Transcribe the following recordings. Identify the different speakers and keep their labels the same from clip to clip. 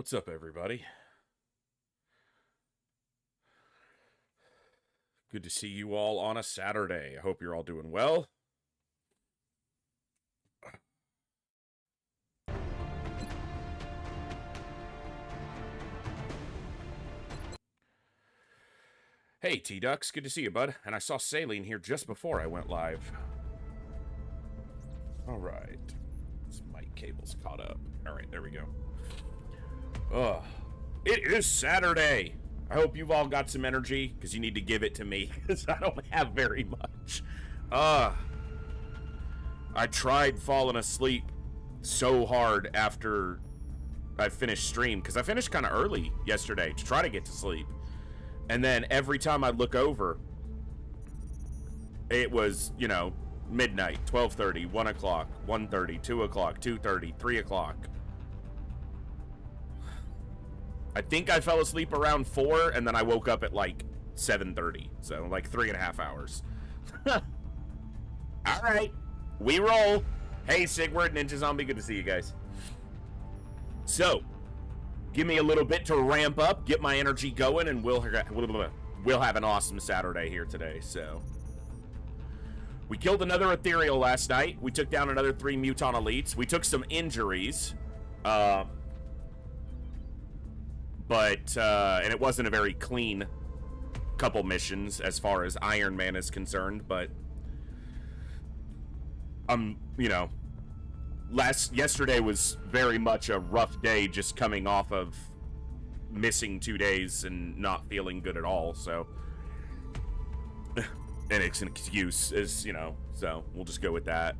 Speaker 1: What's up, everybody? Good to see you all on a Saturday. I hope you're all doing well. Hey, T-Ducks. Good to see you, bud. And I saw Saline here just before I went live. All right. This mic cable's caught up. All right, there we go. It is Saturday. I hope you've all got some energy, because you need to give it to me, because I don't have very much. I tried falling asleep so hard after I finished stream, because I finished kind of early yesterday to try to get to sleep. And then every time I look over, it was, you know, midnight, 12:30, 1 o'clock, 1:30, 2 o'clock, 2:30, 3 o'clock. I think I fell asleep around 4, and then I woke up at like 7:30, so like 3.5 hours. All right, we roll. Hey, Sigward, Ninja Zombie, good to see you guys. So, give me a little bit to ramp up, get my energy going, and we'll have an awesome Saturday here today. So, we killed another Ethereal last night. We took down another 3 Muton Elites. We took some injuries. And it wasn't a very clean couple missions as far as Iron Man is concerned, but you know, yesterday was very much a rough day, just coming off of missing 2 days and not feeling good at all, so and it's an excuse, as you know, so we'll just go with that.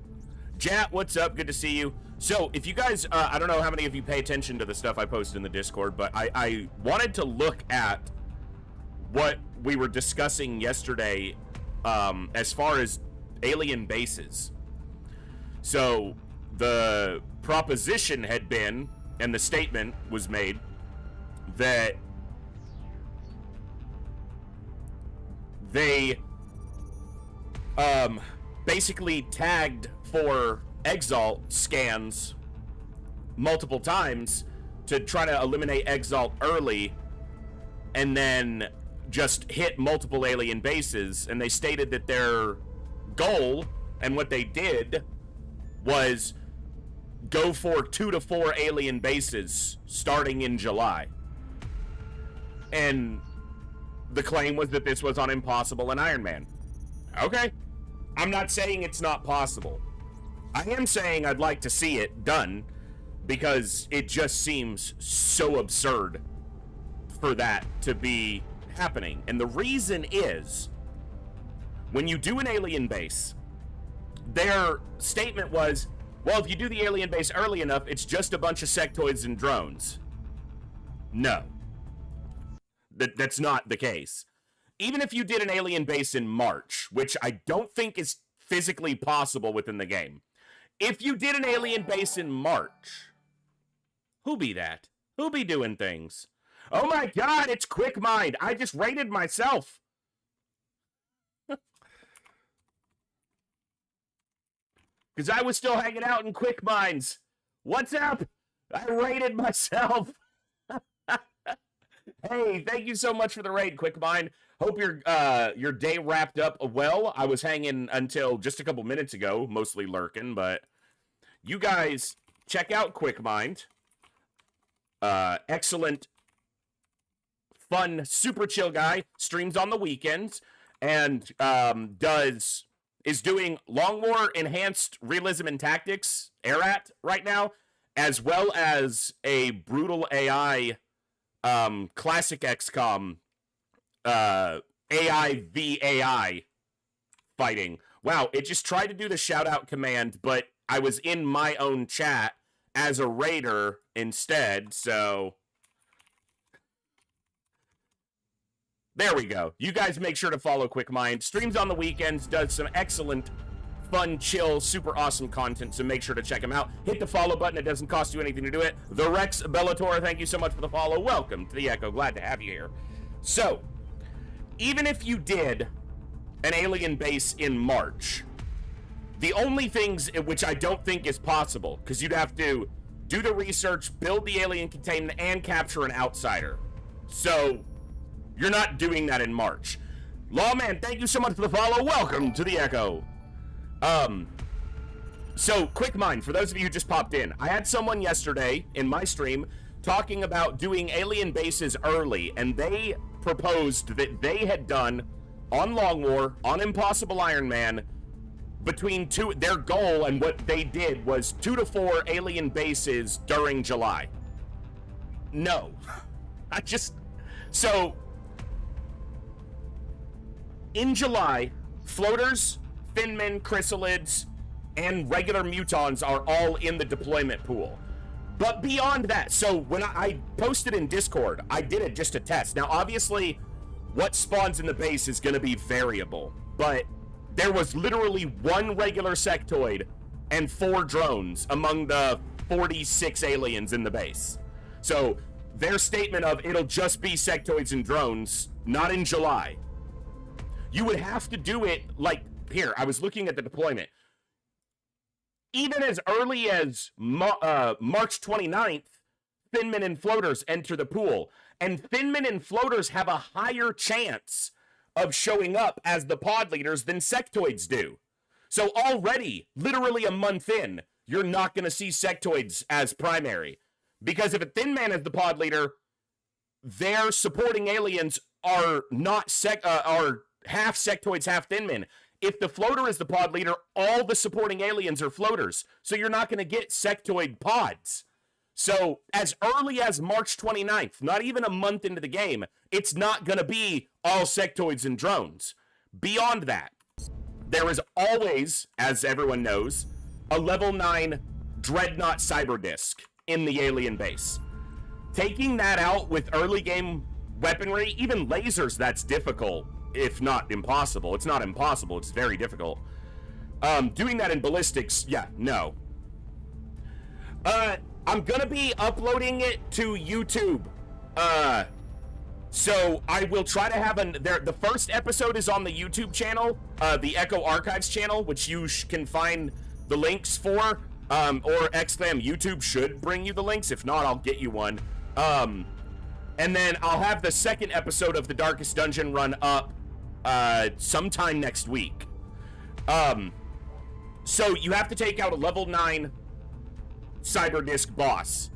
Speaker 1: Jat, what's up? Good to see you. So, if you guys, I don't know how many of you pay attention to the stuff I post in the Discord, but I wanted to look at what we were discussing yesterday as far as alien bases. So, the proposition had been, and the statement was made, that they basically tagged for Exalt scans multiple times to try to eliminate Exalt early and then just hit multiple alien bases, and they stated that their goal and what they did was go for 2 to 4 alien bases starting in July. And the claim was that this was on Impossible and Iron Man. Okay, I'm not saying it's not possible. I am saying I'd like to see it done, because it just seems so absurd for that to be happening. And the reason is, when you do an alien base, their statement was, well, if you do the alien base early enough, it's just a bunch of sectoids and drones. No. That's not the case. Even if you did an alien base in March, which I don't think is physically possible within the game, if you did an alien base in March, who be that? Who be doing things? Oh my god, it's Quick Mind. I just rated myself. Because I was still hanging out in Quick Minds. What's up? I rated myself. Hey, thank you so much for the raid, Quick Mind. Hope your day wrapped up well. I was hanging until just a couple minutes ago, mostly lurking, but you guys check out Quick Mind. Excellent, fun, super chill guy. Streams on the weekends and is doing Long War Enhanced Realism and Tactics ARAT right now, as well as a brutal AI classic XCOM AI v AI fighting. Wow, it just tried to do the shout out command, but I was in my own chat as a raider instead, so there we go. You guys make sure to follow Quick Mind. Streams on the weekends, does some excellent, fun, chill, super awesome content, so make sure to check him out. Hit the follow button. It doesn't cost you anything to do it. The Rex Bellator, thank you so much for the follow. Welcome to the Echo. Glad to have you here. So, even if you did an alien base in March, the only things which I don't think is possible, because you'd have to do the research, build the alien containment, and capture an outsider. So, you're not doing that in March. Lawman, thank you so much for the follow. Welcome to the Echo. So, quick mind, for those of you who just popped in, I had someone yesterday in my stream talking about doing alien bases early, and they proposed that they had done on Long War, on Impossible Iron Man, between their goal and what they did was 2 to 4 alien bases during July. No. So, in July, floaters, Thinmen, chrysalids, and regular mutons are all in the deployment pool. But beyond that, so when I posted in Discord, I did it just to test. Now, obviously, what spawns in the base is going to be variable, but there was literally 1 regular sectoid and 4 drones among the 46 aliens in the base. So, their statement of it'll just be sectoids and drones, not in July. You would have to do it, like, here, I was looking at the deployment. Even as early as March 29th, Thinmen and floaters enter the pool. And Thinmen and floaters have a higher chance of showing up as the pod leaders than sectoids do. So already, literally a month in, you're not going to see sectoids as primary. Because if a Thinman is the pod leader, their supporting aliens are not are half sectoids, half Thinmen. If the floater is the pod leader, all the supporting aliens are floaters. So you're not going to get sectoid pods. So as early as March 29th, not even a month into the game, it's not going to be all sectoids and drones. Beyond that, there is always, as everyone knows, a level 9 Dreadnought Cyber Disc in the alien base. Taking that out with early game weaponry, even lasers, that's difficult, if not impossible. It's not impossible, it's very difficult. Doing that in ballistics, yeah, no. I'm gonna be uploading it to YouTube. So I will try to have the first episode is on the YouTube channel, the Echo Archives channel, which you can find the links for, or XCOM YouTube should bring you the links. If not, I'll get you one. And then I'll have the second episode of the Darkest Dungeon run up sometime next week. So you have to take out a level 9 Cyber Disc boss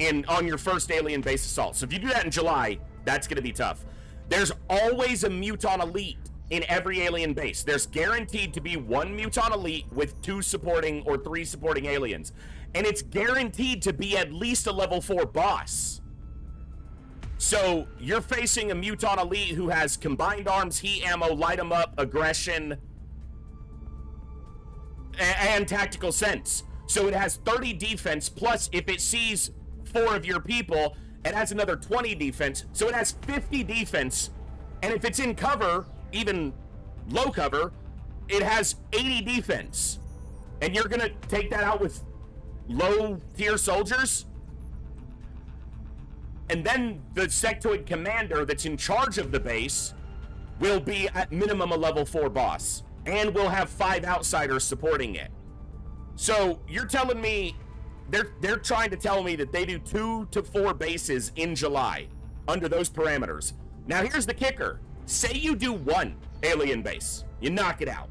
Speaker 1: on your first alien base assault. So if you do that in July, that's going to be tough. There's always a Muton Elite in every alien base. There's guaranteed to be 1 Muton Elite with 2 supporting or 3 supporting aliens. And it's guaranteed to be at least a level 4 boss. So you're facing a Muton Elite who has combined arms, heat ammo, light 'em up, aggression, and tactical sense. So it has 30 defense, plus if it sees 4 of your people, it has another 20 defense. So it has 50 defense, and if it's in cover, even low cover, it has 80 defense. And you're gonna take that out with low tier soldiers? And then the sectoid commander that's in charge of the base will be at minimum a level 4 boss, and will have 5 outsiders supporting it. So you're telling me they're trying to tell me that they do 2 to 4 bases in July under those parameters. Now here's the kicker. Say you do 1 alien base. You knock it out.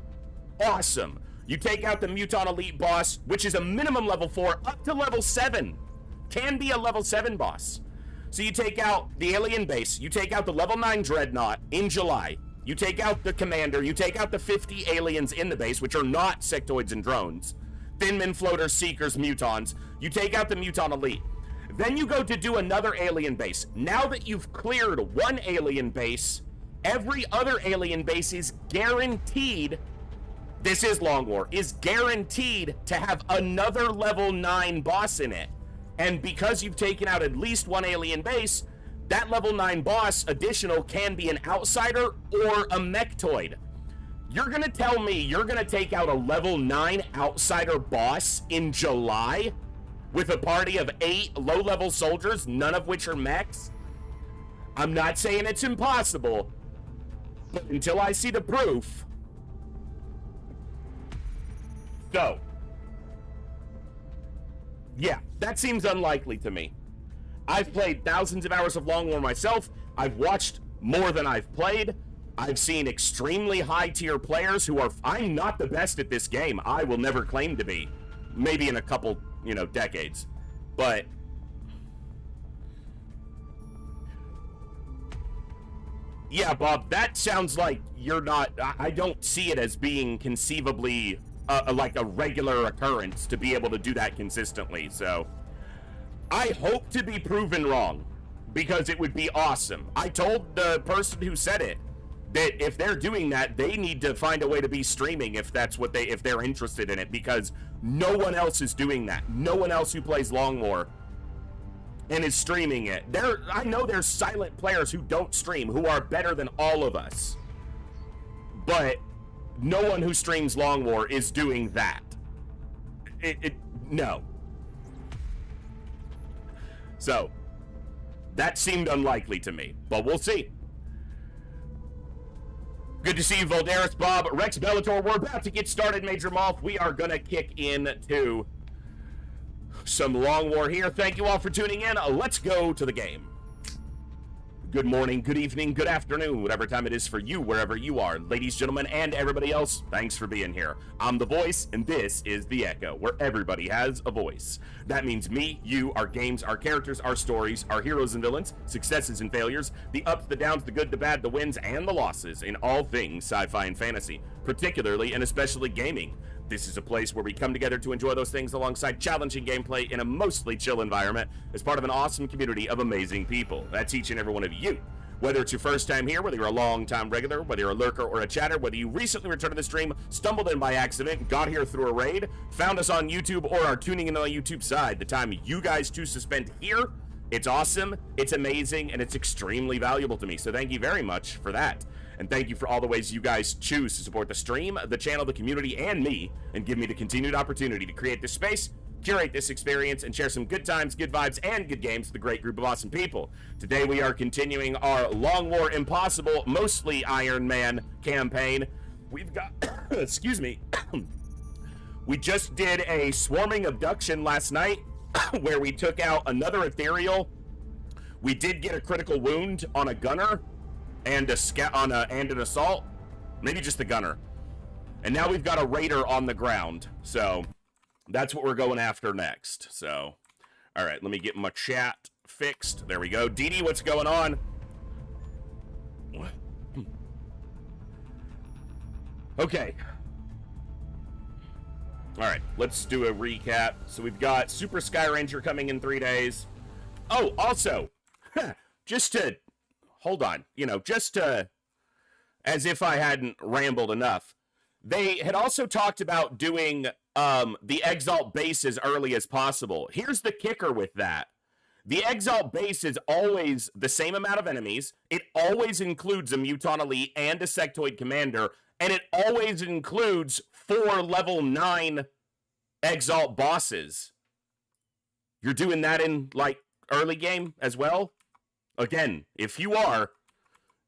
Speaker 1: Awesome. You take out the Muton Elite boss, which is a minimum level 4 up to level 7. Can be a level 7 boss. So you take out the alien base, you take out the level 9 Dreadnought in July, you take out the commander, you take out the 50 aliens in the base, which are not sectoids and drones, Thinmen, floaters, seekers, mutons, you take out the Muton Elite. Then you go to do another alien base. Now that you've cleared 1 alien base, every other alien base is guaranteed, this is Long War, is guaranteed to have another level 9 boss in it. And because you've taken out at least 1 alien base, that level 9 boss additional can be an outsider or a mechtoid. You're gonna tell me you're gonna take out a level 9 outsider boss in July with a party of 8 low-level soldiers, none of which are mechs? I'm not saying it's impossible, but until I see the proof. So, Yeah, that seems unlikely to me. I've played thousands of hours of Long War myself. I've watched more than I've played. I've seen extremely high-tier players who are... I'm not the best at this game. I will never claim to be. Maybe in a couple, decades. But... yeah, Bob, that sounds like you're not... I don't see it as being conceivably like a regular occurrence to be able to do that consistently, so... I hope to be proven wrong, because it would be awesome. I told the person who said it that if they're doing that, they need to find a way to be streaming if they're interested in it, because no one else is doing that. No one else who plays Long War and is streaming it. I know there's silent players who don't stream, who are better than all of us, but no one who streams Long War is doing that. No. So, that seemed unlikely to me, but we'll see. Good to see you, Voldaris, Bob, Rex, Bellator. We're about to get started, Major Moth. We are going to kick into some Long War here. Thank you all for tuning in. Let's go to the game. Good morning, good evening, good afternoon, whatever time it is for you, wherever you are. Ladies, gentlemen, and everybody else, thanks for being here. I'm The Voice, and this is The Echo, where everybody has a voice. That means me, you, our games, our characters, our stories, our heroes and villains, successes and failures, the ups, the downs, the good, the bad, the wins, and the losses in all things sci-fi and fantasy, particularly and especially gaming. This is a place where we come together to enjoy those things alongside challenging gameplay in a mostly chill environment as part of an awesome community of amazing people. That's each and every one of you. Whether it's your first time here, whether you're a long-time regular, whether you're a lurker or a chatter, whether you recently returned to the stream, stumbled in by accident, got here through a raid, found us on YouTube, or are tuning in on the YouTube side, the time you guys choose to spend here, it's awesome, it's amazing, and it's extremely valuable to me. So thank you very much for that. And thank you for all the ways you guys choose to support the stream, the channel, the community, and me, and give me the continued opportunity to create this space, curate this experience, and share some good times, good vibes, and good games with a great group of awesome people. Today we are continuing our Long War Impossible, mostly Iron Man campaign. We've got, excuse me, we just did a swarming abduction last night, where we took out another ethereal. We did get a critical wound on a gunner, and and an assault, maybe just the gunner. And now we've got a raider on the ground, so that's what we're going after next. So, all right, let me get my chat fixed. There we go. Dee Dee, what's going on? Okay. All right, let's do a recap. So we've got Super Sky Ranger coming in 3 days. Oh, also, just to... hold on, just to, as if I hadn't rambled enough, they had also talked about doing the Exalt base as early as possible. Here's the kicker with that. The Exalt base is always the same amount of enemies, it always includes a Muton Elite and a Sectoid Commander, and it always includes 4 level 9 Exalt bosses. You're doing that in, early game as well? Again, if you are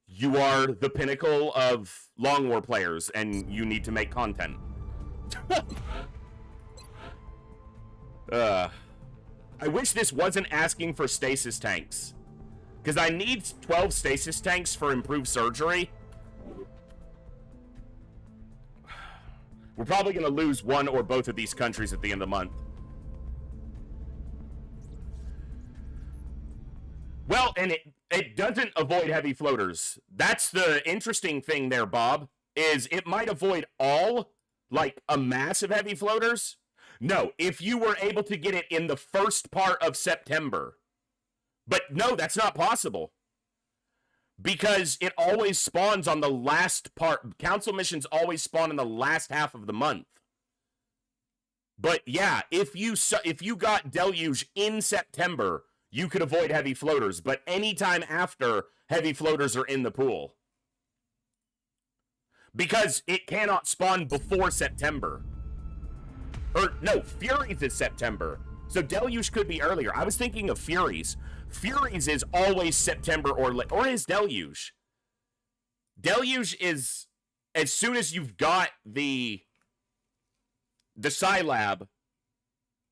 Speaker 1: the pinnacle of Long War players, and you need to make content. I wish this wasn't asking for stasis tanks, because I need 12 stasis tanks for improved surgery. We're probably going to lose one or both of these countries at the end of the month. Well, and it doesn't avoid heavy floaters. That's the interesting thing there, Bob, is it might avoid all, a mass of heavy floaters. No, if you were able to get it in the first part of September. But no, that's not possible. Because it always spawns on the last part. Council missions always spawn in the last half of the month. But yeah, if you got Deluge in September, you could avoid heavy floaters, but anytime after, heavy floaters are in the pool. Because it cannot spawn before September. Or, no, Furies is September. So Deluge could be earlier. I was thinking of Furies. Furies is always September or is Deluge. Deluge is as soon as you've got the Scilab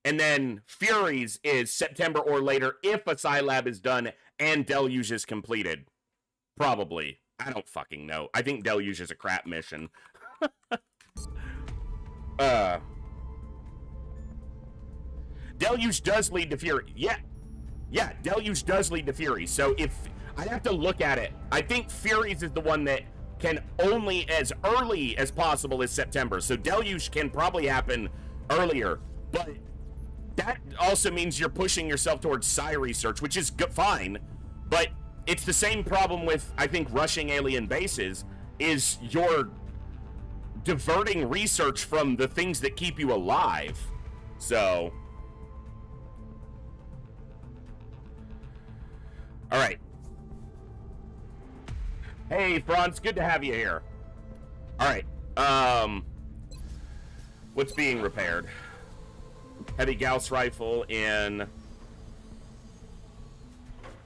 Speaker 1: And then Furies is September or later if a Scilab is done and Deluge is completed. Probably. I don't fucking know. I think Deluge is a crap mission. Deluge does lead to Fury. Yeah, Deluge does lead to Fury. So if I'd have to look at it, I think Furies is the one that can only as early as possible is September. So Deluge can probably happen earlier, but that also means you're pushing yourself towards Psi research, which is fine, but it's the same problem with, I think, rushing alien bases, is you're diverting research from the things that keep you alive. So, all right. Hey, Franz, good to have you here. All right. What's being repaired? Heavy Gauss rifle in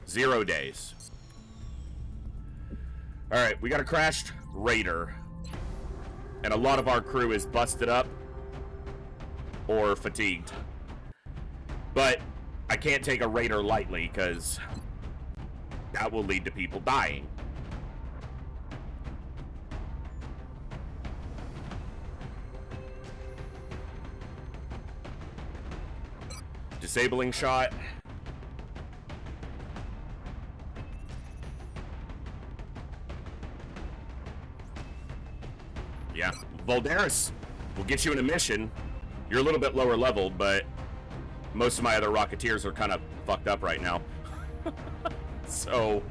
Speaker 1: 0 days. All right, we got a crashed Raider, and a lot of our crew is busted up or fatigued. But I can't take a Raider lightly because that will lead to people dying. Disabling shot. Yeah, Voldaris will get you in a mission. You're a little bit lower leveled, but most of my other Rocketeers are kind of fucked up right now. So,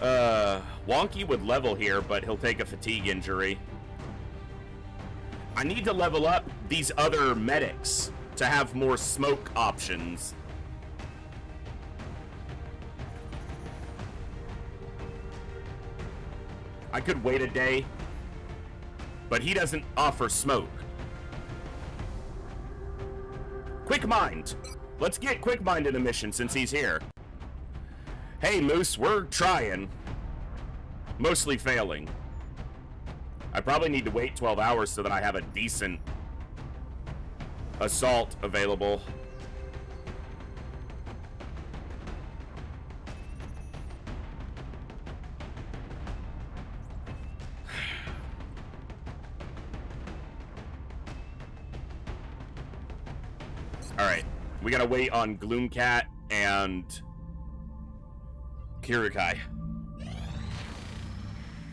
Speaker 1: Wonky would level here, but he'll take a fatigue injury. I need to level up these other medics to have more smoke options. I could wait a day, but he doesn't offer smoke. Quick Mind. Let's get Quick Mind in a mission since he's here. Hey, Moose, we're trying. Mostly failing. I probably need to wait 12 hours so that I have a decent assault available. Alright, we gotta wait on Gloomcat and Kirikai.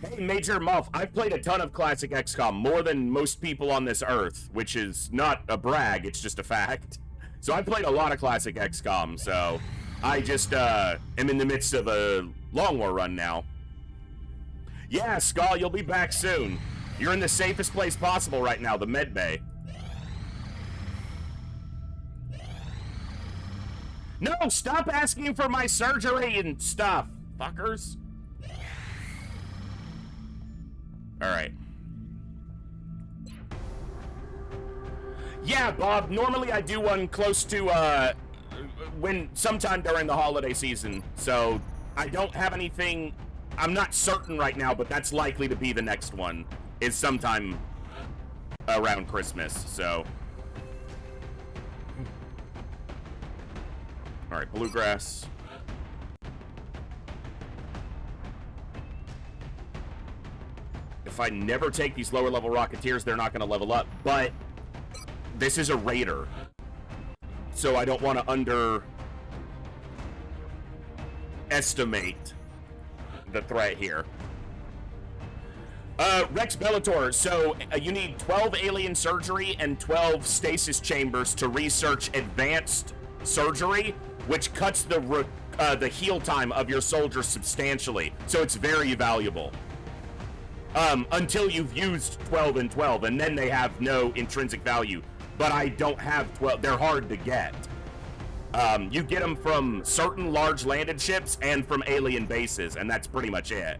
Speaker 1: Hey, Major Muff, I've played a ton of classic XCOM, more than most people on this earth, which is not a brag, it's just a fact. So I've played a lot of classic XCOM, so I just am in the midst of a Long War run now. Yeah, Skull, you'll be back soon. You're in the safest place possible right now, the med bay. No, stop asking for my surgery and stuff, fuckers. Alright. Yeah, Bob, normally I do one close to, sometime during the holiday season. So, I don't have anything, I'm not certain right now, but that's likely to be the next one, is sometime around Christmas, so. Alright, Bluegrass. If I never take these lower level Rocketeers, they're not going to level up, but this is a Raider, so I don't want to underestimate the threat here. Rex Bellator, so you need 12 alien surgery and 12 stasis chambers to research advanced surgery, which cuts the heal time of your soldiers substantially, so it's very valuable. Until you've used 12 and 12, and then they have no intrinsic value. But I don't have 12. They're hard to get. You get them from certain large landed ships and from alien bases, and that's pretty much it.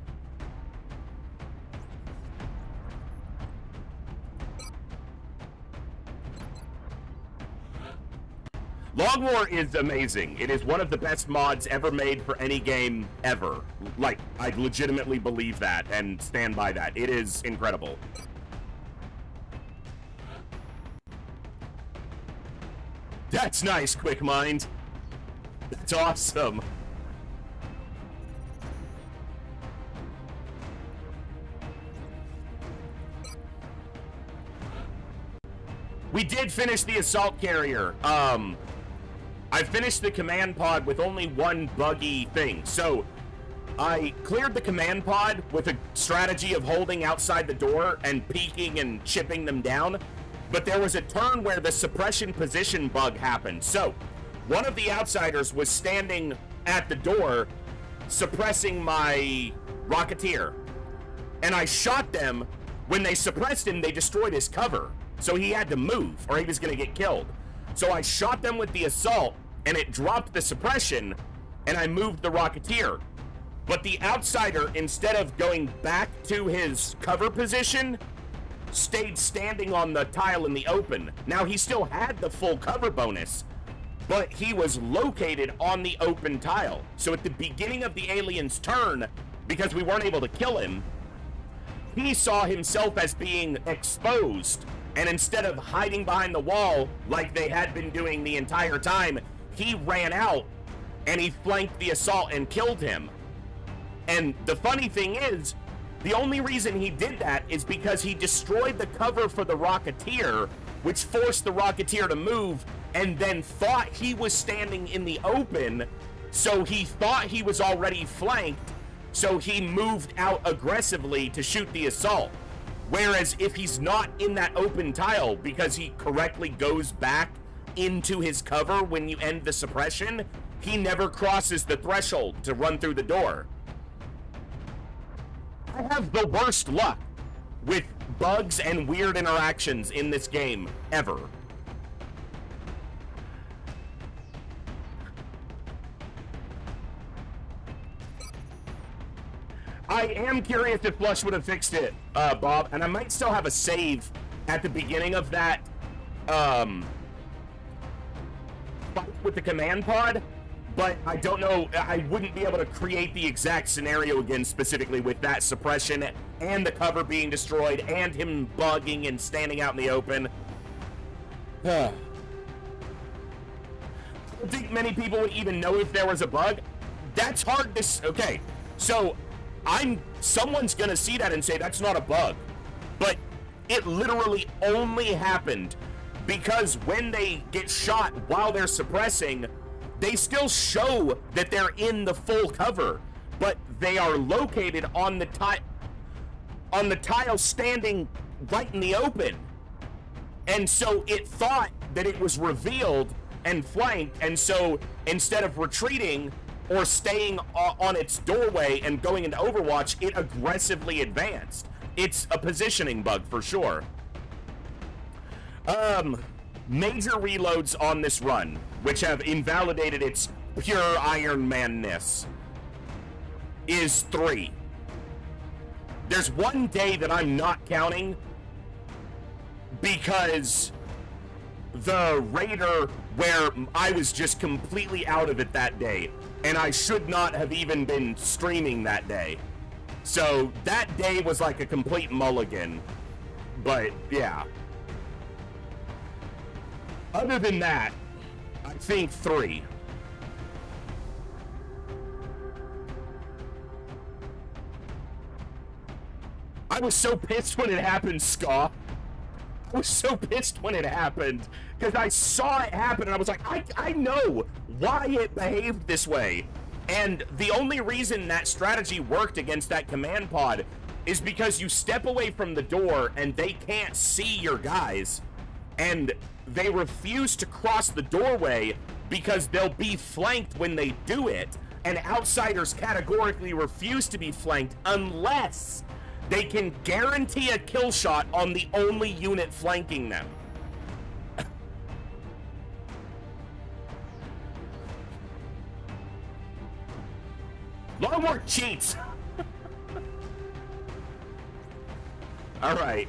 Speaker 1: Long War is amazing. It is one of the best mods ever made for any game ever. Like, I legitimately believe that and stand by that. It is incredible. That's nice, Quick Mind. That's awesome. We did finish the assault carrier. I finished the command pod with only one buggy thing. So I cleared the command pod with a strategy of holding outside the door and peeking and chipping them down. But there was a turn where the suppression position bug happened. So one of the outsiders was standing at the door suppressing my Rocketeer. And I shot them. When they suppressed him, they destroyed his cover. So he had to move or he was going to get killed. So I shot them with the assault and it dropped the suppression and I moved the Rocketeer. But the outsider, instead of going back to his cover position, stayed standing on the tile in the open. Now he still had the full cover bonus, but he was located on the open tile. So at the beginning of the alien's turn, because we weren't able to kill him, he saw himself as being exposed. And instead of hiding behind the wall like they had been doing the entire time, he ran out and he flanked the assault and killed him. And the funny thing is, the only reason he did that is because he destroyed the cover for the Rocketeer, which forced the Rocketeer to move, and then thought he was standing in the open, so he thought he was already flanked, so he moved out aggressively to shoot the assault. Whereas if he's not in that open tile because he correctly goes back into his cover when you end the suppression, he never crosses the threshold to run through the door. I have the worst luck with bugs and weird interactions in this game ever. I am curious if Flush would have fixed it, Bob, and I might still have a save at the beginning of that fight with the command pod, but I don't know, I wouldn't be able to create the exact scenario again specifically with that suppression and the cover being destroyed and him bugging and standing out in the open. I don't think many people would even know if there was a bug. That's hard to... Okay, so someone's gonna see that and say that's not a bug, but it literally only happened because when they get shot while they're suppressing, they still show that they're in the full cover, but they are located on the tile standing right in the open. And so it thought that it was revealed and flanked, and so instead of retreating or staying on its doorway and going into Overwatch, it aggressively advanced. It's a positioning bug for sure. Major reloads on this run, which have invalidated its pure Iron Man-ness, is 3. There's one day that I'm not counting because the Raider, where I was just completely out of it that day, and I should not have even been streaming that day. So that day was like a complete mulligan. But yeah. Other than that, I think 3. I was so pissed when it happened, Ska. I was so pissed when it happened because I saw it happen and I was like, I know why it behaved this way. And the only reason that strategy worked against that command pod is because you step away from the door and they can't see your guys, and they refuse to cross the doorway because they'll be flanked when they do it, and outsiders categorically refuse to be flanked unless they can guarantee a kill shot on the only unit flanking them. Long War cheats. All right.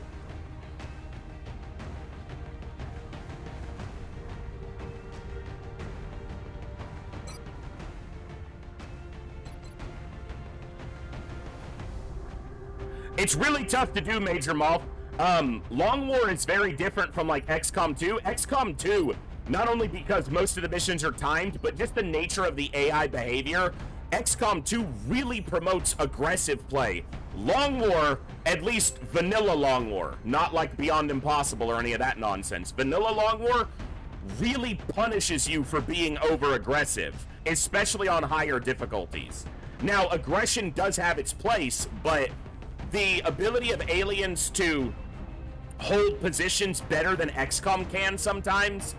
Speaker 1: It's really tough to do, Major Moth. Long War is very different from like XCOM 2. XCOM 2, Not only because most of the missions are timed, but just the nature of the AI behavior. XCOM 2 really promotes aggressive play. Long War, at least vanilla Long War, not like Beyond Impossible or any of that nonsense. Vanilla Long War really punishes you for being over-aggressive, especially on higher difficulties. Now, aggression does have its place, but the ability of aliens to hold positions better than XCOM can sometimes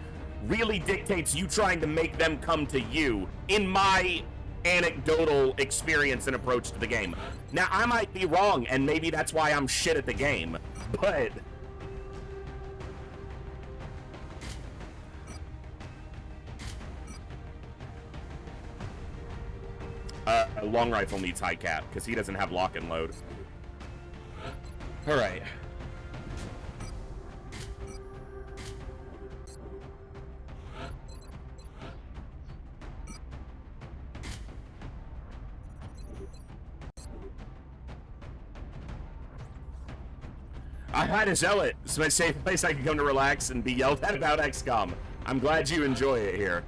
Speaker 1: really dictates you trying to make them come to you, in my anecdotal experience and approach to the game. Now, I might be wrong, and maybe that's why I'm shit at the game, but... a long rifle needs high cap, because he doesn't have lock and load. Alright. I had a zealot. It's my safe place I can come to relax and be yelled at about XCOM. I'm glad you enjoy it here.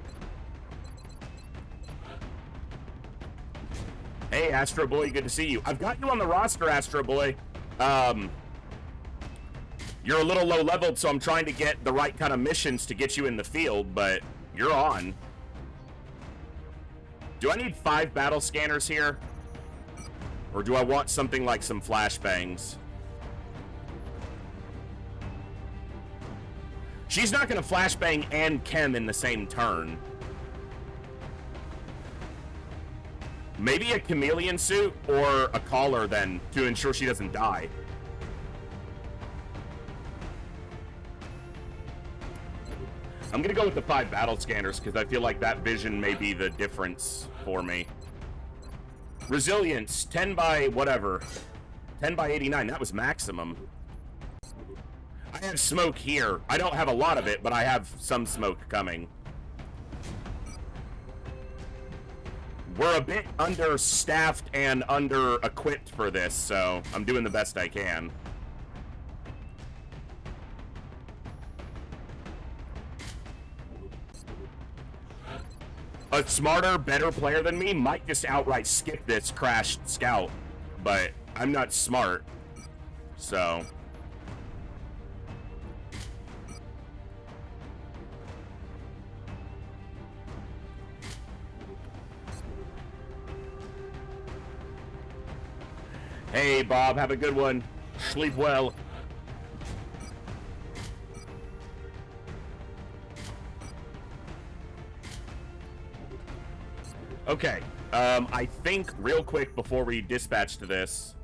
Speaker 1: Hey, Astro Boy, good to see you. I've got you on the roster, Astro Boy. You're a little low-leveled, so I'm trying to get the right kind of missions to get you in the field, but you're on. Do I need 5 battle scanners here? Or do I want something like some flashbangs? She's not going to flashbang and chem in the same turn. Maybe a chameleon suit or a collar, then, to ensure she doesn't die. I'm going to go with the 5 battle scanners, because I feel like that vision may be the difference for me. Resilience, 10 by whatever. 10 by 89, that was maximum. I have smoke here. I don't have a lot of it, but I have some smoke coming. We're a bit understaffed and under-equipped for this, so I'm doing the best I can. A smarter, better player than me might just outright skip this crashed scout, but I'm not smart, so... Hey, Bob, have a good one. Sleep well. Okay, I think real quick before we dispatch to this.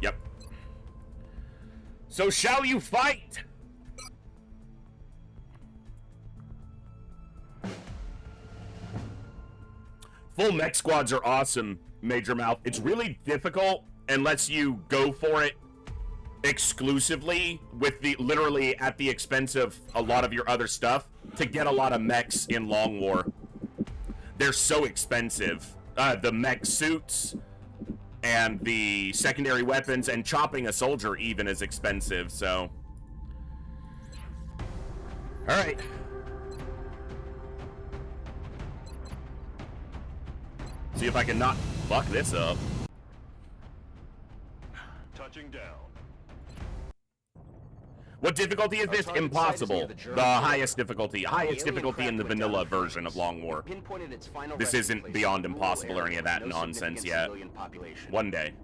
Speaker 1: Yep. So shall you fight? Full mech squads are awesome, Major Mouth. It's really difficult unless you go for it exclusively with the literally at the expense of a lot of your other stuff to get a lot of mechs in Long War. They're so expensive. The mech suits and the secondary weapons and chopping a soldier even is expensive, so. All right. See if I can not fuck this up.
Speaker 2: Touching down.
Speaker 1: What difficulty is this? Impossible. The highest difficulty. Highest difficulty in the vanilla version of Long War. This isn't Beyond Impossible or any of that nonsense yet. One day.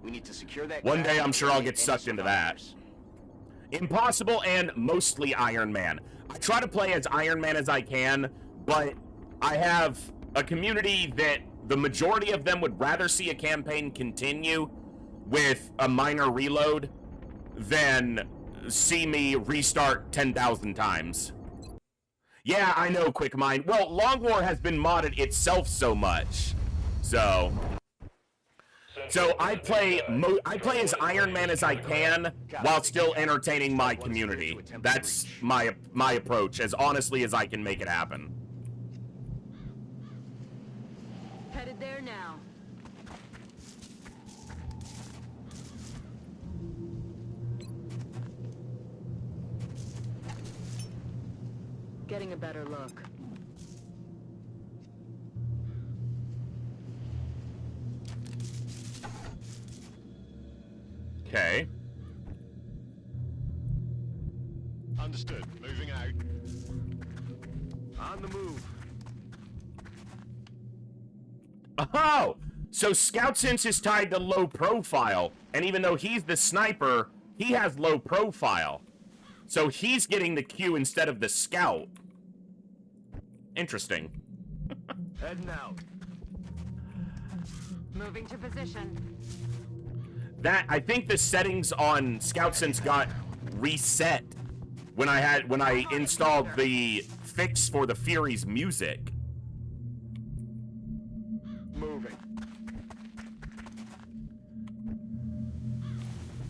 Speaker 1: One day I'm sure I'll get sucked into that. Impossible and mostly Iron Man. I try to play as Iron Man as I can, but I have a community that the majority of them would rather see a campaign continue with a minor reload than see me restart 10,000 times. Yeah, I know, Quick Mind. Well, Long War has been modded itself so much. So I play as Iron Man as I can while still entertaining my community. That's my approach, as honestly as I can make it happen.
Speaker 3: Headed there now. Getting a better look.
Speaker 1: Okay.
Speaker 2: Understood. Moving out. On the move.
Speaker 1: Oh! So Scout Sense is tied to low profile, and even though he's the sniper, he has low profile. So he's getting the Q instead of the Scout. Interesting.
Speaker 2: Heading out.
Speaker 3: Moving to position.
Speaker 1: That, I think the settings on Scout Sense got reset when I installed the fix for the Fury's music.
Speaker 2: Moving.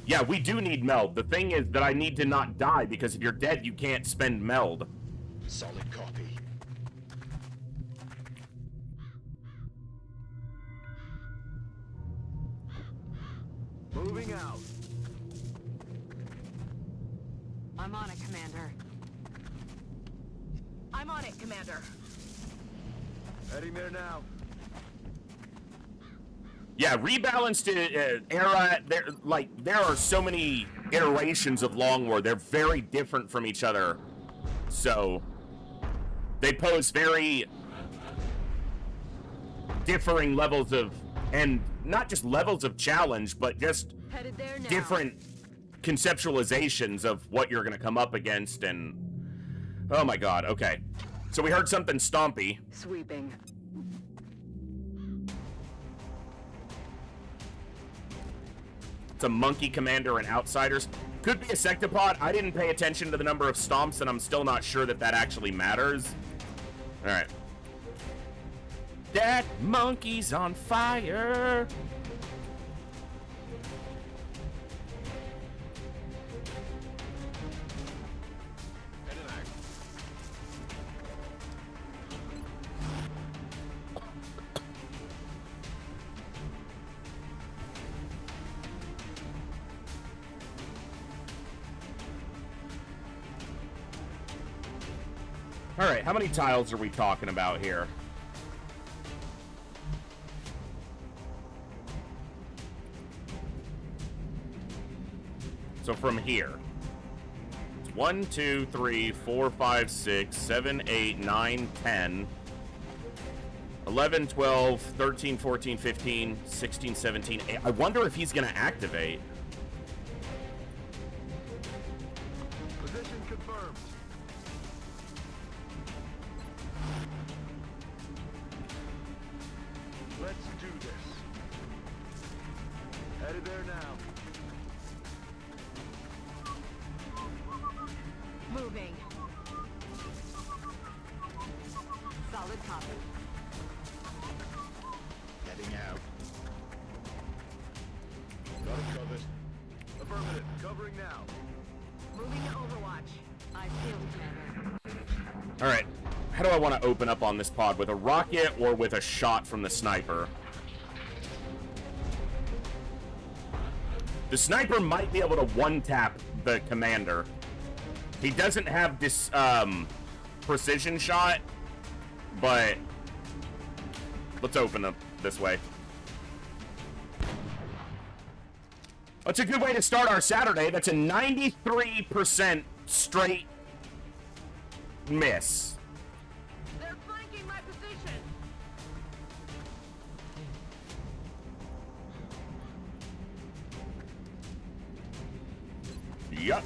Speaker 1: Yeah, we do need meld. The thing is that I need to not die, because if you're dead, you can't spend meld.
Speaker 2: Solid copy. Moving out.
Speaker 3: I'm on it, Commander. I'm on it, Commander.
Speaker 2: Heading there now.
Speaker 1: Yeah, rebalanced era. There are so many iterations of Long War. They're very different from each other, so they pose very differing levels of, and not just levels of challenge, but just
Speaker 3: Headed there now.
Speaker 1: different conceptualizations of what you're gonna come up against. And oh my god, okay. So we heard something stompy.
Speaker 3: Sweeping.
Speaker 1: It's a monkey commander and outsiders. Could be a sectopod. I didn't pay attention to the number of stomps, and I'm still not sure that that actually matters. All right. That monkey's on fire.
Speaker 2: Heading out.
Speaker 1: All right, how many tiles are we talking about here? So from here, it's 1, 2, 3, 4, 5, 6, 7, 8, 9, 10, 11, 12, 13, 14, 15, 16, 17. I wonder if he's going to activate.
Speaker 2: Position confirmed. Let's do this. Headed there now.
Speaker 3: Moving. Solid copy.
Speaker 2: Heading out. Got it covered. Affirmative. Covering now.
Speaker 3: Moving to Overwatch. I feel, Commander.
Speaker 1: All right, how do I want to open up on this pod? With a rocket or with a shot from the sniper? The sniper might be able to one-tap the commander. He doesn't have this precision shot, but let's open up this way. That's a good way to start our Saturday. That's a 93% straight miss.
Speaker 3: They're flanking my position.
Speaker 1: Yup.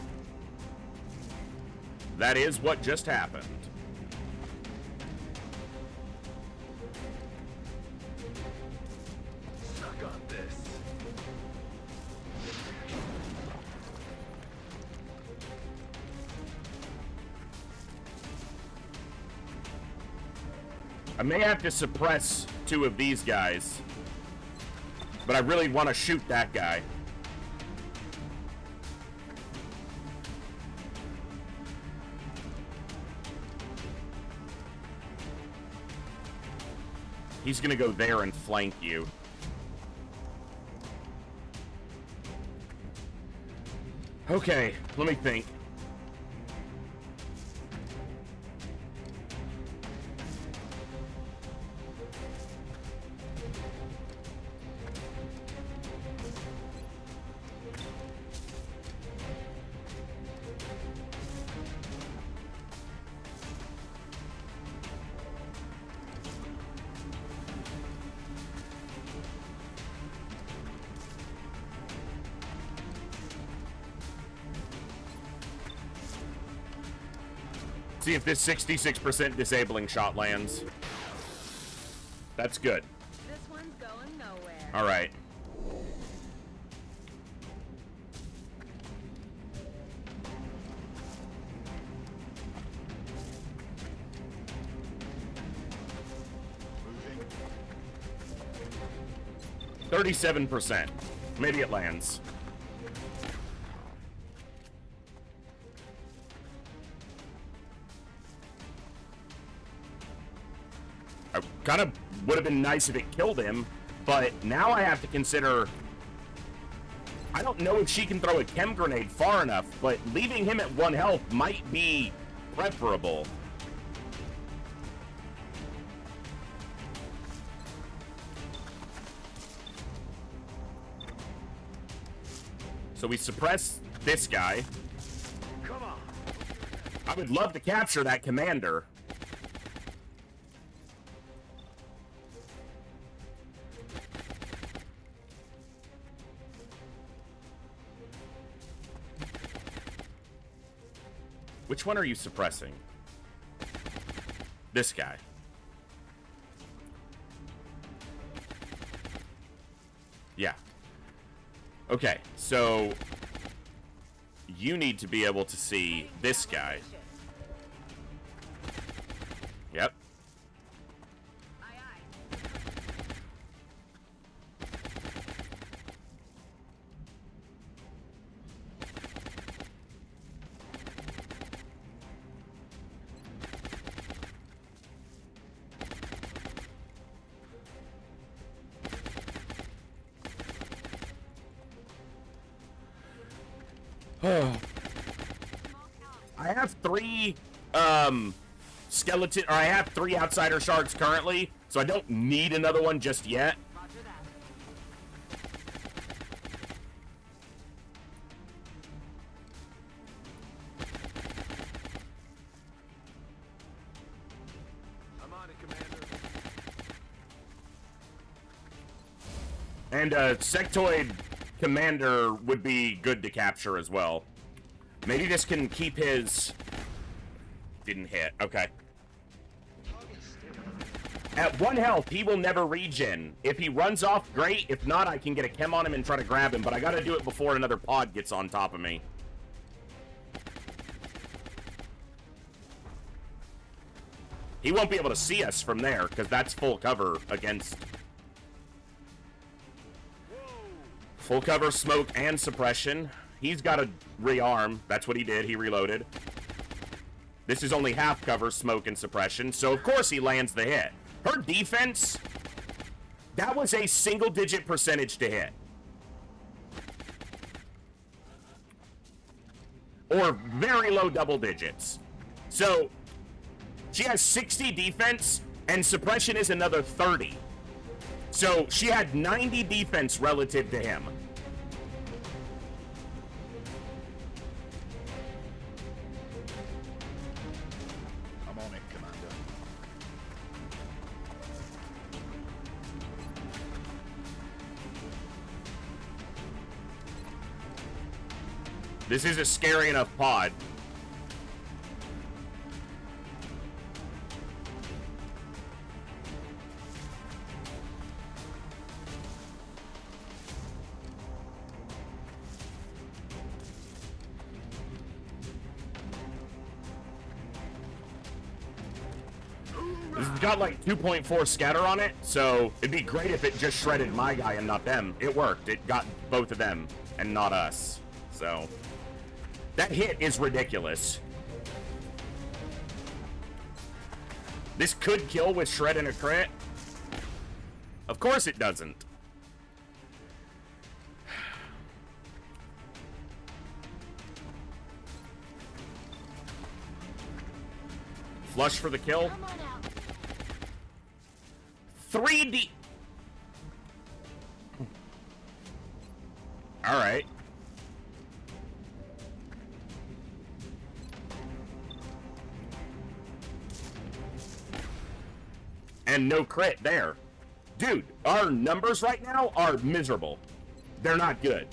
Speaker 1: That is what just happened.
Speaker 2: Suck on this.
Speaker 1: I may have to suppress 2 of these guys, but I really want to shoot that guy. He's gonna go there and flank you. Okay, let me think. See if this 66% disabling shot lands. That's good.
Speaker 3: This one's going nowhere.
Speaker 1: All right.
Speaker 2: Moving.
Speaker 1: 37%. Maybe it lands. Kind of would have been nice if it killed him, but now I have to consider... I don't know if she can throw a chem grenade far enough, but leaving him at 1 health might be preferable. So we suppress this guy.
Speaker 2: Come on.
Speaker 1: I would love to capture that commander. Which one are you suppressing? This guy. Yeah. Okay, so you need to be able to see this guy. Yep.
Speaker 3: Aye, aye.
Speaker 1: I have 3 skeleton, or I have 3 outsider sharks currently, so I don't need another one just yet.
Speaker 3: Roger that.
Speaker 2: I'm on it, Commander.
Speaker 1: And a sectoid commander would be good to capture as well. Maybe this can keep his... Didn't hit. Okay. At 1 health, he will never regen. If he runs off, great. If not, I can get a chem on him and try to grab him, but I gotta do it before another pod gets on top of me. He won't be able to see us from there, because that's full cover against... Full cover, smoke, and suppression. He's got a rearm. That's what he did. He reloaded. This is only half cover, smoke, and suppression. So, of course, he lands the hit. Her defense, that was a single-digit percentage to hit. Or very low double digits. So, she has 60 defense, and suppression is another 30. So, she had 90 defense relative to him.
Speaker 2: I'm on it, Commander.
Speaker 1: This is a scary enough pod. This has got like 2.4 scatter on it, so it'd be great if it just shredded my guy and not them. It worked. It got both of them and not us. So that hit is ridiculous. This could kill with shred and a crit. Of course it doesn't. Flush for the kill.
Speaker 3: Come on out.
Speaker 1: 3D. All right. And no crit there. Dude, our numbers right now are miserable. They're not good.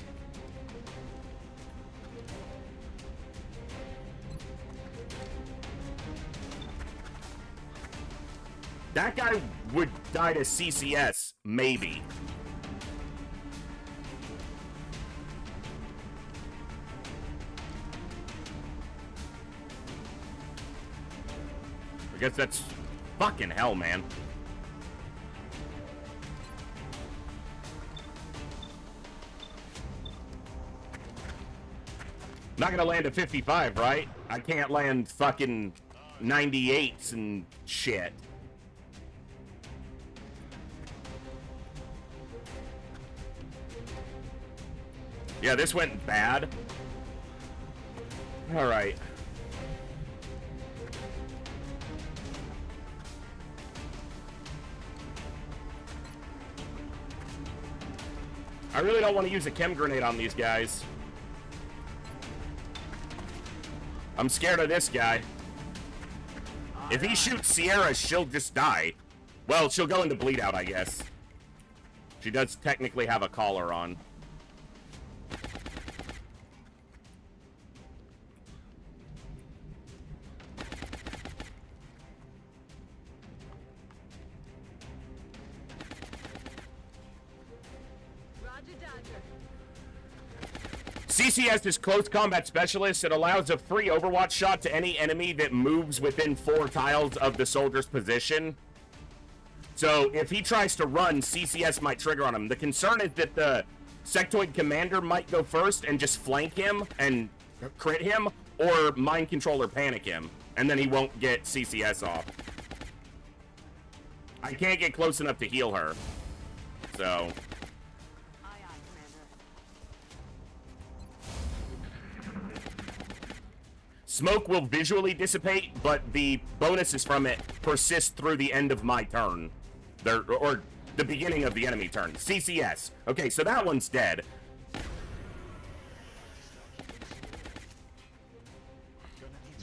Speaker 1: That guy would die to CCS, maybe. I guess that's fucking hell, man. Not gonna land a 55, right? I can't land fucking 98s and shit. Yeah, this went bad. All right. I really don't want to use a chem grenade on these guys. I'm scared of this guy. If he shoots Sierra, she'll just die. Well, she'll go into bleed out, I guess. She does technically have a collar on. CCS is Close Combat Specialist. It allows a free Overwatch shot to any enemy that moves within 4 tiles of the soldier's position. So if he tries to run, CCS might trigger on him. The concern is that the Sectoid Commander might go first and just flank him and crit him, or Mind Control or Panic him, and then he won't get CCS off. I can't get close enough to heal her, so... Smoke will visually dissipate, but the bonuses from it persist through the end of my turn. Or the beginning of the enemy turn. CCS. Okay, so that one's dead.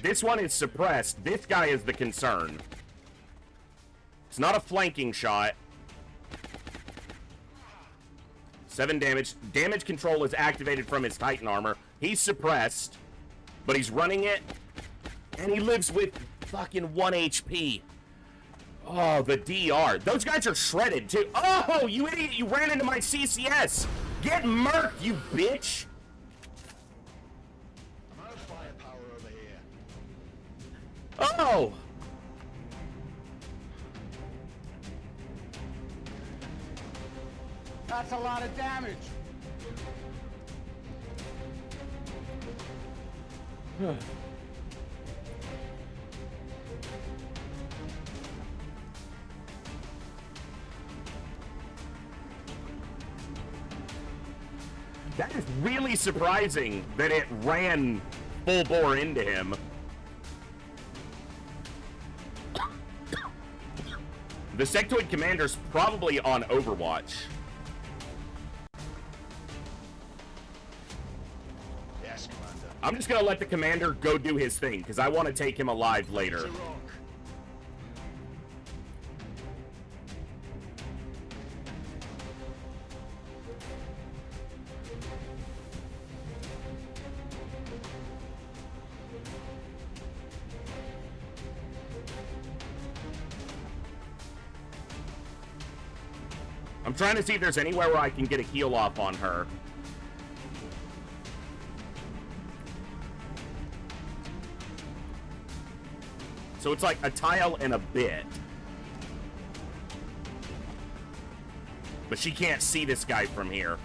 Speaker 1: This one is suppressed. This guy is the concern. It's not a flanking shot. 7 damage. Damage control is activated from his Titan armor. He's suppressed. But he's running it, and he lives with fucking 1 HP. Oh, the DR. Those guys are shredded, too. Oh, you idiot, you ran into my CCS. Get murked, you bitch.
Speaker 2: I'm out of firepower over here.
Speaker 1: Oh.
Speaker 4: That's a lot of damage.
Speaker 1: That is really surprising that it ran full bore into him. The Sectoid Commander's probably on Overwatch.
Speaker 2: Yes, Commander.
Speaker 1: I'm just gonna let the Commander go do his thing, because I want to take him alive later.
Speaker 2: It's a rock.
Speaker 1: I'm trying to see if there's anywhere where I can get a heal off on her. So it's like a tile and a bit. But she can't see this guy from here.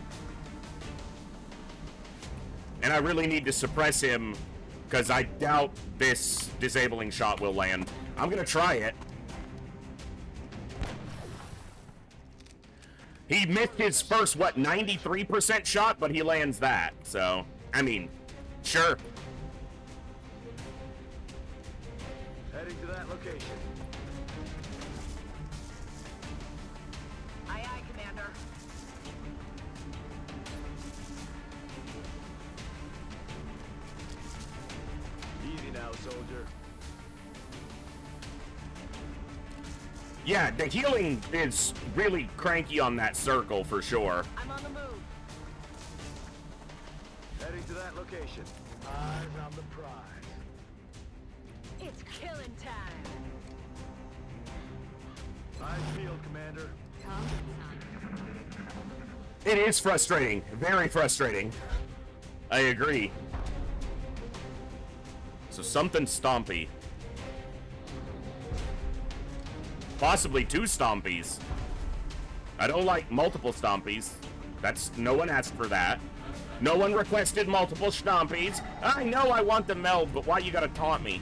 Speaker 1: And I really need to suppress him, because I doubt this disabling shot will land. I'm gonna try it. He missed his first, what, 93% shot, but he lands that. So, I mean, sure.
Speaker 2: Heading to that location.
Speaker 3: Aye, aye, Commander.
Speaker 2: Easy now, soldier.
Speaker 1: Yeah, the healing is really cranky on that circle for sure.
Speaker 3: I'm on the move.
Speaker 2: Heading to that location. Eyes on the prize.
Speaker 3: It's killing time.
Speaker 2: Eyes peeled, Commander.
Speaker 3: Come, son.
Speaker 1: It is frustrating. Very frustrating. I agree. So something stompy. Possibly 2 stompies. I don't like multiple stompies. That's... no one asked for that. No one requested multiple stompies. I know I want the meld, but why you gotta taunt me?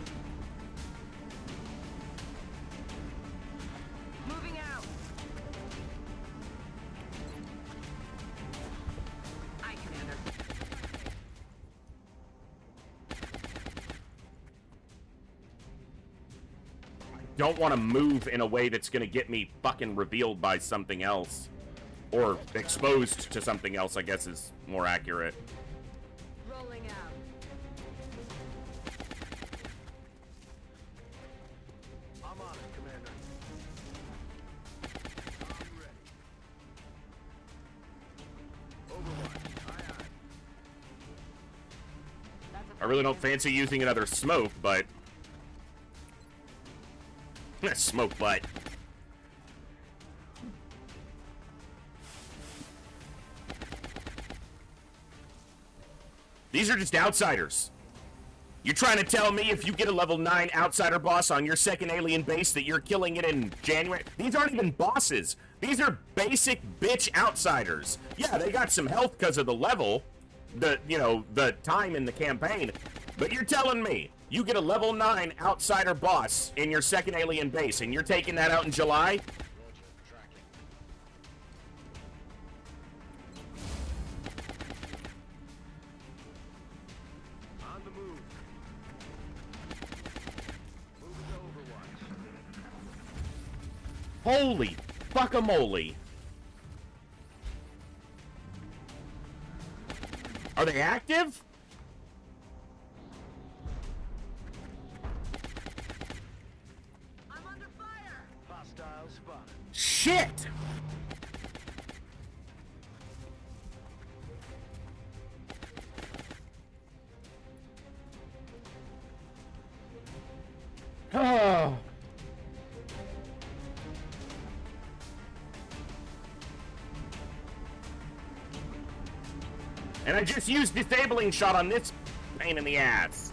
Speaker 3: Moving out. Aye, Commander.
Speaker 1: Don't want to move in a way that's gonna get me fucking revealed by something else. Or exposed to something else, I guess is more accurate.
Speaker 3: Rolling out.
Speaker 2: I'm on it, Commander. I'm ready. Overwatch. Aye, aye.
Speaker 3: That's a
Speaker 1: I really don't fancy using another smoke, but... smoke butt. These are just outsiders. You're trying to tell me if you get a level 9 outsider boss on your second alien base that you're killing it in January? These aren't even bosses. These are basic bitch outsiders. Yeah, they got some health because of the level, the time in the campaign. But you're telling me you get a level 9 outsider boss in your second alien base and you're taking that out in July?
Speaker 2: On the move. Moving to Overwatch.
Speaker 1: Holy fuckamole. Are they active?
Speaker 3: I'm under fire.
Speaker 2: Hostile spotted.
Speaker 1: Shit! Oh. And I just used disabling shot on this pain in the ass.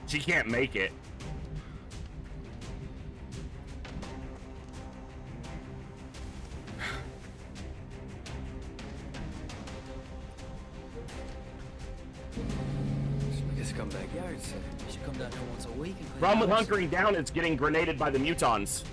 Speaker 1: She can't make it.
Speaker 4: Like a scumbag yard, sir. You should come down here once a week and clean
Speaker 1: Problem with
Speaker 4: house.
Speaker 1: hunkering down is getting grenaded by the mutons.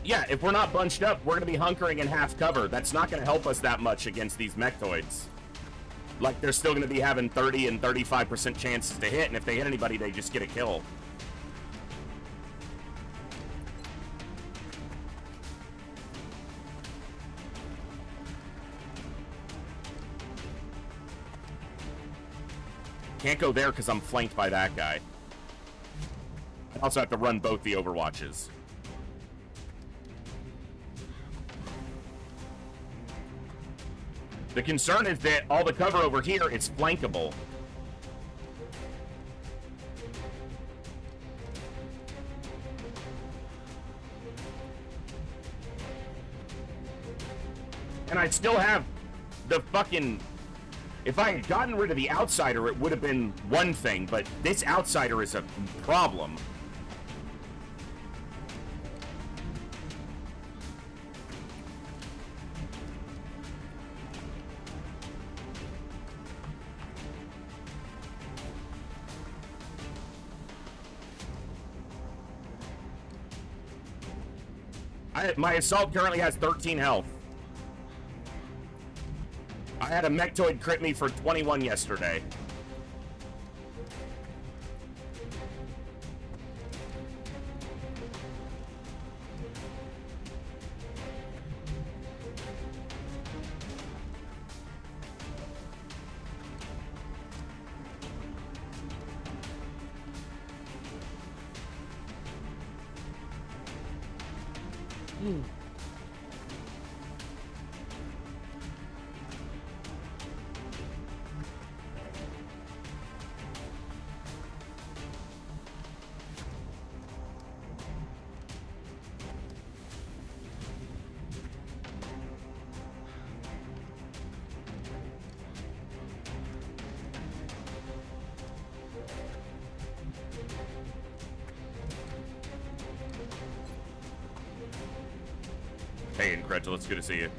Speaker 1: Yeah, if we're not bunched up, we're gonna be hunkering in half cover. That's not gonna help us that much against these mechtoids. Like, they're still gonna be having 30 and 35% chances to hit, and if they hit anybody, they just get a kill. Can't go there because I'm flanked by that guy. I also have to run both the Overwatches. The concern is that all the cover over here is flankable. And I still have the fucking... If I had gotten rid of the outsider, it would have been one thing, but this outsider is a problem. My assault currently has 13 health. I had a mechtoid crit me for 21 yesterday. Hey, Incredulous, good to see you.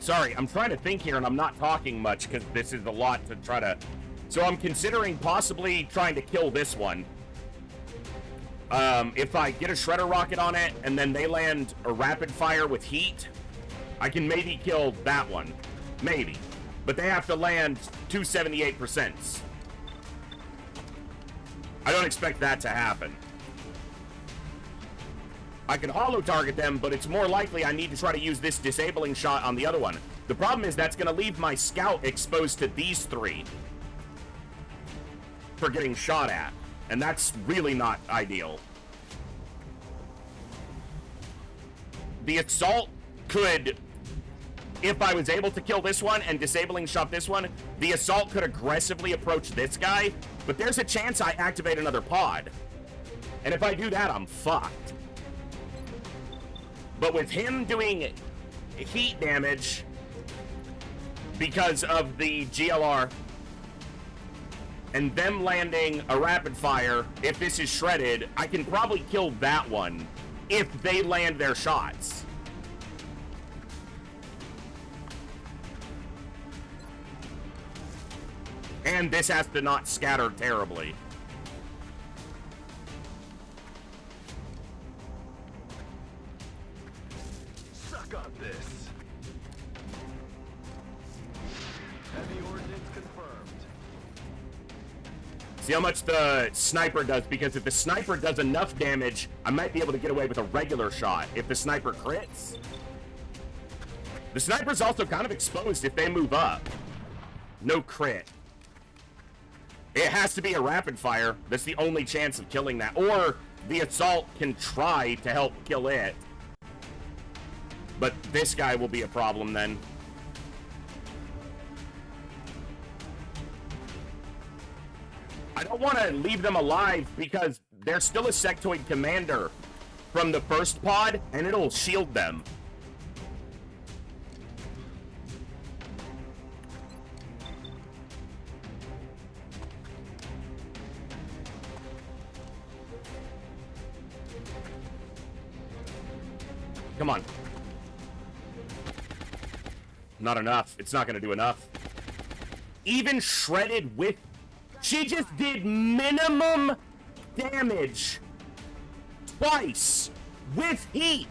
Speaker 1: Sorry, I'm trying to think here, and I'm not talking much because this is a lot to try to... So I'm considering possibly trying to kill this one. If I get a shredder rocket on it, and then they land a rapid fire with heat, I can maybe kill that one. Maybe. But they have to land 278%. I don't expect that to happen. I can holo target them, but it's more likely I need to try to use this disabling shot on the other one. The problem is that's going to leave my scout exposed to these three for getting shot at, and that's really not ideal. The assault could, if I was able to kill this one and disabling shot this one, the assault could aggressively approach this guy, but there's a chance I activate another pod. And if I do that, I'm fucked. But with him doing heat damage because of the GLR and them landing a rapid fire, if this is shredded, I can probably kill that one if they land their shots. And this has to not scatter terribly.
Speaker 2: Suck on this. Heavy ordnance confirmed.
Speaker 1: See how much the sniper does, because if the sniper does enough damage, I might be able to get away with a regular shot if the sniper crits. The sniper's also kind of exposed if they move up. No crit. It has to be a rapid fire. That's the only chance of killing that. Or the assault can try to help kill it. But this guy will be a problem then. I don't want to leave them alive because there's still a sectoid commander from the first pod, and it'll shield them. Come on. Not enough. It's not going to do enough. Even shredded with... She just did minimum damage twice with heat.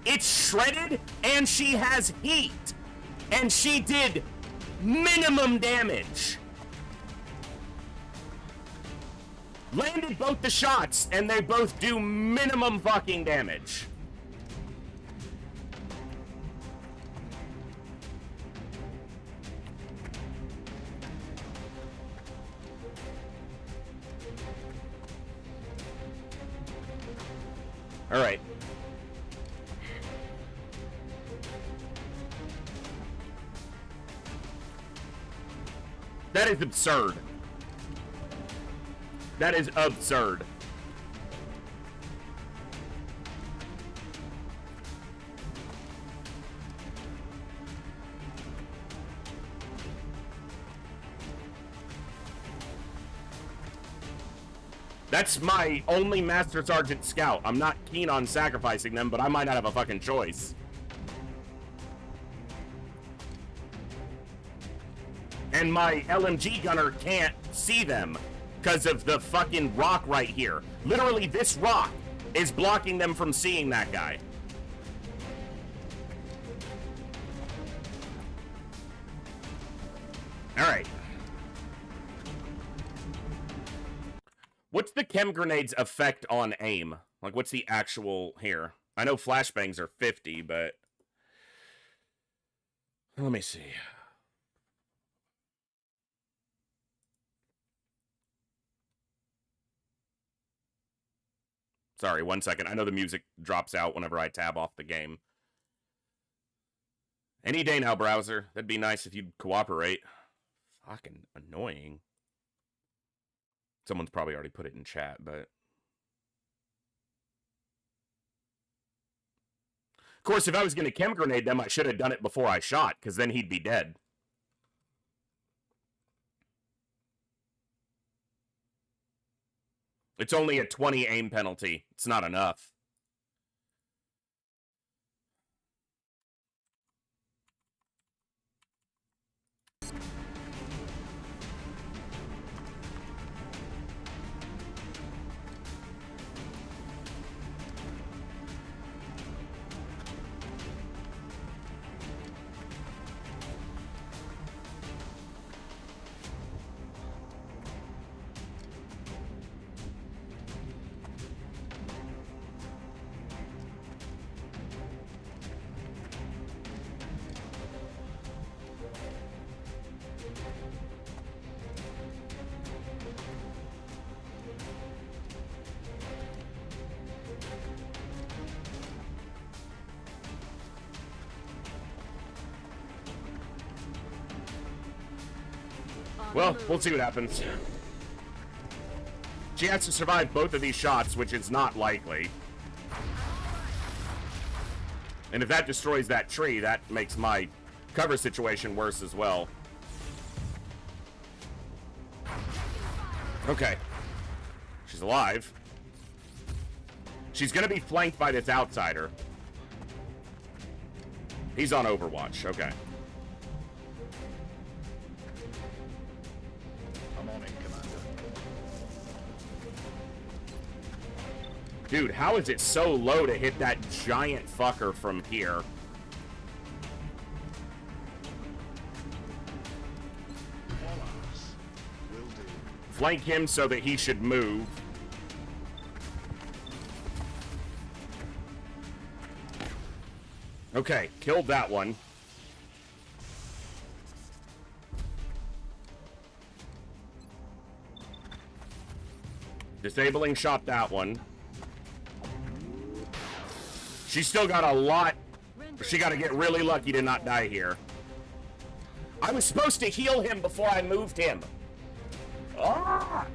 Speaker 1: It's shredded and she has heat. And she did minimum damage. Landed both the shots and they both do minimum fucking damage. All right. That is absurd. That is absurd. That's my only Master Sergeant Scout. I'm not keen on sacrificing them, but I might not have a fucking choice. And my LMG gunner can't see them because of the fucking rock right here. Literally, this rock is blocking them from seeing that guy. All right. What's the chem grenade's effect on aim? Like, what's the actual here? I know flashbangs are 50, but let me see. Sorry, 1 second. I know the music drops out whenever I tab off the game. Any day now, browser. That'd be nice if you'd cooperate. Fucking annoying. Someone's probably already put it in chat, but... Of course, if I was going to chem grenade them, I should have done it before I shot, because then he'd be dead. It's only a 20 aim penalty. It's not enough. Well, we'll see what happens. She has to survive both of these shots, which is not likely. And if that destroys that tree, that makes my cover situation worse as well. Okay. She's alive. She's gonna be flanked by this outsider. He's on Overwatch, okay. Dude, how is it so low to hit that giant fucker from here? Flank him so that he should move. Okay, killed that one. Disabling shot that one. She's still got a lot. She got to get really lucky to not die here. I was supposed to heal him before I moved him. Ah!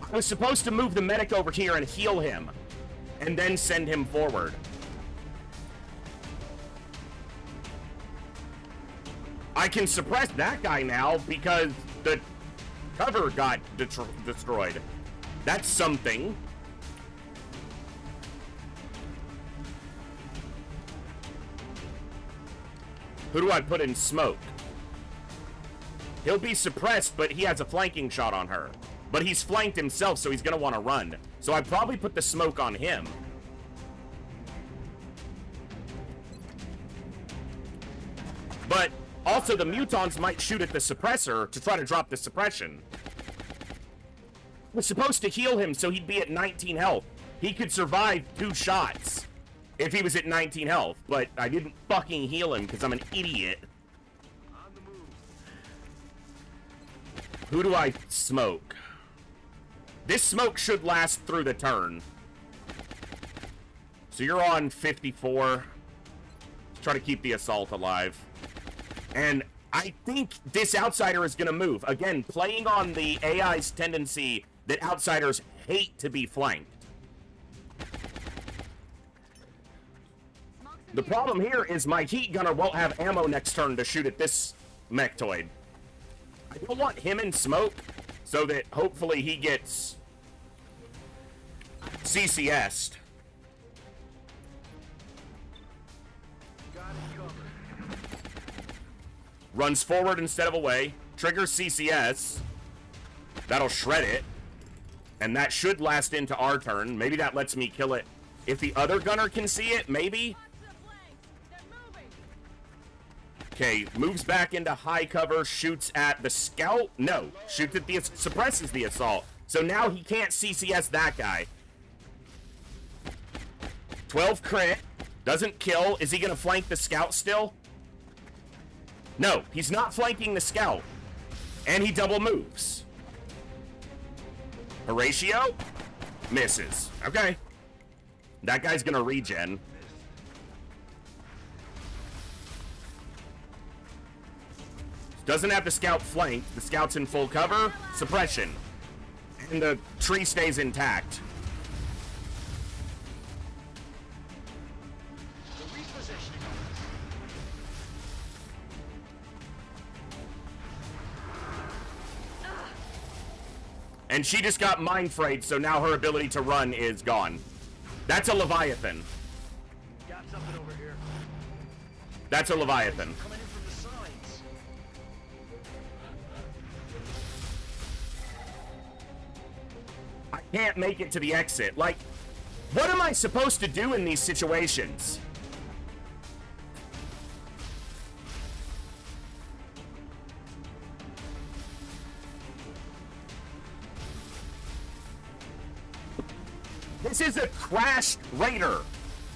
Speaker 1: I was supposed to move the medic over here and heal him, and then send him forward. I can suppress that guy now because the cover got destroyed. That's something. Who do I put in smoke? He'll be suppressed, but he has a flanking shot on her. But he's flanked himself, so he's going to want to run. So I'd probably put the smoke on him. But also the mutons might shoot at the suppressor to try to drop the suppression. I was supposed to heal him so he'd be at 19 health. He could survive 2 shots if he was at 19 health, but I didn't fucking heal him because I'm an idiot. Who do I smoke? This smoke should last through the turn. So you're on 54. Let's try to keep the assault alive. And I think this outsider is going to move. Again, playing on the AI's tendency that outsiders hate to be flanked. The problem here is my heat gunner won't have ammo next turn to shoot at this mechtoid. I don't want him in smoke so that hopefully he gets CCS'd.
Speaker 2: Got it covered.
Speaker 1: Runs forward instead of away. Triggers CCS. That'll shred it. And that should last into our turn. Maybe that lets me kill it. If the other gunner can see it, maybe. Okay, moves back into high cover, shoots at the scout. No, shoots at the, suppresses the assault. So now he can't CCS that guy. 12 crit, doesn't kill. Is he gonna flank the scout still? No, he's not flanking the scout. And he double moves. Horatio misses. Okay. That guy's gonna regen. Doesn't have the scout flanked. The scout's in full cover. Suppression. And the tree stays intact. And she just got mind frayed, so now her ability to run is gone. That's a Leviathan.
Speaker 2: Got something over here.
Speaker 1: That's a Leviathan.
Speaker 2: Coming in from the sides.
Speaker 1: I can't make it to the exit. Like, what am I supposed to do in these situations? This is a crashed raider,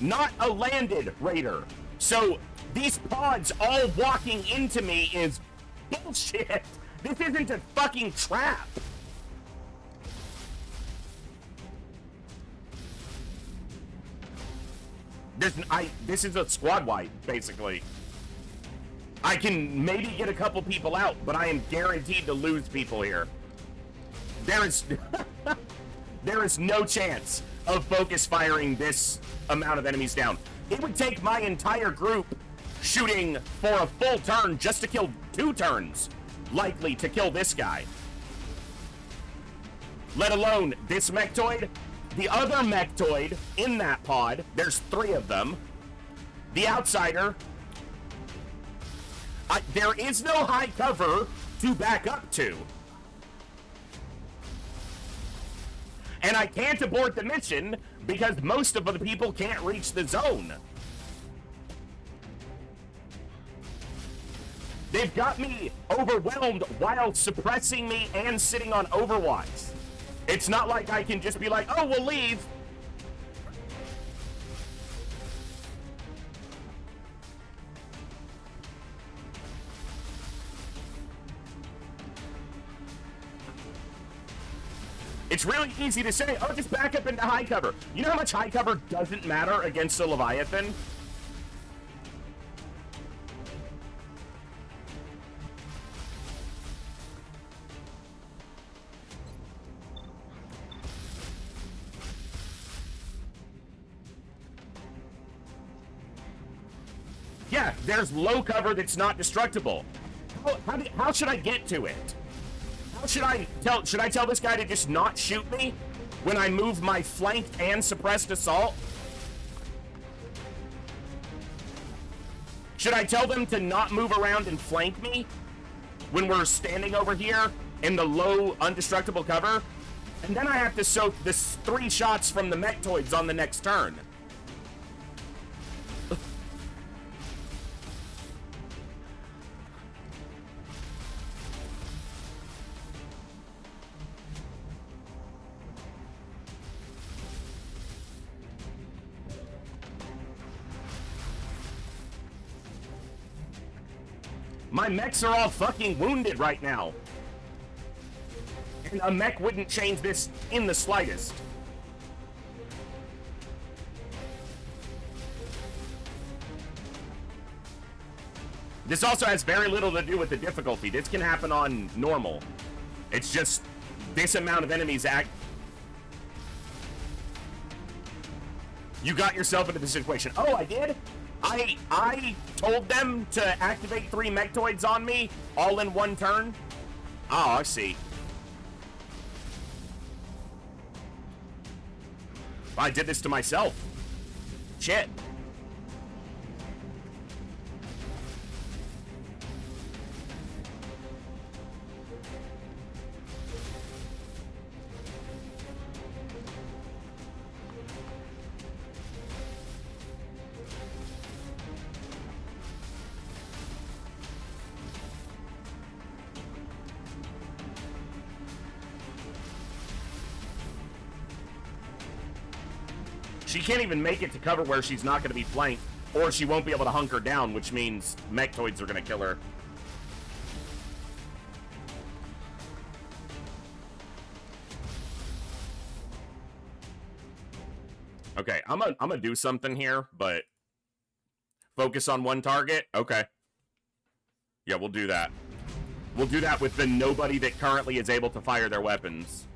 Speaker 1: not a landed raider. So these pods all walking into me is bullshit. This isn't a fucking trap. This is a squad wipe, basically. I can maybe get a couple people out, but I am guaranteed to lose people here. There is there is no chance of focus firing this amount of enemies down. It would take my entire group shooting for a full turn just to kill 2 turns, likely to kill this guy. Let alone this mechtoid, the other mechtoid in that pod, there's 3 of them, the outsider. There is no high cover to back up to. And I can't abort the mission because most of the people can't reach the zone. They've got me overwhelmed while suppressing me and sitting on Overwatch. It's not like I can just be like, oh, we'll leave. It's really easy to say, oh, just back up into high cover. You know how much high cover doesn't matter against a Leviathan? Yeah, there's low cover that's not destructible. How should I get to it? Should I tell this guy to just not shoot me when I move my flanked and suppressed assault? Should I tell them to not move around and flank me when we're standing over here in the low undestructible cover? And then I have to soak this 3 shots from the mechtoids on the next turn. My mechs are all fucking wounded right now. And a mech wouldn't change this in the slightest. This also has very little to do with the difficulty. This can happen on normal. It's just this amount of enemies act. You got yourself into this situation. Oh, I did? I told them to activate 3 mechtoids on me all in 1 turn? Oh, I see. I did this to myself. Shit. She can't even make it to cover where she's not going to be flanked, or she won't be able to hunker down, which means mechtoids are going to kill her. Okay, I'm gonna do something here, but focus on one target. Okay. Yeah, we'll do that. We'll do that with the nobody that currently is able to fire their weapons.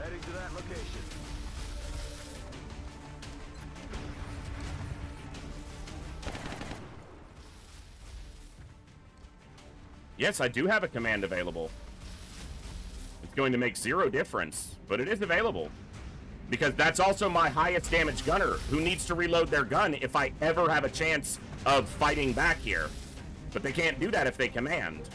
Speaker 2: Heading to that location.
Speaker 1: Yes, I do have a command available. It's going to make 0 difference, but it is available. Because that's also my highest damage gunner, who needs to reload their gun if I ever have a chance of fighting back here. But they can't do that if they command.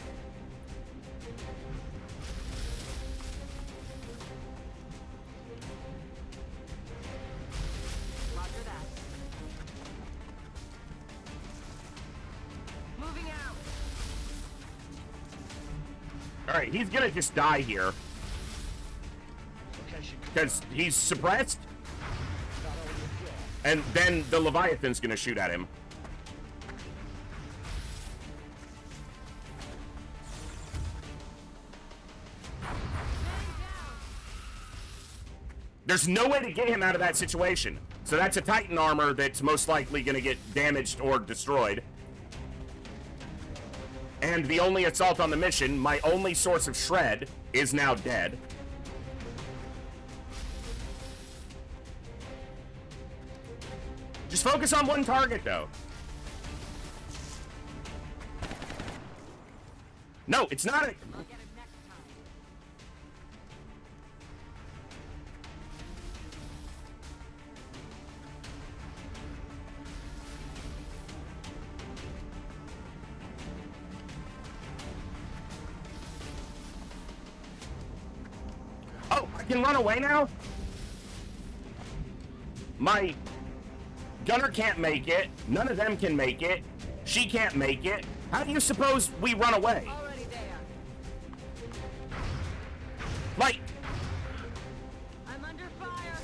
Speaker 3: Roger that. Moving out.
Speaker 1: Alright, he's gonna just die here. Because he's suppressed. And then the Leviathan's gonna shoot at him. There's no way to get him out of that situation. So that's a Titan armor that's most likely gonna get damaged or destroyed. And the only assault on the mission, my only source of shred, is now dead. Just focus on one target, though. No, it's not a...
Speaker 3: I'll get him next time.
Speaker 1: Oh, I can run away now? My gunner can't make it. None of them can make it. She can't make it. How do you suppose we run away?
Speaker 3: Already there.
Speaker 1: Like,
Speaker 3: I'm under fire.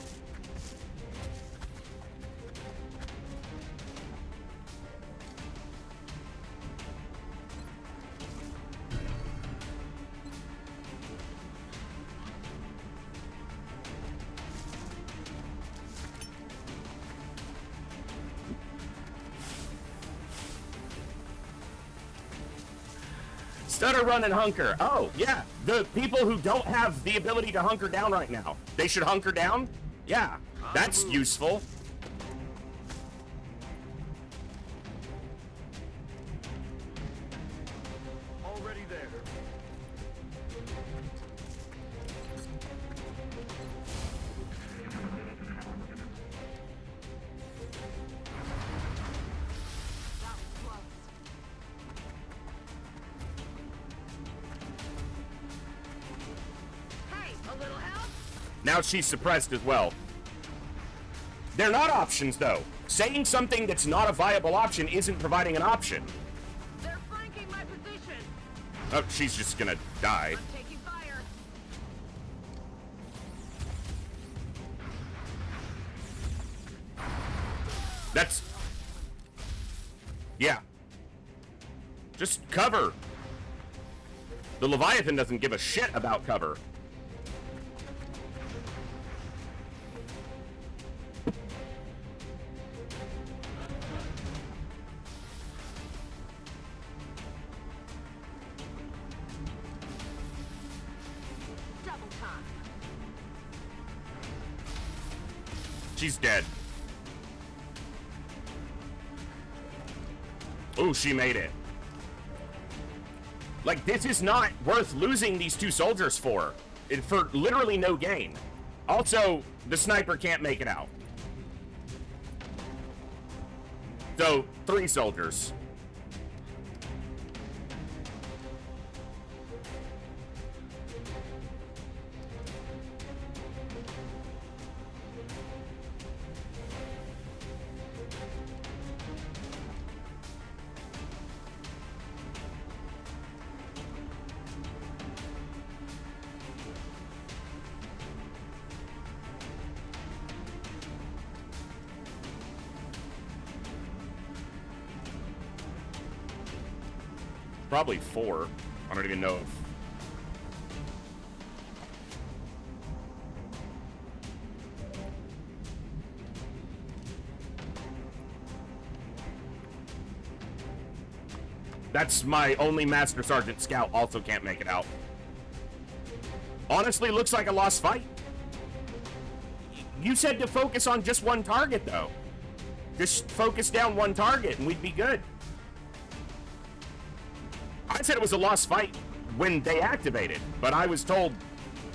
Speaker 1: stutter, run, and hunker. Oh, yeah. The people who don't have the ability to hunker down right now, they should hunker down? Yeah, that's useful.
Speaker 2: Already there.
Speaker 3: That was close. Hey, a little help?
Speaker 1: Now she's suppressed as well. They're not options, though. Saying something that's not a viable option isn't providing an option.
Speaker 3: They're flanking my position.
Speaker 1: Oh, she's just gonna die.
Speaker 3: I'm taking fire.
Speaker 1: That's... yeah. Just cover. The Leviathan doesn't give a shit about cover. She's dead. Ooh, she made it. Like, this is not worth losing these 2 soldiers for literally no gain. Also, the sniper can't make it out. So, 3 soldiers. Probably 4. I don't even know if... That's my only Master Sergeant Scout, also can't make it out. Honestly, looks like a lost fight. You said to focus on just one target, though. Just focus down one target and we'd be good. I said it was a lost fight when they activated, but I was told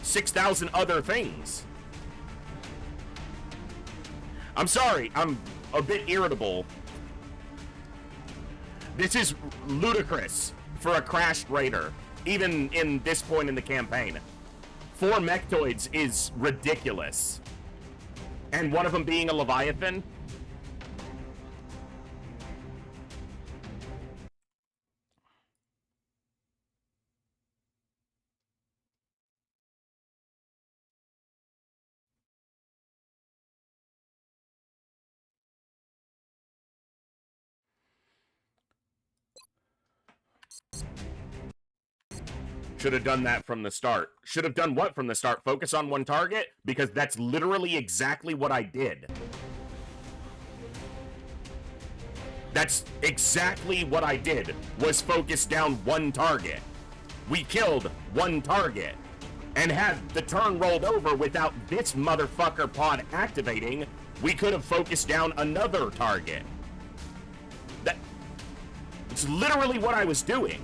Speaker 1: 6,000 other things. I'm sorry, I'm a bit irritable. This is ludicrous for a crashed raider, even in this point in the campaign. 4 mechtoids is ridiculous. And one of them being a Leviathan? Should have done that from the start. Should have done what from the start? Focus on one target? Because that's literally exactly what I did. That's exactly what I did, was focus down one target. We killed one target. And had the turn rolled over without this motherfucker pod activating, we could have focused down another target. It's literally what I was doing.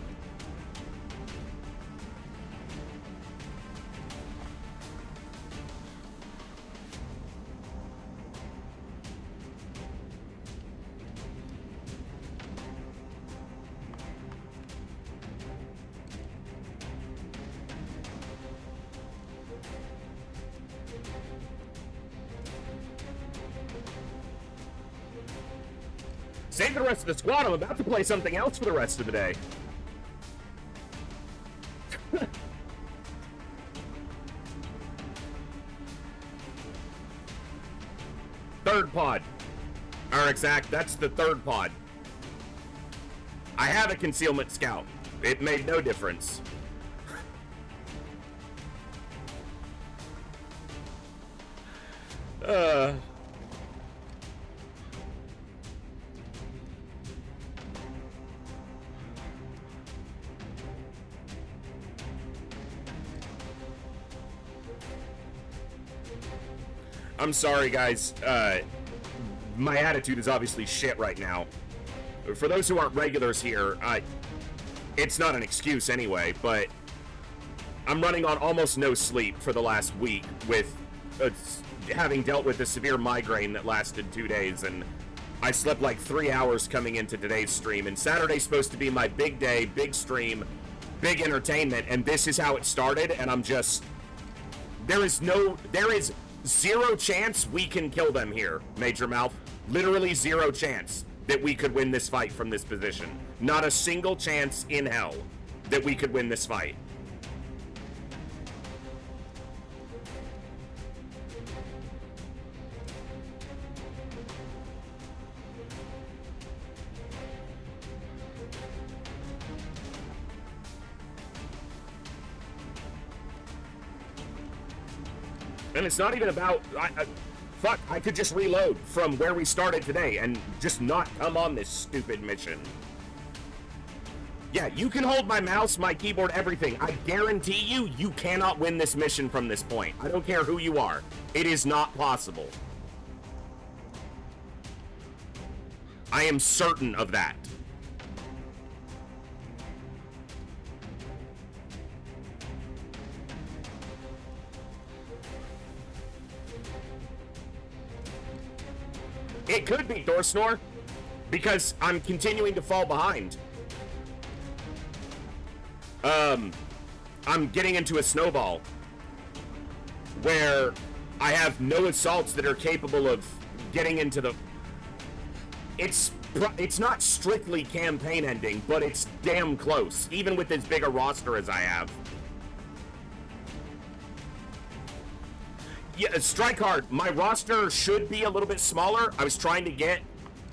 Speaker 1: Save the rest of the squad. I'm about to play something else for the rest of the day. Third pod. RXAC, that's the third pod. I have a concealment scout. It made no difference. I'm sorry, guys. My attitude is obviously shit right now. For those who aren't regulars here, it's not an excuse anyway, but I'm running on almost no sleep for the last week with having dealt with a severe migraine that lasted 2 days, and I slept like 3 hours coming into today's stream, and Saturday's supposed to be my big day, big stream, big entertainment, and this is how it started, and I'm just... There is 0 chance we can kill them here, Major Mouth. Literally 0 chance that we could win this fight from this position. Not a single chance in hell that we could win this fight. And it's not even about... Fuck, I could just reload from where we started today and just not come on this stupid mission. Yeah, you can hold my mouse, my keyboard, everything. I guarantee you, you cannot win this mission from this point. I don't care who you are. It is not possible. I am certain of that. It could be Dorsnor, because I'm continuing to fall behind. I'm getting into a snowball where I have no assaults that are capable of getting into the... It's not strictly campaign ending, but it's damn close, even with as big a roster as I have. Yeah, strike hard. My roster should be a little bit smaller. I was trying to get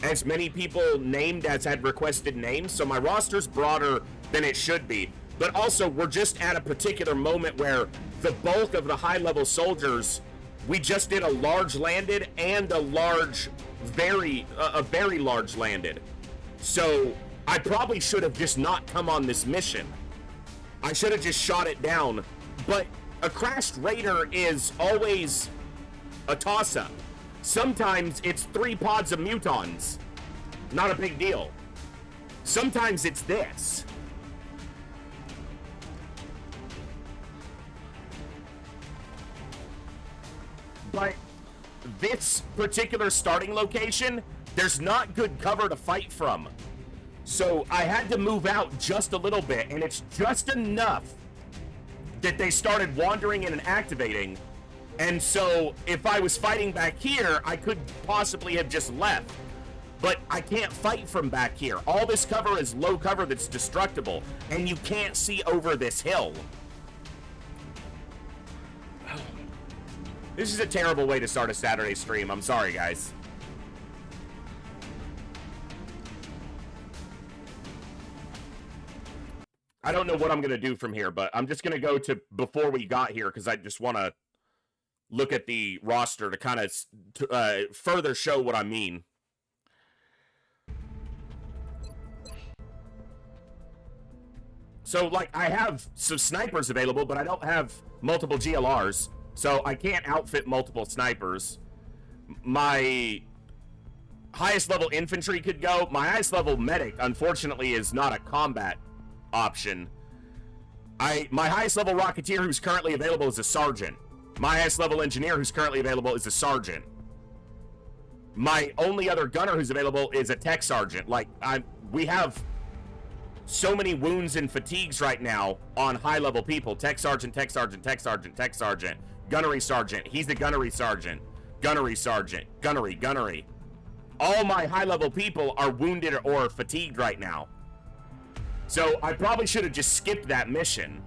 Speaker 1: as many people named as had requested names, so my roster's broader than it should be. But also, we're just at a particular moment where the bulk of the high-level soldiers, we just did a large landed and a very large landed. So I probably should have just not come on this mission. I should have just shot it down. But a crashed raider is always a toss-up. Sometimes it's 3 pods of mutons. Not a big deal. Sometimes it's this. But this particular starting location, there's not good cover to fight from. So I had to move out just a little bit, and it's just enough that they started wandering in and activating. And so if I was fighting back here, I could possibly have just left. But I can't fight from back here. All this cover is low cover that's destructible, and you can't see over this hill. This is a terrible way to start a Saturday stream. I'm sorry, guys. I don't know what I'm going to do from here, but I'm just going to go to before we got here because I just want to look at the roster to kind of further show what I mean. So, like, I have some snipers available, but I don't have multiple GLRs. So I can't outfit multiple snipers. My highest level infantry could go. My highest level medic, unfortunately, is not a combat option. My highest level rocketeer who's currently available is a sergeant. My highest level engineer who's currently available is a sergeant. My only other gunner who's available is a tech sergeant. Like, we have so many wounds and fatigues right now on high level people. Tech sergeant, tech sergeant, tech sergeant, tech sergeant. Gunnery sergeant. He's the gunnery sergeant. Gunnery sergeant. Gunnery. All my high-level people are wounded or fatigued right now. So I probably should have just skipped that mission.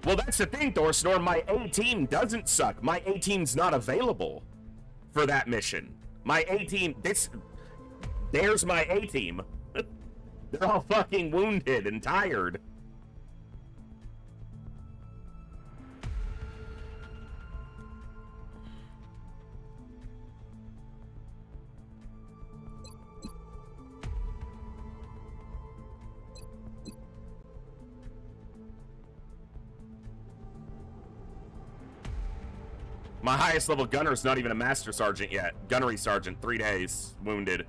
Speaker 1: Well, that's the thing, Thorsnor. My A-team doesn't suck. My A-team's not available for that mission. My A-team, there's my A-team. They're all fucking wounded and tired. My highest level gunner is not even a master sergeant yet. Gunnery sergeant, 3 days, wounded.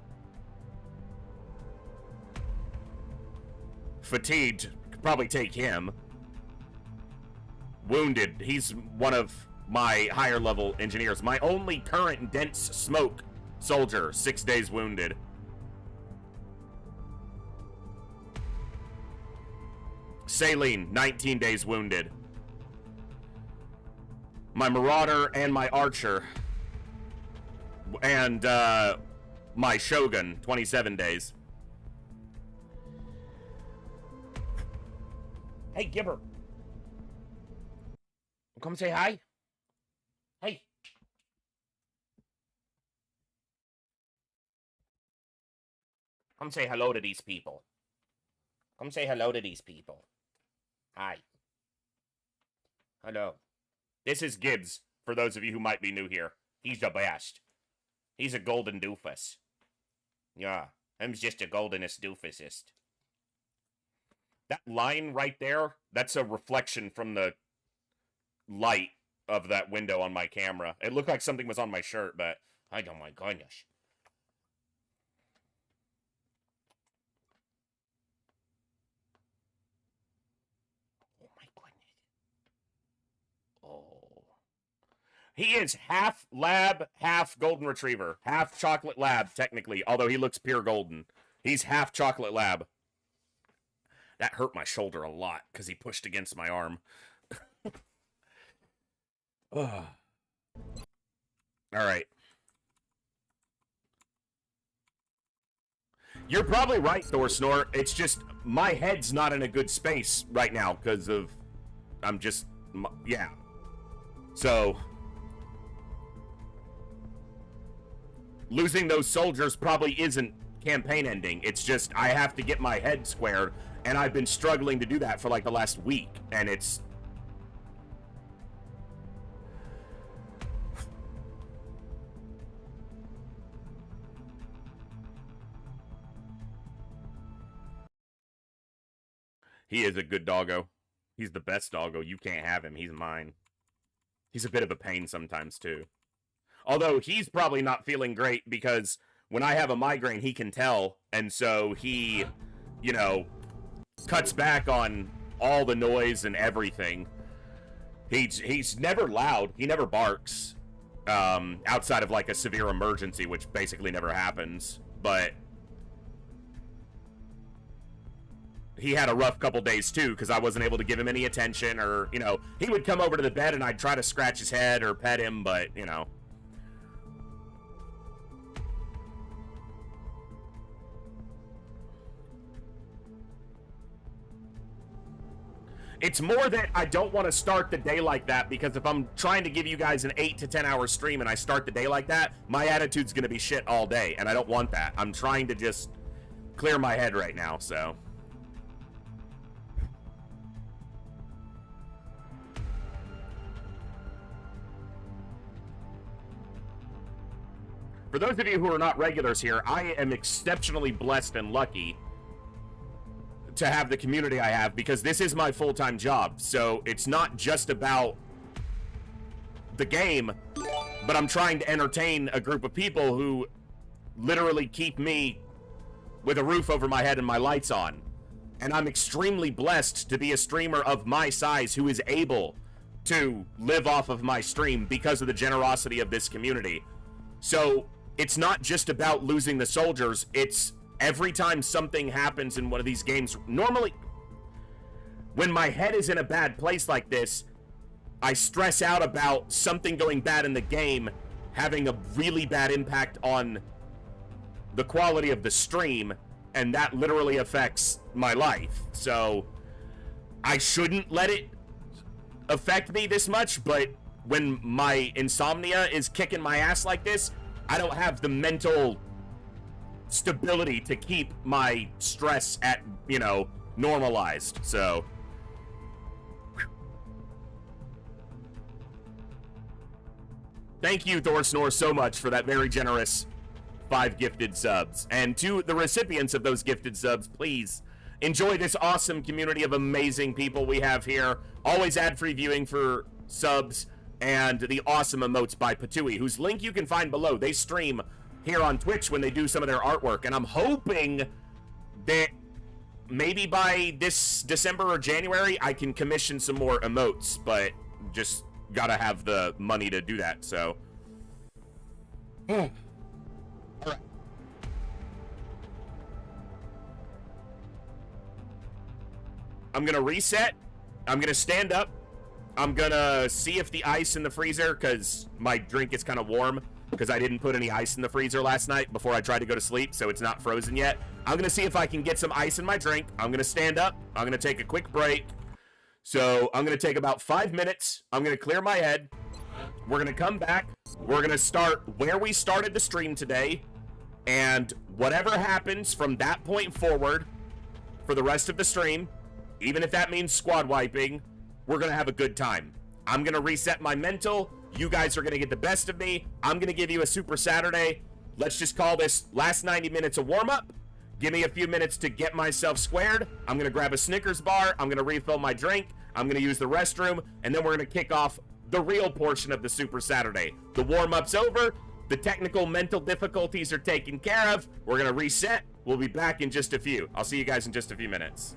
Speaker 1: Fatigued, could probably take him. Wounded, he's one of my higher level engineers. My only current dense smoke soldier, 6 days wounded. Saline, 19 days wounded. My Marauder and my Archer. And, my Shogun, 27 days. Hey, Gibber. Come say hi. Hey. Come say hello to these people. Come say hello to these people. Hi. Hello. This is Gibbs, for those of you who might be new here. He's the best. He's a golden doofus. Yeah, him's just a goldenest doofusist. That line right there, that's a reflection from the light of that window on my camera. It looked like something was on my shirt, but I don't, my goodness. Oh my goodness. Oh. He is half lab, half golden retriever. Half chocolate lab, technically, although he looks pure golden. He's half chocolate lab. That hurt my shoulder a lot because he pushed against my arm. All right. You're probably right, Thorsnor. It's just my head's not in a good space right now because of... I'm just... Yeah. So... losing those soldiers probably isn't campaign ending. It's just I have to get my head squared, and I've been struggling to do that for like the last week, and it's... He is a good doggo. He's the best doggo. You can't have him. He's mine. He's a bit of a pain sometimes, too. Although, he's probably not feeling great because when I have a migraine, he can tell. And so he, you know, cuts back on all the noise and everything. He's never loud. He never barks. Outside of, like, a severe emergency, which basically never happens. But... he had a rough couple days, too, because I wasn't able to give him any attention, or, you know, he would come over to the bed and I'd try to scratch his head or pet him, but, you know. It's more that I don't want to start the day like that, because if I'm trying to give you guys an 8 to 10 hour stream and I start the day like that, my attitude's going to be shit all day, and I don't want that. I'm trying to just clear my head right now, so... For those of you who are not regulars here, I am exceptionally blessed and lucky to have the community I have, because this is my full-time job. So it's not just about the game, but I'm trying to entertain a group of people who literally keep me with a roof over my head and my lights on. And I'm extremely blessed to be a streamer of my size who is able to live off of my stream because of the generosity of this community. So it's not just about losing the soldiers, it's every time something happens in one of these games. Normally, when my head is in a bad place like this, I stress out about something going bad in the game having a really bad impact on the quality of the stream, and that literally affects my life. So I shouldn't let it affect me this much, but when my insomnia is kicking my ass like this, I don't have the mental stability to keep my stress at, you know, normalized. So thank you, Thorsnor, so much for that very generous 5 gifted subs. And to the recipients of those gifted subs, please enjoy this awesome community of amazing people we have here. Always ad-free viewing for subs, and the awesome emotes by Patui, whose link you can find below. They stream here on Twitch when they do some of their artwork, and I'm hoping that maybe by this December or January I can commission some more emotes, but just gotta have the money to do that, so. Alright. I'm gonna reset. I'm gonna stand up. I'm gonna see if the ice in the freezer, because my drink is kind of warm, because I didn't put any ice in the freezer last night before I tried to go to sleep, so it's not frozen yet. I'm gonna see if I can get some ice in my drink. I'm gonna stand up. I'm gonna take a quick break. So I'm gonna take about 5 minutes. I'm gonna clear my head. We're gonna come back. We're gonna start where we started the stream today, and whatever happens from that point forward for the rest of the stream, even if that means squad wiping, we're gonna have a good time. I'm gonna reset my mental. You guys are gonna get the best of me. I'm gonna give you a Super Saturday. Let's just call this last 90 minutes a warm-up. Give me a few minutes to get myself squared. I'm going to grab a Snickers bar. I'm going to refill my drink. I'm going to use the restroom. And then we're going to kick off the real portion of the Super Saturday. The warm-up's over. The technical mental difficulties are taken care of. We're going to reset. We'll be back in just a few. I'll see you guys in just a few minutes.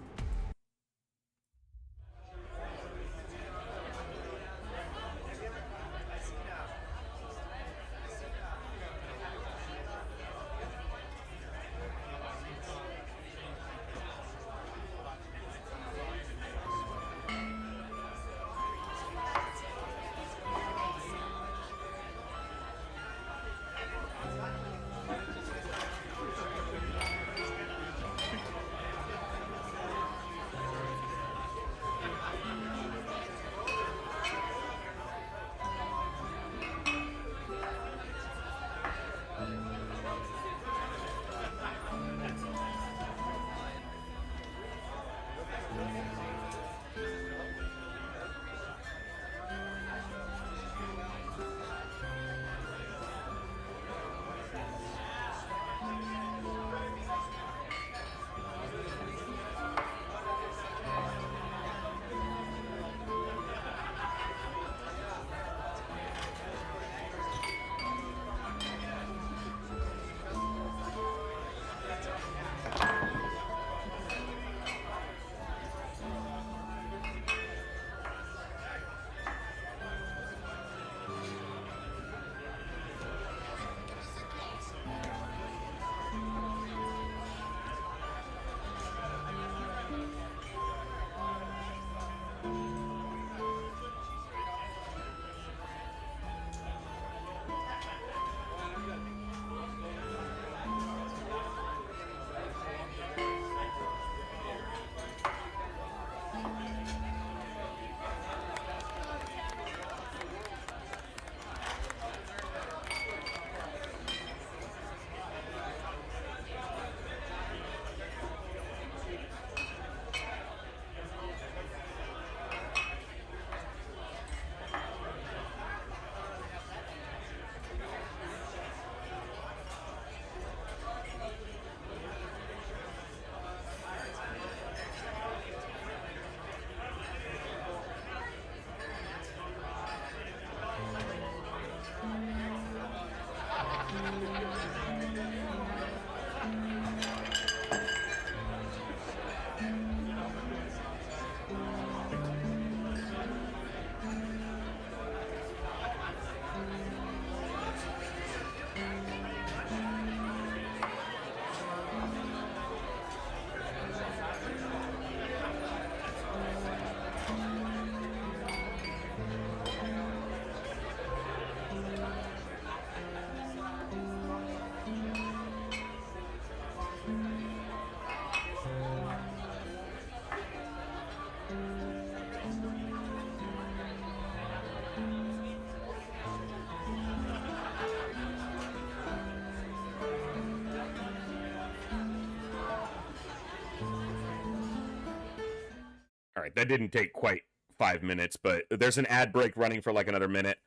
Speaker 1: All right, that didn't take quite 5 minutes, but there's an ad break running for like another minute.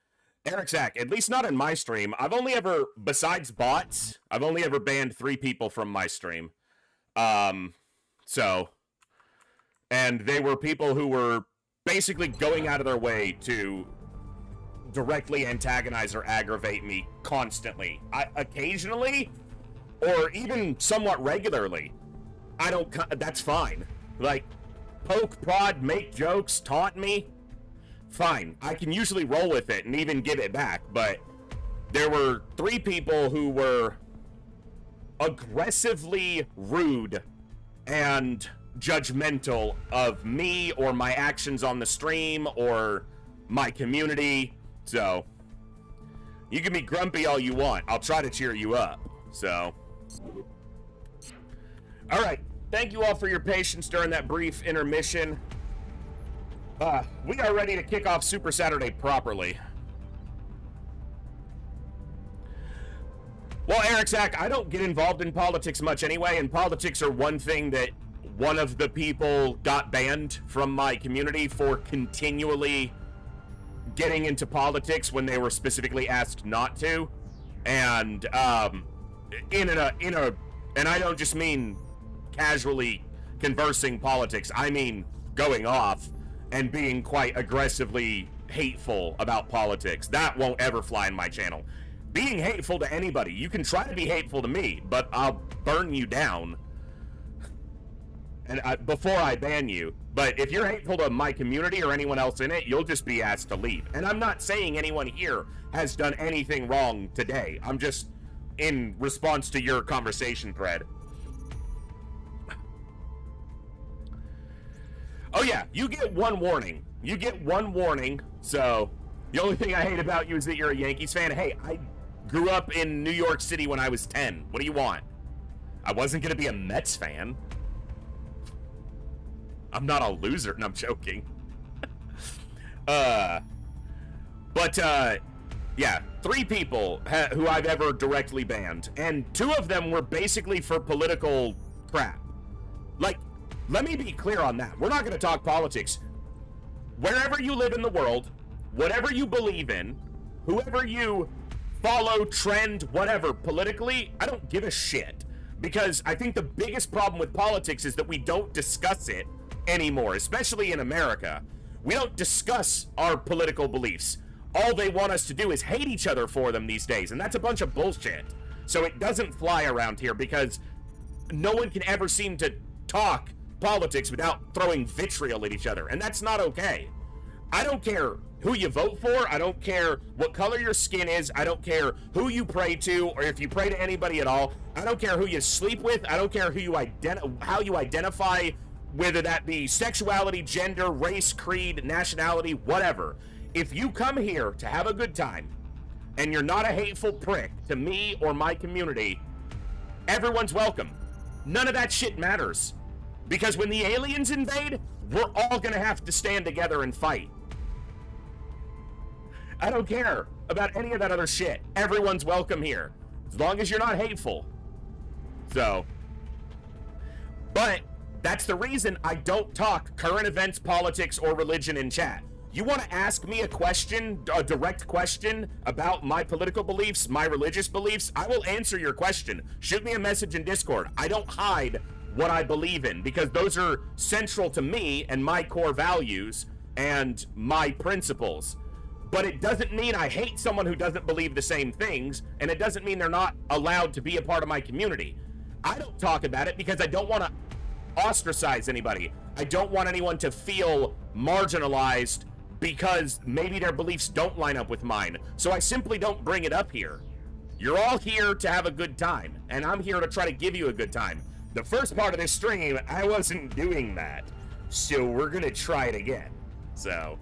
Speaker 1: Eric Zach, at least not in my stream, I've only ever, besides bots, I've only ever banned 3 people from my stream. And they were people who were basically going out of their way to directly antagonize or aggravate me constantly. Occasionally, or even somewhat regularly, that's fine. Like, poke, prod, make jokes, taunt me, fine. I can usually roll with it and even give it back, but there were 3 people who were aggressively rude and judgmental of me or my actions on the stream or my community. So you can be grumpy all you want. I'll try to cheer you up. So, all right. Thank you all for your patience during that brief intermission. We are ready to kick off Super Saturday properly. Well, Eric Zach, I don't get involved in politics much anyway, and politics are one thing that one of the people got banned from my community for continually getting into politics when they were specifically asked not to. And in a And I don't just mean casually conversing politics. I mean going off and being quite aggressively hateful about politics. That won't ever fly in my channel. Being hateful to anybody, you can try to be hateful to me, but I'll burn you down and before I ban you. But if you're hateful to my community or anyone else in it, you'll just be asked to leave. And I'm not saying anyone here has done anything wrong today. I'm just in response to your conversation thread. Oh yeah, you get one warning. You get one warning. So the only thing I hate about you is that you're a Yankees fan. Hey, I grew up in New York City when I was 10. What do you want? I wasn't gonna be a Mets fan. I'm not a loser, and I'm joking. Yeah, 3 people who I've ever directly banned, and 2 of them were basically for political crap. Like, let me be clear on that. We're not going to talk politics. Wherever you live in the world, whatever you believe in, whoever you follow, trend, whatever, politically, I don't give a shit. Because I think the biggest problem with politics is that we don't discuss it anymore, especially in America. We don't discuss our political beliefs. All they want us to do is hate each other for them these days, and that's a bunch of bullshit. So it doesn't fly around here because no one can ever seem to talk politics without throwing vitriol at each other, and that's not okay. I don't care who you vote for. I don't care what color your skin is. I don't care who you pray to or if you pray to anybody at all. I don't care who you sleep with. I don't care who you how you identify, whether that be sexuality, gender, race, creed, nationality, whatever. If you come here to have a good time and you're not a hateful prick to me or my community, everyone's welcome. None of that shit matters. Because when the aliens invade, we're all gonna have to stand together and fight. I don't care about any of that other shit. Everyone's welcome here, as long as you're not hateful. So, but that's the reason I don't talk current events, politics, or religion in chat. You want to ask me a question, a direct question about my political beliefs, my religious beliefs, I will answer your question. Shoot me a message in Discord. I don't hide what I believe in because those are central to me and my core values and my principles. But it doesn't mean I hate someone who doesn't believe the same things, and it doesn't mean they're not allowed to be a part of my community. I don't talk about it because I don't want to ostracize anybody. I don't want anyone to feel marginalized because maybe their beliefs don't line up with mine. So I simply don't bring it up here. You're all here to have a good time, and I'm here to try to give you a good time. The first part of this stream, I wasn't doing that. So we're gonna try it again. So.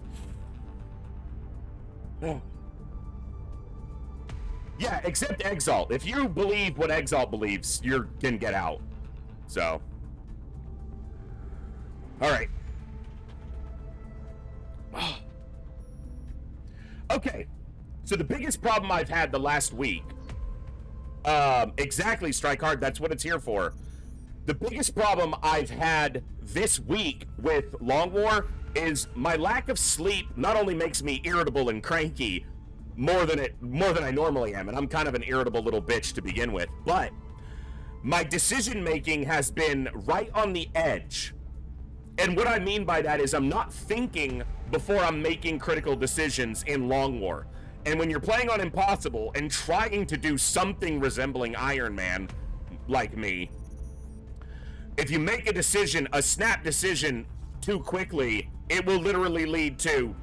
Speaker 1: Yeah, except Exalt. If you believe what Exalt believes, you can get out. So. Alright. Okay. So the biggest problem I've had the last week. Exactly, Strike Hard, that's what it's here for. The biggest problem I've had this week with Long War is my lack of sleep not only makes me irritable and cranky more than I normally am, and I'm kind of an irritable little bitch to begin with, but my decision making has been right on the edge. And what I mean by that is I'm not thinking before I'm making critical decisions in Long War. And when you're playing on Impossible and trying to do something resembling Iron Man, like me, if you make a decision, a snap decision, too quickly, it will literally lead to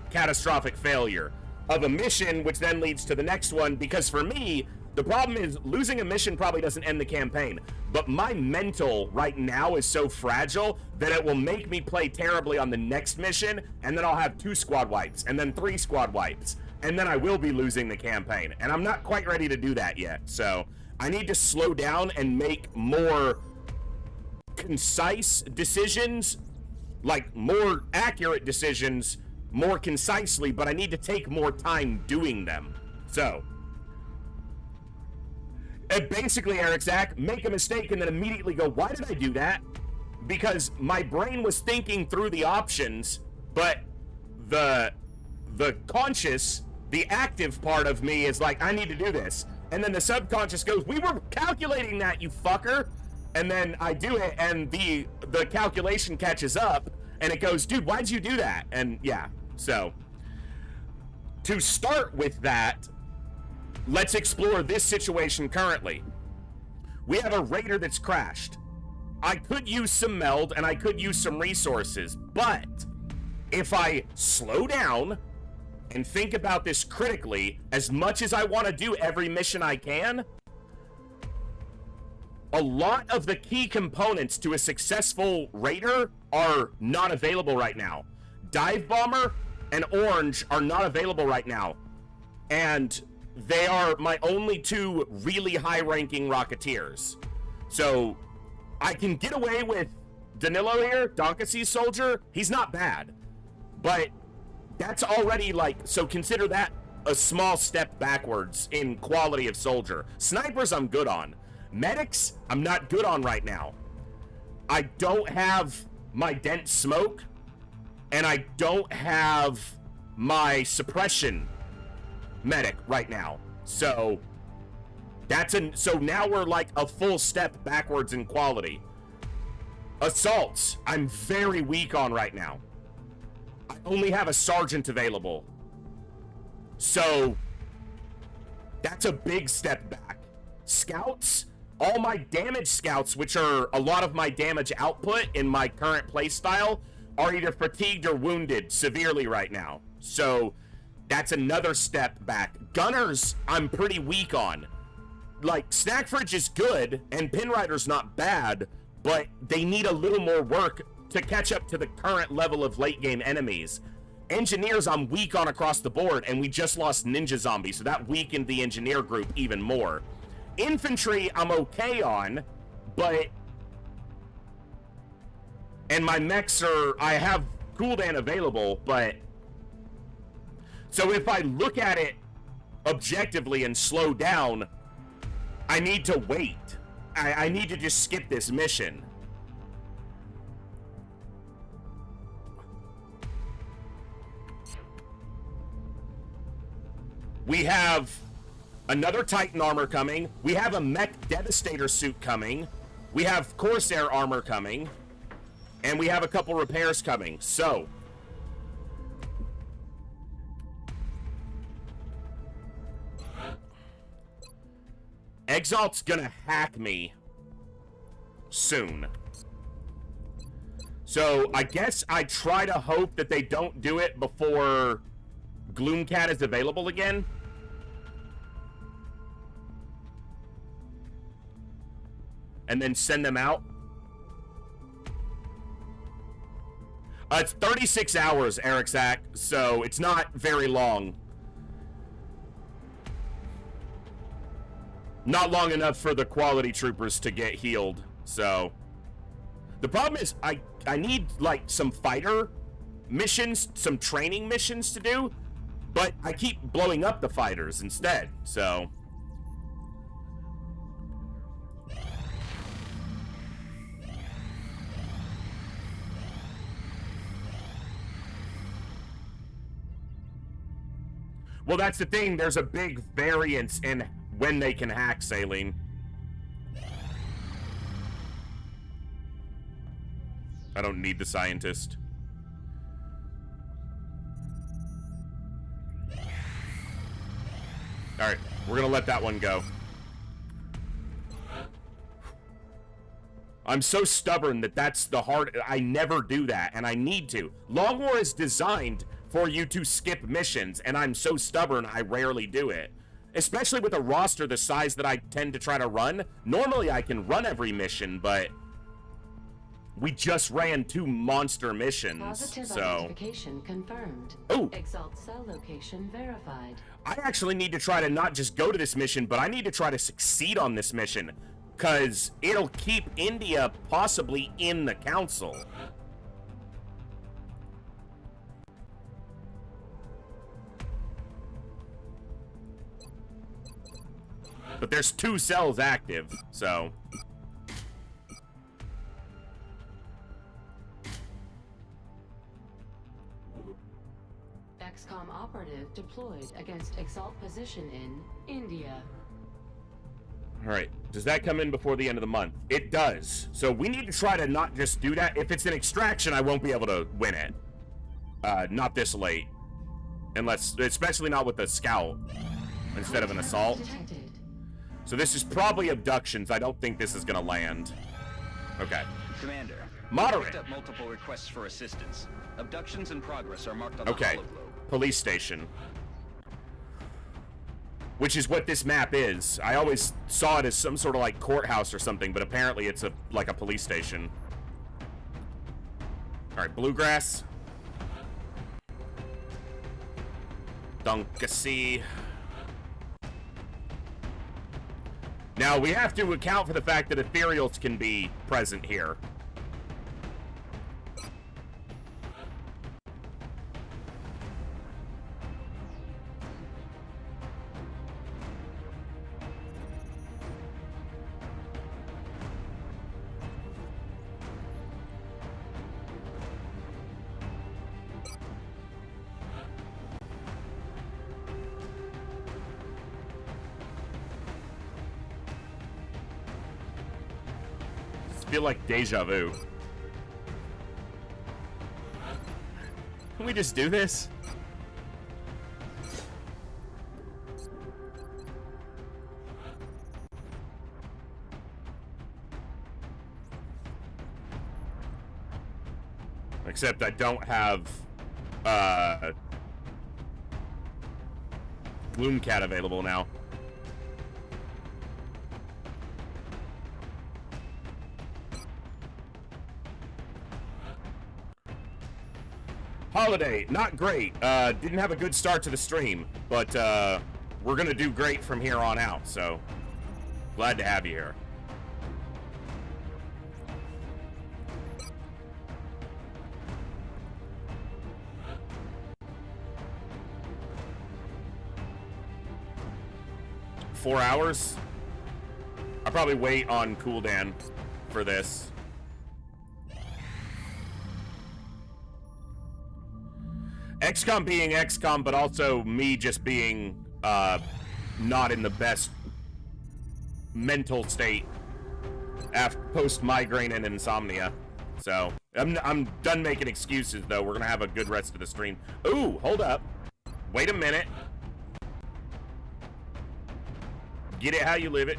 Speaker 1: catastrophic failure of a mission, which then leads to the next one. Because for me, the problem is losing a mission probably doesn't end the campaign, but my mental right now is so fragile that it will make me play terribly on the next mission, and then I'll have 2 squad wipes, and then 3 squad wipes, and then I will be losing the campaign, and I'm not quite ready to do that yet. So I need to slow down and make more concise decisions, like more accurate decisions, more concisely, but I need to take more time doing them. So basically, Eric Zach, make a mistake and then immediately go, why did I do that? Because my brain was thinking through the options, but the conscious, the active part of me is like, I need to do this. And then the subconscious goes, we were calculating that, you fucker. And then I do it, and the calculation catches up, and it goes, dude, why'd you do that? And yeah, so to start with that, let's explore this situation currently. We have a raider that's crashed. I could use some meld, and I could use some resources, but if I slow down and think about this critically, as much as I want to do every mission I can, a lot of the key components to a successful raider are not available right now. Dive Bomber and Orange are not available right now. And they are my only two really high-ranking Rocketeers. So I can get away with Danilo here, Donkasi's soldier. He's not bad. But that's already like, so consider that a small step backwards in quality of soldier. Snipers I'm good on. Medics, I'm not good on right now. I don't have my dense smoke, and I don't have my suppression medic right now. So so now we're like a full step backwards in quality. Assaults, I'm very weak on right now. I only have a sergeant available. So that's a big step back. Scouts, all my damage scouts, which are a lot of my damage output in my current playstyle, are either fatigued or wounded severely right now. So that's another step back. Gunners, I'm pretty weak on. Like, Snack Fridge is good, and Pinrider's not bad, but they need a little more work to catch up to the current level of late game enemies. Engineers, I'm weak on across the board, and we just lost Ninja Zombie, so that weakened the engineer group even more. Infantry, I'm okay on, but... And my mechs are... I have cooldown available, but... So if I look at it objectively and slow down, I need to wait. I need to just skip this mission. We have another Titan armor coming. We have a Mech Devastator suit coming. We have Corsair armor coming. And we have a couple repairs coming. So... Exalt's gonna hack me soon. So I guess I try to hope that they don't do it before Gloomcat is available again. And then send them out. It's 36 hours, Eric Zach, so it's not very long. Not long enough for the quality troopers to get healed, so... The problem is, I need, like, some fighter missions, some training missions to do, but I keep blowing up the fighters instead, so... Well, that's the thing, there's a big variance in when they can hack, Saline. I don't need the scientist. Alright, we're gonna let that one go. I'm so stubborn that that's the hard... I never do that, and I need to. Long War is designed for you to skip missions, and I'm so stubborn I rarely do it. Especially with a roster the size that I tend to try to run. Normally I can run every mission, but we just ran 2 monster missions.
Speaker 3: Positive
Speaker 1: so
Speaker 3: identification confirmed.
Speaker 1: Oh,
Speaker 3: Exalt cell location verified.
Speaker 1: I actually need to try to not just go to this mission, but I need to try to succeed on this mission, because it'll keep India possibly in the council. But there's 2 cells active, so...
Speaker 3: XCOM operative deployed against Exalt position in India.
Speaker 1: All right. Does that come in before the end of the month? It does. So we need to try to not just do that. If it's an extraction, I won't be able to win it. Not this late. Unless, especially not with a scout instead of an assault. So this is probably abductions. I don't think this is going to land. Okay.
Speaker 5: Commander.
Speaker 1: Moderate.
Speaker 5: Picked up multiple requests for assistance. Abductions in progress are marked on the
Speaker 1: Okay.
Speaker 5: hologlobe.
Speaker 1: Police station. Which is what this map is. I always saw it as some sort of like courthouse or something, but apparently it's like a police station. Alright, bluegrass. Dunkasee. Now, we have to account for the fact that ethereals can be present here. Feel like deja vu. Can we just do this? Except I don't have Gloomcat available now. Holiday, not great. Didn't have a good start to the stream, but we're gonna do great from here on out, so glad to have you here. Four hours? I'll probably wait on cooldown for this. XCOM being XCOM, but also me just being not in the best mental state after post migraine and insomnia. So I'm done making excuses though. We're gonna have a good rest of the stream. Ooh, hold up. Wait a minute. Get it how you live it.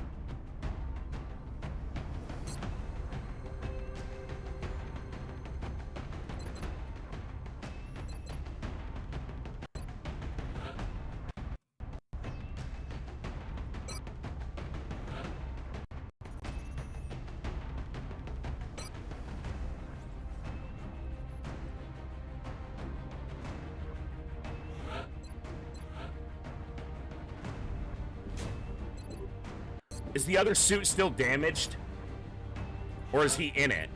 Speaker 1: Is the other suit still damaged? Or is he in it?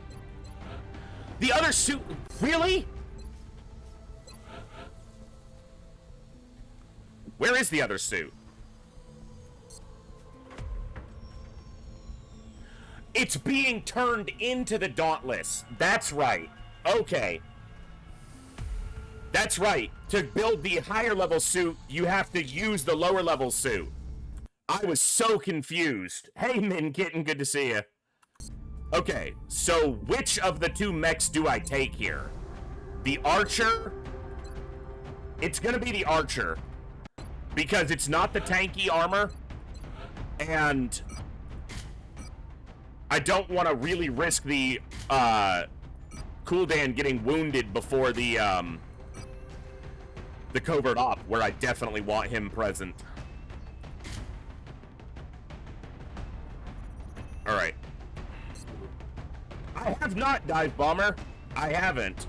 Speaker 1: The other suit? Really? Where is the other suit? It's being turned into the Dauntless. That's right. Okay. That's right. To build the higher level suit, you have to use the lower level suit. I was so confused. Hey, Min Kitten, good to see you. Okay, so which of the two mechs do I take here? The Archer? It's gonna be the Archer. Because it's not the tanky armor. And I don't want to really risk the cooldown getting wounded before the covert op, where I definitely want him present. Alright. I have not, Dive Bomber. I haven't.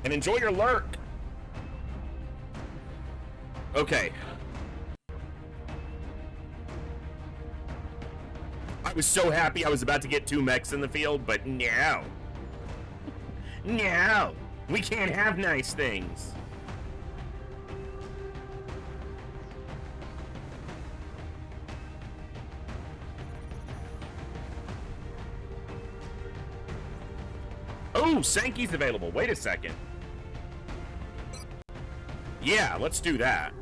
Speaker 1: And enjoy your lurk. Okay. I was so happy I was about to get 2 mechs in the field, but no. No. We can't have nice things. Oh, Sankey's available. Wait a second. Yeah, let's do that.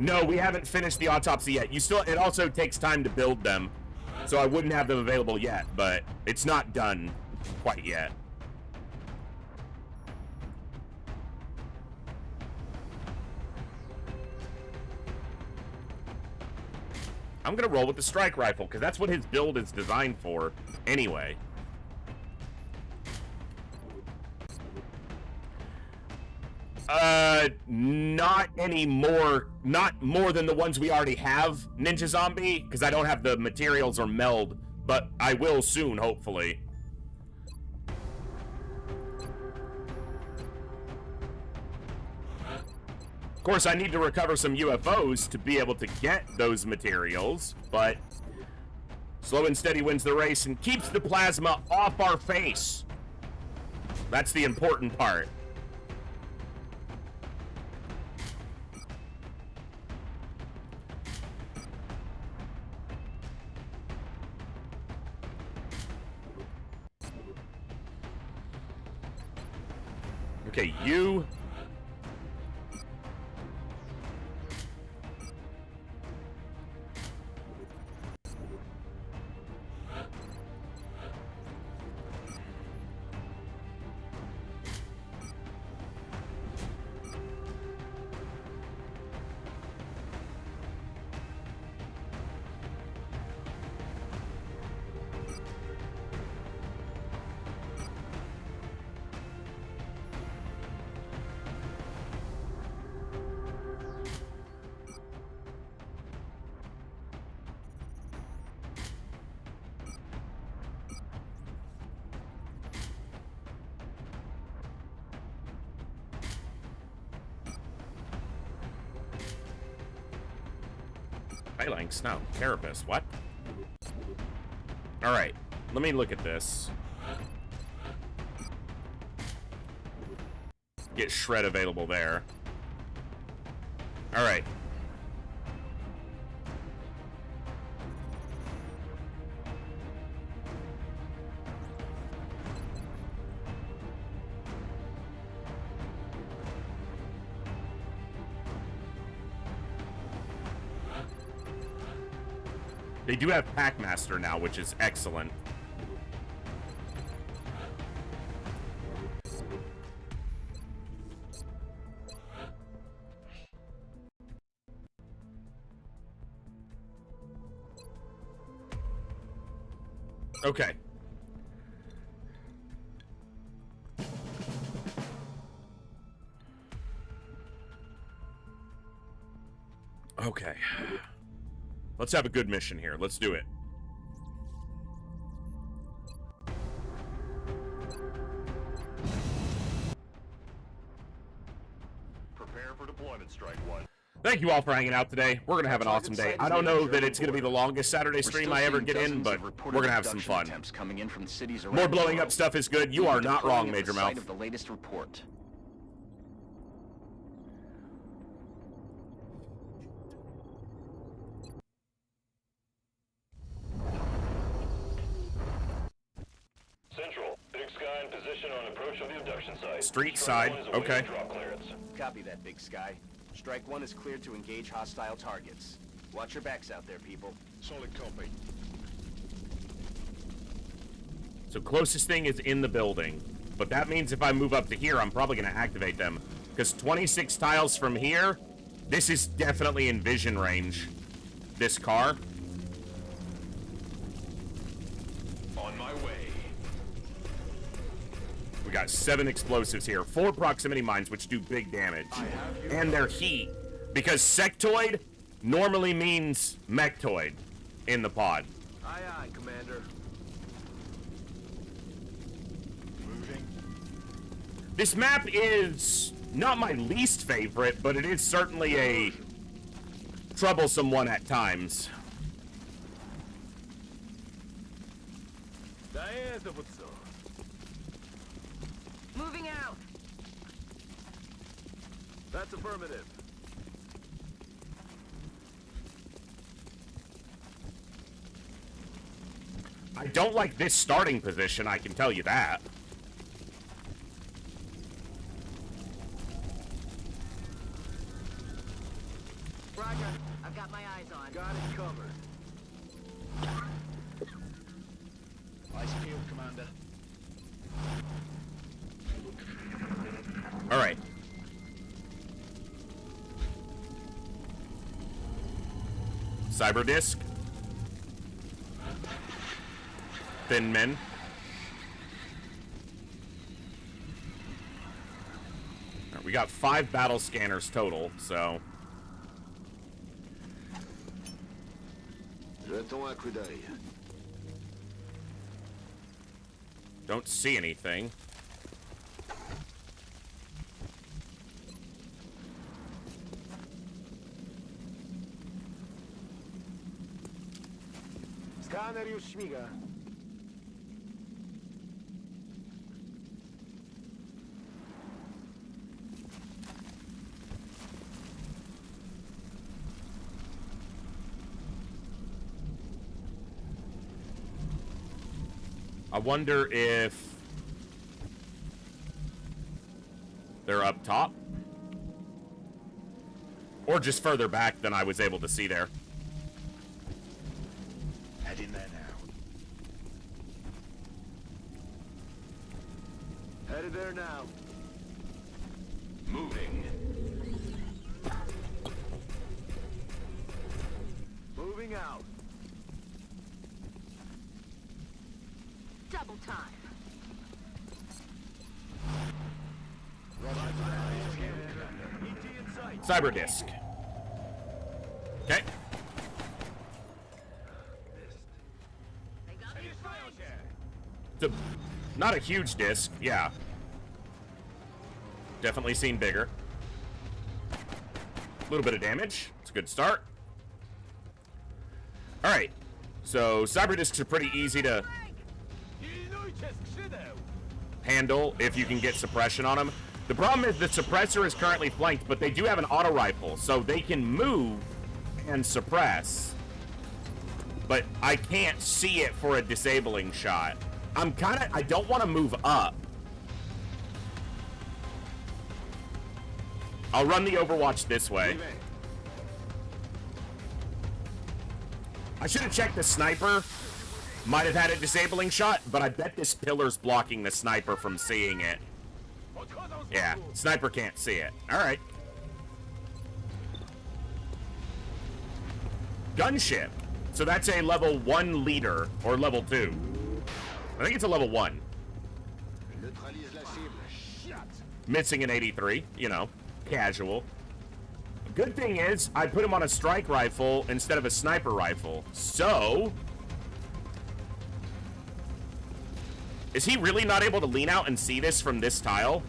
Speaker 1: No, we haven't finished the autopsy yet. It also takes time to build them, so I wouldn't have them available yet, but it's not done quite yet. I'm gonna roll with the strike rifle, because that's what his build is designed for, anyway. Not anymore. Not more than the ones we already have, Ninja Zombie, because I don't have the materials or meld, but I will soon, hopefully. Of course, I need to recover some UFOs to be able to get those materials, but slow and steady wins the race and keeps the plasma off our face. That's the important part. Okay, you... Phalanx? No. Carapace. What? Alright. Let me look at this. Get shred available there. Alright. They do have Packmaster now, which is excellent. Okay. Okay. Let's have a good mission here. Let's do it.
Speaker 2: Prepare for deployment, Strike One.
Speaker 1: Thank you all for hanging out today. We're going to have an awesome day. I don't know that it's going to be the longest Saturday stream I ever get in, but we're going to have some fun. More blowing up stuff is good. You are not wrong, Major Mouth.
Speaker 5: Of the latest report.
Speaker 2: Central, Big Sky in position on approach of the abduction site.
Speaker 1: Street side, okay.
Speaker 2: Drop clearance.
Speaker 5: Copy that, Big Sky. Strike One is cleared to engage hostile targets. Watch your backs out there, people.
Speaker 2: Solid copy.
Speaker 1: So closest thing is in the building. But that means if I move up to here, I'm probably going to activate them. Because 26 tiles from here, this is definitely in vision range. This car.
Speaker 2: On my way.
Speaker 1: We got 7 explosives here. 4 proximity mines, which do big damage. And they're heat. Because sectoid normally means mechtoid in the pod.
Speaker 2: Aye, aye, Commander. Moving.
Speaker 1: This map is not my least favorite, but it is certainly a troublesome one at times.
Speaker 3: Moving out.
Speaker 2: That's affirmative.
Speaker 1: I don't like this starting position, I can tell you that.
Speaker 3: Roger I've got my eyes on.
Speaker 2: Got it covered.
Speaker 5: Eyes peeled, Commander.
Speaker 1: All right. Cyber disc. Thin men. All right, we got 5 battle scanners total, so.
Speaker 2: Jetons un coup d'œil.
Speaker 1: Don't see anything.
Speaker 2: Skaner już śmiga.
Speaker 1: I wonder if they're up top or just further back than I was able to see there.
Speaker 5: Head in there now.
Speaker 2: Headed there now.
Speaker 5: Moving.
Speaker 2: Moving out.
Speaker 3: Double time.
Speaker 2: ET in sight.
Speaker 1: Cyber disc. Okay.
Speaker 3: They got me flanked.
Speaker 1: It's not a huge disc, yeah. Definitely seen bigger. A little bit of damage. It's a good start. All right. So cyber discs are pretty easy to handle if you can get suppression on them. The problem is the suppressor is currently flanked, but they do have an auto rifle, so they can move and suppress. But I can't see it for a disabling shot. I don't want to move up. I'll run the Overwatch this way. I should have checked the sniper. Might have had a disabling shot, but I bet this pillar's blocking the sniper from seeing it. Yeah, sniper can't see it. All right. Gunship. So that's a level 1 leader, or level 2. I think it's a level 1.
Speaker 2: Neutralise la cible.
Speaker 1: Missing an 83, you know, casual. Good thing is, I put him on a strike rifle instead of a sniper rifle. So, is he really not able to lean out and see this from this tile?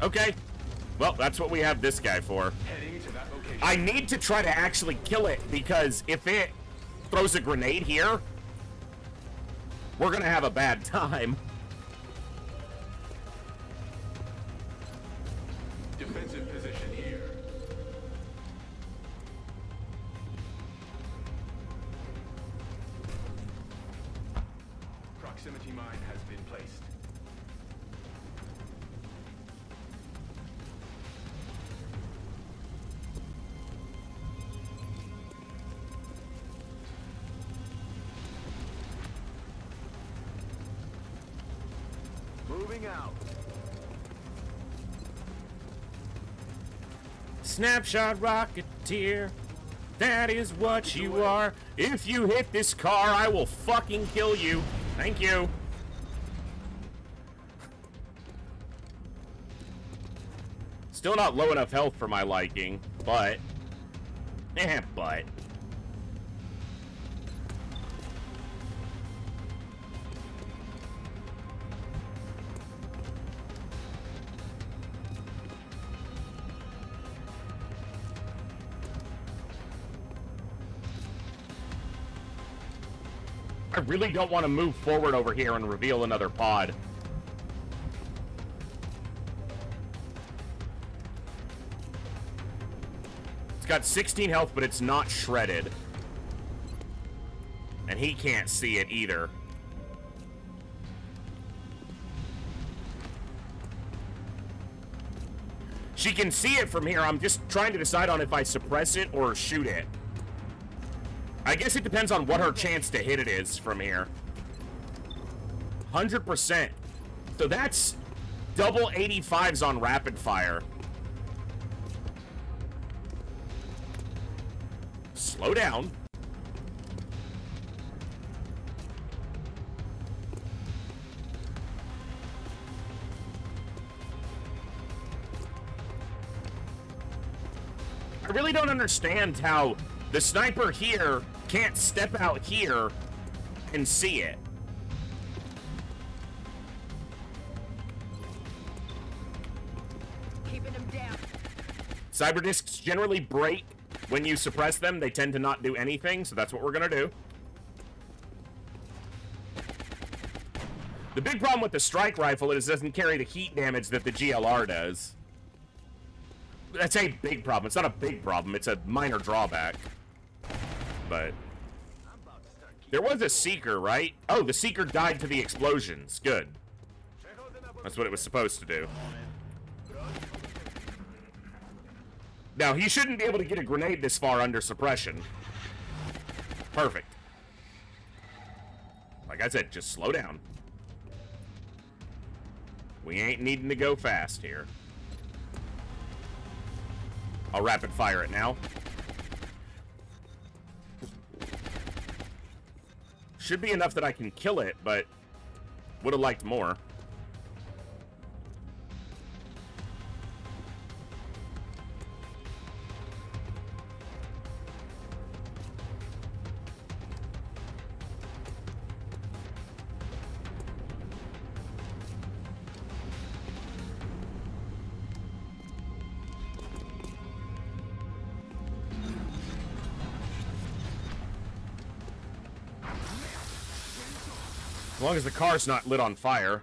Speaker 1: Okay. Well, that's what we have this guy for.
Speaker 5: Heading to that location.
Speaker 1: I need to try to actually kill it, because if it throws a grenade here, we're gonna have a bad time.
Speaker 5: Defensive position here. Proximity mine has been placed.
Speaker 2: Moving out.
Speaker 1: Snapshot Rocketeer, that is what you are. If you hit this car, I will fucking kill you. Thank you. Still not low enough health for my liking, but... but... I really don't want to move forward over here and reveal another pod. It's got 16 health, but it's not shredded. And he can't see it either. She can see it from here. I'm just trying to decide on if I suppress it or shoot it. I guess it depends on what her chance to hit it is from here. 100%. So that's double 85s on rapid fire. Slow down. I really don't understand how the sniper here can't step out here and see it.
Speaker 3: Keeping him down.
Speaker 1: Cyber discs generally break when you suppress them. They tend to not do anything, so that's what we're gonna do. The big problem with the strike rifle is it doesn't carry the heat damage that the GLR does. That's a big problem. It's not a big problem. It's a minor drawback. But there was a Seeker, right? Oh, the Seeker died to the explosions. Good. That's what it was supposed to do. Now, he shouldn't be able to get a grenade this far under suppression. Perfect. Like I said, just slow down. We ain't needing to go fast here. I'll rapid fire it now. Should be enough that I can kill it, but would have liked more. As long as the car's not lit on fire.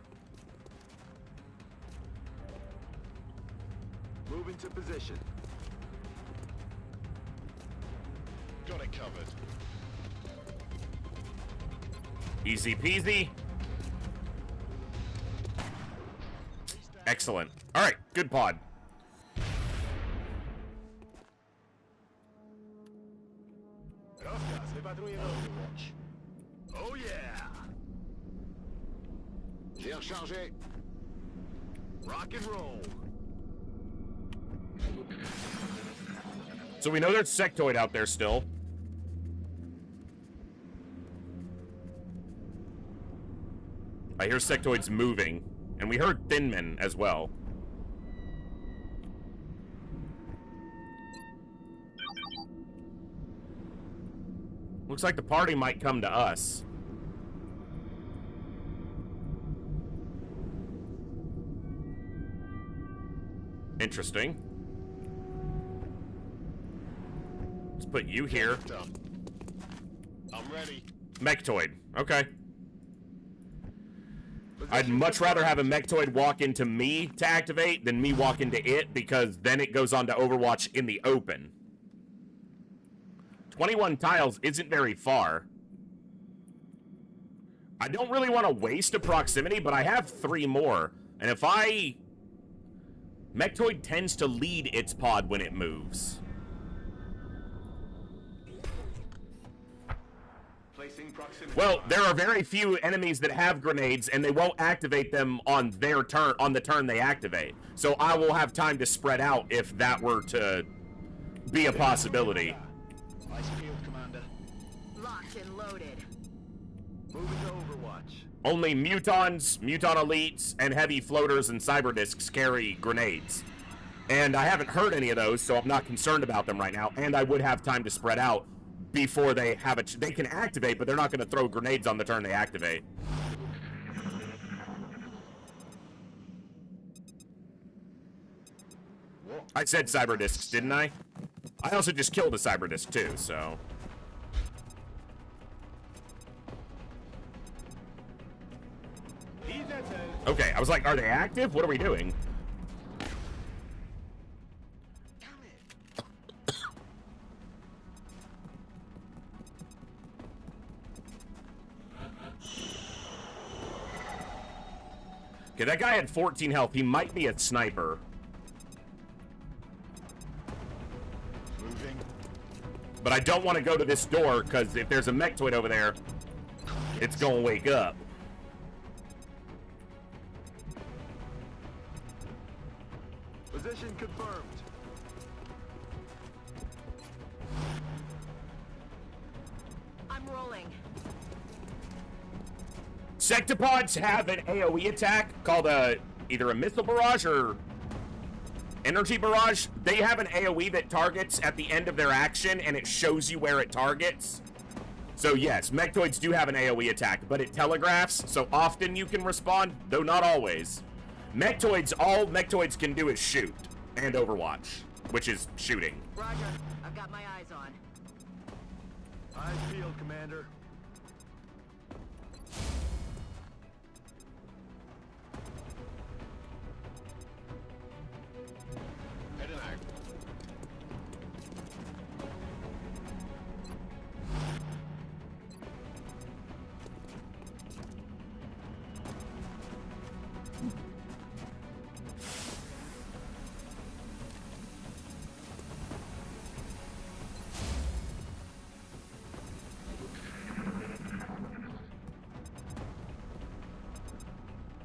Speaker 2: Move into position. Got it covered.
Speaker 1: Easy peasy. Excellent. All right, good pod.
Speaker 2: Gracias, le patrouille Overwatch. Oh yeah! J'ai rechargé. Rock and roll.
Speaker 1: So we know there's sectoid out there still. I hear sectoids moving, and we heard thin men as well. Looks like the party might come to us. Interesting. Let's put you here.
Speaker 2: I'm ready.
Speaker 1: Mechtoid. Okay. I'd much rather have a Mechtoid walk into me to activate than me walk into it, because then it goes on to Overwatch in the open. 21 tiles isn't very far. I don't really want to waste a proximity, but I have 3 more. And if I... Mechtoid tends to lead its pod when it moves. Well, there are very few enemies that have grenades, and they won't activate them on their turn, on the turn they activate. So I will have time to spread out if that were to be a possibility.
Speaker 2: Ice field, Commander.
Speaker 3: Locked and loaded.
Speaker 2: Moving to Overwatch.
Speaker 1: Only Mutons, Muton Elites, and Heavy Floaters and Cyberdiscs carry grenades. And I haven't heard any of those, so I'm not concerned about them right now. And I would have time to spread out before they have they can activate, but they're not going to throw grenades on the turn they activate. I said Cyberdiscs, didn't I? I also just killed a Cyberdisc too, so... Okay, I was like, are they active? What are we doing? Okay, that guy had 14 health. He might be a sniper. But I don't want to go to this door, because if there's a mechtoid over there, it's gonna wake up.
Speaker 2: Position confirmed.
Speaker 3: I'm rolling.
Speaker 1: Sectopods have an AoE attack called either a missile barrage or energy barrage. They have an AoE that targets at the end of their action, and it shows you where it targets. So yes, mechtoids do have an AoE attack, but it telegraphs, so often you can respond, though not always. Mechtoids, all mechtoids can do is shoot, and Overwatch, which is shooting.
Speaker 3: Roger. I've got my eyes on.
Speaker 2: Eyes peeled, Commander.
Speaker 5: Heading out.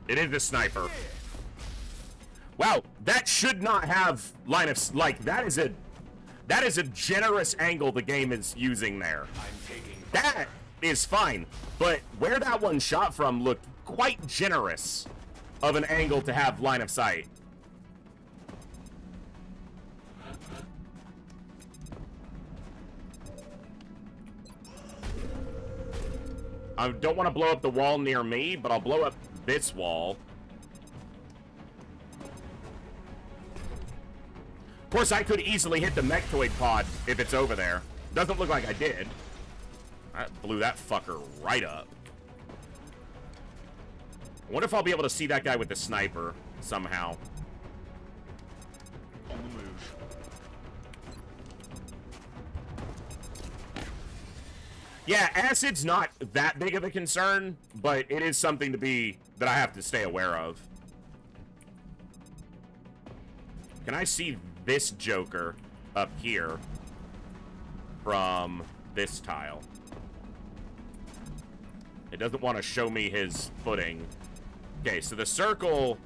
Speaker 1: It is a sniper. Wow, that should not have line of like that is a generous angle the game is using there. That is fine, but where that one shot from looked quite generous of an angle to have line of sight. I don't want to blow up the wall near me, but I'll blow up this wall. Of course, I could easily hit the mechtoid pod if it's over there. Doesn't look like I did. I blew that fucker right up. I wonder if I'll be able to see that guy with the sniper somehow.
Speaker 5: On the move.
Speaker 1: Yeah, acid's not that big of a concern, but it is something that I have to stay aware of. Can I see this Joker up here from this tile? It doesn't want to show me his footing. Okay, so the circle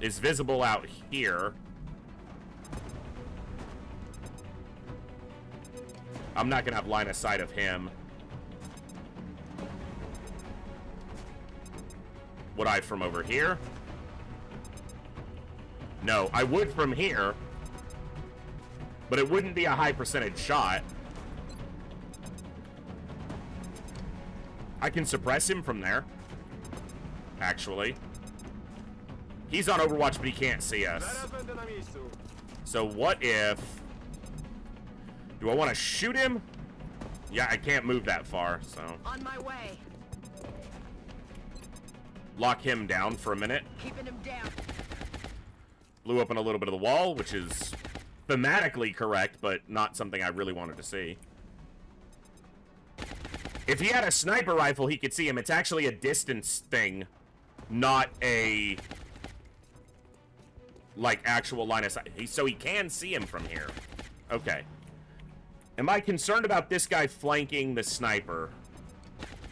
Speaker 1: is visible out here. I'm not gonna have line of sight of him. Would I from over here? No, I would from here, but it wouldn't be a high percentage shot. I can suppress him from there, actually. He's on Overwatch, but he can't see us. So what if... Do I want to shoot him? Yeah, I can't move that far, so...
Speaker 3: On my way.
Speaker 1: Lock him down for a minute.
Speaker 3: Keeping him down.
Speaker 1: Blew open a little bit of the wall, which is thematically correct, but not something I really wanted to see. If he had a sniper rifle, he could see him. It's actually a distance thing, not a... like, actual line of sight. So he can see him from here. Okay. Am I concerned about this guy flanking the sniper?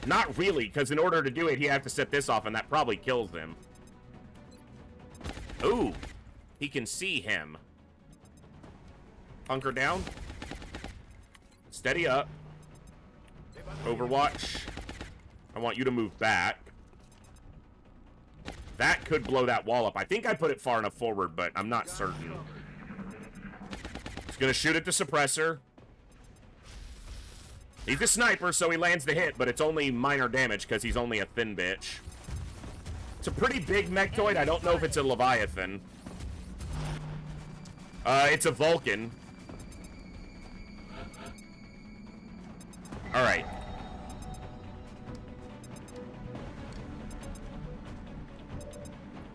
Speaker 1: Not really, because in order to do it, he'd have to set this off, and that probably kills him. Ooh. He can see him. Hunker down. Steady up. Overwatch. I want you to move back. That could blow that wall up. I think I put it far enough forward, but I'm not certain. He's gonna shoot at the suppressor. He's a sniper, so he lands the hit, but it's only minor damage because he's only a thin bitch. It's a pretty big mechtoid. I don't know if it's a Leviathan. It's a Vulcan. Alright.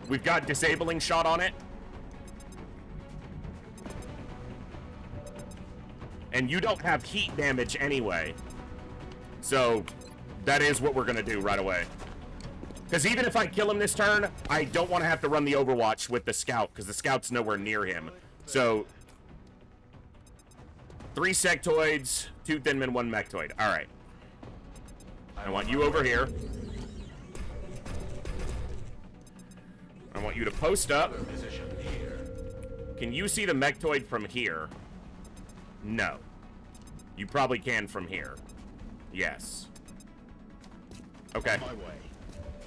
Speaker 1: We've got disabling shot on it. And you don't have heat damage anyway. So, that is what we're gonna do right away. Because even if I kill him this turn, I don't want to have to run the Overwatch with the Scout, because the Scout's nowhere near him. So, 3 sectoids, 2 thinmen, 1 mechtoid. All right. I want you over here. I want you to post up. Can you see the mechtoid from here? No. You probably can from here. Yes. Okay.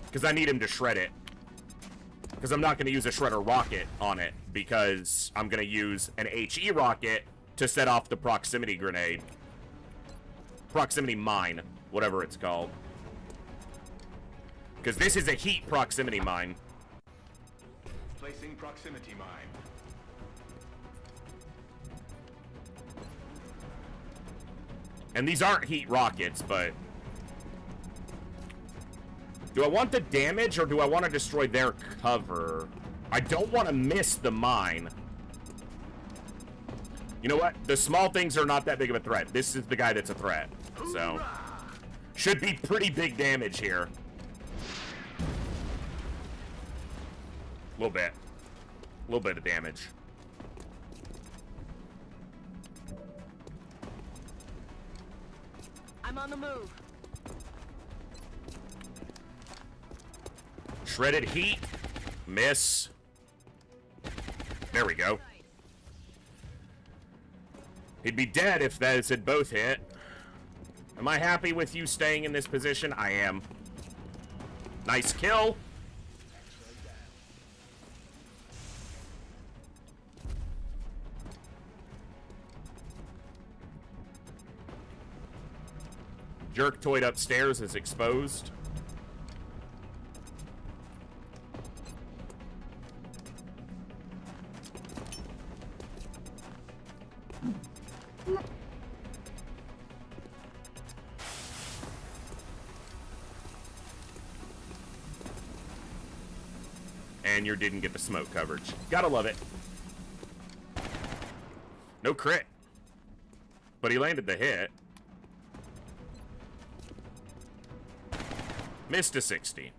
Speaker 1: Because I need him to shred it. Because I'm not going to use a shredder rocket on it. Because I'm going to use an HE rocket to set off the proximity grenade. Proximity mine. Whatever it's called. Because this is a heat proximity mine.
Speaker 2: Placing proximity mine.
Speaker 1: And these aren't heat rockets, but... Do I want the damage, or do I want to destroy their cover? I don't want to miss the mine. You know what? The small things are not that big of a threat. This is the guy that's a threat. So... Should be pretty big damage here. A little bit. A little bit of damage.
Speaker 3: I'm on the move.
Speaker 1: Shredded heat. Miss. There we go. He'd be dead if those had both hit. Am I happy with you staying in this position? I am. Nice kill. Jerktoid upstairs is exposed. And you didn't get the smoke coverage. Gotta love it. No crit. But he landed the hit. Missed a 60.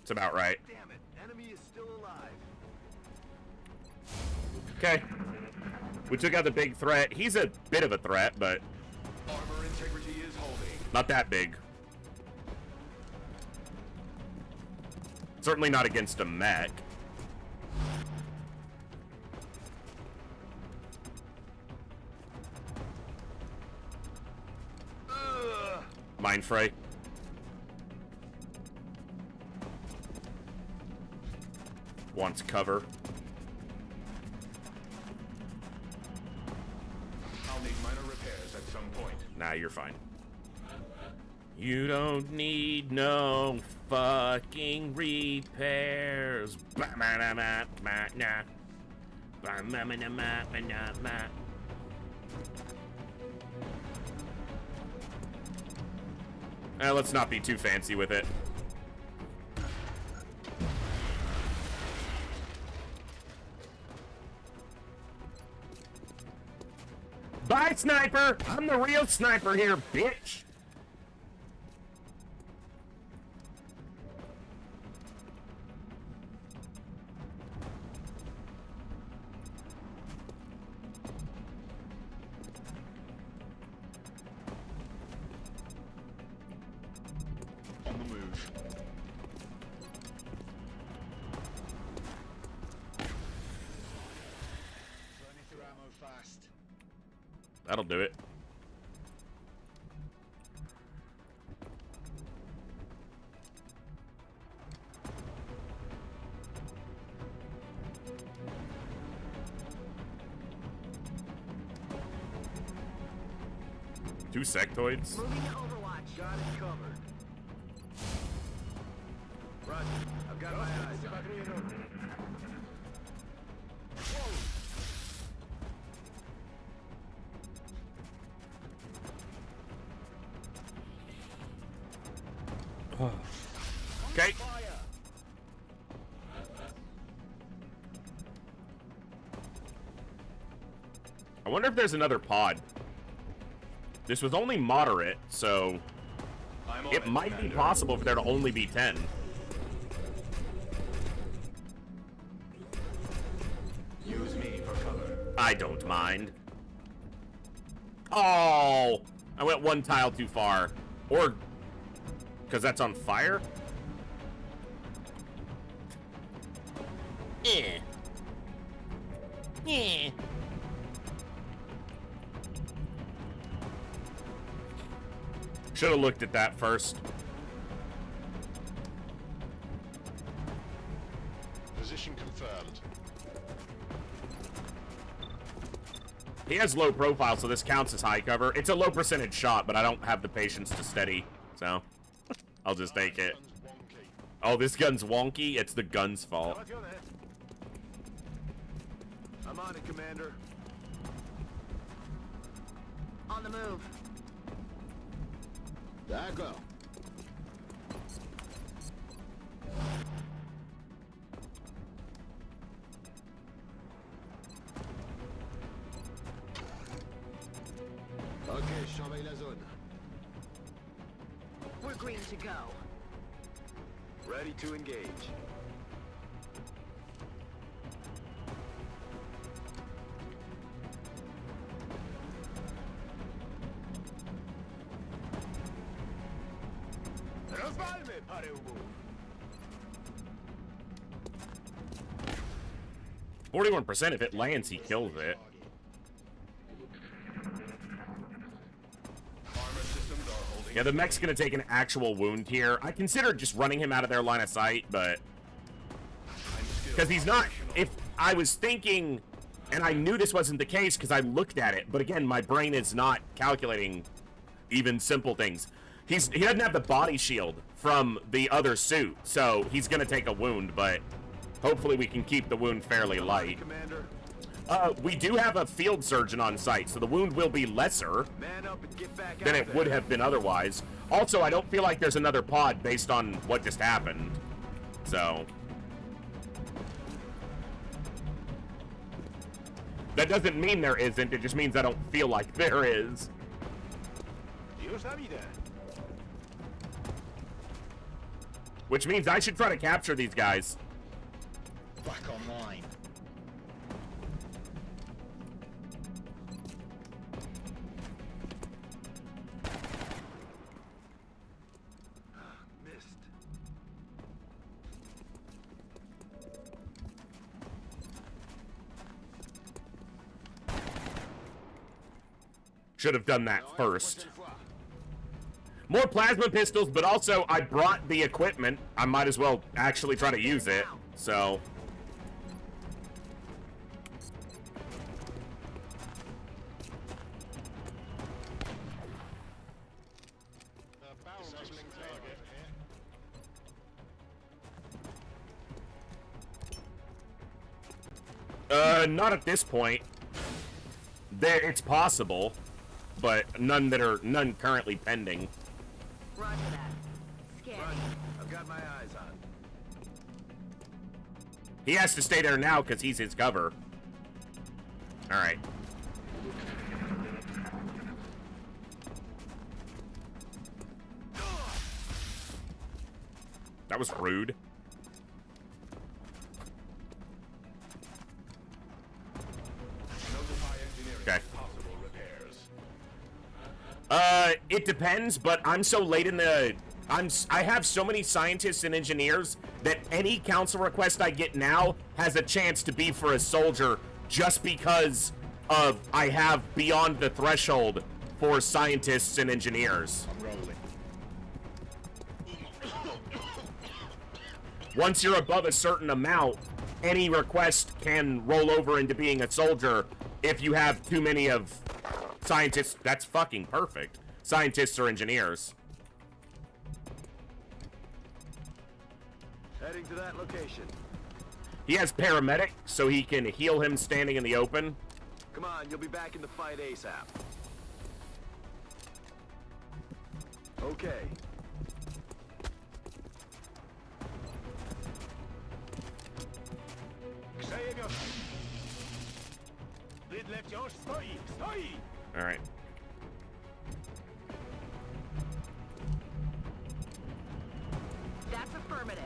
Speaker 1: It's about right.
Speaker 2: Damn it, enemy is still alive.
Speaker 1: Okay. We took out the big threat. He's a bit of a threat, but
Speaker 2: Armor integrity is holding.
Speaker 1: not that big. Certainly not against a mech. Mind fray. Wants cover.
Speaker 2: I'll need minor repairs at some point.
Speaker 1: Nah, you're fine. You don't need no fucking repairs. Let's not be too fancy with it. Bye, sniper! I'm the real sniper here, bitch!
Speaker 2: On the move. Burning through ammo fast.
Speaker 1: That'll do it. Two sectoids.
Speaker 3: Moving to Overwatch.
Speaker 2: Got it covered. Roger. I've got my eyes on it.
Speaker 1: Okay. I wonder if there's another pod. This was only moderate, so it might be possible for there to only be 10.
Speaker 2: Use me for cover.
Speaker 1: I don't mind. Oh, I went one tile too far. Or, because that's on fire? Eh. Eh. Should have looked at that first.
Speaker 2: Position confirmed.
Speaker 1: He has low profile, so this counts as high cover. It's a low percentage shot, but I don't have the patience to steady, so I'll just take it. Oh, this gun's wonky? It's the gun's fault.
Speaker 2: I'm on it, Commander.
Speaker 3: On the move.
Speaker 2: D'accord. Ok, surveille la zone.
Speaker 3: We're green to go.
Speaker 2: Ready to engage. Rozwalmy parę umów.
Speaker 1: 41%, if it lands, he kills it.
Speaker 2: Armor systems are holding.
Speaker 1: Yeah, the mech's gonna take an actual wound here. I considered just running him out of their line of sight, but... because he's not... if I was thinking... and I knew this wasn't the case because I looked at it, but again, my brain is not calculating even simple things. He doesn't have the body shield from the other suit, so he's gonna take a wound, but hopefully we can keep the wound fairly light.
Speaker 2: Commander,
Speaker 1: We do have a field surgeon on site, so the wound will be lesser
Speaker 2: man up and get back
Speaker 1: than
Speaker 2: out
Speaker 1: it
Speaker 2: there.
Speaker 1: would have been otherwise. Also, I don't feel like there's another pod based on what just happened, so... that doesn't mean there isn't, it just means I don't feel like there is.
Speaker 2: Dios la vida.
Speaker 1: Which means I should try to capture these guys.
Speaker 6: Back online.
Speaker 2: Missed.
Speaker 1: Should have done that first. More plasma pistols, but also I brought the equipment. I might as well actually try to use it, so... not at this point. It's possible, but none currently pending.
Speaker 3: Roger that. Scanning.
Speaker 2: I've got my eyes on.
Speaker 1: He has to stay there now because he's his cover. Alright. That was rude. Okay.
Speaker 2: Possible repairs.
Speaker 1: It depends, but I'm so late in the... I have so many scientists and engineers that any council request I get now has a chance to be for a soldier just because of I have beyond the threshold for scientists and engineers.
Speaker 6: I'm rolling.
Speaker 1: Once you're above a certain amount, any request can roll over into being a soldier if you have too many of scientists. That's fucking perfect. Scientists or engineers.
Speaker 2: Heading to that location.
Speaker 1: He has paramedic, so he can heal him standing in the open.
Speaker 2: Come on, you'll be back in the fight ASAP. Okay.
Speaker 1: Alright.
Speaker 3: That's affirmative.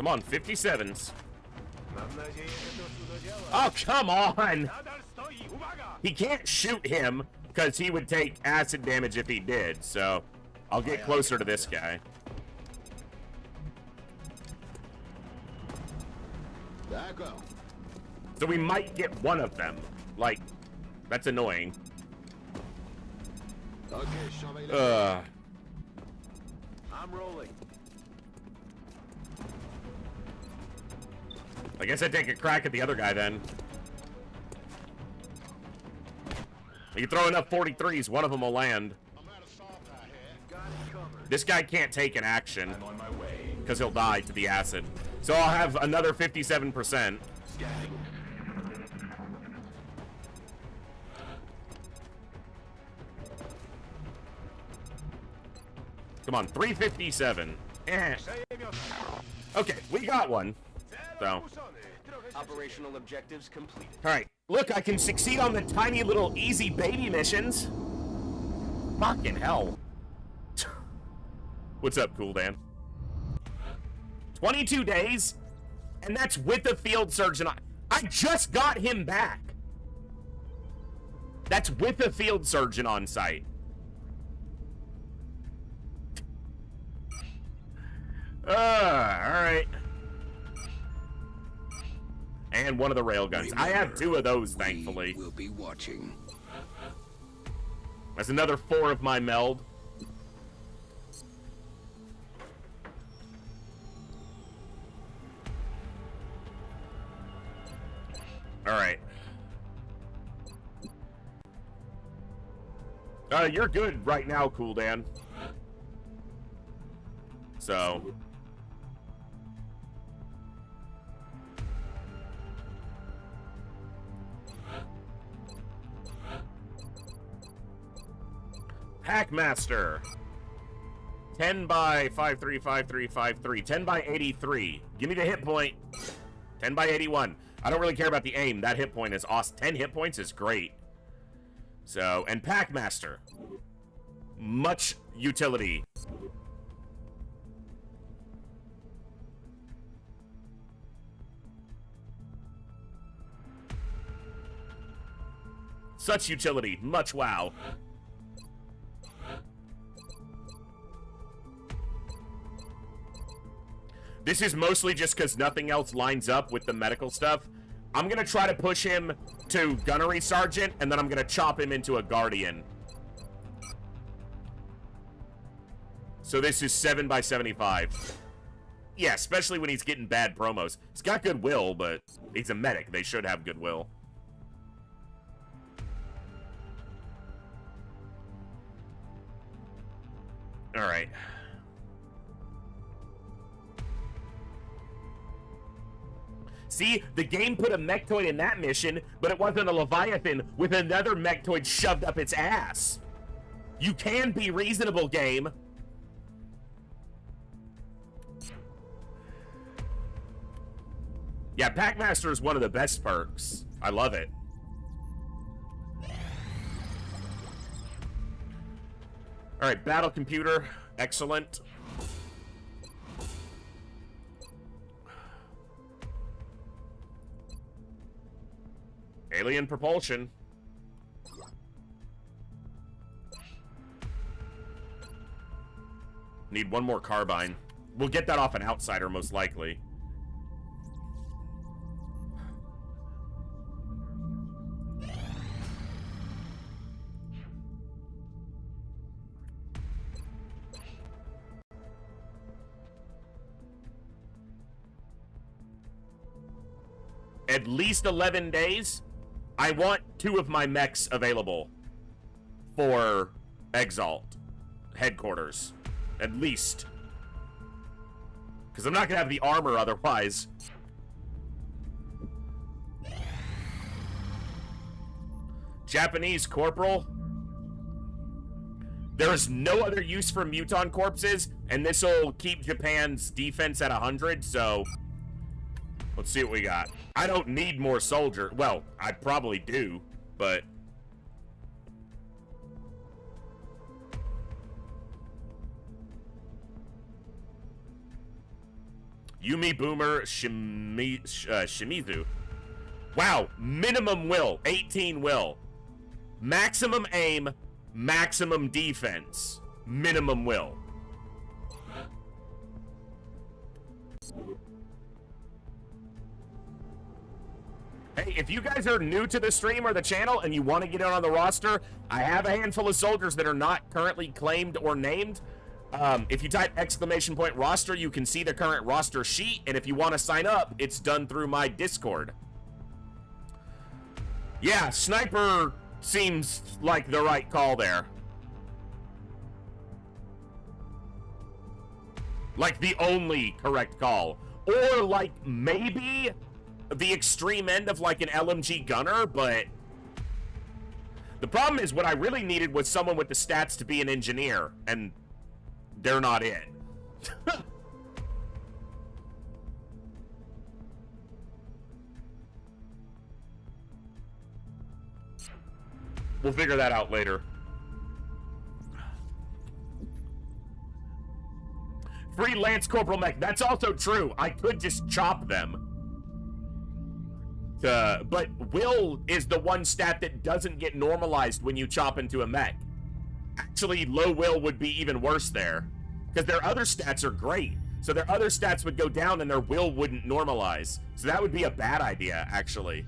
Speaker 1: Come on, 57s.
Speaker 2: Mam nadzieję, że to cudo działa.
Speaker 1: Oh, come on!
Speaker 2: Nadal stoi, uwaga!
Speaker 1: He can't shoot him because he would take acid damage if he did, so I'll get closer to this guy.
Speaker 6: There go.
Speaker 1: So we might get one of them. Like, that's annoying.
Speaker 6: Okay, surveillance.
Speaker 2: I'm rolling.
Speaker 1: I guess I take a crack at the other guy then. You throw enough 43s, one of them will land.
Speaker 6: I'm out of firepower here.
Speaker 2: Got it covered.
Speaker 1: This guy can't take an action
Speaker 2: I'm on my way.
Speaker 1: because he'll die to the acid. So I'll have another 57%.
Speaker 2: Scanning.
Speaker 1: Come on, 357. Eh. Okay, we got one. So,
Speaker 5: Operational objectives completed.
Speaker 1: alright. Look, I can succeed on the tiny little easy baby missions. Fucking hell. What's up, Cool Dan? 22 days? And that's with the field surgeon. I just got him back. That's with the field surgeon on site. Alright. And one of the railguns. I have two of those, thankfully.
Speaker 7: We'll be watching.
Speaker 1: That's another 4 of my meld. Alright. You're good right now, Cool Dan. So... Packmaster. 10 by 535353. 10 by 83. Give me the hit point. 10 by 81. I don't really care about the aim. That hit point is awesome. 10 hit points is great. So, and Packmaster. Much utility. Such utility. Much wow. This is mostly just because nothing else lines up with the medical stuff. I'm going to try to push him to Gunnery Sergeant, and then I'm going to chop him into a Guardian. So this is 7 by 75. Yeah, especially when he's getting bad promos. He's got goodwill, but he's a medic. They should have goodwill. All right. See, the game put a mechtoid in that mission, but it wasn't a Leviathan with another mechtoid shoved up its ass. You can be reasonable, game. Yeah, Packmaster is one of the best perks. I love it. All right, battle computer, excellent. Alien propulsion. Need one more carbine. We'll get that off an outsider, most likely. At least 11 days. I want 2 of my mechs available for Exalt headquarters. At least. Because I'm not going to have the armor otherwise. Japanese Corporal. There is no other use for Muton corpses, and this will keep Japan's defense at 100, so... Let's see what we got. I don't need more soldier. Well, I probably do, but... Yumi Boomer Shimizu. Wow, minimum will, 18 will. Maximum aim, maximum defense. Minimum will. Hey, if you guys are new to the stream or the channel and you want to get in on the roster, I have a handful of soldiers that are not currently claimed or named. If you type !roster, you can see the current roster sheet, and if you want to sign up, it's done through my Discord. Yeah, Sniper seems like the right call there. Like the only correct call. Or like maybe the extreme end of like an LMG gunner, but the problem is what I really needed was someone with the stats to be an engineer, and they're not it. We'll figure that out later. Free Lance Corporal Mech. That's also true. I could just chop them. But Will is the one stat that doesn't get normalized when you chop into a mech. Actually, low Will would be even worse there. Because their other stats are great. So their other stats would go down and their Will wouldn't normalize. So that would be a bad idea, actually.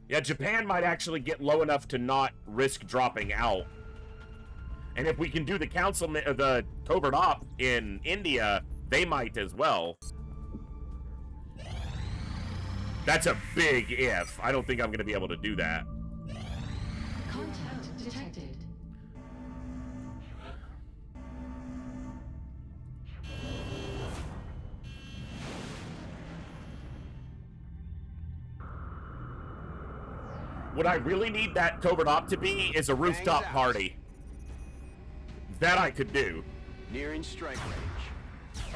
Speaker 1: Yeah, Japan might actually get low enough to not risk dropping out. And if we can do the the covert op in India, they might as well. That's a big if. I don't think I'm going to be able to do that.
Speaker 3: Contact detected.
Speaker 1: What I really need that covert op to be is a rooftop party. That I could do.
Speaker 5: Nearing strike range.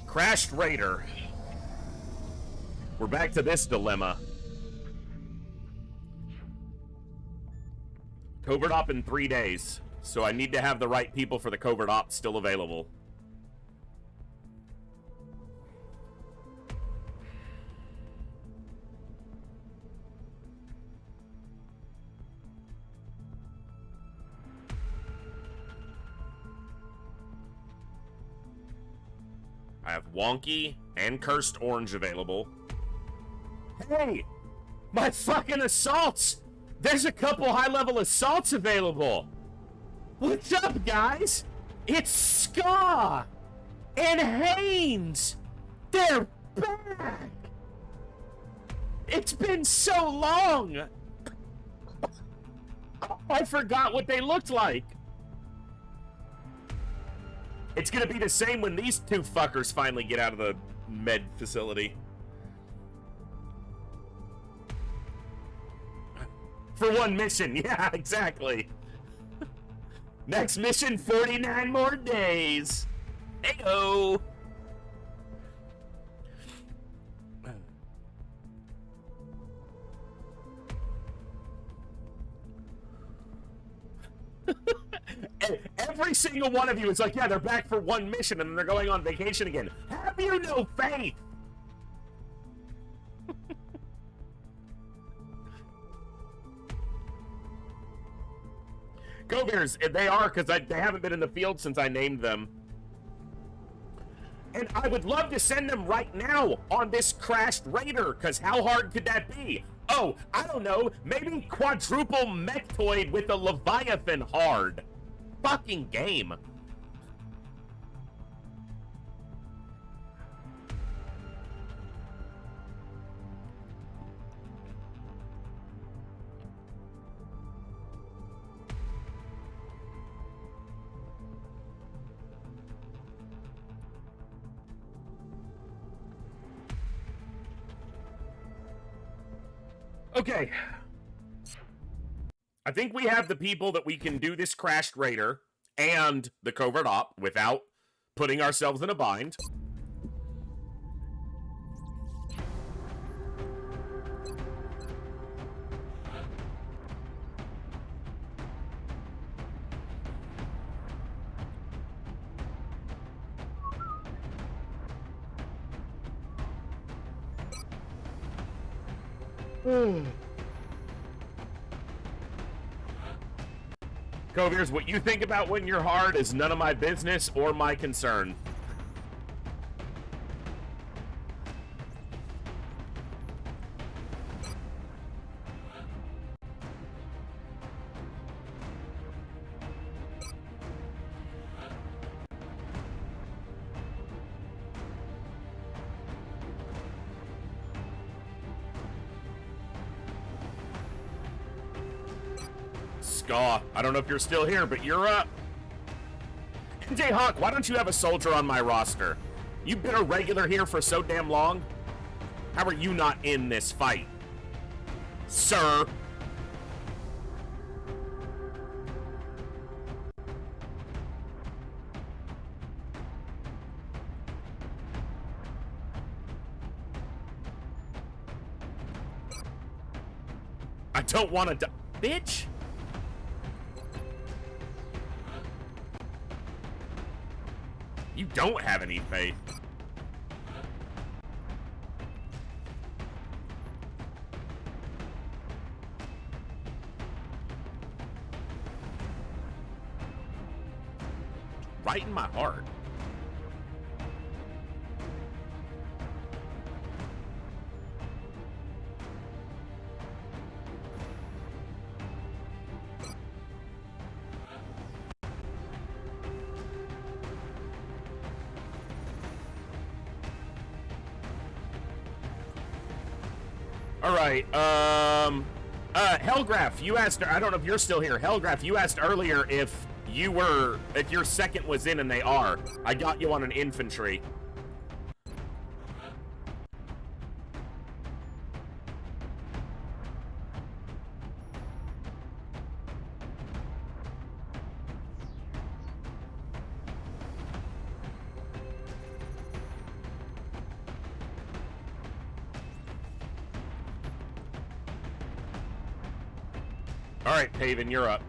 Speaker 1: Crashed Raider. We're back to this dilemma. Covert op in 3 days. So I need to have the right people for the covert op still available. I have Wonky and Cursed Orange available. Hey! My fucking assaults! There's a couple high-level assaults available! What's up, guys? It's Ska! And Haynes! They're back! It's been so long! I forgot what they looked like! It's gonna be the same when these two fuckers finally get out of the med facility. For one mission, yeah, exactly. Next mission, 49 more days. Hey-o! Every single one of you is like, yeah, they're back for one mission and then they're going on vacation again. Have you no faith? Go-Bears, they are, because they haven't been in the field since I named them. And I would love to send them right now on this crashed Raider, because how hard could that be? Oh, I don't know, maybe quadruple mechtoid with a Leviathan hard. Fucking game. Okay. I think we have the people that we can do this crashed raider and the covert op without putting ourselves in a bind. Coviers, what you think about when you're hard is none of my business or my concern. Skaw, I don't know if you're still here, but you're up. Jayhawk, why don't you have a soldier on my roster? You've been a regular here for so damn long. How are you not in this fight, sir? I don't want to die. Bitch! You don't have any faith. Right in my heart. All right, Hellgraph, you asked, I don't know if you're still here. Hellgraph, you asked earlier if your second was in, and they are. I got you on an infantry. All right, Paven, you're up.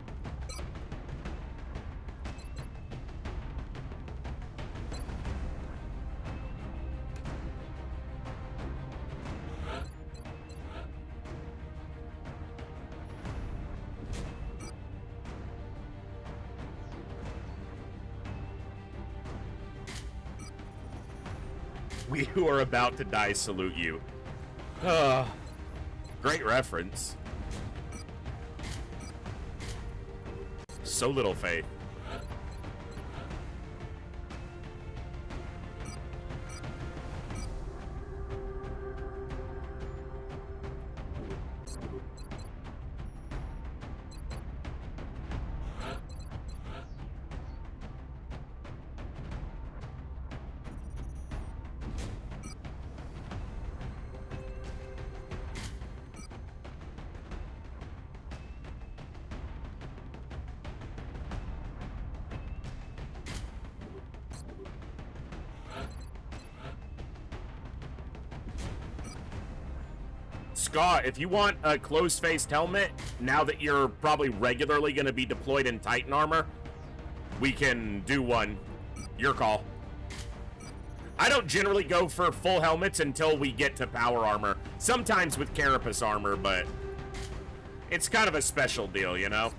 Speaker 1: We who are about to die salute you. Great reference. So little faith. Scott, if you want a closed-faced helmet, now that you're probably regularly going to be deployed in Titan armor, we can do one. Your call. I don't generally go for full helmets until we get to power armor. Sometimes with carapace armor, but it's kind of a special deal, you know?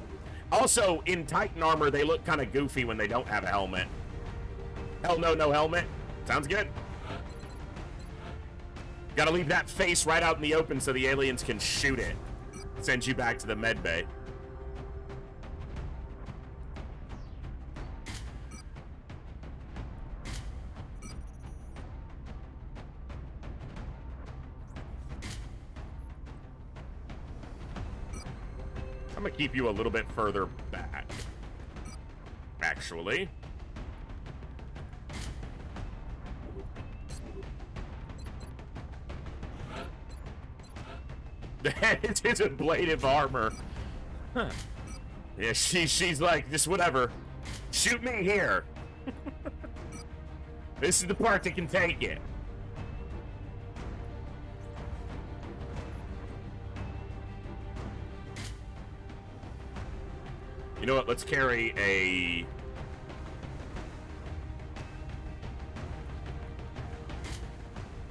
Speaker 1: Also, in Titan armor, they look kind of goofy when they don't have a helmet. Hell no, no helmet. Sounds good. Gotta leave that face right out in the open so the aliens can shoot it. Send you back to the med bay. I'm gonna keep you a little bit further back, actually. It is ablative armor. Huh. Yeah, she's like, just whatever. Shoot me here. This is the part that can take it. You know what? Let's carry a...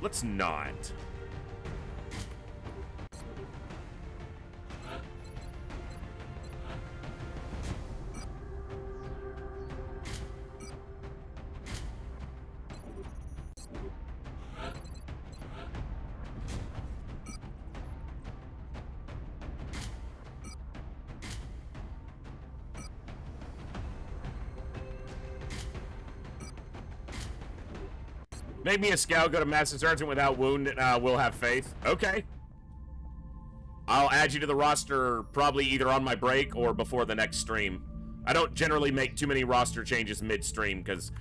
Speaker 1: Let's not. Make me a scout, go to Master Sergeant without wound, and we'll have faith. Okay. I'll add you to the roster probably either on my break or before the next stream. I don't generally make too many roster changes mid-stream because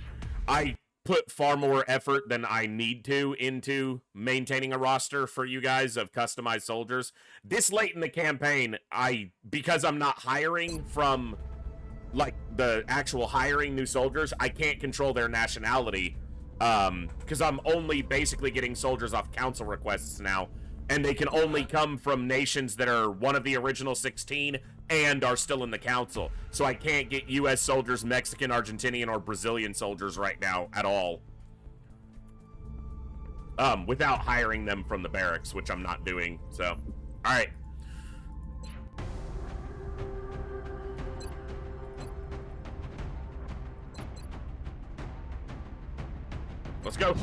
Speaker 1: I put far more effort than I need to into maintaining a roster for you guys of customized soldiers. This late in the campaign, because I'm not hiring from, like, the actual hiring new soldiers, I can't control their nationality. Because I'm only basically getting soldiers off council requests now, and they can only come from nations that are one of the original 16 and are still in the council. So I can't get US soldiers, Mexican, Argentinian, or Brazilian soldiers right now at all. Without hiring them from the barracks, which I'm not doing, so. Alright. Let's go.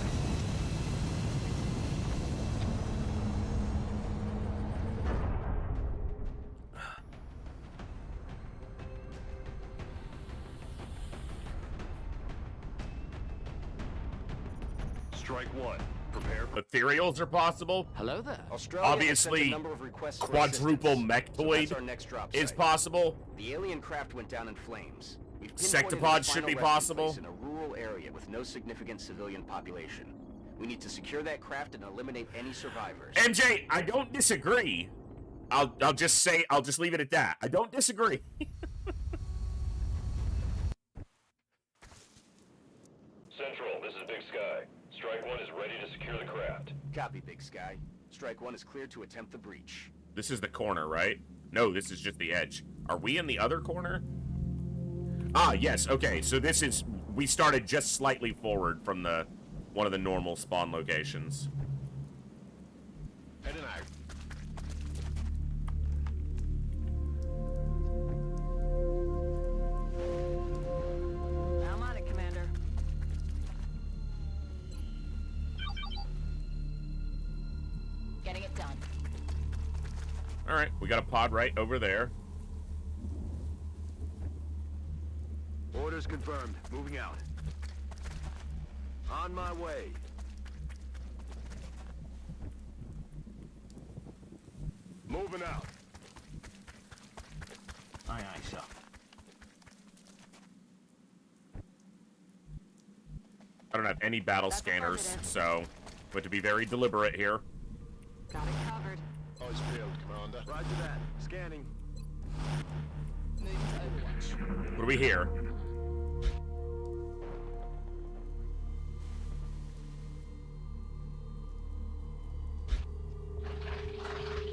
Speaker 2: Strike one. Prepare for...
Speaker 1: Ethereals are possible.
Speaker 7: Hello there.
Speaker 5: Australia has sent a
Speaker 1: Obviously,
Speaker 5: number of requests for
Speaker 1: quadruple
Speaker 5: assistance, so
Speaker 1: mectoid
Speaker 5: that's our next drop
Speaker 1: is
Speaker 5: site.
Speaker 1: possible.
Speaker 5: The alien craft went down in flames. We've
Speaker 1: Sectopods
Speaker 5: pinpointed its
Speaker 1: should be
Speaker 5: final resting
Speaker 1: possible.
Speaker 5: place in a rural area with no significant civilian population. We need to secure that craft and eliminate any survivors.
Speaker 1: MJ, I don't disagree. I'll just leave it at that. I don't disagree.
Speaker 2: Central, this is Big Sky. Strike one is ready to secure the craft.
Speaker 5: Copy, Big Sky. Strike one is cleared to attempt the breach.
Speaker 1: This is the corner, right? No, this is just the edge. Are we in the other corner? Ah, yes. Okay, so this is... We started just slightly forward from the one of the normal spawn locations.
Speaker 6: Heading out.
Speaker 3: I'm on it, Commander.
Speaker 8: Getting it done.
Speaker 1: All right, we got a pod right over there.
Speaker 2: Orders confirmed. Moving out. On my way. Moving out.
Speaker 7: Aye, aye, sir.
Speaker 1: I don't have any battle
Speaker 3: That's
Speaker 1: scanners,
Speaker 3: positive.
Speaker 1: so we have to be very deliberate here.
Speaker 3: Got it covered.
Speaker 6: Eyes peeled, Commander.
Speaker 2: Roger that. Scanning.
Speaker 8: Moving to Overwatch.
Speaker 1: What do we hear?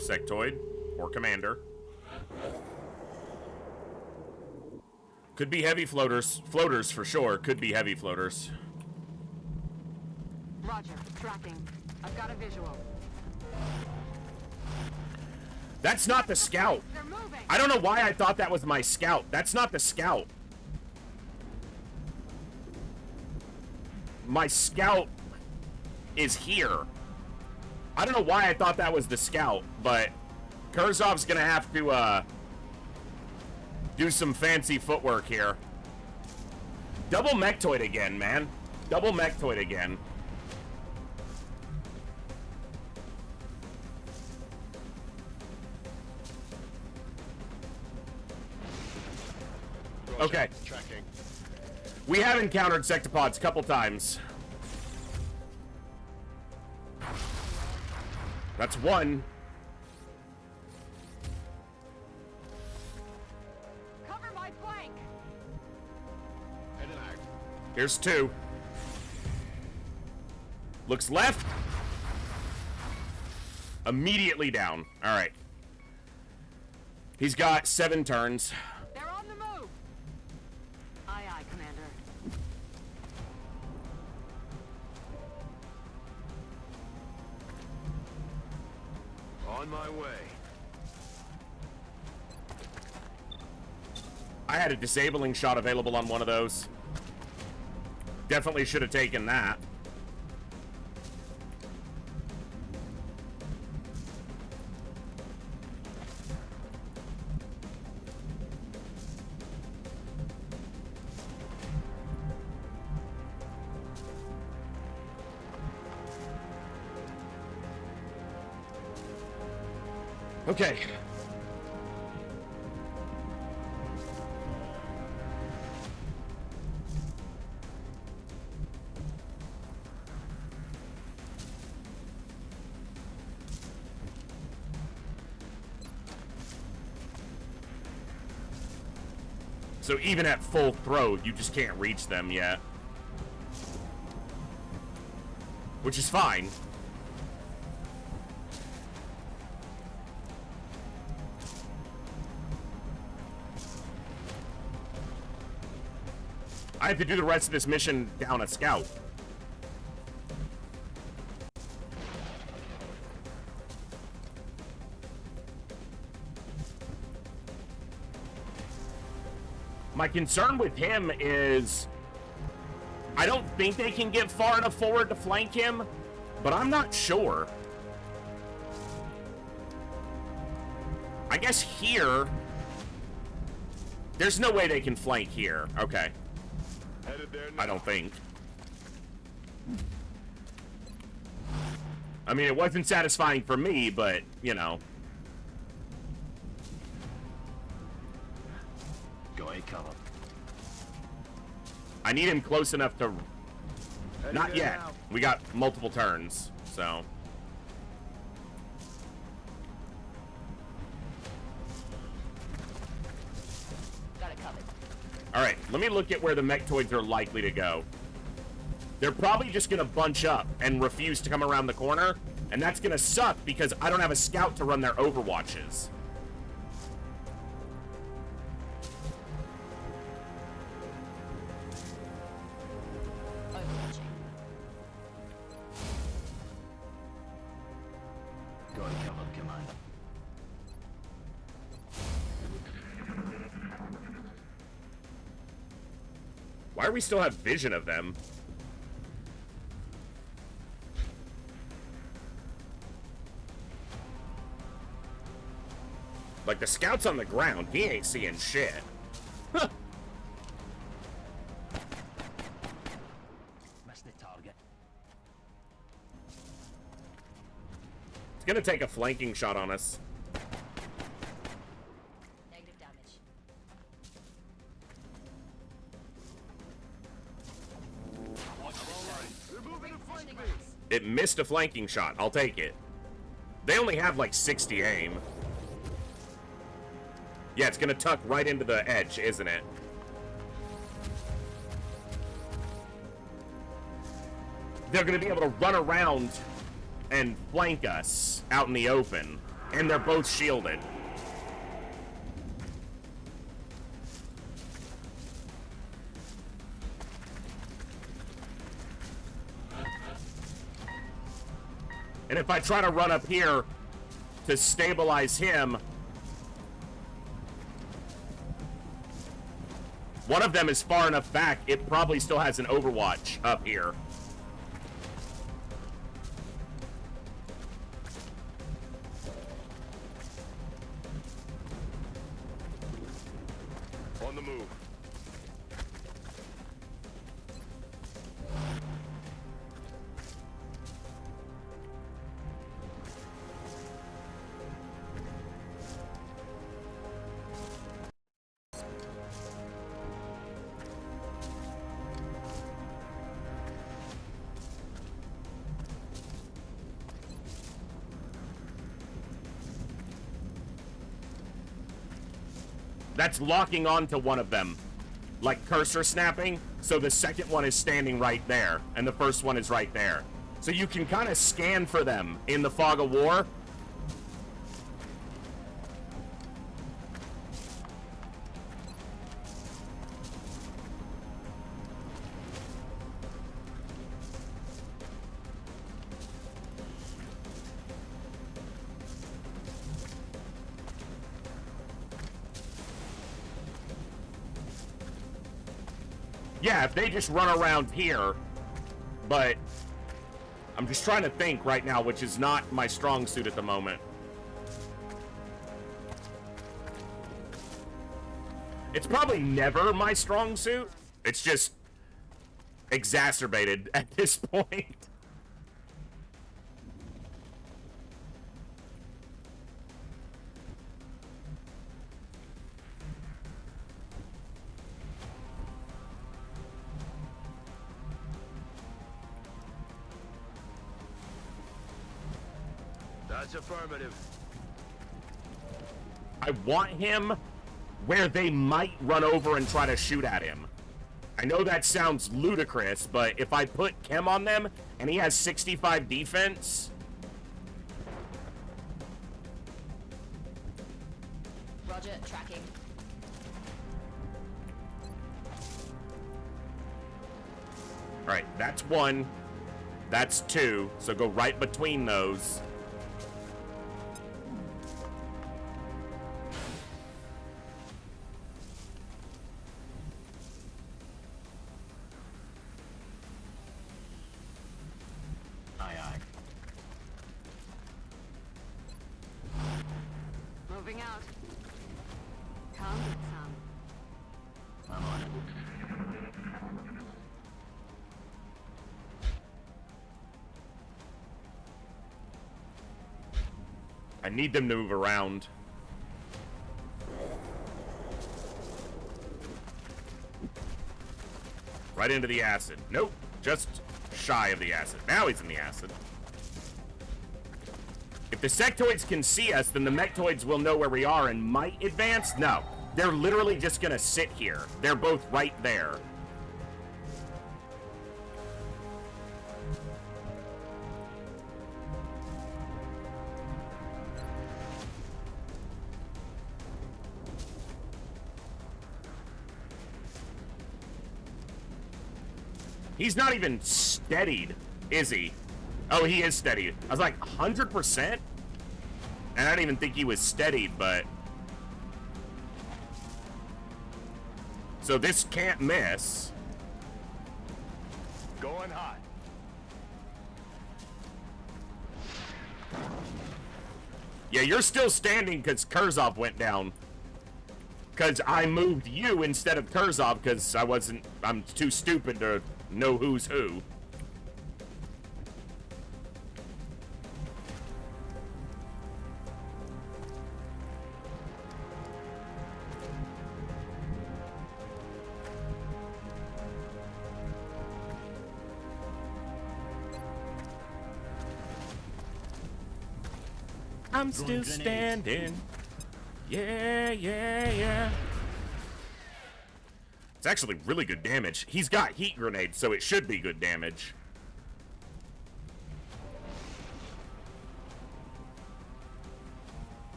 Speaker 1: Sectoid or commander. Could be heavy floaters. Floaters for sure. Could be heavy floaters.
Speaker 3: Roger. Tracking. I've got a visual.
Speaker 1: That's not the scout.
Speaker 3: They're moving.
Speaker 1: I don't know why I thought that was my scout. That's not the scout. My scout is here. I don't know why I thought that was the scout, but Kurzov's gonna have to do some fancy footwork here. Double mectoid again, man. Double mectoid again.
Speaker 6: Roger.
Speaker 1: Okay.
Speaker 6: Tracking.
Speaker 1: We have encountered sectopods a couple times. That's one. Here's two. Looks left. Immediately down. All right. He's got 7 turns.
Speaker 3: They're on the move. Aye, aye, Commander.
Speaker 2: On my way.
Speaker 1: I had a disabling shot available on one of those. Definitely should have taken that. Okay. So even at full throat, you just can't reach them yet. Which is fine. I have to do the rest of this mission down a scout. My concern with him is I don't think they can get far enough forward to flank him, but I'm not sure. I guess here, there's no way they can flank here. Okay.
Speaker 2: Headed there now.
Speaker 1: I don't think. I mean, it wasn't satisfying for me, but, you know.
Speaker 5: Going cover.
Speaker 1: I need him close enough to...
Speaker 2: Headed
Speaker 1: Not
Speaker 2: there
Speaker 1: yet.
Speaker 2: now.
Speaker 1: We got multiple turns, so...
Speaker 8: Got it covered.
Speaker 1: Alright, let me look at where the mechtoids are likely to go. They're probably just gonna bunch up and refuse to come around the corner, and that's gonna suck because I don't have a scout to run their overwatches.
Speaker 8: Overwatching.
Speaker 5: Going cover, Commander.
Speaker 1: Why do we still have vision of them? Like, the scout's on the ground. He ain't seeing shit. Huh.
Speaker 5: Missed the target.
Speaker 1: It's gonna take a flanking shot on us.
Speaker 8: Negative damage.
Speaker 1: It missed a flanking shot. I'll take it. They only have like 60 aim. Yeah, it's gonna tuck right into the edge, isn't it? They're gonna be able to run around and flank us out in the open. And they're both shielded. And if I try to run up here to stabilize him, one of them is far enough back, it probably still has an overwatch up here.
Speaker 2: On the move.
Speaker 1: That's locking onto one of them. like cursor snapping, so the second one is standing right there, and the first one is right there. So you can kind of scan for them in the fog of war. Yeah, if they just run around here, but I'm just trying to think right now, which is not my strong suit at the moment. It's probably never my strong suit. It's just exacerbated at this point.
Speaker 6: That's affirmative.
Speaker 1: I want him where they might run over and try to shoot at him. I know that sounds ludicrous, but if I put Chem on them and he has 65 defense...
Speaker 8: Roger, tracking.
Speaker 1: Alright, that's one. That's two. So go right between those.
Speaker 3: Moving out. Come get some.
Speaker 5: I'm on it.
Speaker 1: I need them to move around. Right into the acid. Nope. Just shy of the acid. Now he's in the acid. If the sectoids can see us, then the mechtoids will know where we are and might advance. No. They're literally just gonna sit here. They're both right there. He's not even steadied, is he? Oh, he is steadied. I was like, 100%? And I didn't even think he was steadied, but... So this can't miss.
Speaker 6: Going hot.
Speaker 1: Yeah, you're still standing because Kurzov went down. Because I moved you instead of Kurzov because I'm too stupid to know who's who. I'm still standing. Yeah, yeah, yeah. It's actually really good damage. He's got heat grenades, so it should be good damage.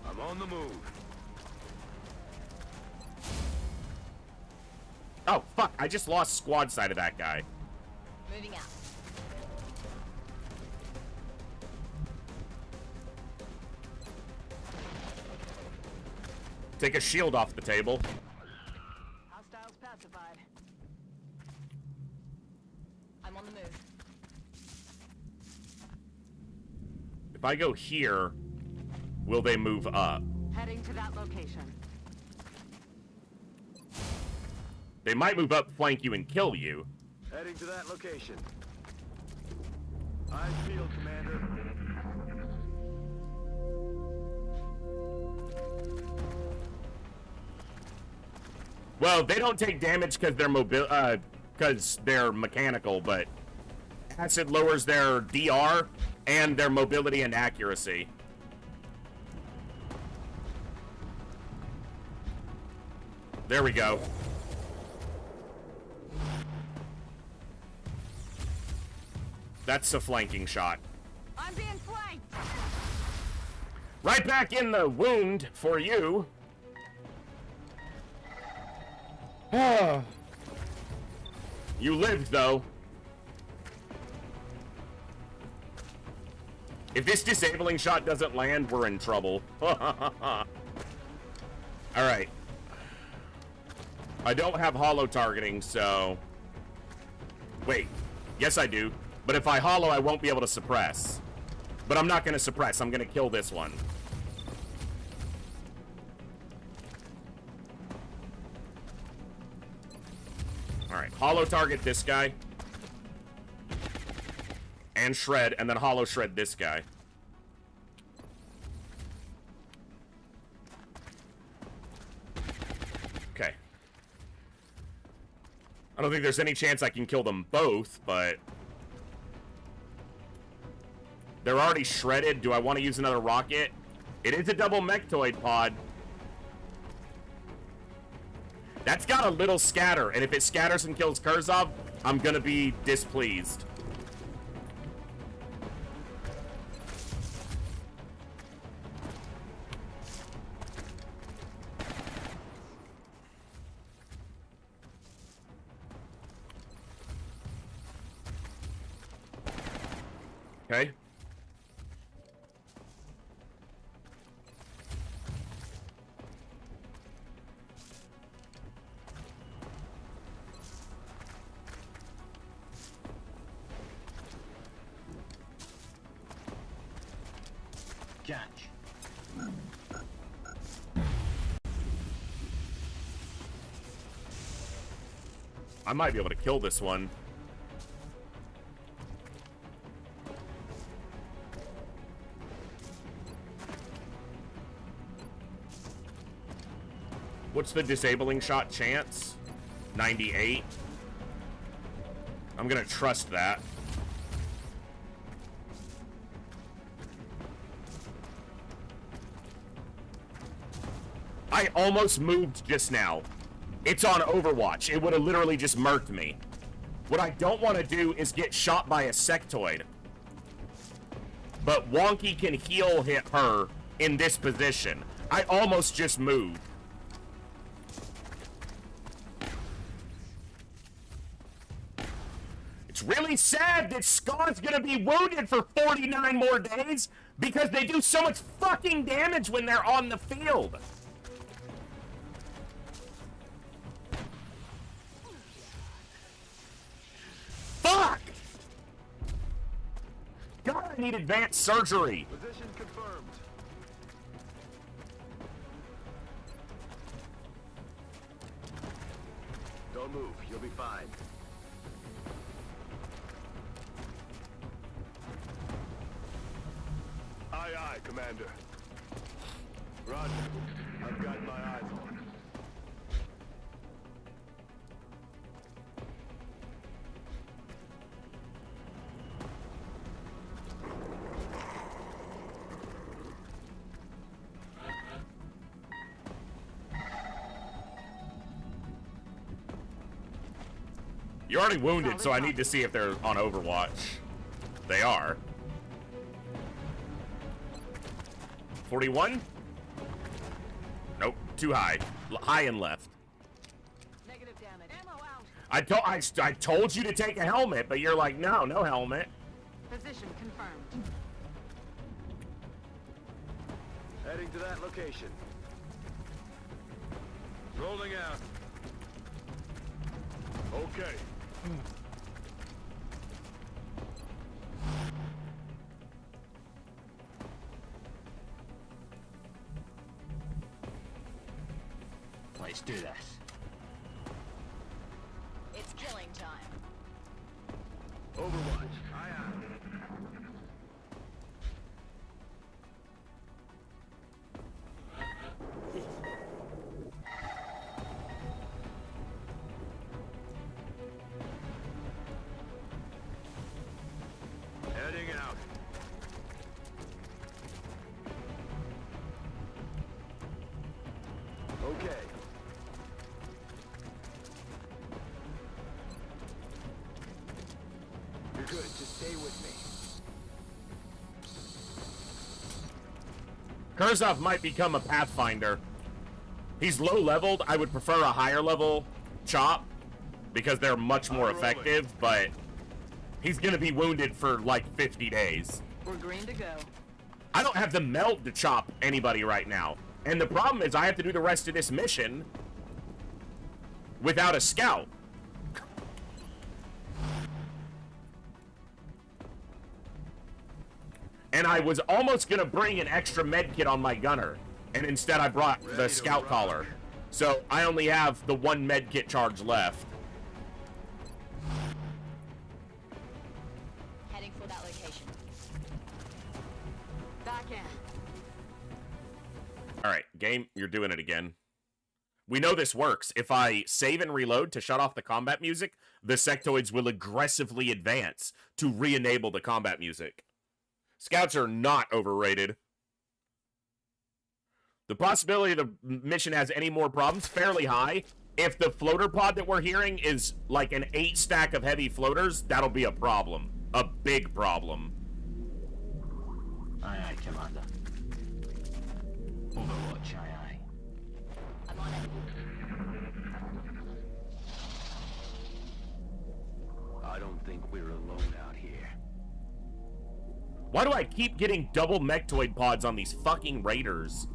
Speaker 6: I'm on the move.
Speaker 1: Oh, fuck. I just lost squad side of that guy.
Speaker 8: Moving out.
Speaker 1: Take a shield off the table.
Speaker 3: Hostiles pacified.
Speaker 8: I'm on the move.
Speaker 1: If I go here, will they move up?
Speaker 3: Heading to that location.
Speaker 1: They might move up, flank you, and kill you.
Speaker 6: Heading to that location. I feel, Commander.
Speaker 1: Well, they don't take damage because they're mechanical, but acid lowers their DR and their mobility and accuracy. There we go. That's a flanking shot.
Speaker 3: I'm being flanked.
Speaker 1: Right back in the wound for you. You lived, though. If this disabling shot doesn't land, we're in trouble. Alright. I don't have hollow targeting, so... Wait. Yes, I do. But if I hollow, I won't be able to suppress. But I'm not going to suppress. I'm going to kill this one. Alright. Hollow target this guy. And shred, and then hollow shred this guy. Okay. I don't think there's any chance I can kill them both, but... They're already shredded. Do I want to use another rocket? It is a double mechtoid pod. That's got a little scatter, and if it scatters and kills Kurzov, I'm gonna be displeased. Okay.
Speaker 5: Catch.
Speaker 1: I might be able to kill this one. What's the disabling shot chance? 98. I'm gonna trust that. I almost moved just now. It's on Overwatch. It would have literally just murked me. What I don't want to do is get shot by a sectoid. But Wonky can heal hit her in this position. I almost just moved. It's really sad that Scar's gonna be wounded for 49 more days because they do so much fucking damage when they're on the field. Fuck! God, I need advanced surgery.
Speaker 6: Position confirmed. Don't move. You'll be fine. Aye, aye, Commander. Roger. I've got my eyes on.
Speaker 1: You're already wounded, so I need to see if they're on Overwatch. They are. 41? Nope, too high. High and left.
Speaker 3: Negative damage. Ammo out.
Speaker 1: I told you to take a helmet, but you're like, no helmet.
Speaker 3: Position confirmed.
Speaker 6: Heading to that location. Rolling out. Okay.
Speaker 5: Let's do this.
Speaker 8: It's killing time.
Speaker 6: Overwatch. Aye, aye. Heading out. Okay. good to stay with me.
Speaker 1: Kurzov might become a Pathfinder. He's low leveled. I would prefer a higher level chop because they're much more effective, but he's gonna be wounded for like 50 days.
Speaker 3: We're green to go.
Speaker 1: I don't have the meld to chop anybody right now. And the problem is I have to do the rest of this mission without a scout. And I was almost gonna bring an extra med kit on my gunner, and instead I brought the scout collar. So I only have the one med kit charge left.
Speaker 8: Heading for that location.
Speaker 3: Back in.
Speaker 1: Alright, game, you're doing it again. We know this works. If I save and reload to shut off the combat music, the sectoids will aggressively advance to re-enable the combat music. Scouts are not overrated. The possibility the mission has any more problems, fairly high. If the floater pod that we're hearing is like an 8 stack of heavy floaters, that'll be a problem. A big problem.
Speaker 5: Aye, aye, Commander. Overwatch, aye, aye.
Speaker 8: I'm on it.
Speaker 6: I don't think we're alone out here.
Speaker 1: Why do I keep getting double mechtoid pods on these fucking raiders?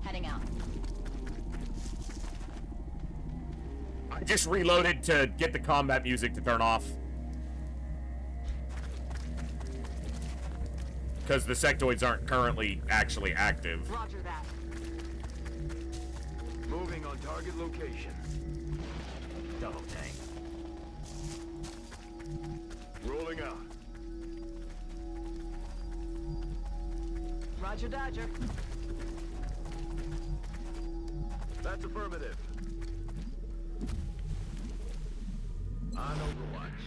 Speaker 8: Heading out.
Speaker 1: I just reloaded to get the combat music to turn off. Because the sectoids aren't currently actually active.
Speaker 3: Roger that.
Speaker 6: Moving on target location.
Speaker 5: Double tank.
Speaker 6: Rolling out.
Speaker 3: Roger Dodger.
Speaker 6: That's affirmative. On Overwatch.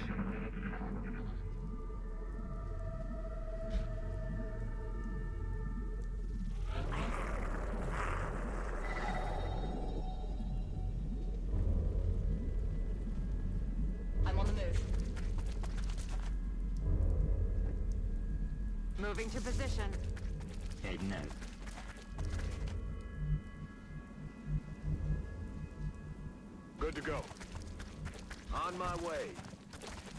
Speaker 8: I'm on the move.
Speaker 3: Moving to position.
Speaker 5: Heading out.
Speaker 6: Good to go. On my way.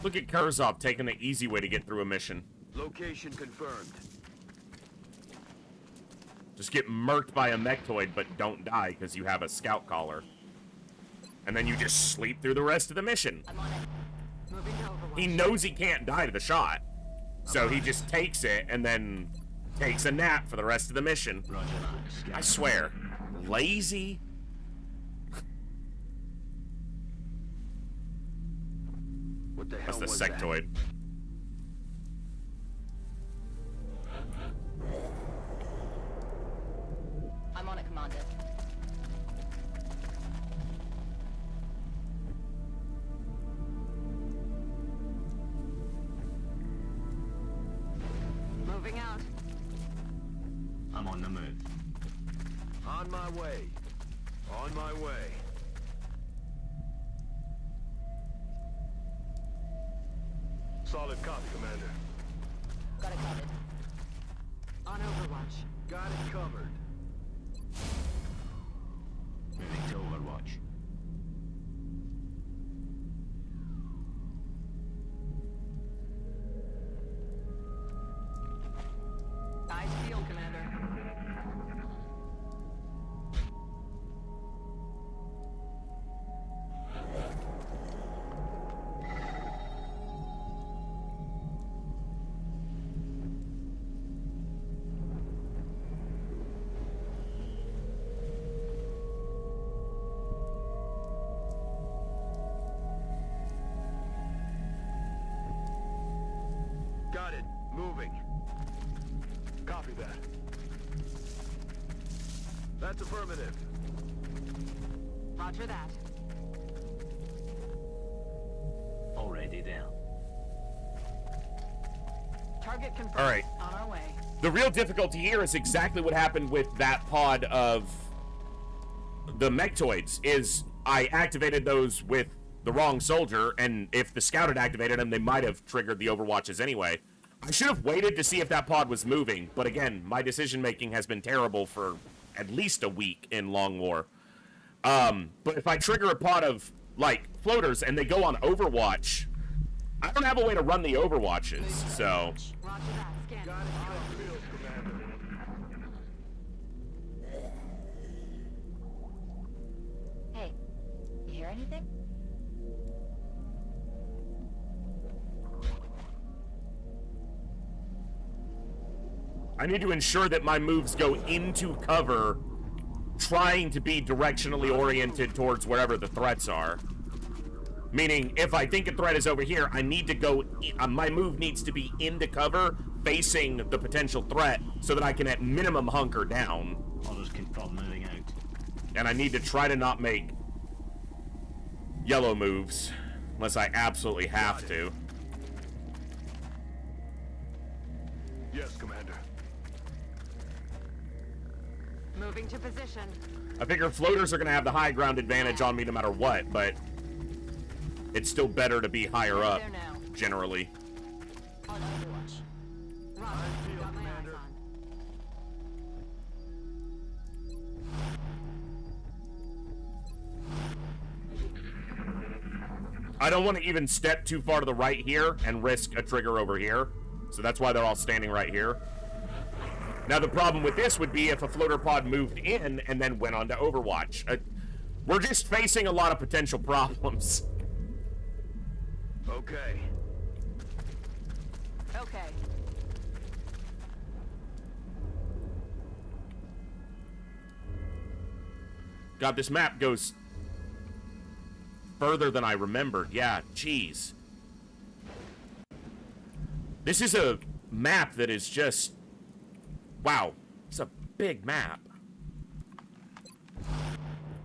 Speaker 1: Look at Kurzov taking the easy way to get through a mission.
Speaker 6: Location confirmed.
Speaker 1: Just get murked by a mechtoid, but don't die because you have a scout collar. And then you just sleep through the rest of the mission.
Speaker 8: I'm on it.
Speaker 3: Moving to Overwatch.
Speaker 1: He knows he can't die to the shot. So he just takes it and then takes a nap for the rest of the mission.
Speaker 5: Roger that, Scout.
Speaker 1: I swear. Lazy.
Speaker 6: What the hell
Speaker 1: That's the
Speaker 6: was
Speaker 1: sectoid.
Speaker 8: I'm on it, Commander.
Speaker 3: Moving out.
Speaker 5: I'm on the move.
Speaker 6: that? On my way. On my way. Solid copy, Commander.
Speaker 8: Got it covered.
Speaker 3: On Overwatch.
Speaker 6: Got it covered.
Speaker 5: Moving to Overwatch.
Speaker 3: Eyes peeled, Commander.
Speaker 6: Got it. Moving. Copy that. That's affirmative.
Speaker 3: Roger that.
Speaker 5: Already down.
Speaker 3: Target confirmed.
Speaker 1: All right.
Speaker 3: On our way.
Speaker 1: The real difficulty here is exactly what happened with that pod of the mechtoids, is I activated those with the wrong soldier, and if the scout had activated them, they might have triggered the overwatches anyway. I should have waited to see if that pod was moving, but again, my decision-making has been terrible for at least a week in Long War. But if I trigger a pod of, like, floaters and they go on Overwatch, I don't have a way to run the Overwatches, so...
Speaker 3: Roger that. Scan.
Speaker 6: Got it. Good field, Commander.
Speaker 8: Hey, you hear anything?
Speaker 1: I need to ensure that my moves go into cover, trying to be directionally oriented towards wherever the threats are. Meaning, if I think a threat is over here, I need to go, my move needs to be into cover, facing the potential threat, so that I can at minimum hunker down.
Speaker 7: I'll just keep on moving out.
Speaker 1: And I need to try to not make yellow moves, unless I absolutely have to.
Speaker 6: Yes, Commander.
Speaker 3: Moving to position.
Speaker 1: I figure floaters are going to have the high ground advantage on me no matter what, but it's still better to be higher up,
Speaker 8: There now.
Speaker 1: generally.
Speaker 8: On Overwatch.
Speaker 3: Roger.
Speaker 6: field,
Speaker 3: Got my eyes
Speaker 6: Commander.
Speaker 3: on.
Speaker 1: I don't want to even step too far to the right here and risk a trigger over here. So that's why they're all standing right here. Now the problem with this would be if a floater pod moved in and then went on to Overwatch. We're just facing a lot of potential problems.
Speaker 6: Okay.
Speaker 3: Okay.
Speaker 1: God, this map goes further than I remembered. Yeah, jeez. This is a map that is just... Wow, it's a big map.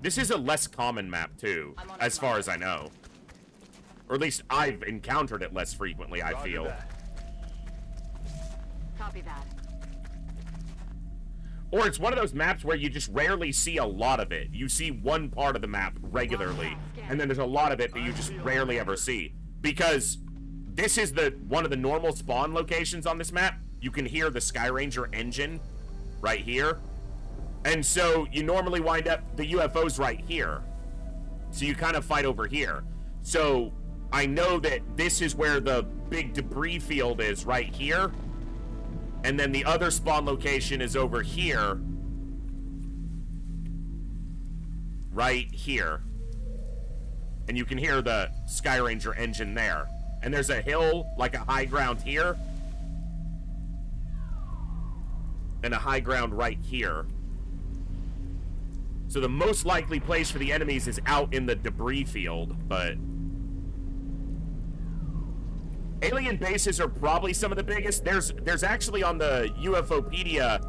Speaker 1: This is a less common map, too, as far as I know. Or at least I've encountered it less frequently, I
Speaker 6: Roger
Speaker 1: feel.
Speaker 6: that.
Speaker 3: Copy that.
Speaker 1: Or it's one of those maps where you just rarely see a lot of it. You see one part of the map regularly, and then there's a lot of it that you just rarely ever see. Because this is one of the normal spawn locations on this map. You can hear the Sky Ranger engine right here. And so you normally wind up, the UFO's right here. So you kind of fight over here. So I know that this is where the big debris field is, right here. And then the other spawn location is over here. Right here. And you can hear the Sky Ranger engine there. And there's a hill, like a high ground here. And a high ground right here. So the most likely place for the enemies is out in the debris field, but... Alien bases are probably some of the biggest. There's actually on the UFOpedia,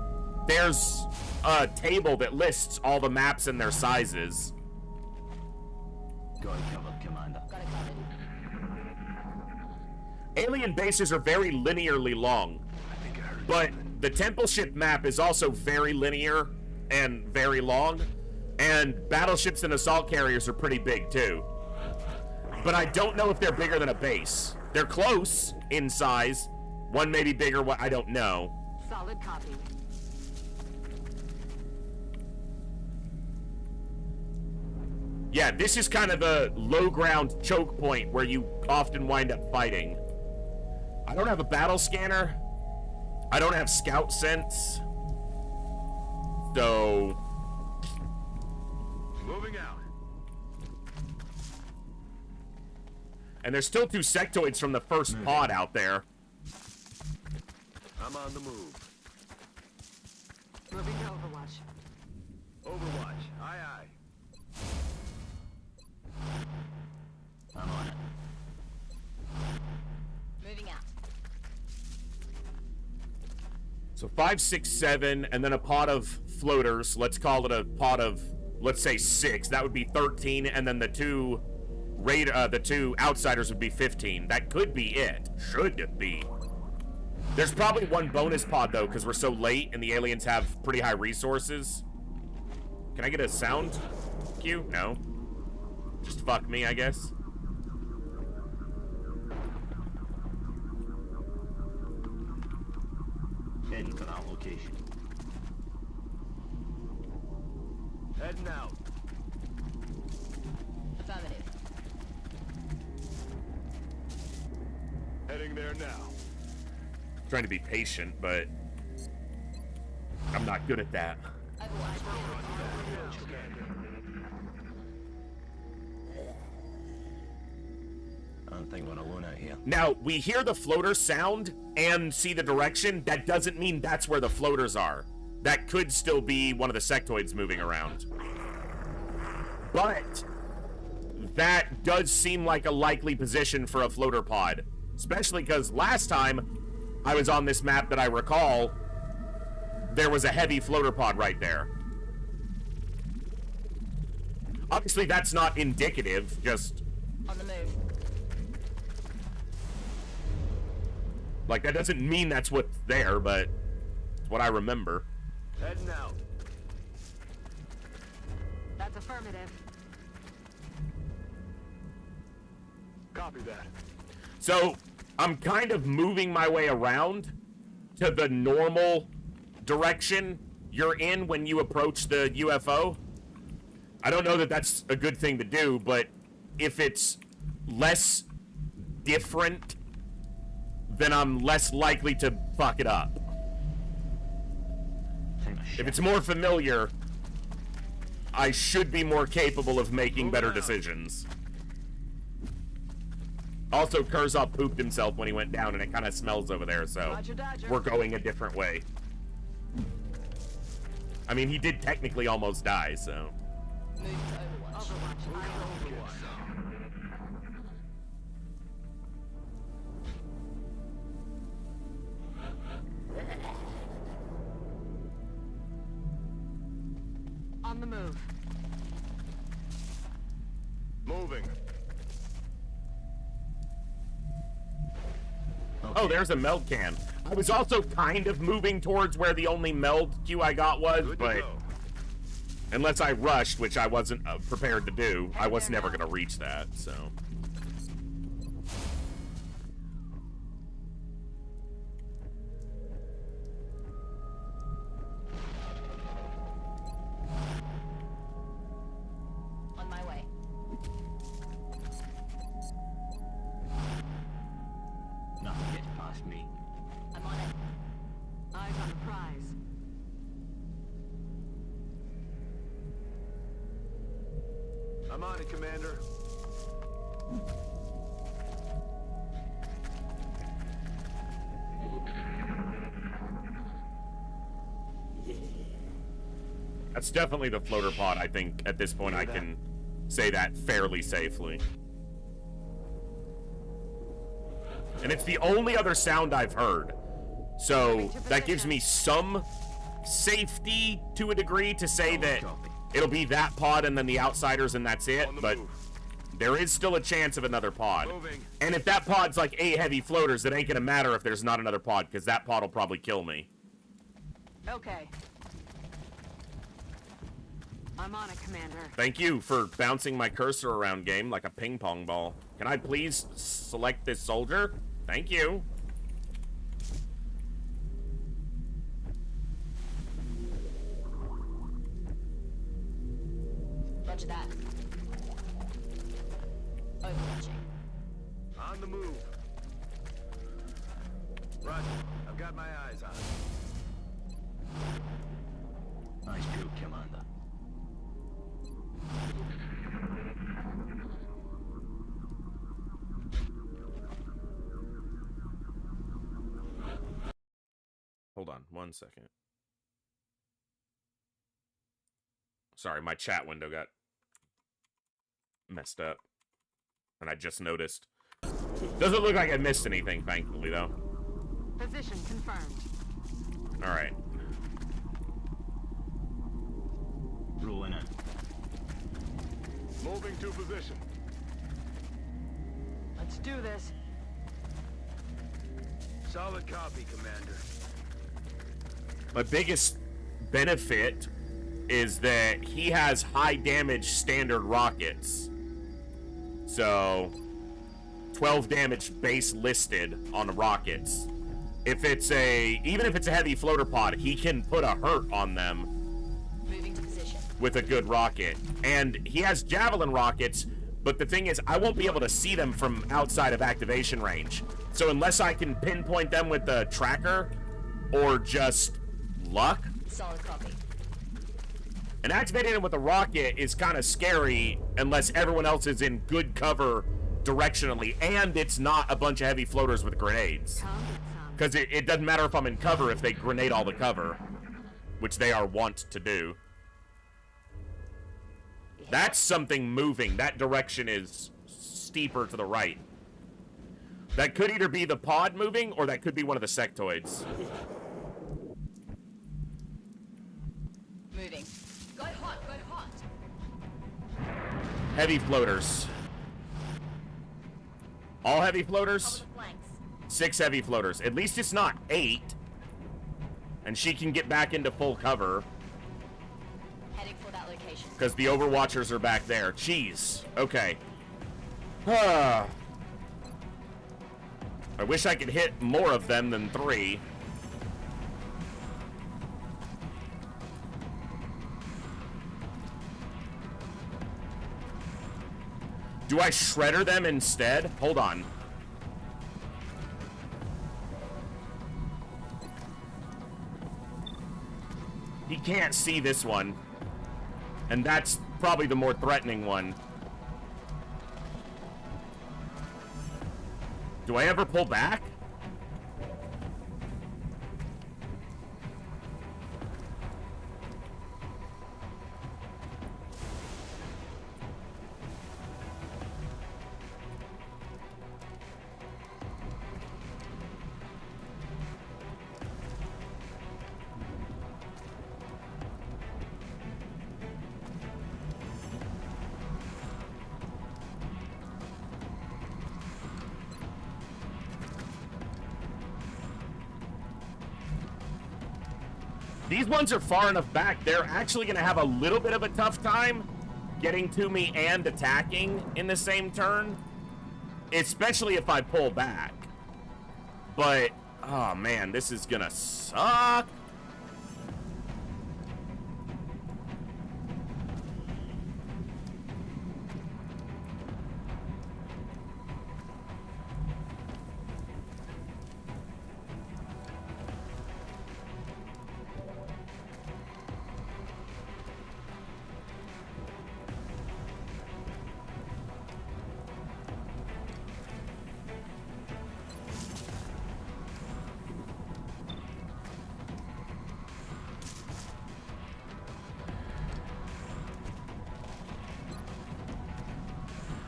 Speaker 1: there's a table that lists all the maps and their sizes.
Speaker 7: Got it covered, Commander.
Speaker 8: Got it covered.
Speaker 1: Alien bases are very linearly long, but the Temple Ship map is also very linear and very long, and battleships and assault carriers are pretty big too. But I don't know if they're bigger than a base. They're close in size. One may be bigger, what I don't know.
Speaker 3: Solid copy.
Speaker 1: Yeah, this is kind of a low ground choke point where you often wind up fighting. I don't have a battle scanner. I don't have scout sense. So...
Speaker 6: Moving out.
Speaker 1: And there's still 2 sectoids from the first pod out there.
Speaker 6: I'm on the move.
Speaker 3: Moving to Overwatch.
Speaker 6: Overwatch. Aye, aye.
Speaker 7: I'm on it.
Speaker 8: Moving out.
Speaker 1: So 5, 6, 7, and then a pod of floaters. Let's call it a pod of, let's say 6. That would be 13, and then the two outsiders would be 15. That could be it. Should be. There's probably one bonus pod, though, because we're so late and the aliens have pretty high resources. Can I get a sound cue? No. Just fuck me, I guess.
Speaker 7: Heading for that location.
Speaker 6: Heading out.
Speaker 8: Affirmative.
Speaker 6: Heading there now.
Speaker 1: Trying to be patient, but I'm not good at that.
Speaker 8: Overwatch.
Speaker 7: I don't think we're alone out here.
Speaker 1: Now, we hear the floater sound and see the direction. That doesn't mean that's where the floaters are. That could still be one of the sectoids moving around. But that does seem like a likely position for a floater pod. Especially because last time I was on this map that I recall, there was a heavy floater pod right there. Obviously, that's not indicative, just...
Speaker 8: On the move.
Speaker 1: Like, that doesn't mean that's what's there, but it's what I remember.
Speaker 6: Heading out.
Speaker 3: That's affirmative.
Speaker 6: Copy that.
Speaker 1: So, I'm kind of moving my way around to the normal direction you're in when you approach the UFO. I don't know that that's a good thing to do, but if it's less different, then I'm less likely to fuck it up. If it's more familiar, I should be more capable of making better decisions. Also, Kurzov pooped himself when he went down, and it kind of smells over there, so
Speaker 3: Roger, Dodger.
Speaker 1: we're going a different way. I mean, he did technically almost die, so...
Speaker 8: Move to Overwatch.
Speaker 3: On the move.
Speaker 6: Moving.
Speaker 1: Oh, there's a meld can. I was also kind of moving towards where the only meld cue I got was,
Speaker 6: Good to
Speaker 1: but
Speaker 6: go.
Speaker 1: unless I rushed, which I wasn't prepared to do, I was never going to reach that, so...
Speaker 8: On my way.
Speaker 7: Nothing gets past me.
Speaker 8: I'm on it.
Speaker 3: Eyes on the prize.
Speaker 6: I'm on it, Commander.
Speaker 1: That's definitely the floater pod, I think. At this point, I can say that fairly safely. And it's the only other sound I've heard. So, that gives me some safety to a degree to say that it'll be that pod and then the outsiders and that's it.
Speaker 6: On the
Speaker 1: But
Speaker 6: move.
Speaker 1: there is still a chance of another pod.
Speaker 6: Moving.
Speaker 1: And if that pod's like 8 heavy floaters, it ain't gonna matter if there's not another pod, because that pod will probably kill me.
Speaker 3: Okay. I'm on it, Commander.
Speaker 1: Thank you for bouncing my cursor around, game, like a ping pong ball. Can I please select this soldier? Thank you.
Speaker 8: Roger that. Overwatching.
Speaker 6: On the move. Roger. I've got my eyes on it.
Speaker 7: Nice job, Commander.
Speaker 1: Hold on 1 second. Sorry, my chat window got messed up. And I just noticed. Doesn't look like I missed anything, thankfully, though.
Speaker 3: Position confirmed.
Speaker 1: Alright.
Speaker 7: Rolling in.
Speaker 6: Moving to position.
Speaker 3: Let's do this.
Speaker 6: Solid copy, Commander.
Speaker 1: My biggest benefit is that he has high damage standard rockets. So 12 damage base listed on the rockets. If it's even if it's a heavy floater pod, he can put a hurt on them
Speaker 8: Moving to position.
Speaker 1: with a good rocket. And he has javelin rockets, but the thing is, I won't be able to see them from outside of activation range. So unless I can pinpoint them with the tracker or just luck,
Speaker 8: Solid copy.
Speaker 1: and activating them with a rocket is kind of scary unless everyone else is in good cover directionally, and it's not a bunch of heavy floaters with grenades.
Speaker 3: Come get some.
Speaker 1: Because it doesn't matter if I'm in cover if they grenade all the cover, which they are wont to do. That's something moving. That direction is steeper to the right. That could either be the pod moving, or that could be one of the sectoids.
Speaker 8: Moving. Go hot, go hot.
Speaker 1: Heavy floaters. All heavy floaters?
Speaker 8: Cover the flanks.
Speaker 1: 6 heavy floaters. At least it's not 8. And she can get back into full cover.
Speaker 8: Heading for that location.
Speaker 1: Because the Overwatchers are back there. Jeez. Okay. I wish I could hit more of them than 3. Do I shredder them instead? Hold on. He can't see this one. And that's probably the more threatening one. Do I ever pull back? These ones are far enough back, they're actually going to have a little bit of a tough time getting to me and attacking in the same turn. Especially if I pull back. But, oh man, this is going to suck.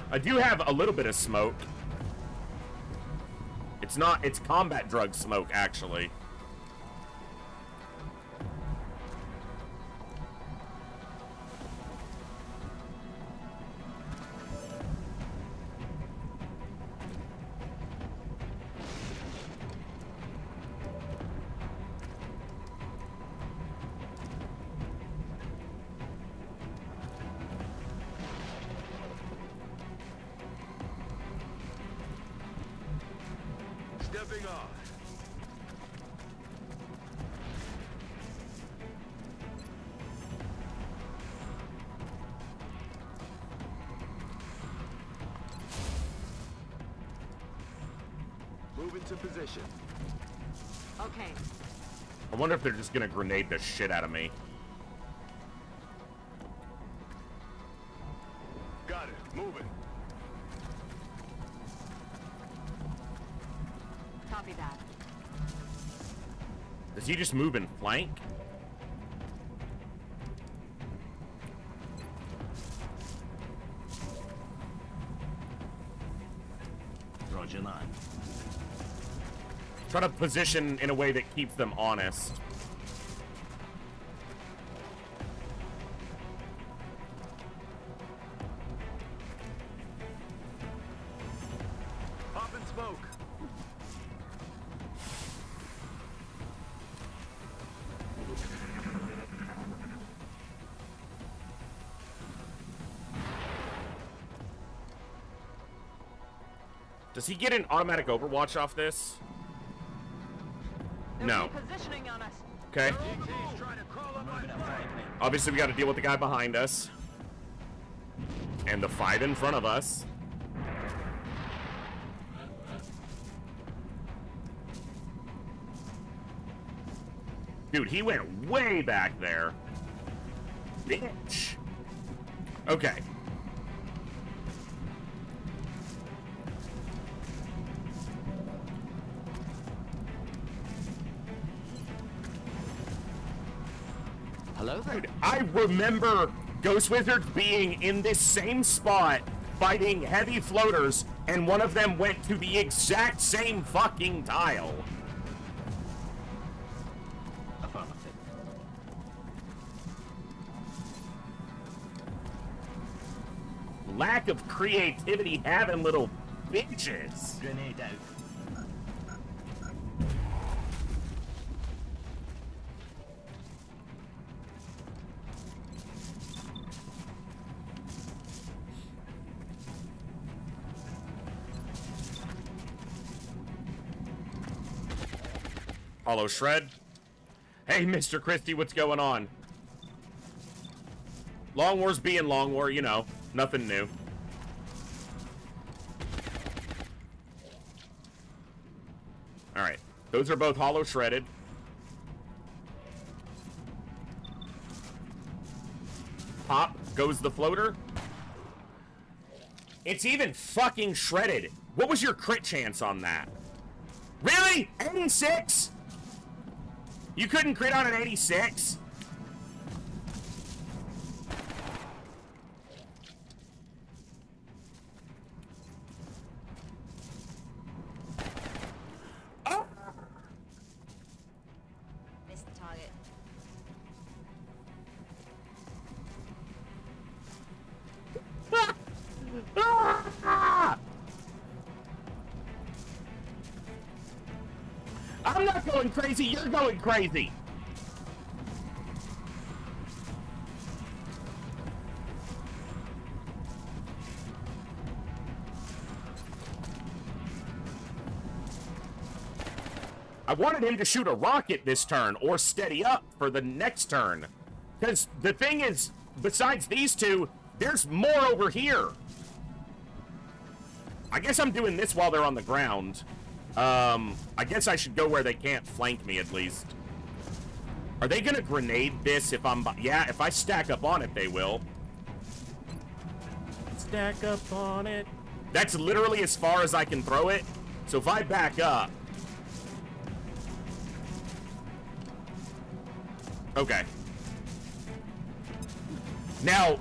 Speaker 1: I do have a little bit of smoke. It's combat drug smoke, actually.
Speaker 6: Stepping off. Move into position.
Speaker 3: Okay.
Speaker 1: I wonder if they're just gonna grenade the shit out of me.
Speaker 6: Got it. Moving.
Speaker 3: Copy that.
Speaker 1: Does he just move in flank?
Speaker 7: Roger that.
Speaker 1: Try to position in a way that keeps them honest.
Speaker 6: Pop and smoke.
Speaker 1: Does he get an automatic overwatch off this? No.
Speaker 3: Positioning on us.
Speaker 1: Okay.
Speaker 6: DT's trying to crawl up my flank.
Speaker 1: Obviously, we got to deal with the guy behind us. And the fight in front of us. Dude, he went way back there. Bitch. Okay.
Speaker 5: Hello there.
Speaker 1: Dude, I remember Ghost Wizards being in this same spot fighting heavy floaters, and one of them went to the exact same fucking tile.
Speaker 7: Affirmative.
Speaker 1: Lack of creativity having little bitches.
Speaker 7: Grenade out.
Speaker 1: Hollow Shred. Hey, Mr. Christie, what's going on? Long War's being Long War, you know, nothing new. Alright, those are both Hollow Shredded. Pop goes the floater. It's even fucking shredded. What was your crit chance on that? Really? 86? You couldn't crit on an 86? Oh!
Speaker 8: Missed the target.
Speaker 1: I'm not going crazy, you're going crazy. I wanted him to shoot a rocket this turn, or steady up for the next turn. Because the thing is, besides these two, there's more over here. I guess I'm doing this while they're on the ground. I guess I should go where they can't flank me, at least. Are they gonna grenade this if I'm... Yeah, if I stack up on it, they will. Stack up on it. That's literally as far as I can throw it. So if I back up... Okay. Now,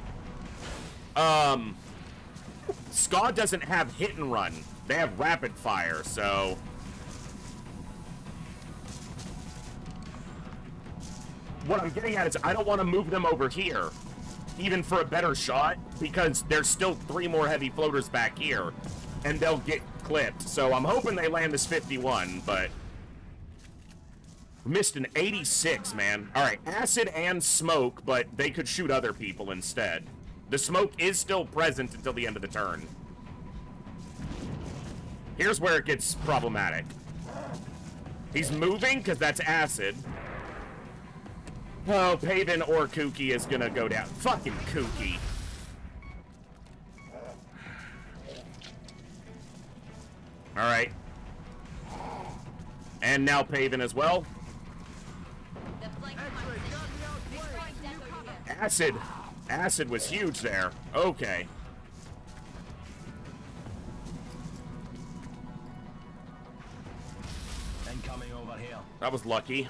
Speaker 1: SCA doesn't have hit and run. They have rapid fire, so... What I'm getting at is I don't want to move them over here, even for a better shot, because there's still 3 more heavy floaters back here, and they'll get clipped. So I'm hoping they land this 51, but... Missed an 86, man. Alright, acid and smoke, but they could shoot other people instead. The smoke is still present until the end of the turn. Here's where it gets problematic. He's moving, because that's acid. Oh, Paven or Kooky is gonna go down. Fucking Kooky. Alright. And now Paven as well.
Speaker 8: They're flanking my position. Destroying depot unit.
Speaker 1: Acid was huge there. Okay.
Speaker 7: Incoming over here.
Speaker 1: That was lucky.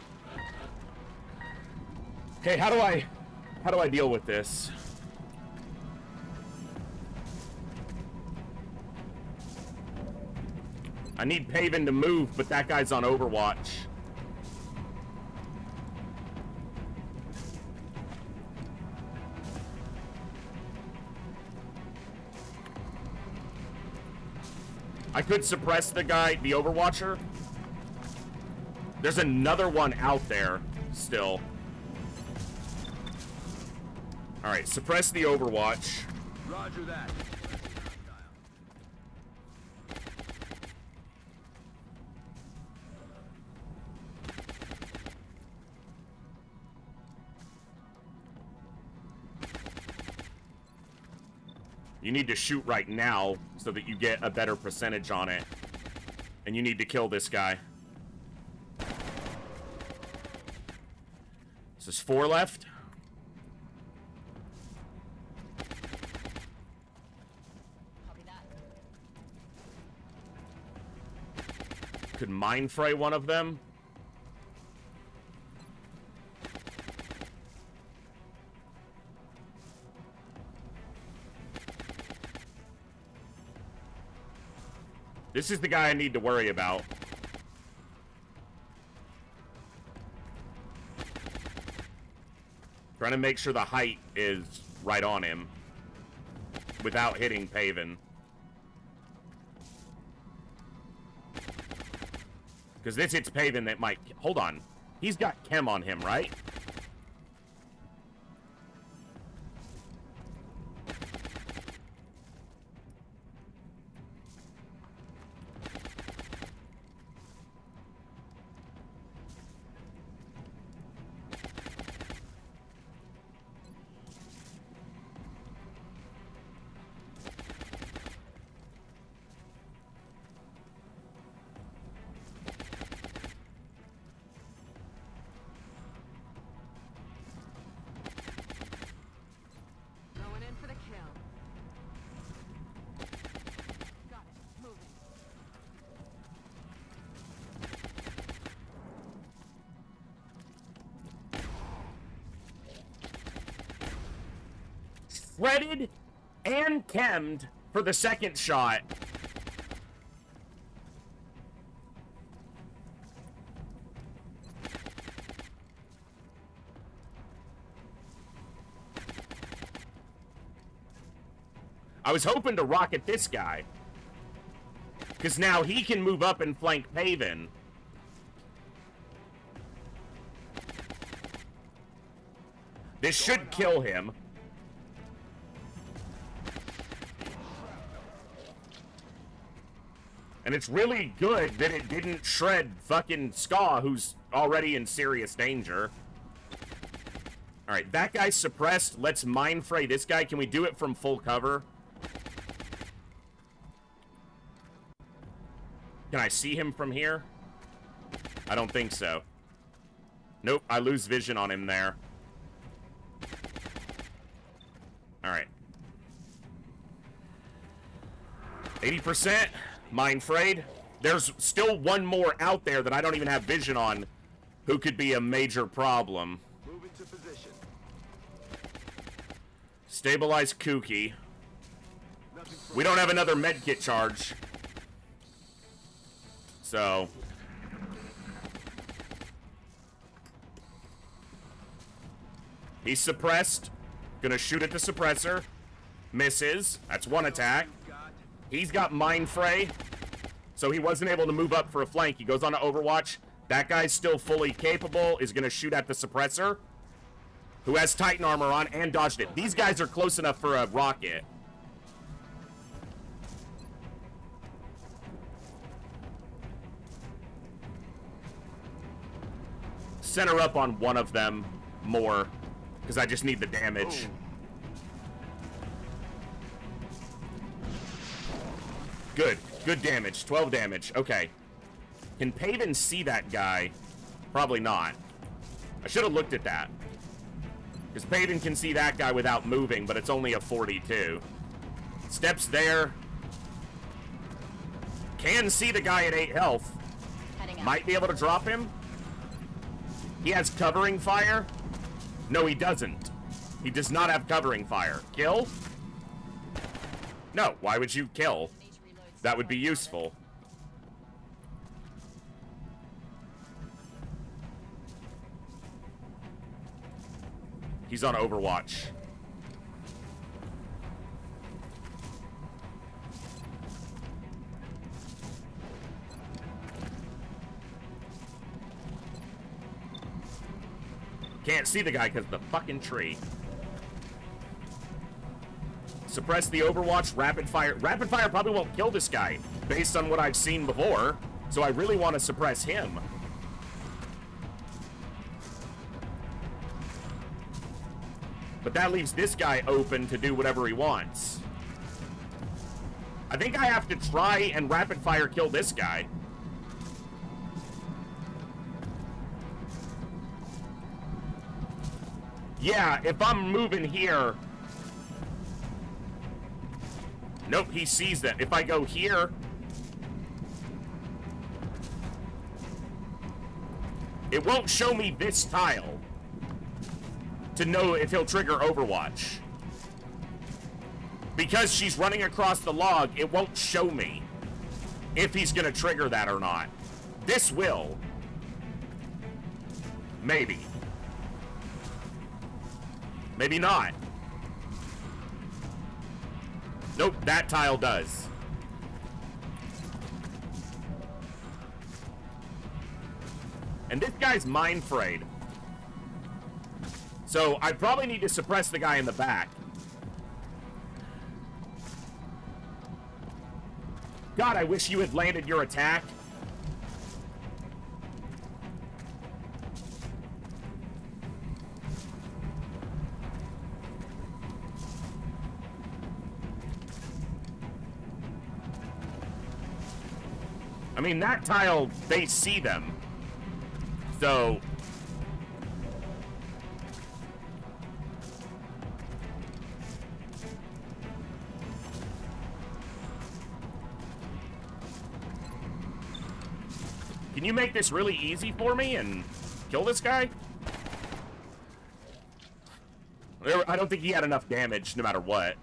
Speaker 1: Okay, how do I deal with this? I need Paven to move, but that guy's on Overwatch. I could suppress the guy, the Overwatcher. There's another one out there still. Alright, suppress the Overwatch.
Speaker 6: Roger that.
Speaker 1: You need to shoot right now so that you get a better percentage on it. And you need to kill this guy. So there's 4 left.
Speaker 8: Copy that.
Speaker 1: Could mind fray one of them. This is the guy I need to worry about. Trying to make sure the height is right on him without hitting Paven. Because this hits Paven that might... Hold on. He's got chem on him, right?
Speaker 3: Going in for the kill. Got it. Moving.
Speaker 1: Shredded and chemmed for the second shot. I was hoping to rocket this guy. Because now he can move up and flank Paven. This should kill him. And it's really good that it didn't shred fucking Ska, who's already in serious danger. Alright, that guy's suppressed. Let's mind fray this guy. Can we do it from full cover? Can I see him from here? I don't think so. Nope, I lose vision on him there. Alright. 80%. Mind frayed. There's still one more out there that I don't even have vision on who could be a major problem.
Speaker 6: Moving to position.
Speaker 1: Stabilize Kooky.
Speaker 6: Nothing
Speaker 1: We don't have another medkit charge. So... he's suppressed. Gonna shoot at the suppressor. Misses. That's one attack. He's got Mind Fray. So he wasn't able to move up for a flank. He goes on to Overwatch. That guy's still fully capable. Is gonna shoot at the suppressor. Who has Titan armor on and dodged it. These guys are close enough for a rocket. Center up on one of them more. Because I just need the damage. Good. Good damage. 12 damage. Okay. Can Paven see that guy? Probably not. I should have looked at that. Because Paven can see that guy without moving, but it's only a 42. Steps there. Can see the guy at 8 health.
Speaker 8: Heading out.
Speaker 1: Might be able to drop him. He has covering fire. No, he doesn't. He does not have covering fire. Kill? No, why would you kill?
Speaker 8: Need to reload
Speaker 1: That would be useful. He's on Overwatch. Can't see the guy because of the fucking tree. Suppress the Overwatch, rapid fire. Rapid fire probably won't kill this guy, based on what I've seen before. So I really want to suppress him. But that leaves this guy open to do whatever he wants. I think I have to try and rapid fire kill this guy. Yeah, if I'm moving here... Nope, he sees that. If I go here... It won't show me this tile to know if he'll trigger Overwatch. Because she's running across the log, it won't show me if he's gonna trigger that or not. This will. Maybe. Maybe not. Nope, that tile does. And this guy's mind frayed. So I probably need to suppress the guy in the back. God, I wish you had landed your attack. I mean, that tile, they see them. So... Can you make this really easy for me and kill this guy? I don't think he had enough damage, no matter what.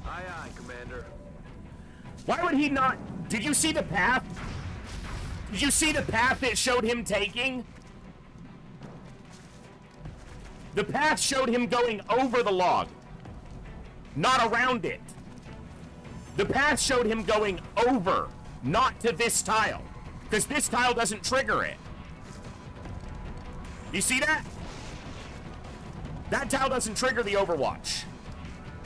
Speaker 6: Aye, aye, Commander.
Speaker 1: Why would he not? Did you see the path? Did you see the path it showed him taking? The path showed him going over the log, not around it. The path showed him going over, not to this tile, because this tile doesn't trigger it. You see that? That tile doesn't trigger the Overwatch.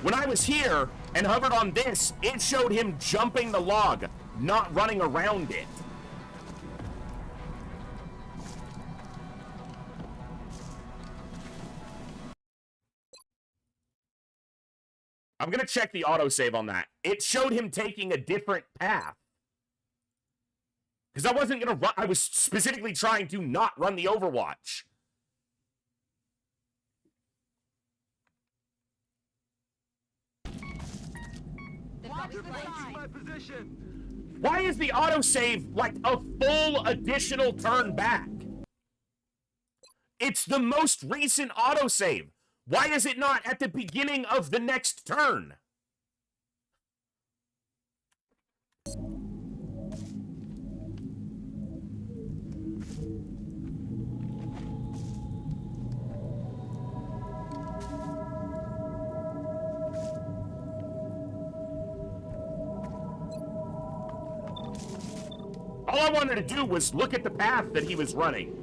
Speaker 1: When I was here and hovered on this, it showed him jumping the log, not running around it. I'm gonna check the autosave on that. It showed him taking a different path. Because I wasn't gonna run, I was specifically trying to not run the Overwatch.
Speaker 6: My position.
Speaker 1: Why is the autosave like a full additional turn back? It's the most recent autosave. Why is it not at the beginning of the next turn? All I wanted to do was look at the path that he was running.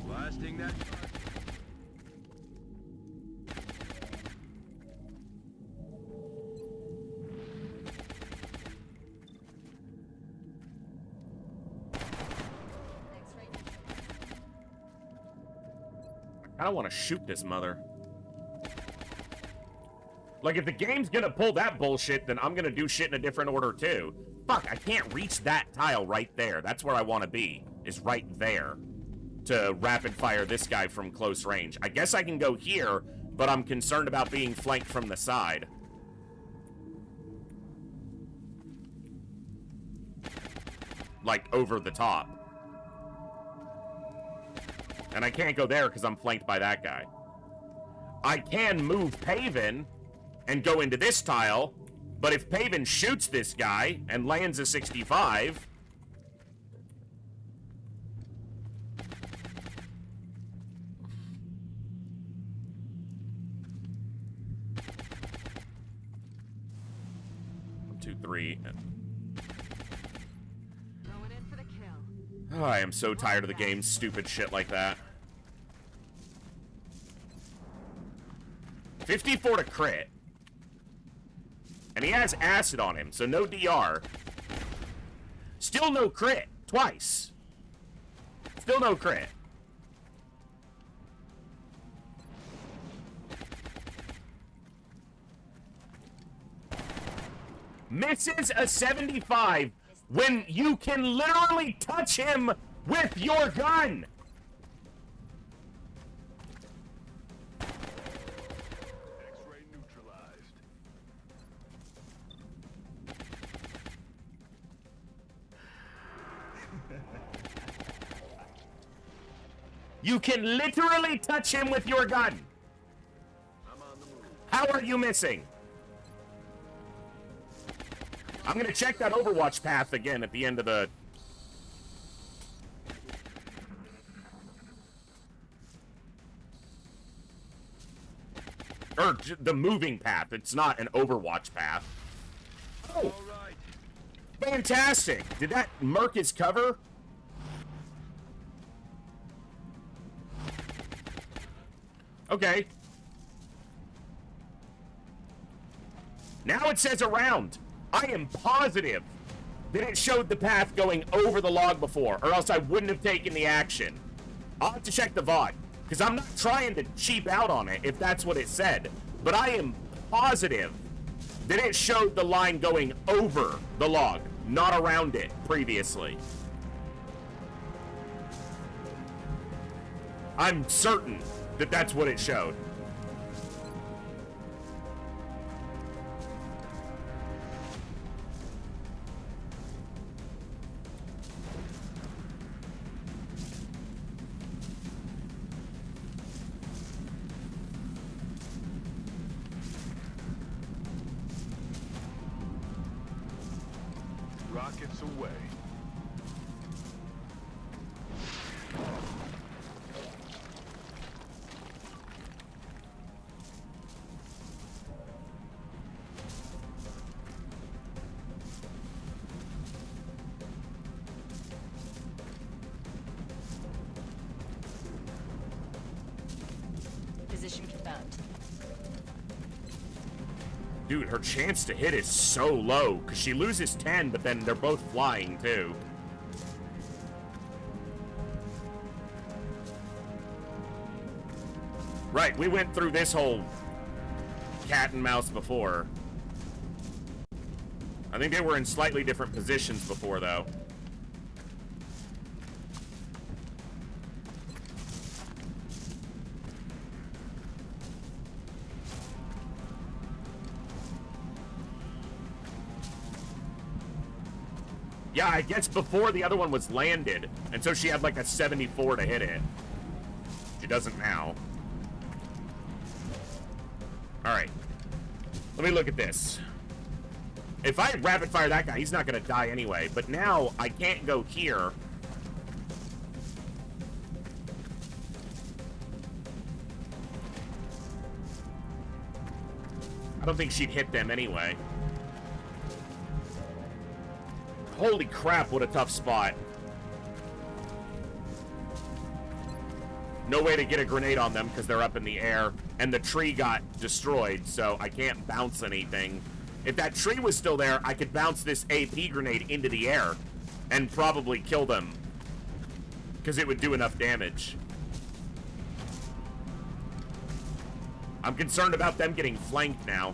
Speaker 6: Blasting that.
Speaker 1: I don't want to shoot this mother. Like, if the game's gonna pull that bullshit, then I'm gonna do shit in a different order, too. Fuck, I can't reach that tile right there. That's where I want to be, is right there. To rapid fire this guy from close range. I guess I can go here, but I'm concerned about being flanked from the side. Like, over the top. And I can't go there because I'm flanked by that guy. I can move Paven and go into this tile, but if Paven shoots this guy and lands a 65... One, two, three.
Speaker 3: Going in for the kill.
Speaker 1: Oh, I am so tired of the game. Stupid shit like that. 54 to crit. And he has acid on him, so no DR. Still no crit. Twice. Still no crit. Misses a 75 when you can literally touch him with your gun.
Speaker 6: X-ray neutralized.
Speaker 1: You can literally touch him with your gun.
Speaker 6: I'm on the move.
Speaker 1: How are you missing? I'm gonna check that Overwatch path again at the end of the... Or the moving path. It's not an Overwatch path. Oh!
Speaker 6: All right.
Speaker 1: Fantastic! Did that murk his cover? Okay. Now it says around. I am positive that it showed the path going over the log before, or else I wouldn't have taken the action. I'll have to check the VOD, because I'm not trying to cheap out on it if that's what it said, but I am positive that it showed the line going over the log, not around it previously. I'm certain that that's what it showed.
Speaker 6: Rockets away.
Speaker 8: Position confirmed.
Speaker 1: Dude, her chance to hit is so low, because she loses 10, but then they're both flying, too. Right, we went through this whole cat and mouse before. I think they were in slightly different positions before, though. Yeah, I guess before the other one was landed, and so she had like a 74 to hit it. She doesn't now. Alright. Let me look at this. If I rapid fire that guy, he's not gonna die anyway, but now I can't go here. I don't think she'd hit them anyway. Holy crap, what a tough spot. No way to get a grenade on them because they're up in the air. And the tree got destroyed, so I can't bounce anything. If that tree was still there, I could bounce this AP grenade into the air and probably kill them. Because it would do enough damage. I'm concerned about them getting flanked now.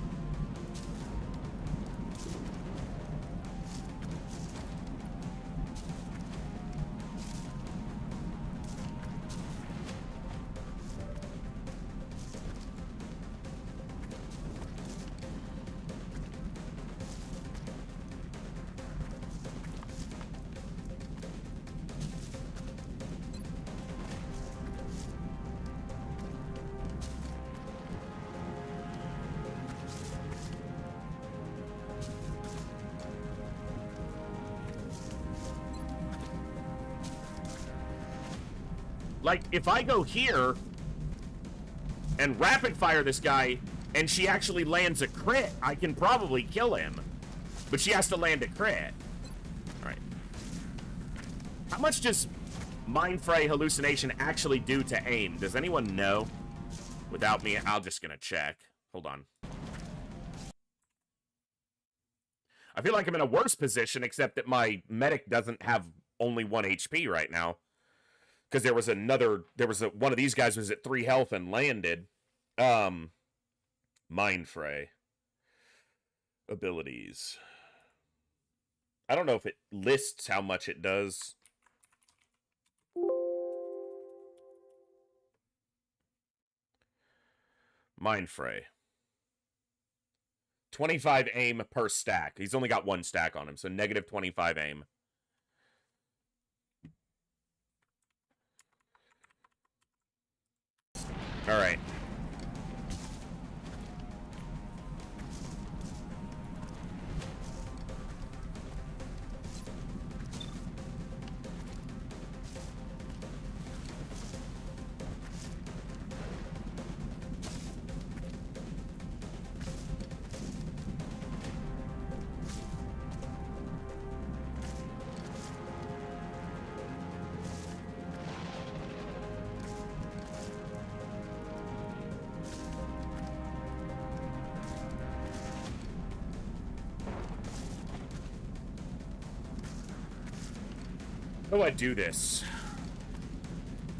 Speaker 1: Like, if I go here and rapid fire this guy and she actually lands a crit, I can probably kill him. But she has to land a crit. Alright. How much does Mind Fray hallucination actually do to aim? Does anyone know? Without me, I'm just gonna check. Hold on. I feel like I'm in a worse position, except that my medic doesn't have only 1 HP right now. Because there was one of these guys was at 3 health and landed. Mind Fray. Abilities. I don't know if it lists how much it does. Mind Fray. 25 aim per stack. He's only got 1 stack on him, so negative 25 aim. All right. How do I do this?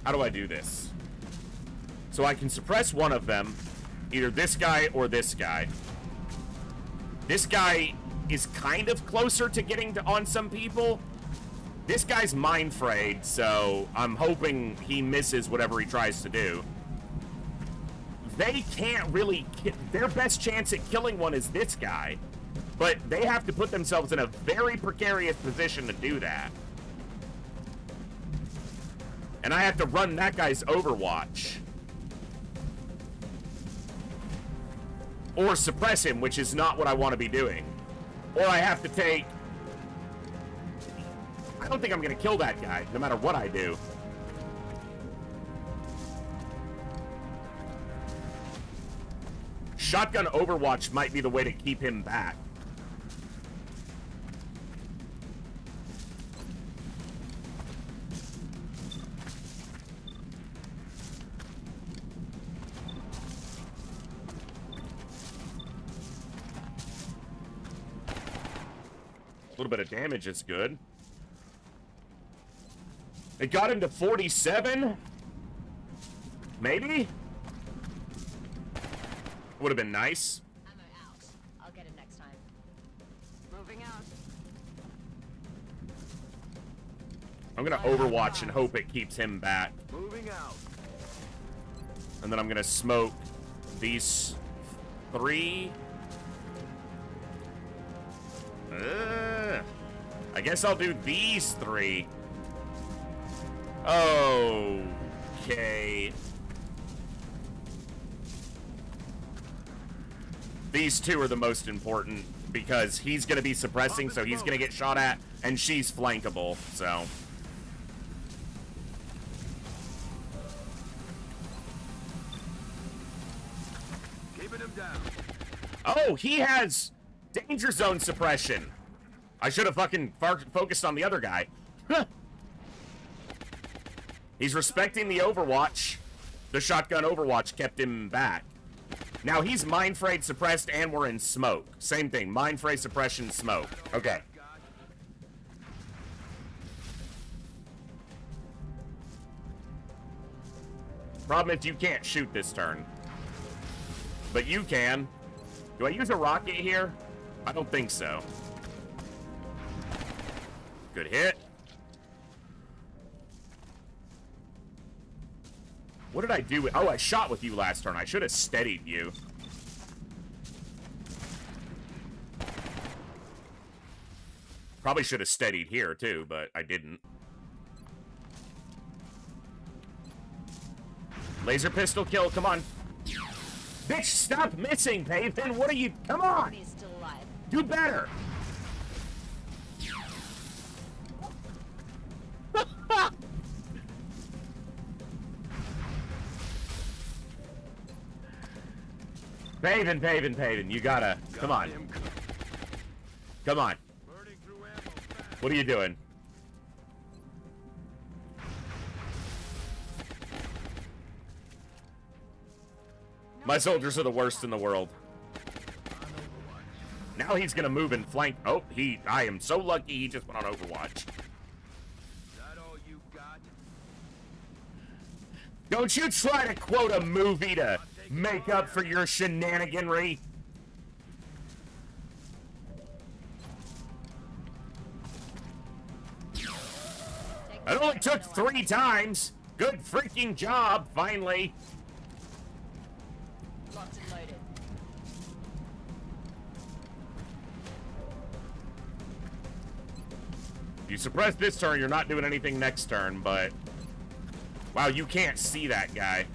Speaker 1: How do I do this? So I can suppress one of them, either this guy or this guy. This guy is kind of closer to getting on some people. This guy's mind frayed, so I'm hoping he misses whatever he tries to do. They can't really... Their best chance at killing one is this guy. But they have to put themselves in a very precarious position to do that. And I have to run that guy's Overwatch. Or suppress him, which is not what I want to be doing. Or I have to take... I don't think I'm going to kill that guy, no matter what I do. Shotgun Overwatch might be the way to keep him back. A little bit of damage is good. It got him to 47? Maybe? Would have been nice.
Speaker 8: Ammo out. I'll get it next time.
Speaker 3: Moving out.
Speaker 1: I'm gonna Overwatch and hope it keeps him back.
Speaker 6: Moving out.
Speaker 1: And then I'm gonna smoke these 3. I guess I'll do these 3. Okay. These 2 are the most important because he's going to be suppressing, so he's going to get shot at, and she's flankable, so.
Speaker 6: Keeping him down.
Speaker 1: Oh, he has danger zone suppression. I should have fucking focused on the other guy. Huh. He's respecting the Overwatch. The shotgun Overwatch kept him back. Now he's mind frayed, suppressed, and we're in smoke. Same thing, mind fray, suppression, smoke. Okay. Problem is you can't shoot this turn. But you can. Do I use a rocket here? I don't think so. Good hit. What did I do? Oh, I shot with you last turn. I should have steadied you. Probably should have steadied here, too, but I didn't. Laser pistol kill, come on. Bitch, stop missing, Pavin. What are you... Come on.
Speaker 8: He's still alive.
Speaker 1: Do better. Pavin, you gotta... Come on. Come on. What are you doing? My soldiers are the worst in the world. Now he's gonna move and flank. Oh, I am so lucky he just went on Overwatch.
Speaker 6: That all you got?
Speaker 1: Don't you try to quote a movie to make up for your shenaniganry. It only took 3 times. Good freaking job, finally.
Speaker 8: Locked and loaded.
Speaker 1: You suppress this turn, you're not doing anything next turn, but... Wow, you can't see that guy.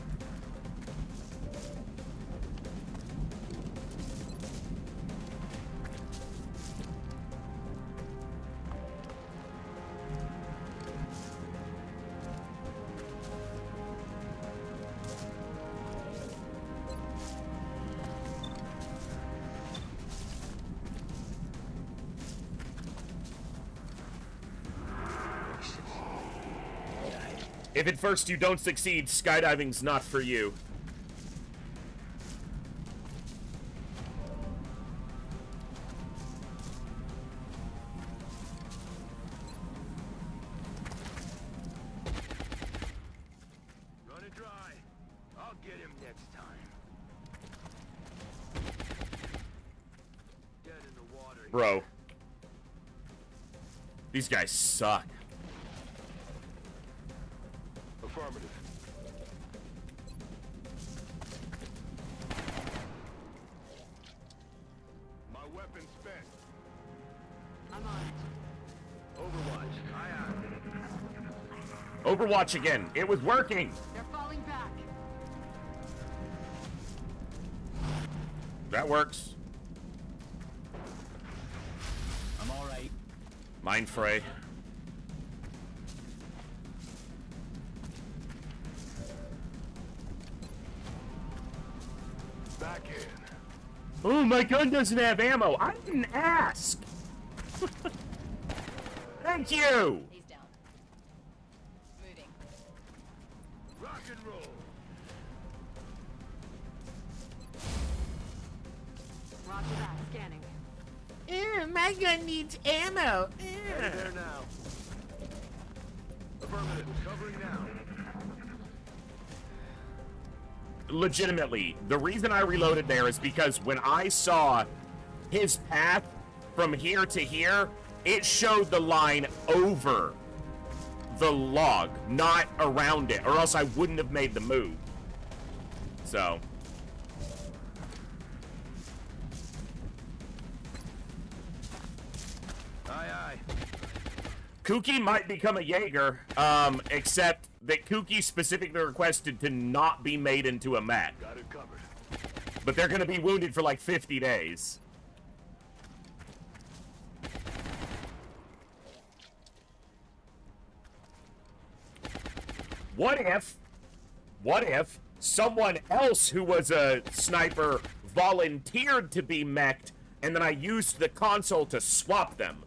Speaker 1: If at first you don't succeed, skydiving's not for you.
Speaker 6: Run it dry. I'll get him next time. Dead in the water.
Speaker 1: Bro. These guys suck.
Speaker 6: Affirmative. My weapon's spent.
Speaker 3: I'm on it.
Speaker 6: Overwatch. Aye, aye.
Speaker 1: Overwatch again. It was working.
Speaker 3: They're falling back.
Speaker 1: That works.
Speaker 7: I'm all right.
Speaker 1: Mind fray.
Speaker 6: Back in.
Speaker 1: Oh, my gun doesn't have ammo. I didn't ask. Thank you.
Speaker 8: He's down. Moving.
Speaker 6: Rock and roll.
Speaker 3: Roger that. Scanning.
Speaker 1: My gun needs ammo.
Speaker 6: Hey there now. Affirmative. Covering now.
Speaker 1: Legitimately, the reason I reloaded there is because when I saw his path from here to here, it showed the line over the log, not around it, or else I wouldn't have made the move. So.
Speaker 6: Aye, aye.
Speaker 1: Kooky might become a Jaeger, except that Kooky specifically requested to not be made into a mech.
Speaker 6: Got it covered.
Speaker 1: But they're gonna be wounded for like 50 days. What if someone else who was a sniper volunteered to be mech'd, and then I used the console to swap them?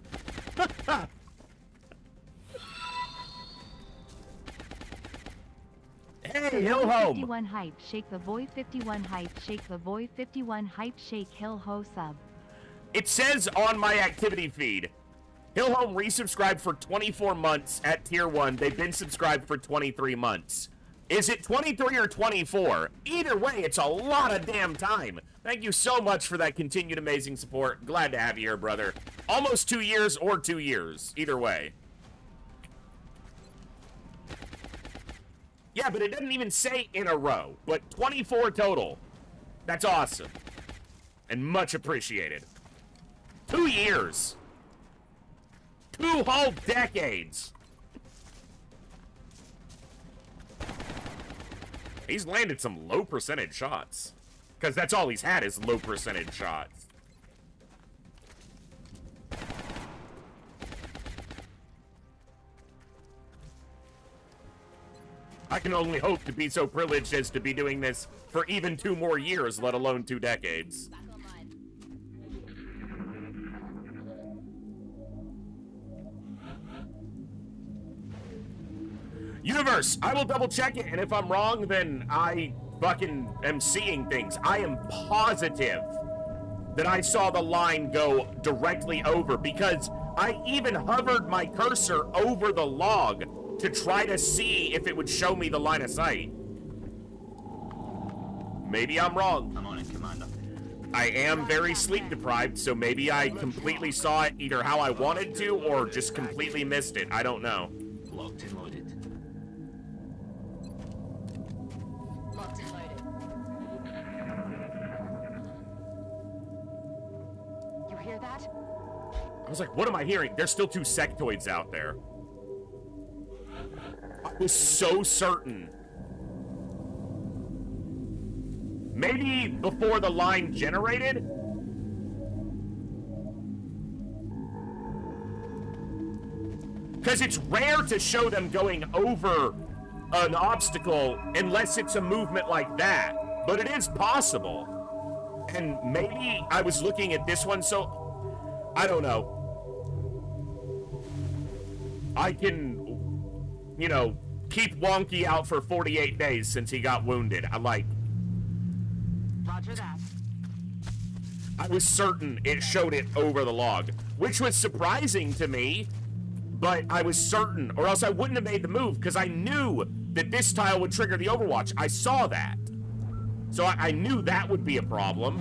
Speaker 1: Hey, Hill Home!
Speaker 9: 51 hype, shake the boy 51 hype, shake the boy 51 hype, shake Hill Ho sub.
Speaker 1: It says on my activity feed, Hill Home resubscribed for 24 months at tier 1. They've been subscribed for 23 months. Is it 23 or 24? Either way, it's a lot of damn time. Thank you so much for that continued amazing support. Glad to have you here, brother. Almost 2 years or 2 years. Either way. Yeah, but it doesn't even say in a row, but 24 total. That's awesome. And much appreciated. 2 years. 2 whole decades. He's landed some low percentage shots. Because that's all he's had is low percentage shots. I can only hope to be so privileged as to be doing this for even 2 more years, let alone 2 decades.
Speaker 8: Back online.
Speaker 1: Universe, I will double check it, and if I'm wrong, then I fucking am seeing things. I am positive that I saw the line go directly over because I even hovered my cursor over the log to try to see if it would show me the line of sight. Maybe I'm wrong.
Speaker 7: I'm on it, Commander.
Speaker 1: I am very sleep deprived, so maybe I completely saw it either how I wanted to or just completely missed it. I don't know.
Speaker 7: Locked and loaded.
Speaker 8: Locked and loaded.
Speaker 3: You hear that?
Speaker 1: I was like, what am I hearing? There's still 2 sectoids out there. I was so certain. Maybe before the line generated? Because it's rare to show them going over an obstacle unless it's a movement like that. But it is possible. And maybe I was looking at this one, so I don't know. I can, you know, keep Wonky out for 48 days since he got wounded.
Speaker 3: Roger that.
Speaker 1: I was certain it showed it over the log, which was surprising to me, but I was certain, or else I wouldn't have made the move, because I knew that this tile would trigger the Overwatch. I saw that. So I knew that would be a problem.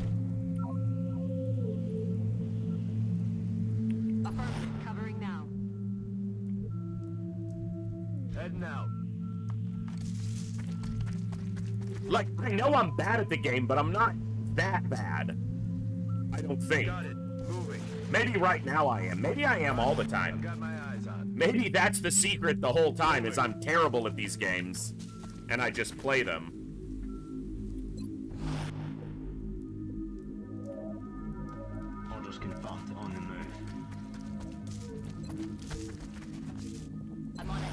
Speaker 3: Affirmative. Covering now.
Speaker 6: Heading out.
Speaker 1: Like, I know I'm bad at the game, but I'm not that bad. I don't think.
Speaker 6: Got it. Moving.
Speaker 1: Maybe right now I am. Maybe I am all the
Speaker 6: I've
Speaker 1: time.
Speaker 6: got my eyes on.
Speaker 1: Maybe that's the secret the whole time, is I'm terrible at these games. And I just play them.
Speaker 7: Orders confirmed. On the move.
Speaker 8: I'm on it.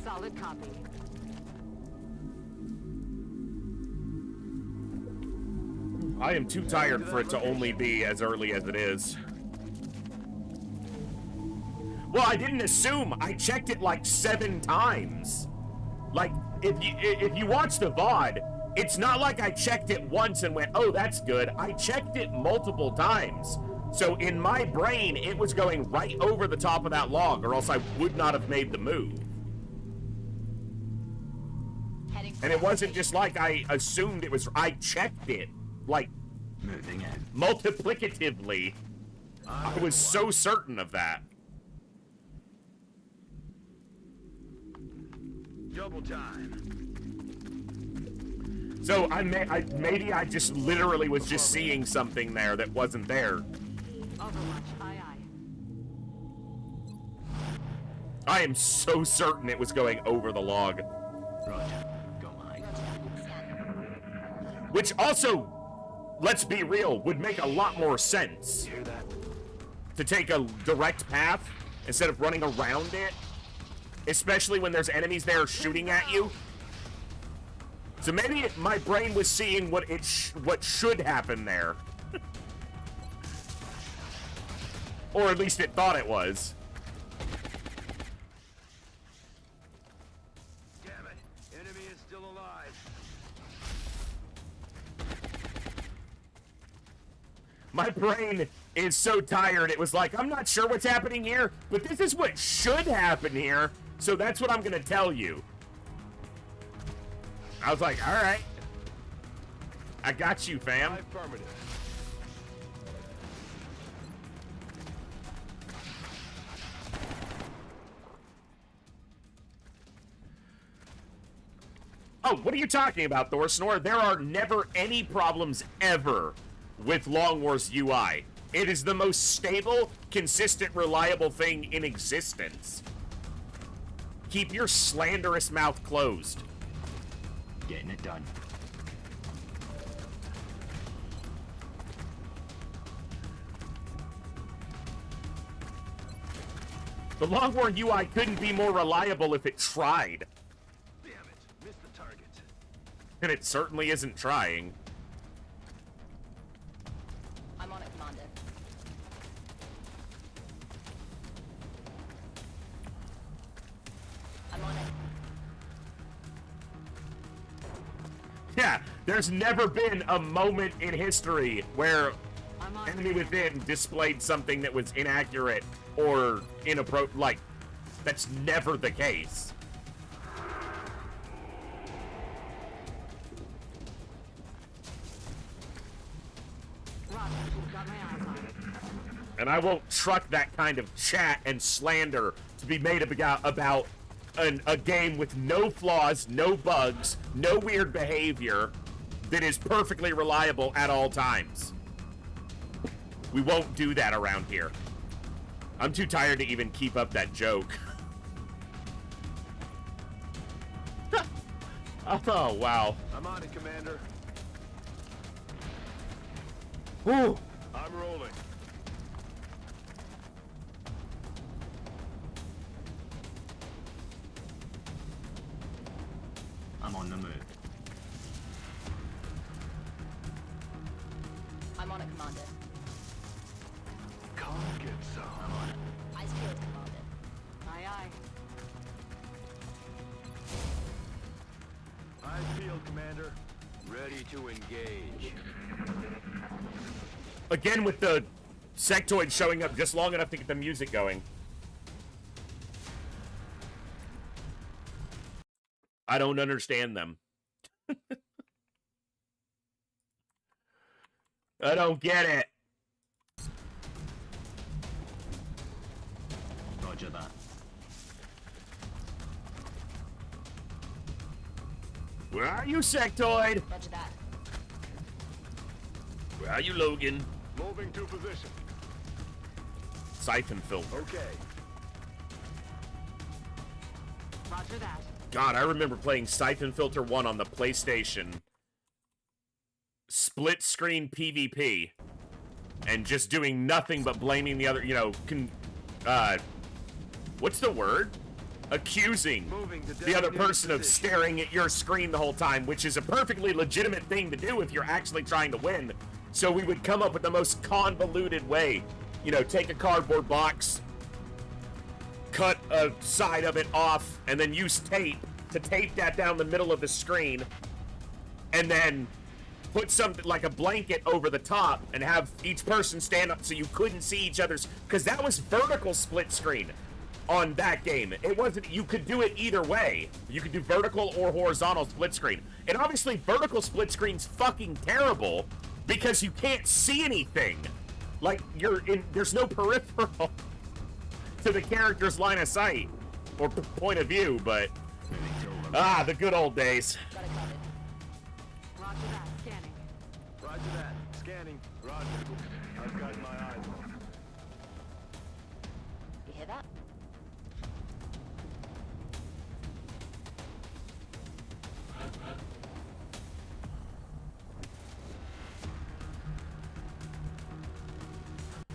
Speaker 3: Solid copy.
Speaker 1: I am too tired for it to only be as early as it is. Well, I didn't assume. I checked it like 7 times. Like, if you watch the VOD, it's not like I checked it once and went, oh, that's good. I checked it multiple times. So in my brain, it was going right over the top of that log, or else I would not have made the move.
Speaker 8: Heading for
Speaker 1: And it wasn't just like I assumed it was, I checked it, like,
Speaker 7: Moving in.
Speaker 1: multiplicatively. I was so certain of that.
Speaker 6: Double time.
Speaker 1: So maybe I just literally was just seeing something there that wasn't there.
Speaker 3: Overwatch. Aye, aye.
Speaker 1: I am so certain it was going over the log.
Speaker 7: Roger. Go mine.
Speaker 1: Which also, let's be real, would make a lot more sense.
Speaker 6: Hear that?
Speaker 1: To take a direct path instead of running around it. Especially when there's enemies there shooting at you. So maybe my brain was seeing what should happen there. Or at least it thought it was.
Speaker 6: Damn it. Enemy is still alive.
Speaker 1: My brain is so tired, it was like, I'm not sure what's happening here, but this is what should happen here, so that's what I'm gonna tell you. I was like, alright. I got you, fam.
Speaker 6: Affirmative.
Speaker 1: Oh, what are you talking about, Thorsnor? There are never any problems ever with Long War's UI. It is the most stable, consistent, reliable thing in existence. Keep your slanderous mouth closed.
Speaker 7: Getting it done.
Speaker 1: The Long War UI couldn't be more reliable if it tried.
Speaker 6: Damn it. Missed the target.
Speaker 1: And it certainly isn't trying.
Speaker 8: Commander. I'm on it.
Speaker 1: Yeah, there's never been a moment in history where
Speaker 3: I'm on
Speaker 1: Enemy Within displayed something that was inaccurate or inappropriate. Like, that's never the case.
Speaker 3: Roger, got my eyes on it.
Speaker 1: And I won't truck that kind of chat and slander to be made about a game with no flaws, no bugs, no weird behavior that is perfectly reliable at all times. We won't do that around here. I'm too tired to even keep up that joke. Oh, wow.
Speaker 6: I'm on it, Commander.
Speaker 1: Whew.
Speaker 6: I'm rolling.
Speaker 7: I'm on the move.
Speaker 8: I'm on it, Commander.
Speaker 6: Come get some. I'm on it.
Speaker 8: Eyes peeled, Commander.
Speaker 3: Aye, aye.
Speaker 6: Eyes peeled, Commander. Ready to engage.
Speaker 1: Again with the sectoid showing up just long enough to get the music going. I don't understand them. I don't get it.
Speaker 7: Roger that.
Speaker 1: Where are you, sectoid?
Speaker 8: Roger that.
Speaker 1: Where are you, Logan?
Speaker 6: Moving to position.
Speaker 1: Siphon filter.
Speaker 6: Okay.
Speaker 3: Roger that.
Speaker 1: God, I remember playing Siphon Filter 1 on the PlayStation. Split screen PvP. And just doing nothing but blaming the other, you know, what's the word? Accusing
Speaker 6: Moving to
Speaker 1: the other
Speaker 6: designated
Speaker 1: person of
Speaker 6: position.
Speaker 1: staring at your screen the whole time, which is a perfectly legitimate thing to do if you're actually trying to win. So we would come up with the most convoluted way. You know, take a cardboard box, cut a side of it off, and then use tape to tape that down the middle of the screen, and then put something like a blanket over the top and have each person stand up so you couldn't see each other's, because that was vertical split screen on that game. It wasn't, you could do it either way. You could do vertical or horizontal split screen. And obviously vertical split screen's fucking terrible because you can't see anything. Like, there's no peripheral to the character's line of sight or point of view, but the good old days.
Speaker 8: Got it covered.
Speaker 3: Roger that. Scanning.
Speaker 6: Roger that. Scanning. Roger. I've got my eyes on.
Speaker 8: You hear that?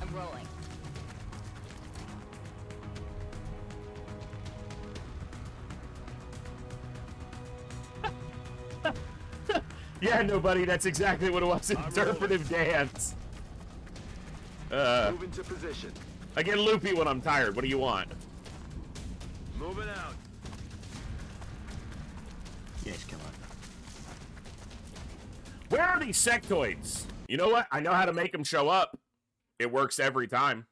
Speaker 8: I'm rolling.
Speaker 1: Yeah, nobody, that's exactly what it was. Interpretive dance.
Speaker 6: Moving to position.
Speaker 1: I get loopy when I'm tired. What do you want?
Speaker 6: Moving out.
Speaker 7: Yes, come on.
Speaker 1: Where are these sectoids? You know what? I know how to make them show up. It works every time.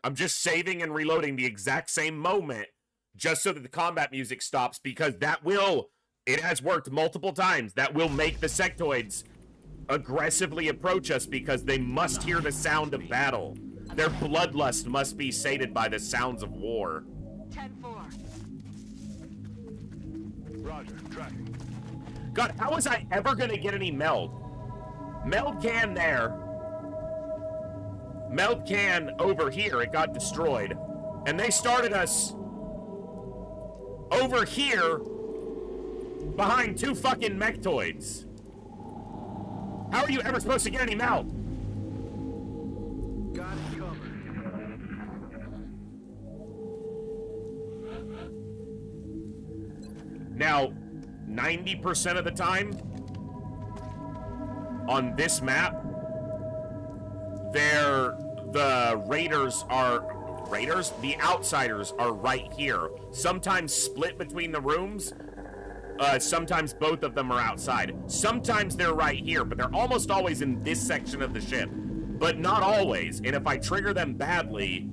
Speaker 1: I'm just saving and reloading the exact same moment just so that the combat music stops, because that will, it has worked multiple times, that will make the sectoids aggressively approach us because they must hear the sound of battle. Their bloodlust must be sated by the sounds of war.
Speaker 3: 10-4.
Speaker 6: Roger. Tracking.
Speaker 1: God, how was I ever gonna get any meld? Meld can there. Meld can over here, it got destroyed. And they started us over here behind two fucking mechtoids. How are you ever supposed to get any meld?
Speaker 6: Got it covered.
Speaker 1: 90% of the time on this map, the outsiders are right here. Sometimes split between the rooms. Sometimes both of them are outside. Sometimes they're right here, but they're almost always in this section of the ship. But not always. And if I trigger them badly,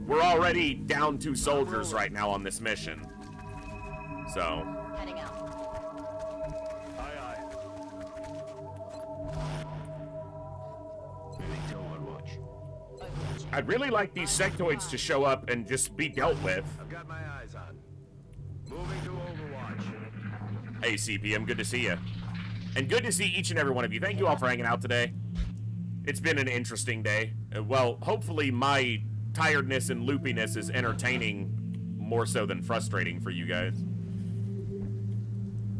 Speaker 1: we're already down 2 soldiers right now on this mission. So.
Speaker 8: Heading out.
Speaker 6: Aye, aye.
Speaker 7: Moving to Overwatch.
Speaker 1: I'd really like these sectoids to show up and just be dealt with.
Speaker 6: I've got my eyes on. Moving to Overwatch.
Speaker 1: Hey, CPM, good to see you. And good to see each and every one of you. Thank you all for hanging out today. It's been an interesting day. Well, hopefully my tiredness and loopiness is entertaining more so than frustrating for you guys.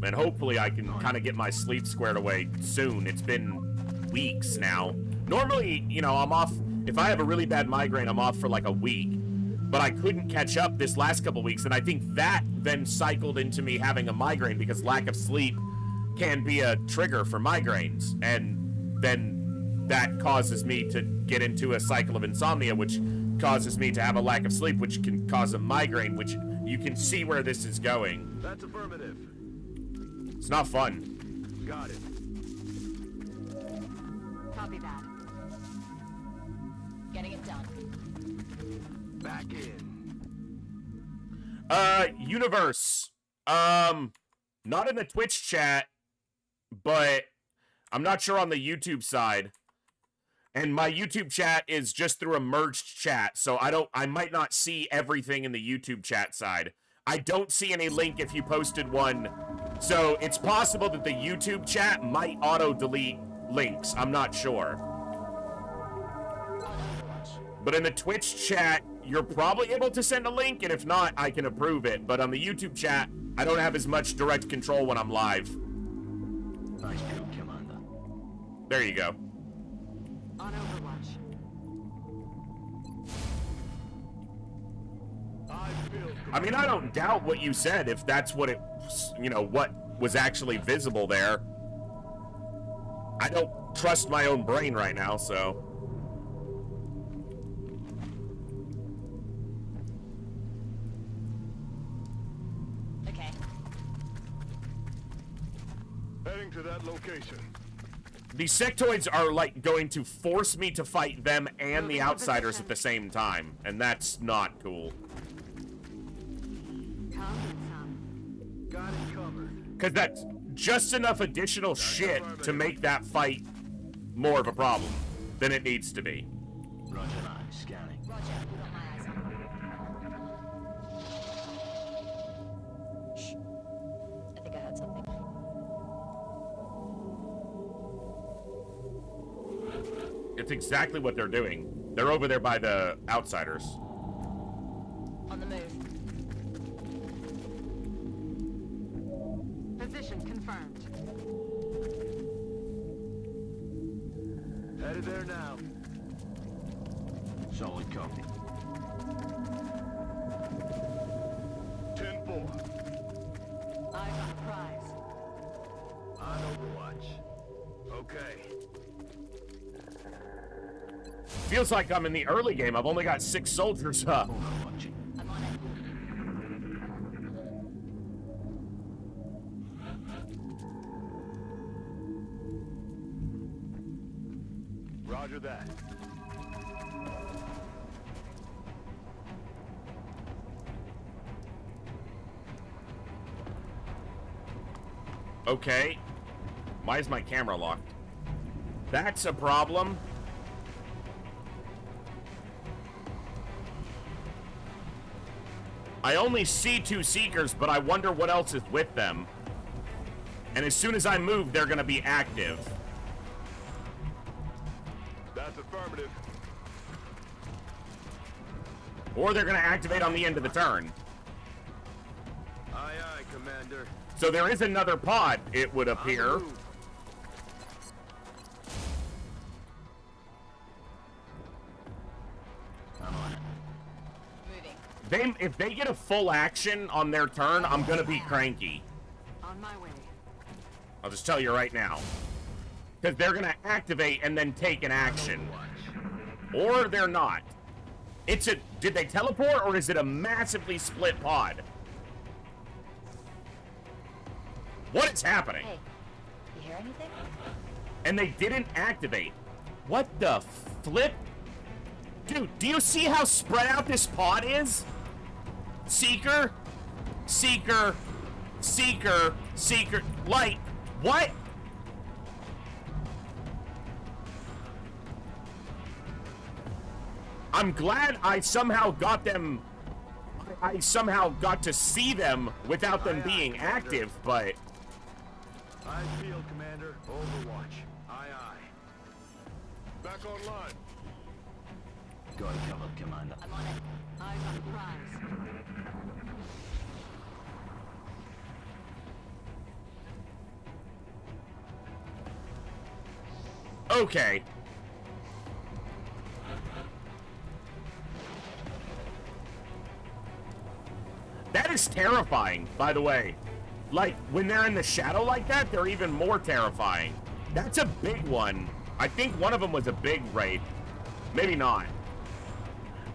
Speaker 1: And hopefully I can kind of get my sleep squared away soon. It's been weeks now. Normally, you know, I'm off. If I have a really bad migraine, I'm off for like a week. But I couldn't catch up this last couple weeks, and I think that then cycled into me having a migraine because lack of sleep can be a trigger for migraines. And then that causes me to get into a cycle of insomnia, which causes me to have a lack of sleep, which can cause a migraine, which you can see where this is going.
Speaker 6: That's affirmative.
Speaker 1: It's not fun.
Speaker 6: Got it.
Speaker 3: Copy that.
Speaker 8: Getting it done.
Speaker 6: Back in.
Speaker 1: Universe. Not in the Twitch chat, but I'm not sure on the YouTube side. And my YouTube chat is just through a merged chat, so I might not see everything in the YouTube chat side. I don't see any link if you posted one. So it's possible that the YouTube chat might auto-delete links. I'm not sure. But in the Twitch chat, you're probably able to send a link, and if not, I can approve it. But on the YouTube chat, I don't have as much direct control when I'm live.
Speaker 7: Nice build, Commander.
Speaker 1: There you go.
Speaker 3: On Overwatch.
Speaker 1: I mean, I don't doubt what you said if that's what it, you know, what was actually visible there. I don't trust my own brain right now, so.
Speaker 8: Okay.
Speaker 6: Heading to that location.
Speaker 1: The sectoids are, like, going to force me to fight them and the outsiders at the same time, and that's not cool.
Speaker 6: Got it covered.
Speaker 1: Because that's just enough additional shit to make that fight more of a problem than it needs to be.
Speaker 7: Roger that. Scanning.
Speaker 8: Roger, we got my eyes on. Shh. I think I heard something.
Speaker 1: It's exactly what they're doing. They're over there by the outsiders.
Speaker 8: On the move.
Speaker 3: Position confirmed.
Speaker 6: Headed there now.
Speaker 7: Solid copy.
Speaker 6: 10-4.
Speaker 3: Eyes on the prize.
Speaker 6: On Overwatch. Okay.
Speaker 1: Feels like I'm in the early game. I've only got 6 soldiers up.
Speaker 7: Overwatching.
Speaker 8: I'm on it.
Speaker 6: Roger that.
Speaker 1: Okay. Why is my camera locked? That's a problem. I only see 2 Seekers, but I wonder what else is with them. And as soon as I move, they're gonna be active.
Speaker 6: That's affirmative.
Speaker 1: Or they're gonna activate on the end of the turn.
Speaker 6: Aye, aye, Commander.
Speaker 1: So there is another pod, it would appear.
Speaker 6: On the move.
Speaker 8: Moving.
Speaker 1: if they get a full action on their turn, I'm gonna be cranky.
Speaker 3: On my way.
Speaker 1: I'll just tell you right now. Because they're gonna activate and then take an action. Or they're not. Did they teleport or is it a massively split pod? What is happening?
Speaker 8: Hey, you hear anything?
Speaker 1: And they didn't activate. What the flip? Dude, do you see how spread out this pod is? Seeker, Seeker, Seeker, Seeker, Light. What? I'm glad I somehow got them. I somehow got to see them without them being active, but.
Speaker 6: Eyes peeled, Commander. Overwatch. Aye, aye. Back online.
Speaker 7: Got it covered, Commander.
Speaker 3: I'm on it. Eyes on the prize.
Speaker 1: Okay. That is terrifying, by the way. Like, when they're in the shadow like that, they're even more terrifying. That's a big one. I think one of them was a big raid. Maybe not.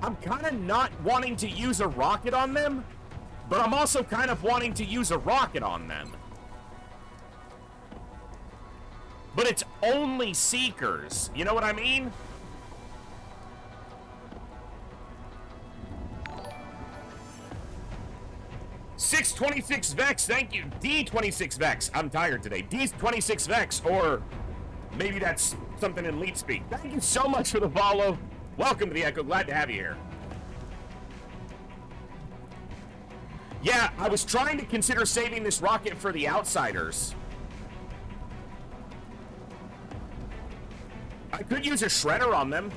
Speaker 1: I'm kind of not wanting to use a rocket on them, but I'm also kind of wanting to use a rocket on them. But it's only Seekers. You know what I mean? $626 Vex, thank you. D26 Vex. I'm tired today. D26 Vex, or maybe that's something in Leet speak. Thank you so much for the follow. Welcome to the Echo. Glad to have you here. Yeah, I was trying to consider saving this rocket for the Outsiders. I could use a shredder on them.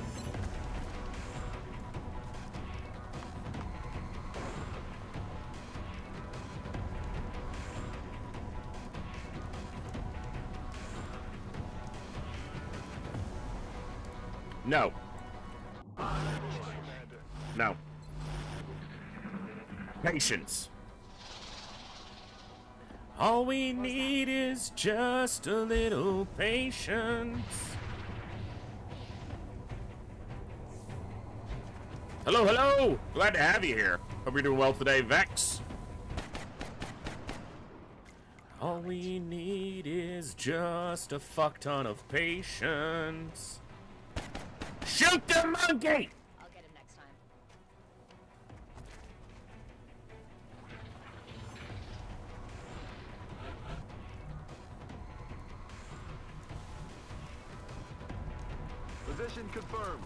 Speaker 1: No. No. Patience. All we need is just a little patience. Hello, hello! Glad to have you here. Hope you're doing well today, Vex. All we need is just a fuck ton of patience. Shoot the monkey!
Speaker 8: I'll get him next time.
Speaker 6: Position confirmed.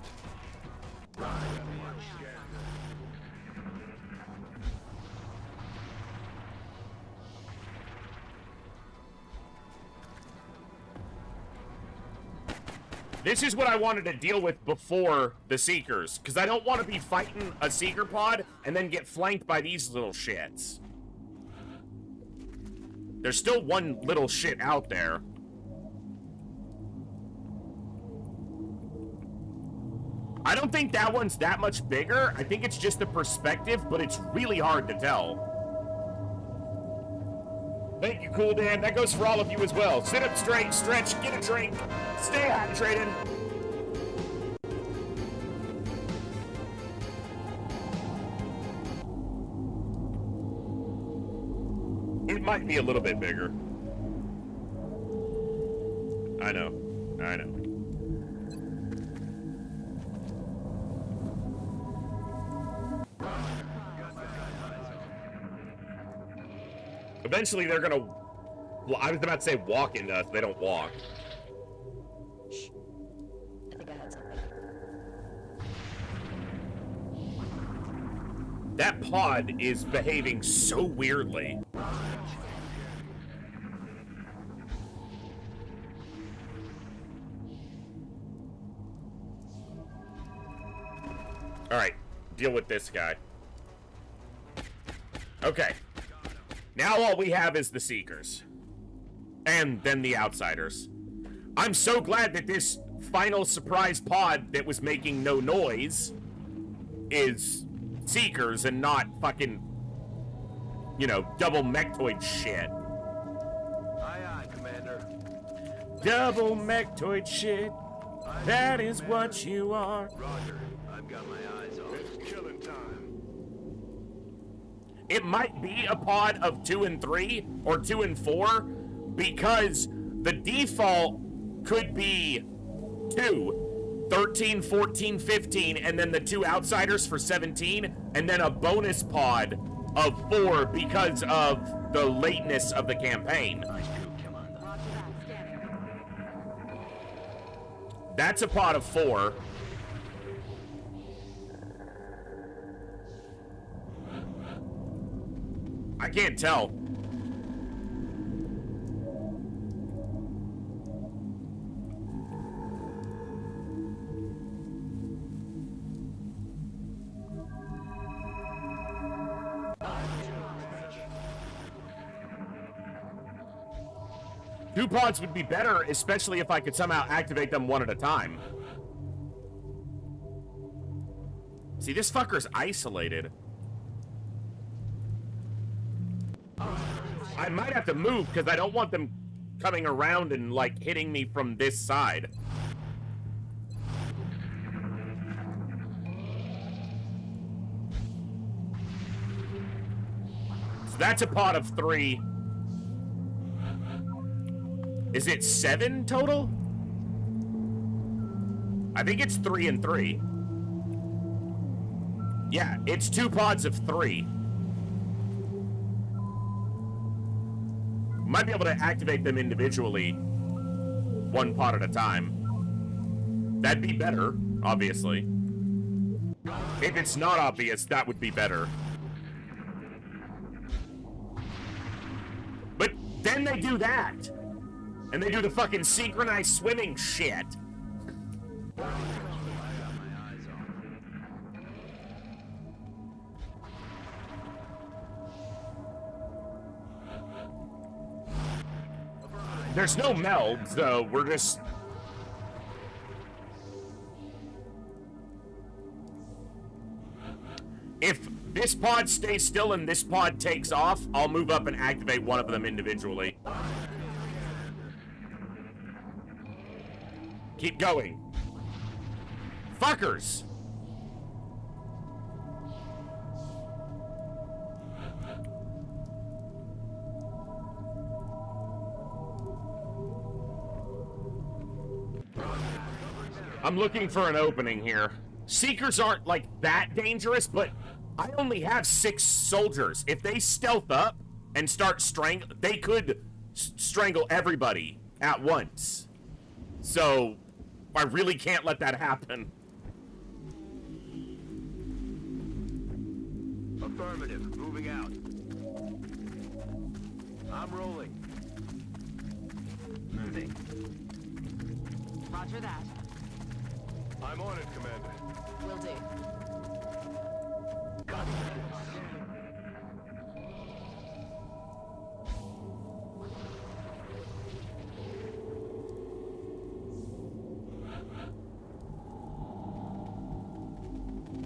Speaker 1: This is what I wanted to deal with before the Seekers, because I don't want to be fighting a Seeker pod and then get flanked by these little shits. There's still one little shit out there. I don't think that one's that much bigger. I think it's just the perspective, but it's really hard to tell. Thank you, Cool Dan. That goes for all of you as well. Sit up straight, stretch, get a drink, stay hydrated. It might be a little bit bigger. I know. I know. Eventually, they're gonna... Well, I was about to say walk into us. They don't walk.
Speaker 8: Shh. I think I had something.
Speaker 1: That pod is behaving so weirdly. Alright, deal with this guy. Okay. Now all we have is the Seekers. And then the Outsiders. I'm so glad that this final surprise pod that was making no noise is Seekers and not fucking, you know, double mechtoid shit.
Speaker 6: Aye, aye, Commander.
Speaker 1: Double mechtoid shit. That is what you are.
Speaker 6: Roger. I've got my eyes on. It's killing time.
Speaker 1: It might be a pod of 2 and 3 or 2 and 4 because the default could be 2, 13, 14, 15, and then the 2 outsiders for 17, and then a bonus pod of 4 because of the lateness of the campaign.
Speaker 3: Roger that, scanning.
Speaker 1: That's a pod of 4. I can't tell. Two pods would be better, especially if I could somehow activate them one at a time. See, this fucker's isolated. I might have to move because I don't want them coming around and, like, hitting me from this side. So that's a pot of 3. Is it 7 total? I think it's 3 and 3. Yeah, it's 2 pods of 3. Might be able to activate them individually, 1 pod at a time. That'd be better, obviously. If it's not obvious, that would be better. But then they do that. And they do the fucking synchronized swimming shit. There's no meld, so we're just... If this pod stays still and this pod takes off, I'll move up and activate one of them individually. Keep going. Fuckers! I'm looking for an opening here. Seekers aren't, like, that dangerous, but I only have 6 soldiers. If they stealth up and start they could strangle everybody at once. So, I really can't let that happen.
Speaker 6: Affirmative. Moving out. I'm rolling.
Speaker 7: Moving.
Speaker 3: Roger that.
Speaker 6: I'm on it, Commander.
Speaker 3: Will do.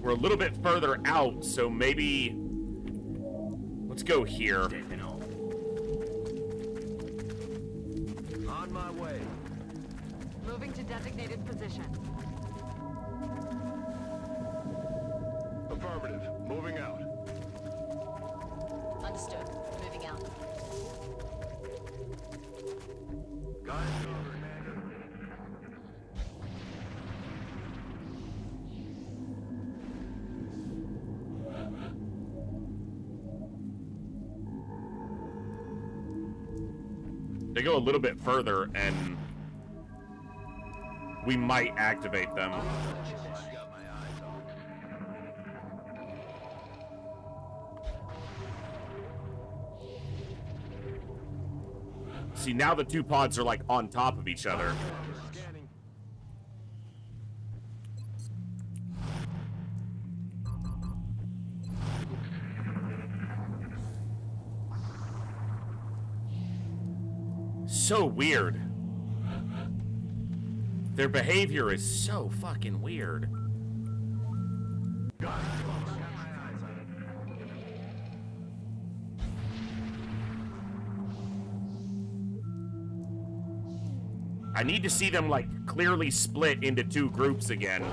Speaker 1: We're a little bit further out, so maybe... Let's go here.
Speaker 7: Stepping off.
Speaker 6: On my way.
Speaker 3: Moving to designated position.
Speaker 6: Affirmative. Moving out.
Speaker 3: Understood. Moving out.
Speaker 6: Got it, Commander.
Speaker 1: They go a little bit further, and we might activate them.
Speaker 6: Got my eyes on.
Speaker 1: See, now the 2 pods are, like, on top of each other.
Speaker 6: Scanning.
Speaker 1: So weird. Their behavior is so fucking weird.
Speaker 6: Got my eyes
Speaker 1: I need to see them, like, clearly split into two groups again.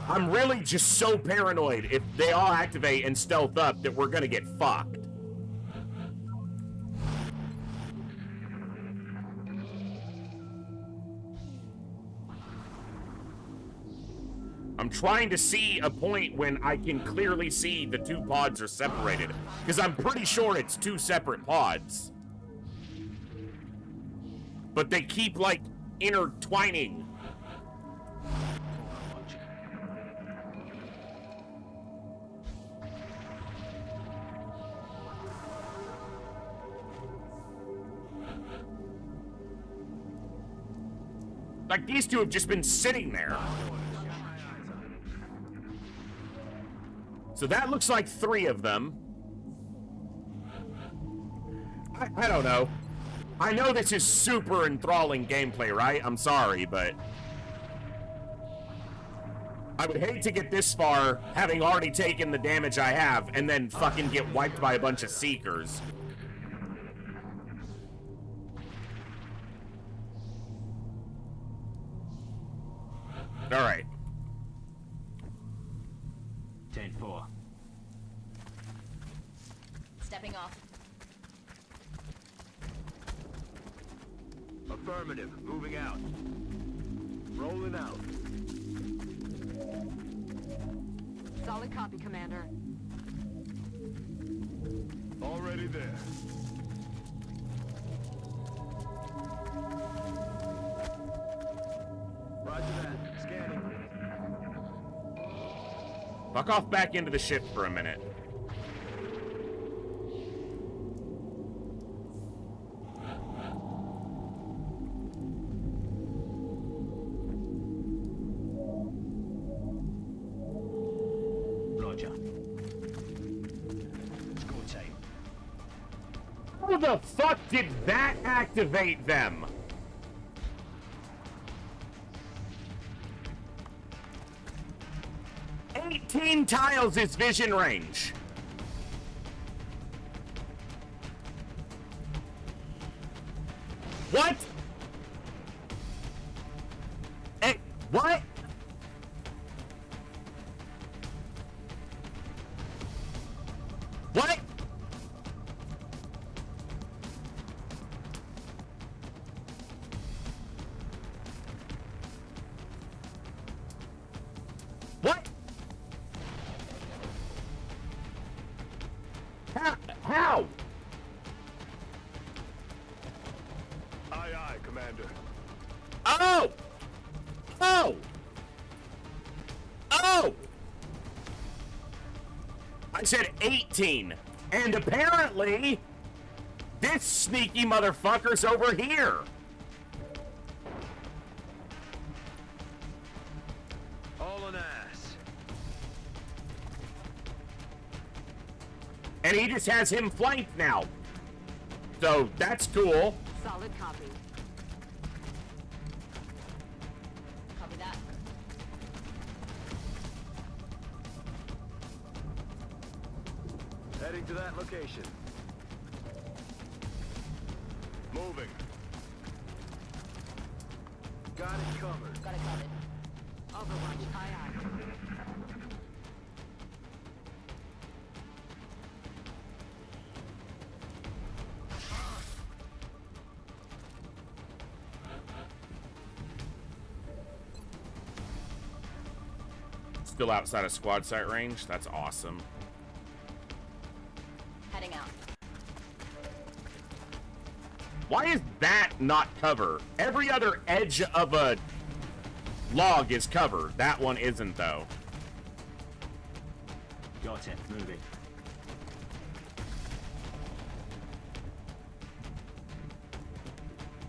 Speaker 1: I'm really just so paranoid if they all activate and stealth up that we're gonna get fucked. I'm trying to see a point when I can clearly see the two pods are separated, because I'm pretty sure it's two separate pods. But they keep, like, intertwining. Like, these two have just been sitting there. So that looks like 3 of them. I don't know. I know this is super enthralling gameplay, right? I'm sorry, but I would hate to get this far, having already taken the damage I have, and then fucking get wiped by a bunch of Seekers. Alright.
Speaker 7: 10-4.
Speaker 8: Stepping off.
Speaker 6: Affirmative. Moving out. Rolling out.
Speaker 3: Solid copy, Commander.
Speaker 6: Already there. Roger that. Scanning.
Speaker 1: Fuck off back into the ship for a minute.
Speaker 7: Roger. Score tape.
Speaker 1: How the fuck did that activate them? Tiles is vision range. What? Hey, what? What? What? How?
Speaker 6: Aye, aye, Commander.
Speaker 1: Oh! Oh! Oh! I said 18. And apparently, this sneaky motherfucker's over here.
Speaker 6: All an ass.
Speaker 1: And he just has him flanked now. So, that's cool.
Speaker 3: Solid copy.
Speaker 8: Copy that.
Speaker 6: Heading to that location. Moving. Got it covered.
Speaker 8: Got it covered.
Speaker 3: Overwatch, aye aye.
Speaker 1: Still outside of squad sight range. That's awesome.
Speaker 8: Heading out.
Speaker 1: Why is that not cover? Every other edge of a log is cover. That one isn't, though.
Speaker 7: Got it. Moving.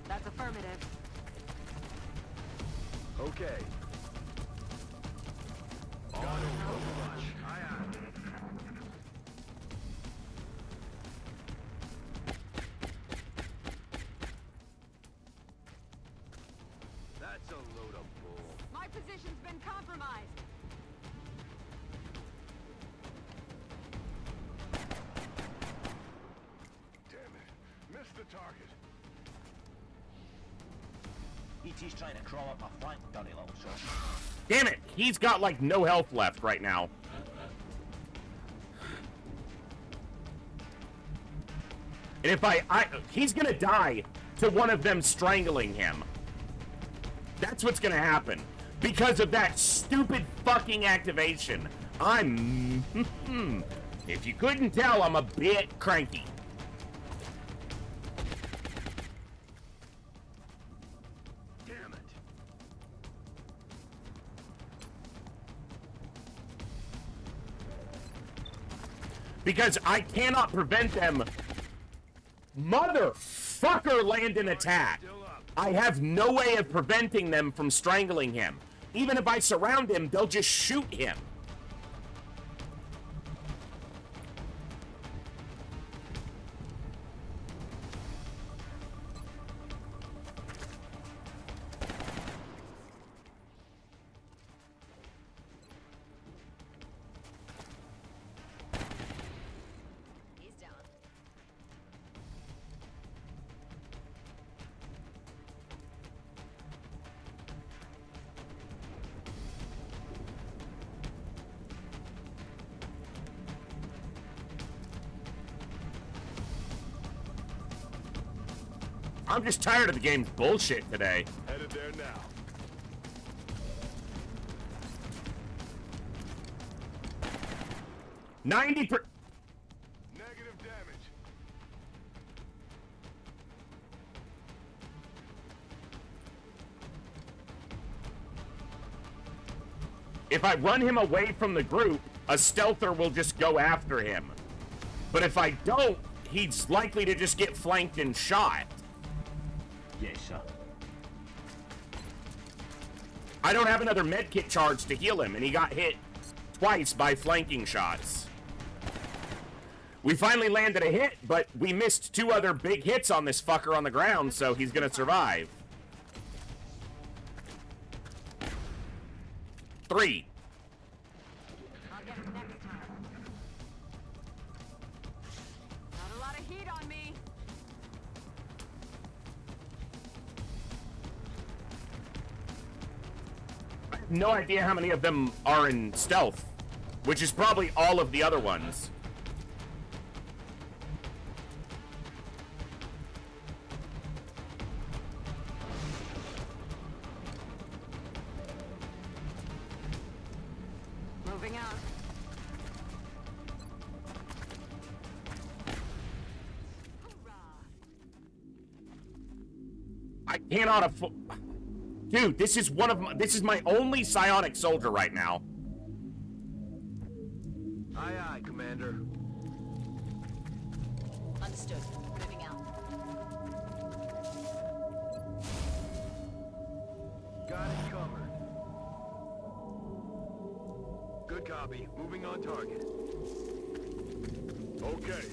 Speaker 3: That's affirmative.
Speaker 6: Okay. Got it. Overwatch. Aye, aye. That's a load of bull.
Speaker 3: My position's been compromised.
Speaker 6: Damn it. Missed the target.
Speaker 7: E.T.'s trying to crawl up my flank, dirty little son.
Speaker 1: Damn it! He's got like no health left right now. And if he's gonna die to one of them strangling him. That's what's gonna happen. Because of that stupid fucking activation. If you couldn't tell, I'm a bit cranky.
Speaker 6: Damn it.
Speaker 1: Because I cannot prevent them. Motherfucker land an attack. I have no way of preventing them from strangling him. Even if I surround him, they'll just shoot him.
Speaker 3: He's down.
Speaker 1: I'm just tired of the game's bullshit today.
Speaker 6: Headed there now.
Speaker 1: Negative
Speaker 6: damage.
Speaker 1: If I run him away from the group, a stealther will just go after him. But if I don't, he's likely to just get flanked and shot.
Speaker 7: Yes, sir.
Speaker 1: I don't have another medkit charge to heal him, and he got hit twice by flanking shots. We finally landed a hit, but we missed 2 other big hits on this fucker on the ground, so he's gonna survive. 3.
Speaker 3: I'll get him next time. Not a lot of heat on me.
Speaker 1: I have no idea how many of them are in stealth, which is probably all of the other ones.
Speaker 3: Moving out. Hoorah.
Speaker 1: I cannot afford. Dude, this is my only psionic soldier right now.
Speaker 6: Aye, aye, Commander.
Speaker 3: Understood. Moving out.
Speaker 6: Got it covered. Good copy. Moving on target. Okay.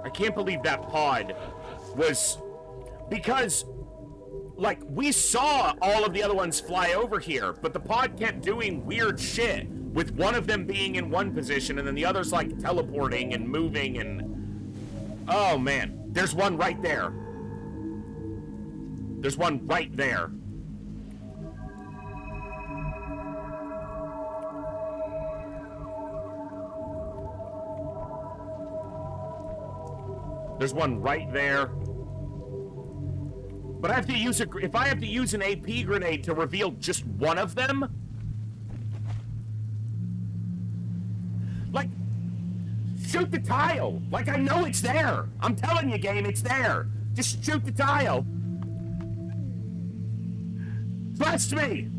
Speaker 1: I can't believe that pod was... Because, like, we saw all of the other ones fly over here, but the pod kept doing weird shit, with one of them being in one position and then the others, like, teleporting and moving and... Oh, man. There's one right there. There's one right there. There's one right there. But I have to use if I have to use an AP grenade to reveal just one of them? Like, shoot the tile. Like, I know it's there. I'm telling you, game, it's there. Just shoot the tile. Trust me.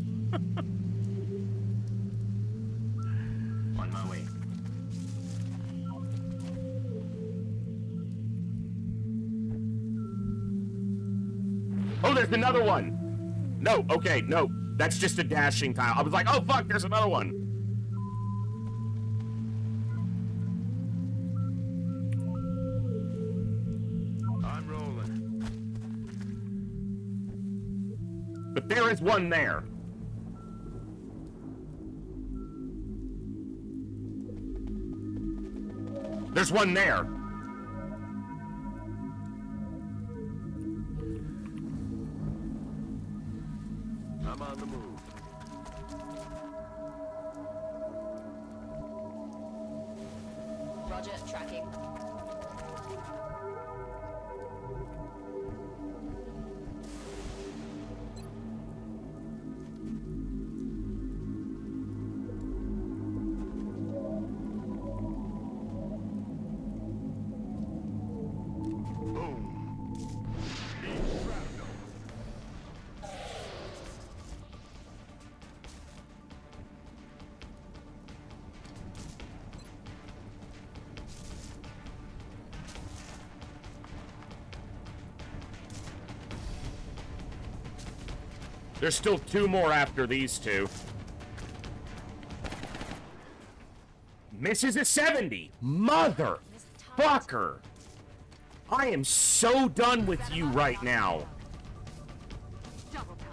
Speaker 7: On my way.
Speaker 1: Oh, there's another one. No, okay, no. That's just a dashing tile. I was like, oh, fuck, there's another one. but there is one there. There's one there.
Speaker 6: I'm on the move.
Speaker 8: Roger, tracking.
Speaker 1: There's still two more after these two. Misses a 70. Motherfucker. I am so done with you right now.
Speaker 3: Double time.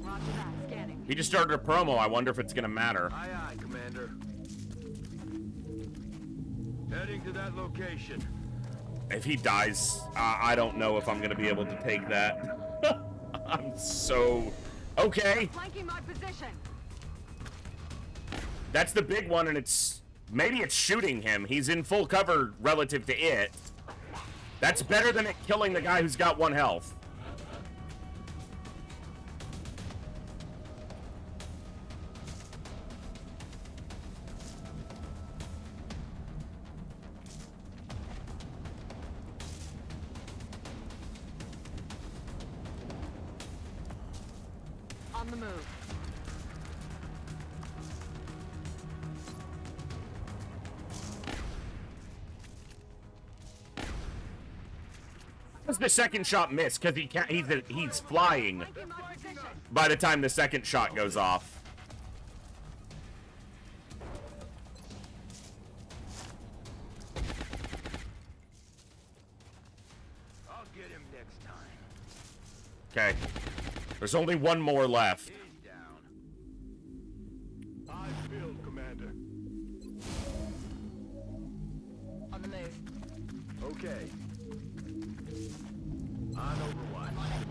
Speaker 3: Roger that. Scanning.
Speaker 1: He just started a promo. I wonder if it's gonna matter.
Speaker 6: Aye, aye, Commander. Heading to that location.
Speaker 1: If he dies, I don't know if I'm gonna be able to take that. I'm so... Okay.
Speaker 3: Flanking my position.
Speaker 1: That's the big one, and it's... Maybe it's shooting him. He's in full cover relative to it. That's better than it killing the guy who's got 1 health.
Speaker 3: On the move.
Speaker 1: Does the second shot miss? Because he can't. He's flying
Speaker 3: Flanking my position.
Speaker 1: by the time the second shot goes off.
Speaker 6: I'll get him next time.
Speaker 1: Okay. There's only one more left.
Speaker 6: He's down. Eyes peeled, Commander.
Speaker 8: On the move.
Speaker 6: Okay. On Overwatch.
Speaker 8: I'm on it.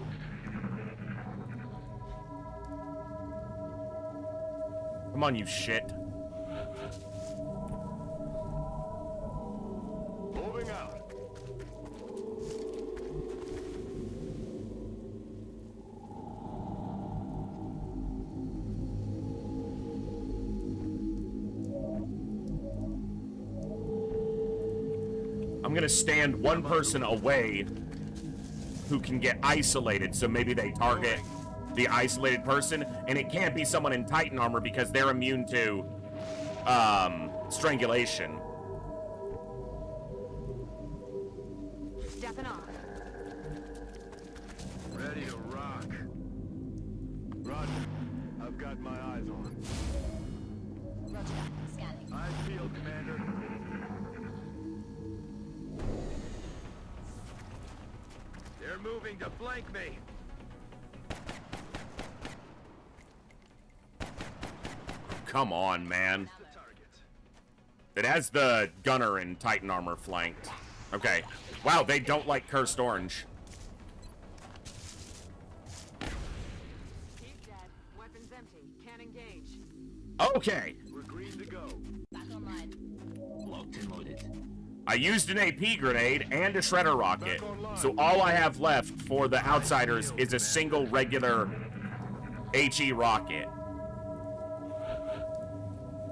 Speaker 1: Come on, you shit.
Speaker 6: Moving out.
Speaker 1: I'm gonna stand one person away who can get isolated, so maybe they target the isolated person, and it can't be someone in Titan armor because they're immune to strangulation.
Speaker 3: Stepping on.
Speaker 6: Ready to rock. Roger. I've got my eyes on.
Speaker 8: Roger that. Scanning.
Speaker 6: Eyes peeled, Commander. They're moving to flank me.
Speaker 1: Come on, man.
Speaker 6: The target.
Speaker 1: It has the gunner in Titan armor flanked. Okay. Wow, they don't like cursed orange.
Speaker 3: He's dead. Weapons empty. Can't engage.
Speaker 1: Okay.
Speaker 6: We're green to go.
Speaker 8: Back online.
Speaker 7: Locked and loaded.
Speaker 1: I used an AP grenade and a shredder rocket, so all I have left for the outsiders is a single regular HE rocket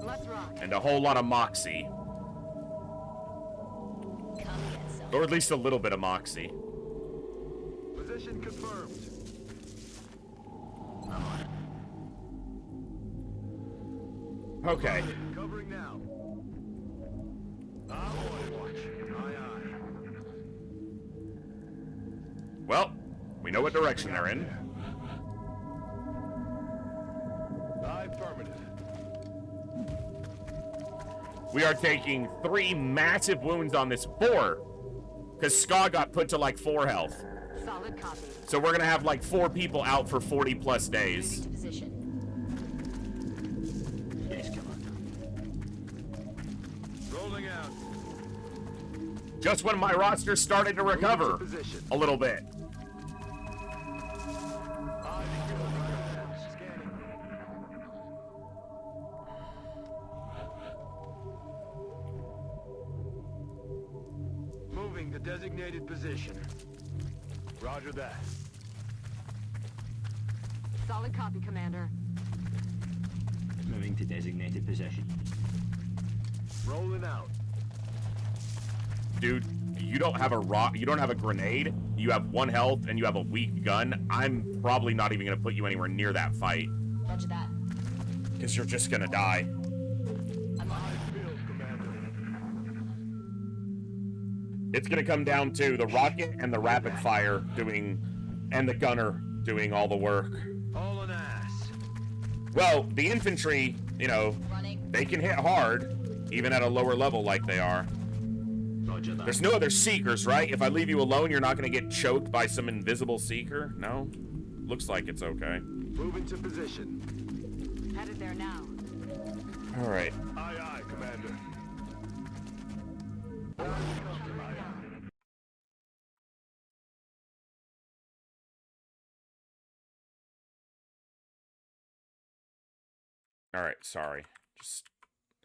Speaker 3: Let's rock.
Speaker 1: and a whole lot of moxie,
Speaker 8: Come get some.
Speaker 1: or at least a little bit of moxie.
Speaker 6: Position confirmed.
Speaker 7: I'm on it.
Speaker 1: Okay.
Speaker 6: Covering now. I'm on watch. Aye, aye.
Speaker 1: know what direction they're in.
Speaker 6: Affirmative.
Speaker 1: We are taking 3 massive wounds on this. 4. Because Ska got put to like 4 health.
Speaker 3: Solid copy.
Speaker 1: So we're gonna have like 4 people out for 40 plus days.
Speaker 3: Position.
Speaker 7: Yes, Commander.
Speaker 6: Rolling out.
Speaker 1: Just when my roster started to recover a little bit.
Speaker 6: Scanning. Moving to designated position. Roger that.
Speaker 3: Solid copy, Commander.
Speaker 7: Moving to designated position.
Speaker 6: Rolling out.
Speaker 1: Dude, you don't have a you don't have a grenade, you have 1 health, and you have a weak gun. I'm probably not even gonna put you anywhere near that fight.
Speaker 3: Roger that.
Speaker 1: Because you're just gonna die.
Speaker 3: I'm on
Speaker 6: Field, Commander.
Speaker 1: It's gonna come down to the rocket and the rapid fire and the gunner doing all the work.
Speaker 6: All an ass.
Speaker 1: Well, the infantry, you know,
Speaker 3: running.
Speaker 1: they can hit hard, even at a lower level like they are.
Speaker 7: Roger that.
Speaker 1: There's no other seekers, right? If I leave you alone, you're not gonna get choked by some invisible seeker? No? Looks like it's okay.
Speaker 6: Moving to position.
Speaker 3: Headed there now.
Speaker 1: Alright.
Speaker 6: Aye, aye, Commander.
Speaker 1: Alright, sorry. Just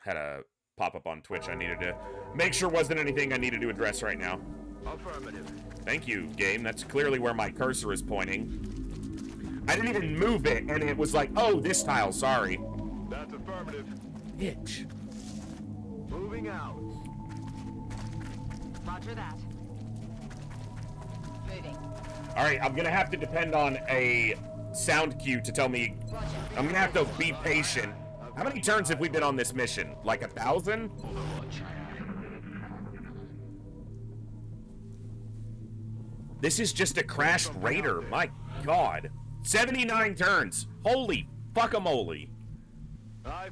Speaker 1: had a pop-up on Twitch I needed to make sure wasn't anything I needed to address right now.
Speaker 6: Affirmative.
Speaker 1: Thank you, game. That's clearly where my cursor is pointing. I didn't even move it, and it was like, oh, this tile, sorry.
Speaker 6: That's affirmative.
Speaker 1: Bitch.
Speaker 6: Moving out.
Speaker 3: Roger that. Moving.
Speaker 1: Alright, I'm gonna have to depend on a sound cue to tell me.
Speaker 3: Roger.
Speaker 1: I'm gonna have to be patient. How many turns have we been on this mission? Like 1,000?
Speaker 7: Overwatch.
Speaker 1: This is just a crashed raider. My god. 79 turns. Holy fuckamole.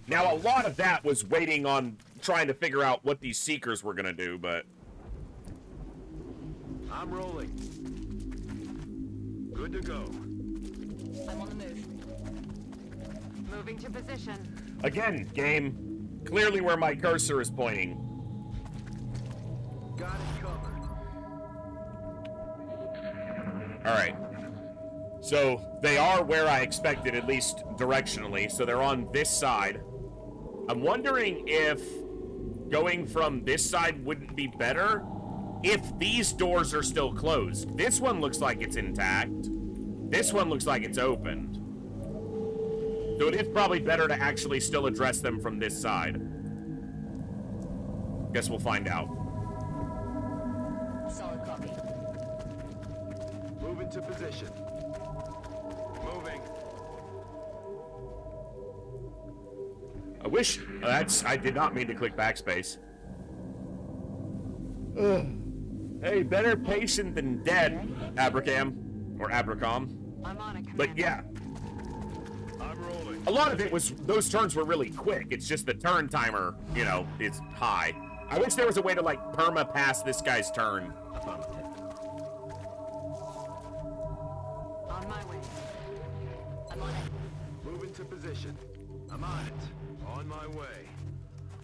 Speaker 1: Now, a lot of that was waiting on trying to figure out what these seekers were gonna do, but...
Speaker 6: I'm rolling. Good to go.
Speaker 3: I'm on the move. Moving to position.
Speaker 1: Again, game, clearly where my cursor is pointing.
Speaker 6: Got it covered.
Speaker 1: Alright. So, they are where I expected, at least directionally, so they're on this side. I'm wondering if going from this side wouldn't be better if these doors are still closed. This one looks like it's intact. This one looks like it's opened. So it is probably better to actually still address them from this side. Guess we'll find out.
Speaker 3: Solid copy.
Speaker 6: Moving to position. Moving.
Speaker 1: I wish... I did not mean to click backspace. Hey, better patient than dead, Abracam. Or Abracom.
Speaker 3: I'm on it, Commander.
Speaker 1: But yeah,
Speaker 6: I'm rolling.
Speaker 1: a lot of it was... Those turns were really quick. It's just the turn timer, you know, is high. I wish there was a way to, like, perma-pass this guy's turn.
Speaker 7: Affirmative.
Speaker 3: On my way. I'm on it.
Speaker 6: Moving to position. I'm on it. On my way.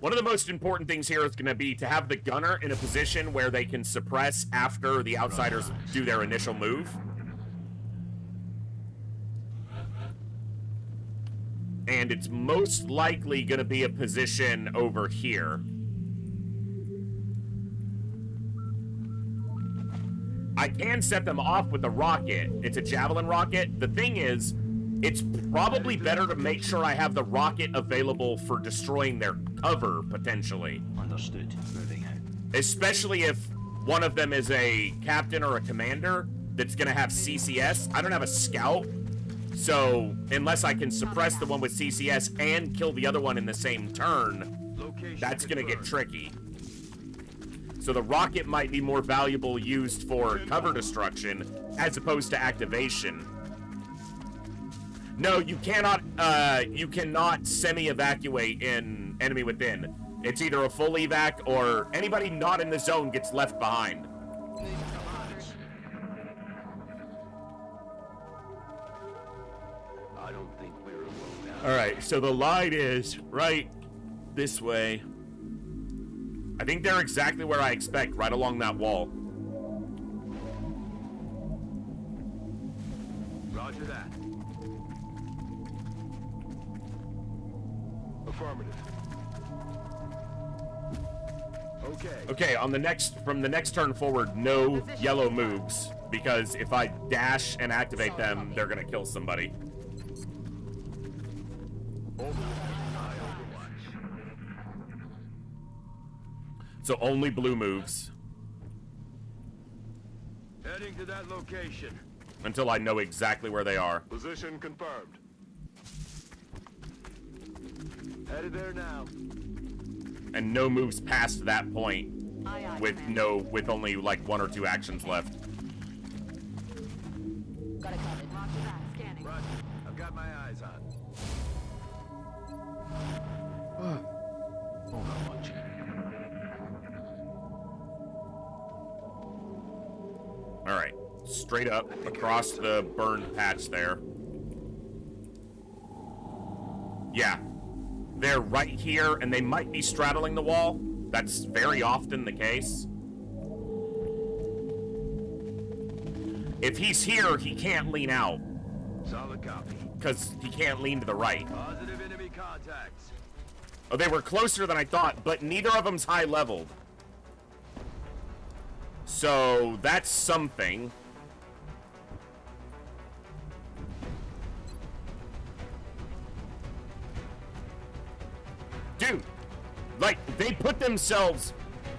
Speaker 1: One of the most important things here is going to be to have the gunner in a position where they can suppress after the outsiders do their initial move. And it's most likely going to be a position over here. I can set them off with a rocket. It's a javelin rocket. The thing is, it's probably better to make sure I have the rocket available for destroying their cover, potentially.
Speaker 7: Understood. Moving out.
Speaker 1: Especially if one of them is a captain or a commander that's going to have CCS. I don't have a scout, so unless I can suppress the one with CCS and kill the other one in the same turn,
Speaker 6: Location
Speaker 1: that's going to get
Speaker 6: confirmed.
Speaker 1: tricky. So the rocket might be more valuable used for cover destruction as opposed to activation. No, you cannot semi-evacuate in Enemy Within. It's either a full evac or anybody not in the zone gets left behind.
Speaker 6: I don't think we're alone now.
Speaker 1: Alright, so the line is right this way. I think they're exactly where I expect, right along that wall.
Speaker 6: Roger that. Affirmative. Okay.
Speaker 1: Okay, from the next turn forward, no yellow moves, because if I dash and activate them, they're gonna kill somebody. So only blue moves
Speaker 6: Heading to that location.
Speaker 1: until I know exactly where they are.
Speaker 6: Position confirmed. Headed there now.
Speaker 1: And no moves past that point
Speaker 3: Aye, aye,
Speaker 1: with
Speaker 3: Commander.
Speaker 1: with only like 1 or 2 actions left.
Speaker 3: Got it covered. Roger that. Scanning.
Speaker 6: Roger. I've got my eyes on.
Speaker 7: Overwatch.
Speaker 1: Alright, straight up across the burned patch there. Yeah. They're right here, and they might be straddling the wall. That's very often the case. If he's here, he can't lean out,
Speaker 6: Solid copy.
Speaker 1: because he can't lean to the right.
Speaker 6: Positive enemy contacts.
Speaker 1: Oh, they were closer than I thought, but neither of them's high leveled. So, that's something. Dude, like, they put themselves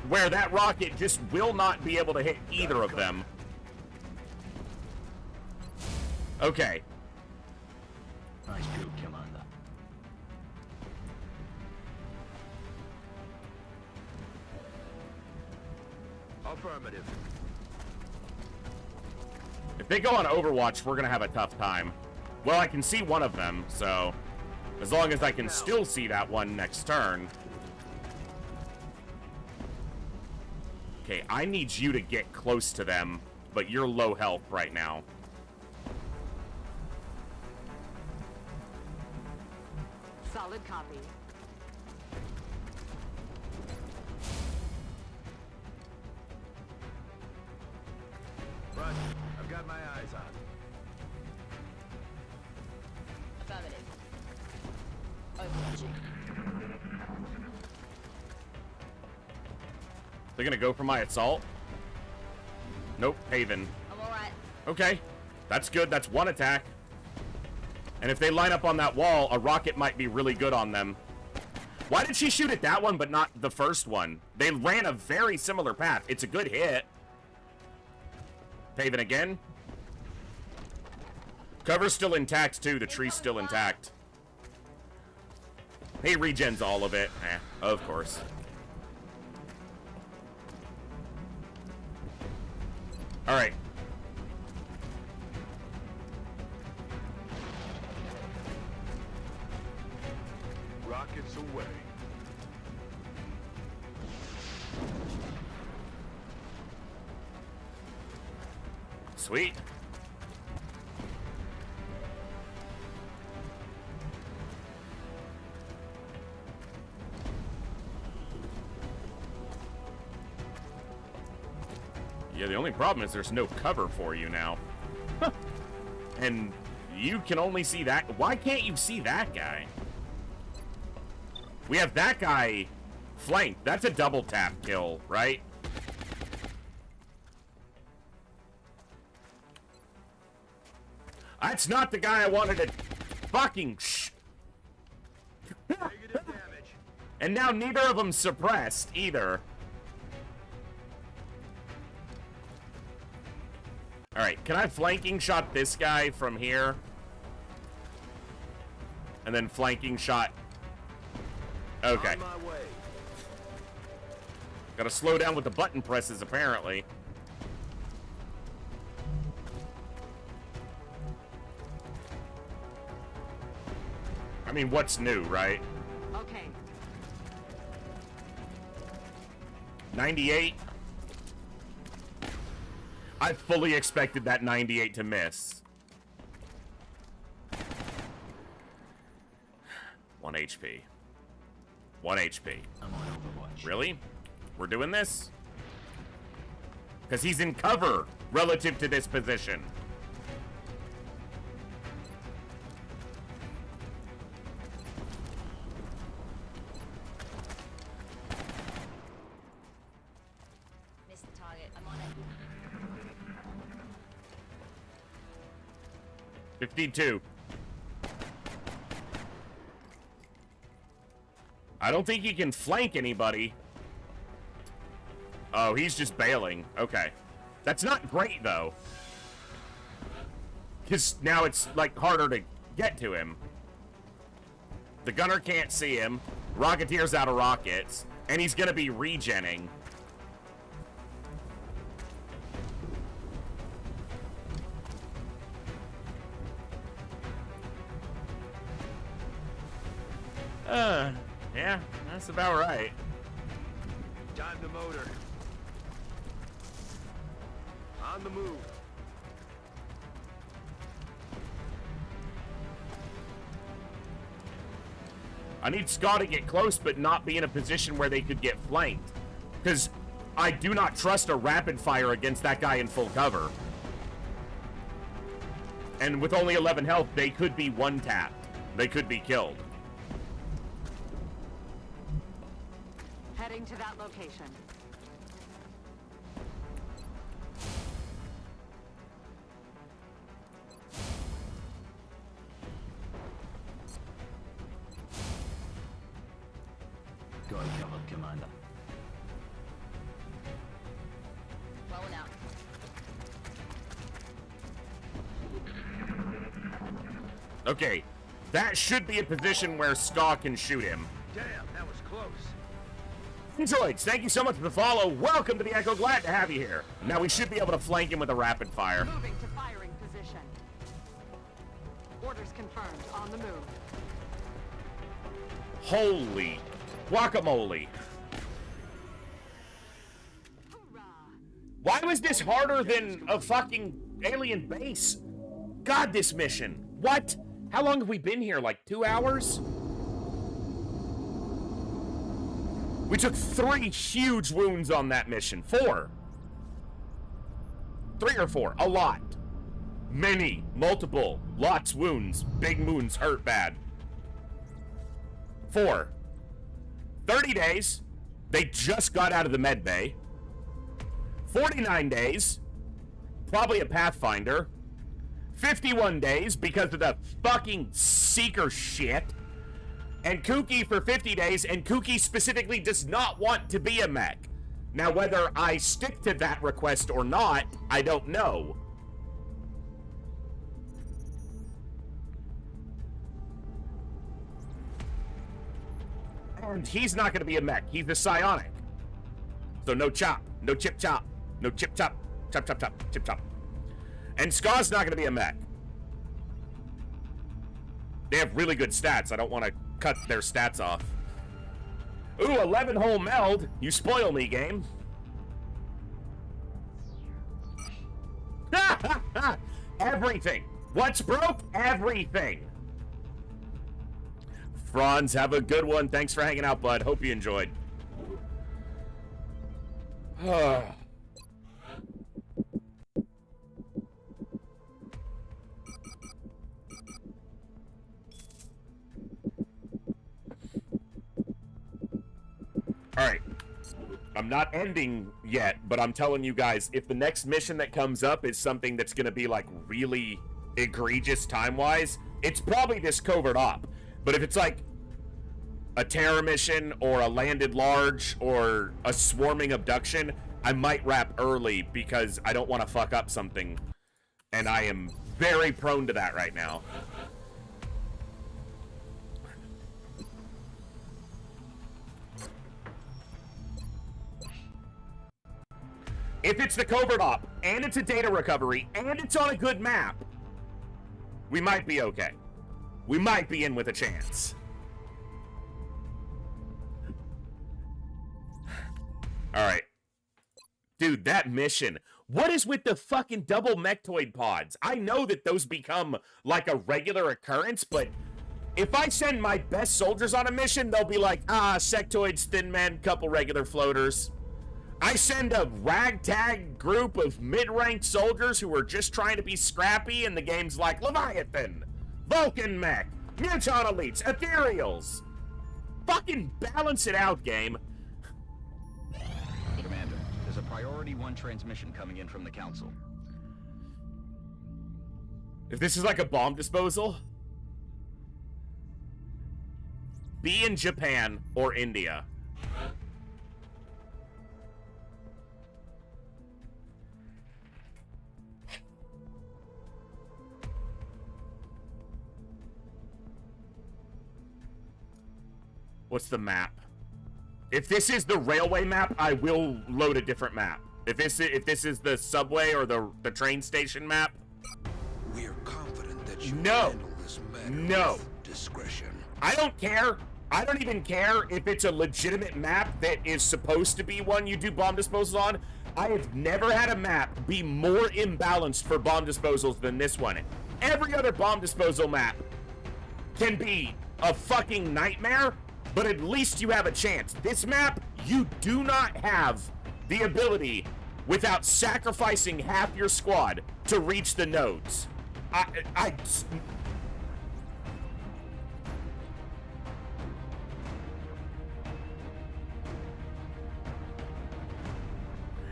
Speaker 1: where that rocket just will not be able to hit either of them. Okay.
Speaker 7: Nice build, Commander.
Speaker 6: Affirmative.
Speaker 1: If they go on Overwatch, we're gonna have a tough time. Well, I can see one of them, so as long as I can still see that one next turn. Okay, I need you to get close to them, but you're low health right now.
Speaker 3: Solid copy.
Speaker 6: Roger. I've got my eyes on.
Speaker 3: Affirmative. Overwatching.
Speaker 1: They're gonna go for my assault? Nope, Haven.
Speaker 3: I'm alright.
Speaker 1: Okay, that's good. That's one attack. And if they line up on that wall, a rocket might be really good on them. Why did she shoot at that one but not the first one? They ran a very similar path. It's a good hit. Haven again. Cover's still intact, too. The tree's still intact. He regens all of it. Of course. Alright.
Speaker 6: Rockets away.
Speaker 1: Sweet. Yeah, the only problem is there's no cover for you now. And you can only see that. Why can't you see that guy? We have that guy flanked. That's a double tap kill, right? That's not the guy I wanted to fucking
Speaker 6: Negative damage.
Speaker 1: And now neither of them suppressed either. Alright, can I flanking shot this guy from here? And then flanking shot... Okay.
Speaker 6: On my way.
Speaker 1: Gotta slow down with the button presses, apparently. I mean, what's new, right?
Speaker 3: Okay.
Speaker 1: 98. I fully expected that 98 to miss. 1 HP. 1 HP.
Speaker 7: I'm on Overwatch.
Speaker 1: Really? We're doing this? Because he's in cover relative to this position.
Speaker 8: Missed the target. I'm on it.
Speaker 1: 52. I don't think he can flank anybody. Oh, he's just bailing. Okay. That's not great, though. Because now it's, like, harder to get to him. The gunner can't see him. Rocketeer's out of rockets. And he's gonna be regenning. Yeah, that's about right.
Speaker 6: Time the motor. On the move.
Speaker 1: I need Scott to get close, but not be in a position where they could get flanked. Because I do not trust a rapid fire against that guy in full cover. And with only 11 health, they could be one-tapped. They could be killed.
Speaker 3: Heading to that location.
Speaker 7: Got it covered, Commander.
Speaker 8: Rolling out.
Speaker 1: Okay, that should be a position where Ska can shoot him.
Speaker 6: Damn, that was close.
Speaker 1: Droids, thank you so much for the follow. Welcome to the Echo. Glad to have you here. Now we should be able to flank him with a rapid fire.
Speaker 3: Moving to firing position. Orders confirmed. On the move.
Speaker 1: Holy guacamole.
Speaker 3: Hoorah!
Speaker 1: Why was this harder than a fucking alien base? God, this mission. What? How long have we been here? Like 2 hours? We took 3 huge wounds on that mission. 4. 3 or 4. A lot. Many. Multiple. Lots wounds. Big wounds hurt bad. 4. 30 days. They just got out of the med bay. 49 days. Probably a Pathfinder. 51 days because of the fucking Seeker shit. And Kooky for 50 days, and Kooky specifically does not want to be a mech. Now, whether I stick to that request or not, I don't know. And he's not going to be a mech. He's the psionic. So no chop, no chip chop, no chip chop, chop chop chop, chip chop. And Ska's not going to be a mech. They have really good stats. I don't want to cut their stats off. Ooh, 11 hole meld. You spoil me, game. Everything. What's broke? Everything. Franz, have a good one. Thanks for hanging out, bud. Hope you enjoyed. Alright. I'm not ending yet, but I'm telling you guys, if the next mission that comes up is something that's going to be, like, really egregious time-wise, it's probably this covert op. But if it's, like, a terror mission or a landed large or a swarming abduction, I might wrap early because I don't want to fuck up something. And I am very prone to that right now. If it's the covert op, and it's a data recovery, and it's on a good map, we might be okay. We might be in with a chance. Alright. Dude, that mission. What is with the fucking double mechtoid pods? I know that those become like a regular occurrence, but if I send my best soldiers on a mission, they'll be like, sectoids, thin men, couple regular floaters. I send a ragtag group of mid-ranked soldiers who are just trying to be scrappy, and the game's like, Leviathan, Vulcan mech, Muton elites, ethereals. Fucking balance it out, game.
Speaker 5: Commander, there's a priority 1 transmission coming in from the Council.
Speaker 1: If this is like a bomb disposal, be in Japan or India. What's the map? If this is the railway map, I will load a different map. If this is the subway or the train station map,
Speaker 10: we are confident that you
Speaker 1: no,
Speaker 10: handle this matter with discretion.
Speaker 1: I don't care. I don't even care if it's a legitimate map that is supposed to be one you do bomb disposals on. I have never had a map be more imbalanced for bomb disposals than this one. Every other bomb disposal map can be a fucking nightmare, but at least you have a chance. This map, you do not have the ability, without sacrificing half your squad, to reach the nodes.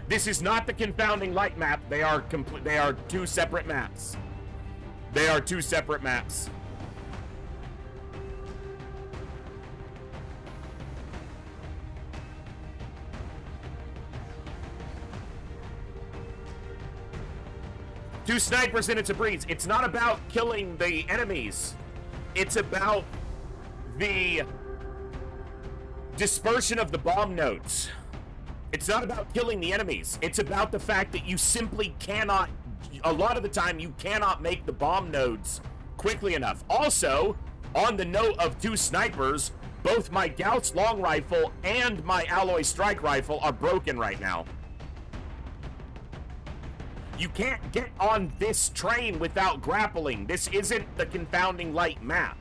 Speaker 1: This is not the confounding light map. They are two separate maps. They are two separate maps. Two snipers and it's a breeze. It's not about killing the enemies. It's about the dispersion of the bomb nodes. It's not about killing the enemies. It's about the fact that you simply cannot, a lot of the time, you cannot make the bomb nodes quickly enough. Also, on the note of two snipers, both my Gauss long rifle and my alloy strike rifle are broken right now. You can't get on this train without grappling. This isn't the confounding light map.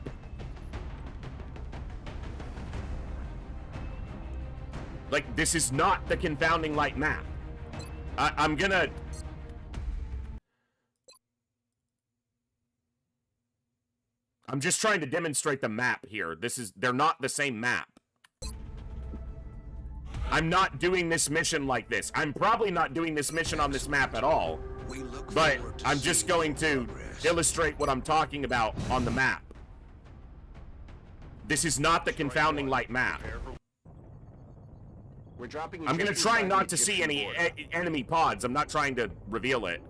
Speaker 1: Like, this is not the confounding light map. I'm just trying to demonstrate the map here. They're not the same map. I'm not doing this mission like this. I'm probably not doing this mission on this map at all. But I'm just going to illustrate what I'm talking about on the map. This is not the confounding light map. I'm going to try not to see any enemy pods. I'm not trying to reveal it.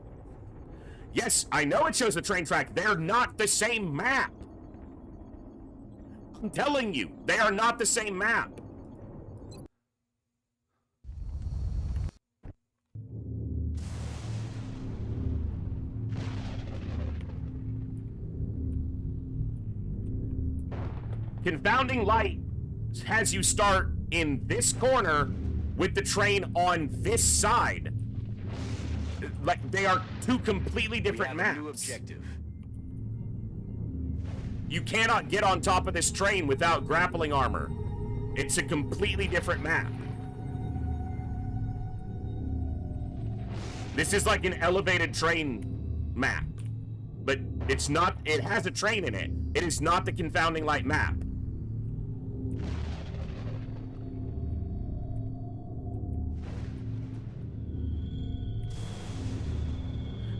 Speaker 1: Yes, I know it shows the train track. They're not the same map. I'm telling you, they are not the same map. Confounding light has you start in this corner with the train on this side. Like, they are two completely different maps.
Speaker 5: New objective.
Speaker 1: You cannot get on top of this train without grappling armor. It's a completely different map. This is like an elevated train map. But it's not, it has a train in it. It is not the confounding light map.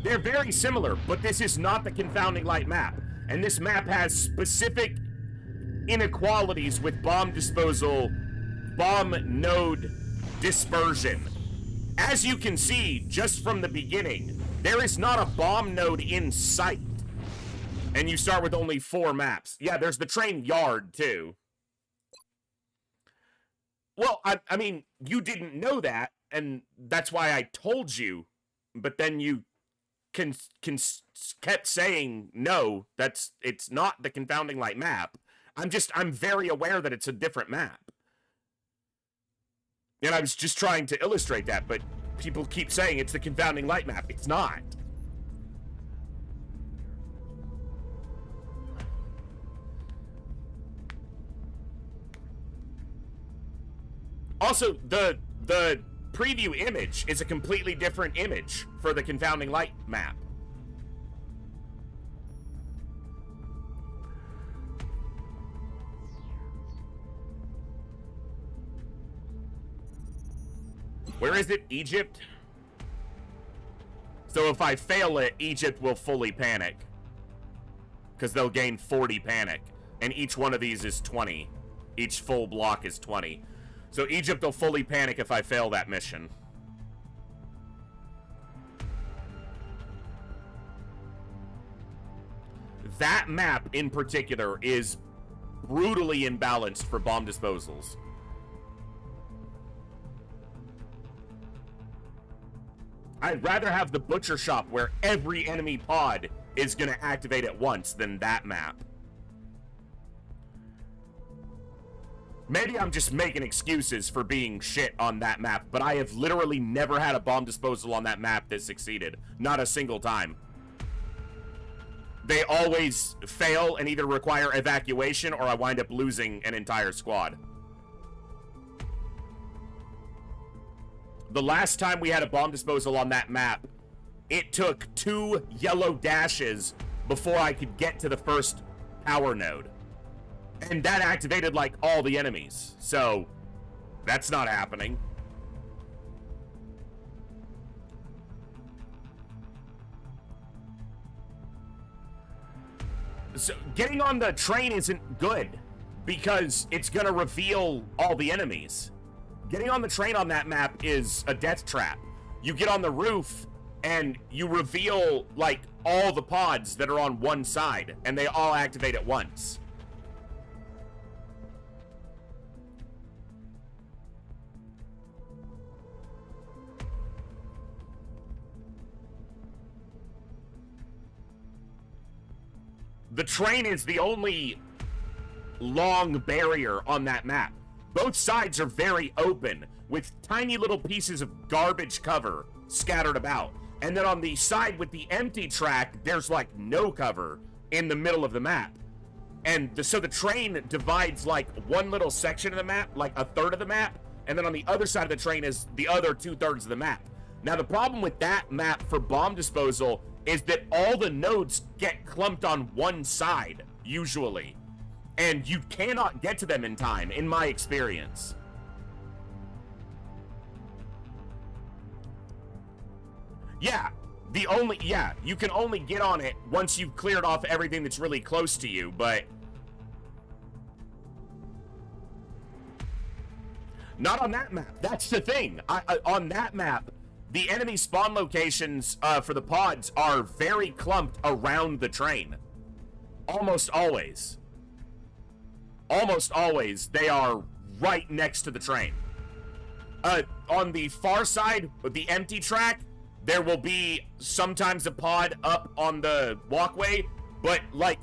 Speaker 1: They're very similar, but this is not the confounding light map. And this map has specific inequalities with bomb disposal, bomb node dispersion. As you can see, just from the beginning, there is not a bomb node in sight. And you start with only 4 maps. Yeah, there's the train yard, too. Well, I mean, you didn't know that. and that's why I told you, but then you kept saying, no, it's not the Confounding Light map. I'm very aware that it's a different map. And I was just trying to illustrate that, but people keep saying it's the Confounding Light map. It's not. Also, the preview image is a completely different image for the Confounding Light map. Where is it? Egypt? So if I fail it, Egypt will fully panic. Because they'll gain 40 panic. And each one of these is 20. Each full block is 20. So Egypt will fully panic if I fail that mission. That map in particular is brutally imbalanced for bomb disposals. I'd rather have the butcher shop where every enemy pod is going to activate at once than that map. Maybe I'm just making excuses for being shit on that map, but I have literally never had a bomb disposal on that map that succeeded. Not a single time. They always fail and either require evacuation or I wind up losing an entire squad. The last time we had a bomb disposal on that map, it took 2 yellow dashes before I could get to the first power node. And that activated, like, all the enemies. So, that's not happening. So, getting on the train isn't good, because it's gonna reveal all the enemies. Getting on the train on that map is a death trap. You get on the roof, and you reveal, like, all the pods that are on one side, and they all activate at once. The train is the only long barrier on that map. Both sides are very open, with tiny little pieces of garbage cover scattered about. And then on the side with the empty track, there's like no cover in the middle of the map. And so the train divides like one little section of the map, like a third of the map, and then on the other side of the train is the other 2/3 of the map. Now the problem with that map for bomb disposal is that all the nodes get clumped on one side, usually. And you cannot get to them in time, in my experience. Yeah, you can only get on it once you've cleared off everything that's really close to you, but not on that map. That's the thing. On that map, the enemy spawn locations for the pods are very clumped around the train. Almost always. Almost always, they are right next to the train. On the far side, with the empty track, there will be sometimes a pod up on the walkway, but like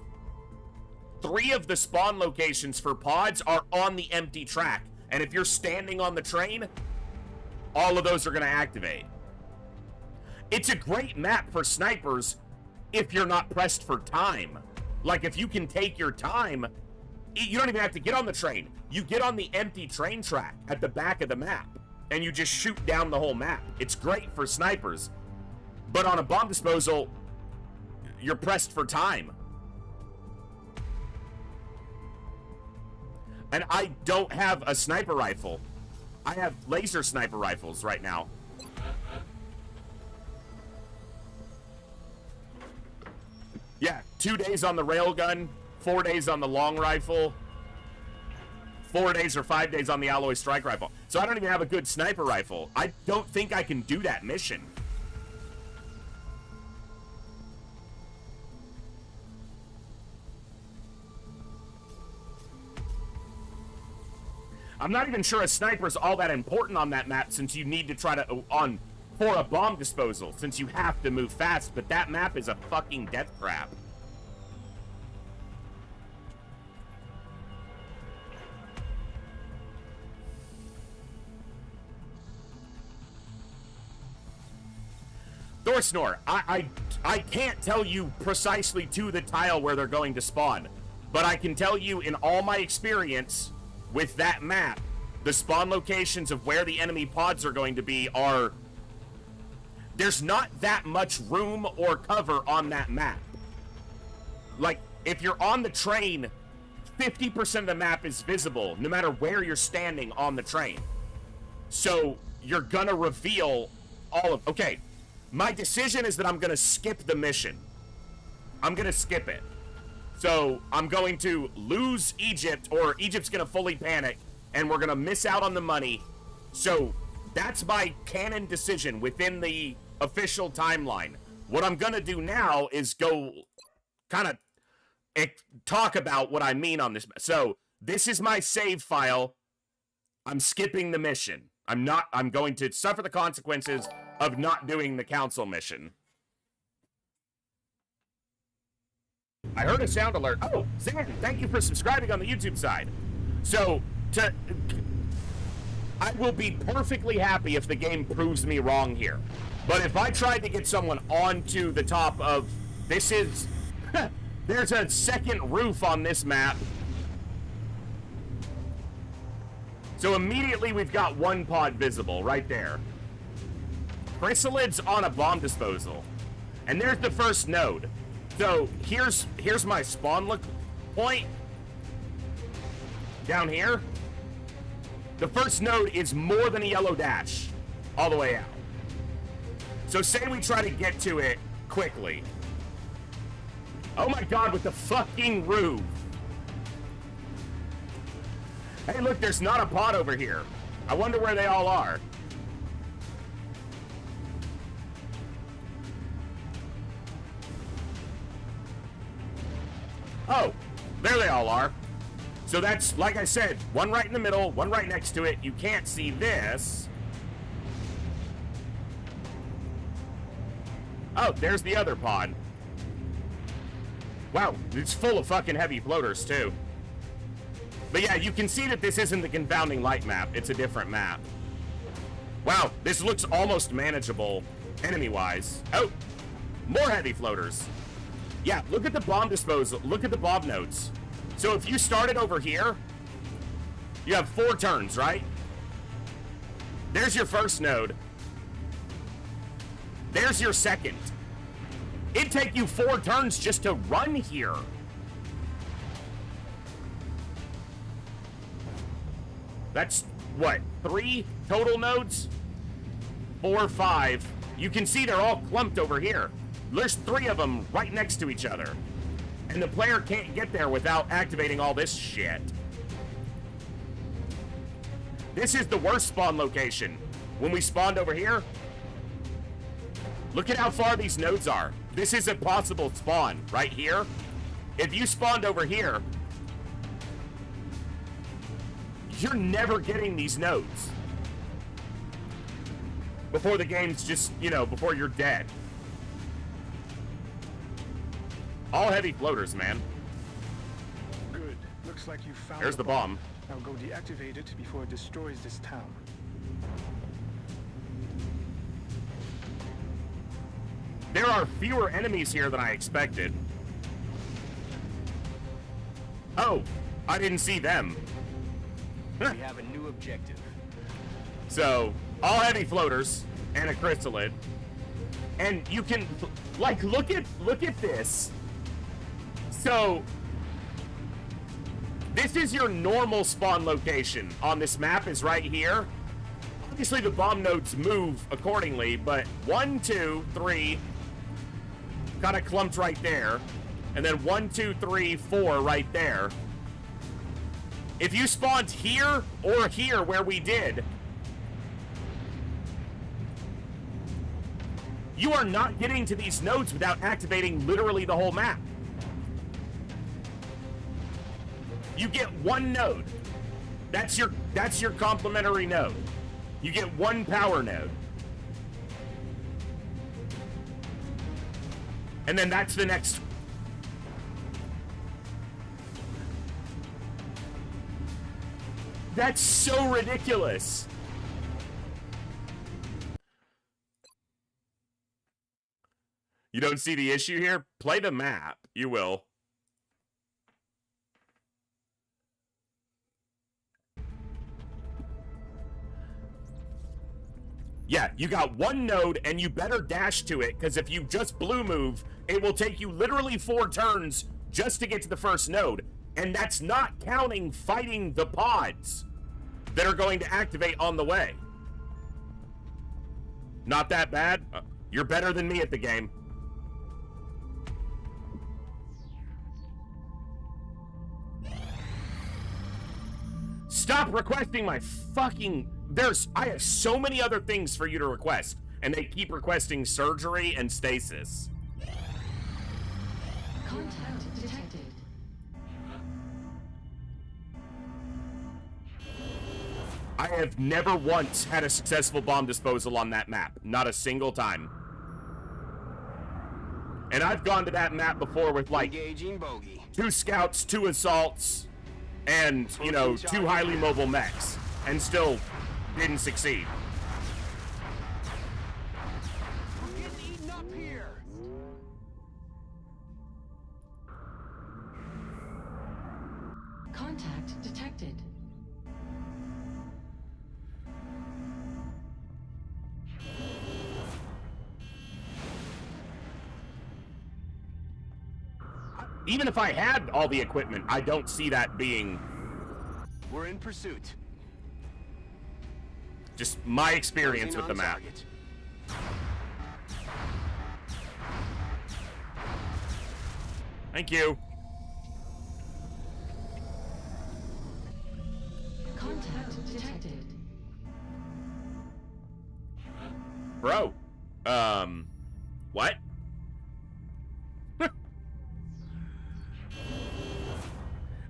Speaker 1: 3 of the spawn locations for pods are on the empty track. And if you're standing on the train, all of those are going to activate. It's a great map for snipers if you're not pressed for time. Like, if you can take your time, you don't even have to get on the train. You get on the empty train track at the back of the map, and you just shoot down the whole map. It's great for snipers. But on a bomb disposal, you're pressed for time. And I don't have a sniper rifle. I have laser sniper rifles right now. Yeah, 2 days on the railgun, 4 days on the long rifle, 4 days or 5 days on the alloy strike rifle. So I don't even have a good sniper rifle. I don't think I can do that mission. I'm not even sure a sniper's all that important on that map, since you need to try to for a bomb disposal, since you have to move fast, but that map is a fucking death trap. Door Snore, I can't tell you precisely to the tile where they're going to spawn, but I can tell you in all my experience with that map, the spawn locations of where the enemy pods are going to be are... There's not that much room or cover on that map. Like, if you're on the train, 50% of the map is visible, no matter where you're standing on the train. So, you're gonna reveal all of... Okay, my decision is that I'm gonna skip the mission. I'm gonna skip it. So, I'm going to lose Egypt, or Egypt's gonna fully panic, and we're gonna miss out on the money. So, that's my canon decision within the official timeline. What I'm gonna do now is go kind of talk about what I mean on this. So, this is my save file. I'm skipping the mission. I'm going to suffer the consequences of not doing the council mission. I heard a sound alert. Oh, Zan, thank you for subscribing on the YouTube side. So, I will be perfectly happy if the game proves me wrong here. But if I tried to get someone onto the top of... This is... There's a second roof on this map. So immediately we've got one pod visible right there. Chrysalid's on a bomb disposal. And there's the first node. So here's my spawn look point. Down here. The first node is more than a yellow dash all the way out. So say we try to get to it quickly. Oh my god, with the fucking roof. Hey, look, there's not a pod over here. I wonder where they all are. Oh, there they all are. So that's, like I said, one right in the middle, one right next to it. You can't see this. Oh, there's the other pod. Wow, it's full of fucking heavy floaters, too. But yeah, you can see that this isn't the confounding light map. It's a different map. Wow, this looks almost manageable, enemy-wise. Oh, more heavy floaters. Yeah, look at the bomb disposal. Look at the bomb nodes. So if you started over here, you have 4 turns, right? There's your first node. There's your second. It'd take you 4 turns just to run here. That's, what, 3 total nodes? 4, 5. You can see they're all clumped over here. There's 3 of them right next to each other. And the player can't get there without activating all this shit. This is the worst spawn location. When we spawned over here, look at how far these nodes are. This is a possible spawn right here. If you spawned over here, you're never getting these nodes. Before the game's just, you know, before you're dead. All heavy floaters, man.
Speaker 6: Good. Looks like you found
Speaker 1: There's the bomb.
Speaker 6: Now go deactivate it before it destroys this town.
Speaker 1: There are fewer enemies here than I expected. Oh, I didn't see them.
Speaker 5: We have a new objective.
Speaker 1: So, all heavy floaters and a chrysalid. And you can, like, look at this. So, this is your normal spawn location on this map, is right here. Obviously, the bomb nodes move accordingly, but 1, 2, 3, kind of clumped right there. And then 1, 2, 3, 4 right there. If you spawned here or here where we did, you are not getting to these nodes without activating literally the whole map. You get 1 node. That's your complementary node. You get one power node. And then that's the next. That's so ridiculous. You don't see the issue here? Play the map. You will. Yeah, you got one node, and you better dash to it, because if you just blue move, it will take you literally 4 turns just to get to the first node. And that's not counting fighting the pods that are going to activate on the way. Not that bad. You're better than me at the game. Stop requesting my fucking... I have so many other things for you to request, and they keep requesting surgery and stasis.
Speaker 3: Contact detected.
Speaker 1: I have never once had a successful bomb disposal on that map. Not a single time. And I've gone to that map before with, like, 2 scouts, 2 assaults, and, you know, 2 highly mobile mechs, and still didn't succeed.
Speaker 5: We're getting eaten up here.
Speaker 3: Contact detected.
Speaker 1: Even if I had all the equipment, I don't see that being...
Speaker 5: We're in pursuit.
Speaker 1: Just my experience with the map. Thank you.
Speaker 3: Contact detected.
Speaker 1: Bro. What?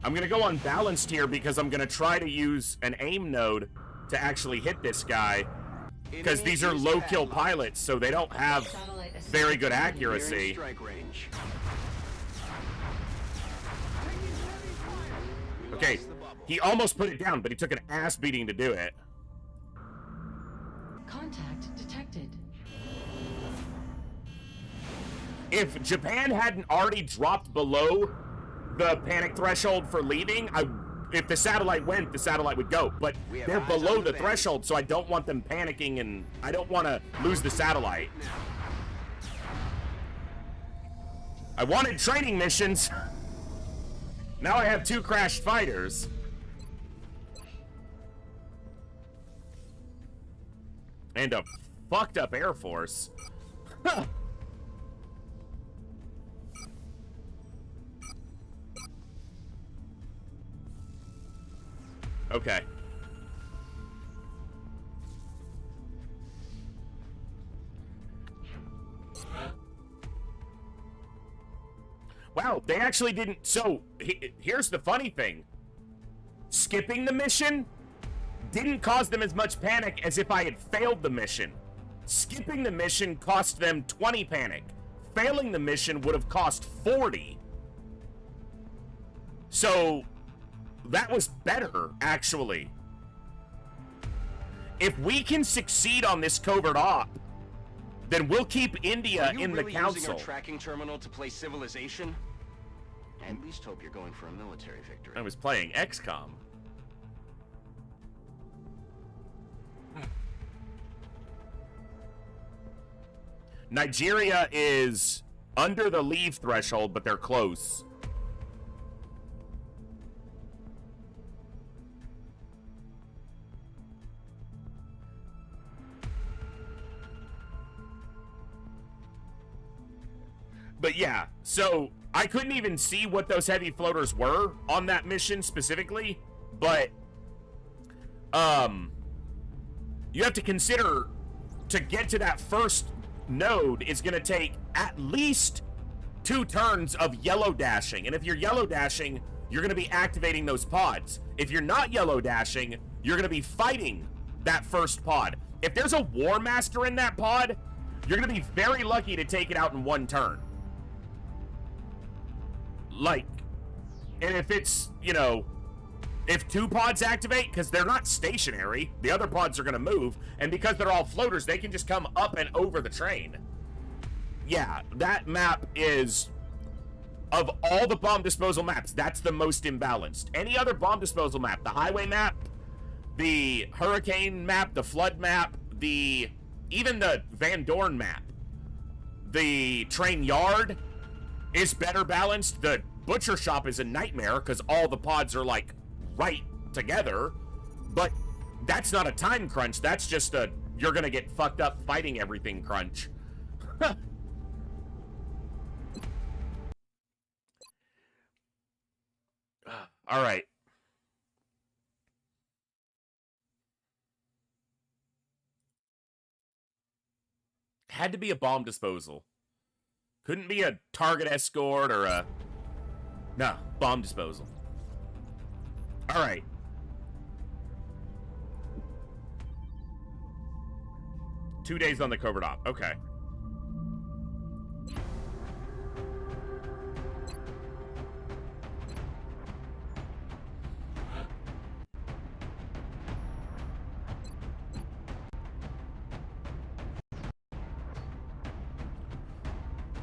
Speaker 1: I'm gonna go unbalanced here because I'm gonna try to use an aim node to actually hit this guy, because these are low kill pilots, so they don't have very good accuracy. Okay, he almost put it down, but he took an ass beating to do it.
Speaker 3: Contact detected.
Speaker 1: If Japan hadn't already dropped below the panic threshold for leaving, if the satellite went, the satellite would go. But they're below the threshold, so I don't want them panicking, and I don't want to lose the satellite. I wanted training missions. Now I have 2 crashed fighters. And a fucked up Air Force. Huh. Okay. Wow, they actually didn't... So, here's the funny thing. Skipping the mission didn't cause them as much panic as if I had failed the mission. Skipping the mission cost them 20 panic. Failing the mission would have cost 40. So... that was better, actually. If we can succeed on this covert op, then we'll keep India in the council.
Speaker 5: Using our tracking terminal to play Civilization? I at least hope you're going for a military victory.
Speaker 1: I was playing XCOM. Nigeria is under the leave threshold, but they're close. But yeah, so I couldn't even see what those heavy floaters were on that mission specifically, but you have to consider, to get to that first node is going to take at least 2 turns of yellow dashing, and if you're yellow dashing, you're going to be activating those pods. If you're not yellow dashing, you're going to be fighting that first pod. If there's a War Master in that pod, you're going to be very lucky to take it out in one turn. Like, and if it's, you know, if 2 pods activate, because they're not stationary, the other pods are going to move, and because they're all floaters, they can just come up and over the train. Yeah, that map is, of all the bomb disposal maps, that's the most imbalanced. Any other bomb disposal map, the highway map, the hurricane map, the flood map, even the Van Dorn map, the train yard is better balanced. The butcher shop is a nightmare because all the pods are like right together, but that's not a time crunch. That's just a you're gonna get fucked up fighting everything crunch. All right. Had to be a bomb disposal. Couldn't be a target escort or a... No, bomb disposal. All right. Two days on the covert op. Okay.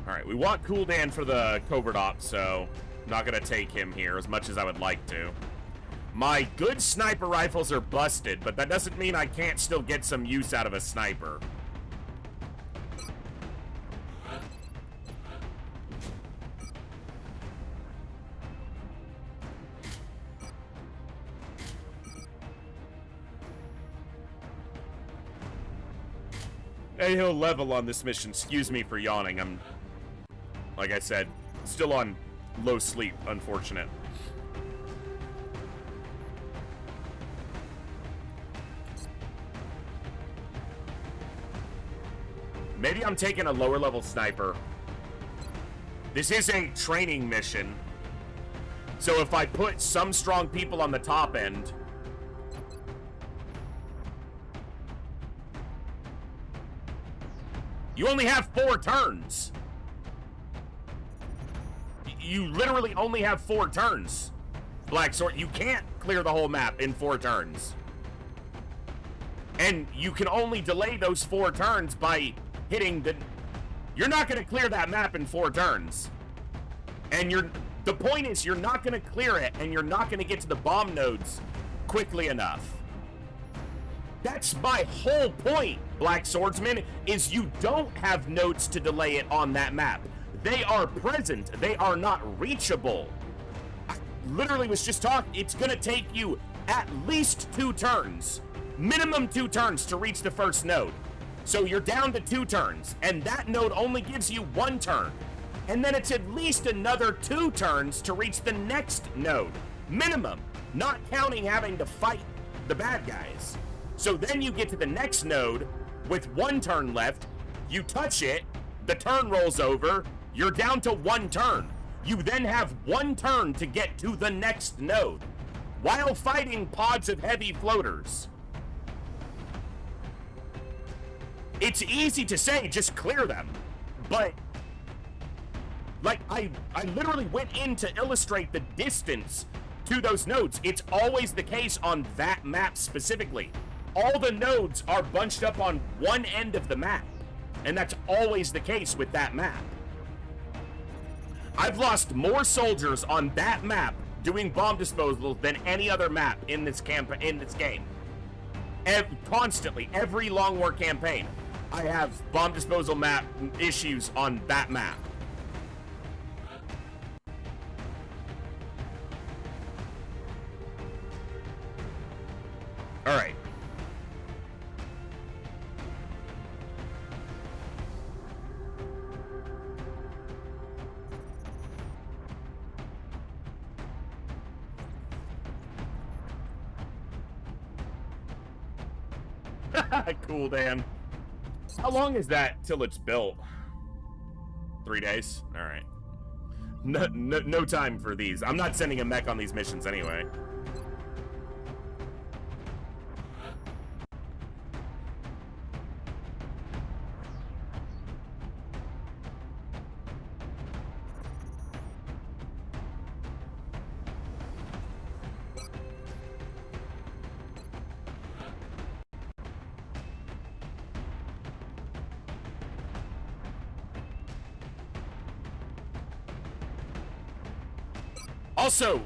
Speaker 1: Alright, we want Cool Dan for the covert op, so not gonna take him here as much as I would like to. My good sniper rifles are busted, but that doesn't mean I can't still get some use out of a sniper. Hey, he'll level on this mission. Excuse me for yawning. I'm, like I said, still on low sleep, unfortunate. Maybe I'm taking a lower level sniper. This is a training mission. So if I put some strong people on the top end... You only have 4 turns. You literally only have 4 turns, Black Sword. You can't clear the whole map in 4 turns. And you can only delay those 4 turns by hitting the... You're not going to clear that map in 4 turns. And the point is, you're not going to clear it, and you're not going to get to the bomb nodes quickly enough. That's my whole point, Black Swordsman, is you don't have nodes to delay it on that map. They are present. They are not reachable. I literally was just talking. It's going to take you at least 2 turns. Minimum 2 turns to reach the first node. So you're down to 2 turns, and that node only gives you 1 turn. And then it's at least another 2 turns to reach the next node. Minimum. Not counting having to fight the bad guys. So then you get to the next node with 1 turn left, you touch it, the turn rolls over, you're down to 1 turn. You then have 1 turn to get to the next node, while fighting pods of heavy floaters. It's easy to say, just clear them, but like I literally went in to illustrate the distance to those nodes. It's always the case on that map specifically. All the nodes are bunched up on one end of the map, and that's always the case with that map. I've lost more soldiers on that map doing bomb disposal than any other map in this game. Constantly, every Long War campaign, I have bomb disposal map issues on that map. All right. Cool, Dan. How long is that till it's built? 3 days? Alright. No time for these. I'm not sending a mech on these missions anyway. Also,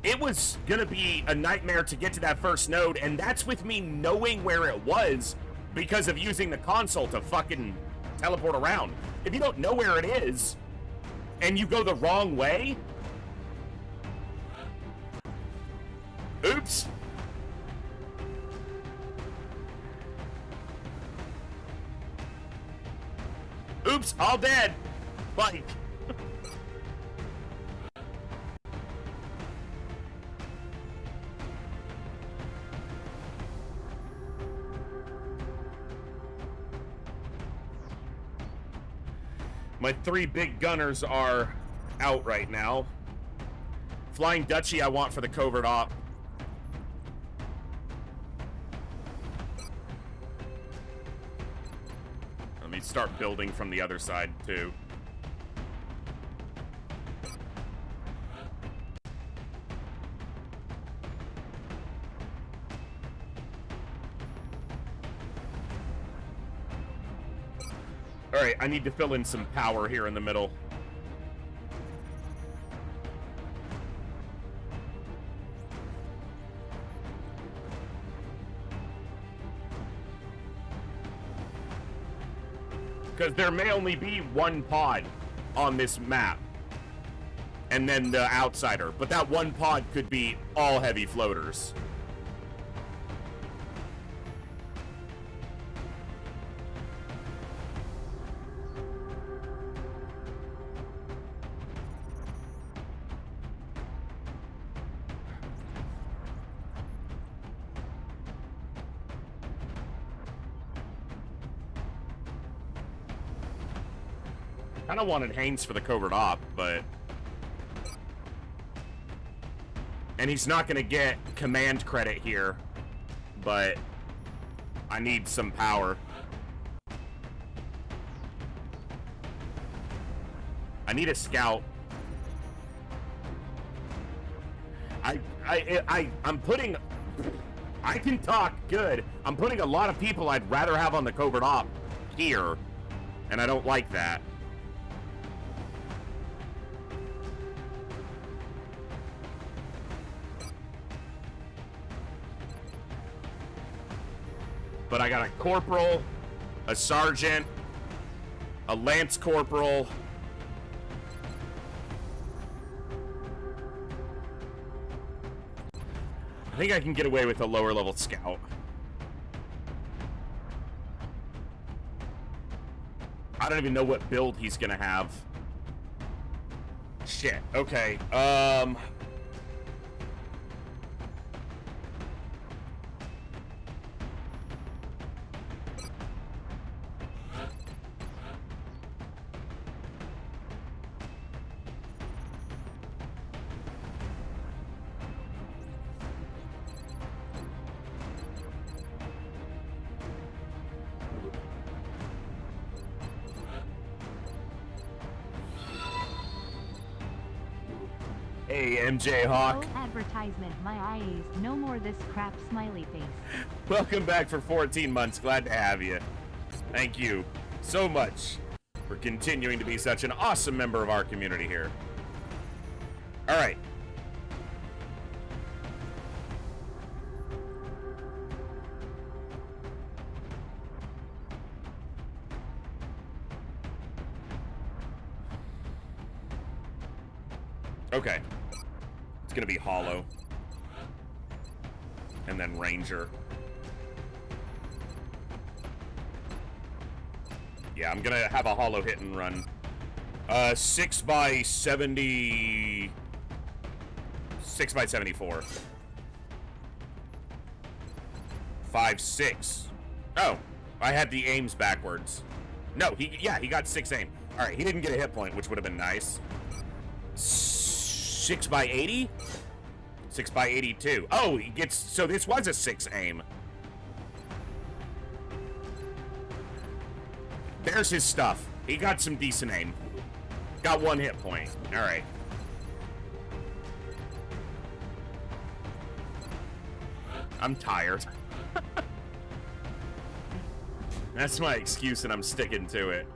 Speaker 1: it was gonna be a nightmare to get to that first node, and that's with me knowing where it was because of using the console to fucking teleport around. If you don't know where it is, and you go the wrong way... Oops! Oops, all dead! Like... My 3 big gunners are out right now. Flying Dutchie I want for the covert op. Let me start building from the other side too. Alright, I need to fill in some power here in the middle. Because there may only be one pod on this map. And then the outsider. But that one pod could be all heavy floaters. Kind of wanted Haynes for the covert op, but... And he's not going to get command credit here, but I need some power. I need a scout. I'm putting... I can talk good. I'm putting a lot of people I'd rather have on the covert op here, and I don't like that. But I got a corporal, a sergeant, a lance corporal. I think I can get away with a lower level scout. I don't even know what build he's gonna have. Shit, okay. Hey, MJ Hawk.
Speaker 9: Oh, advertisement, my eyes. No more this crap smiley face.
Speaker 1: Welcome back for 14 months. Glad to have you. Thank you so much for continuing to be such an awesome member of our community here. All right. Okay. It's gonna be Hollow. And then Ranger. Yeah, I'm gonna have a Hollow hit and run. 6x70... 6x74. 5-6. Oh, I had the aims backwards. No, he got 6 aim. Alright, he didn't get a hit point, which would have been nice. 6 by 80? 6 by 82. Oh, he gets, so this was a 6 aim. There's his stuff. He got some decent aim. Got 1 hit point. All right. I'm tired. That's my excuse and I'm sticking to it.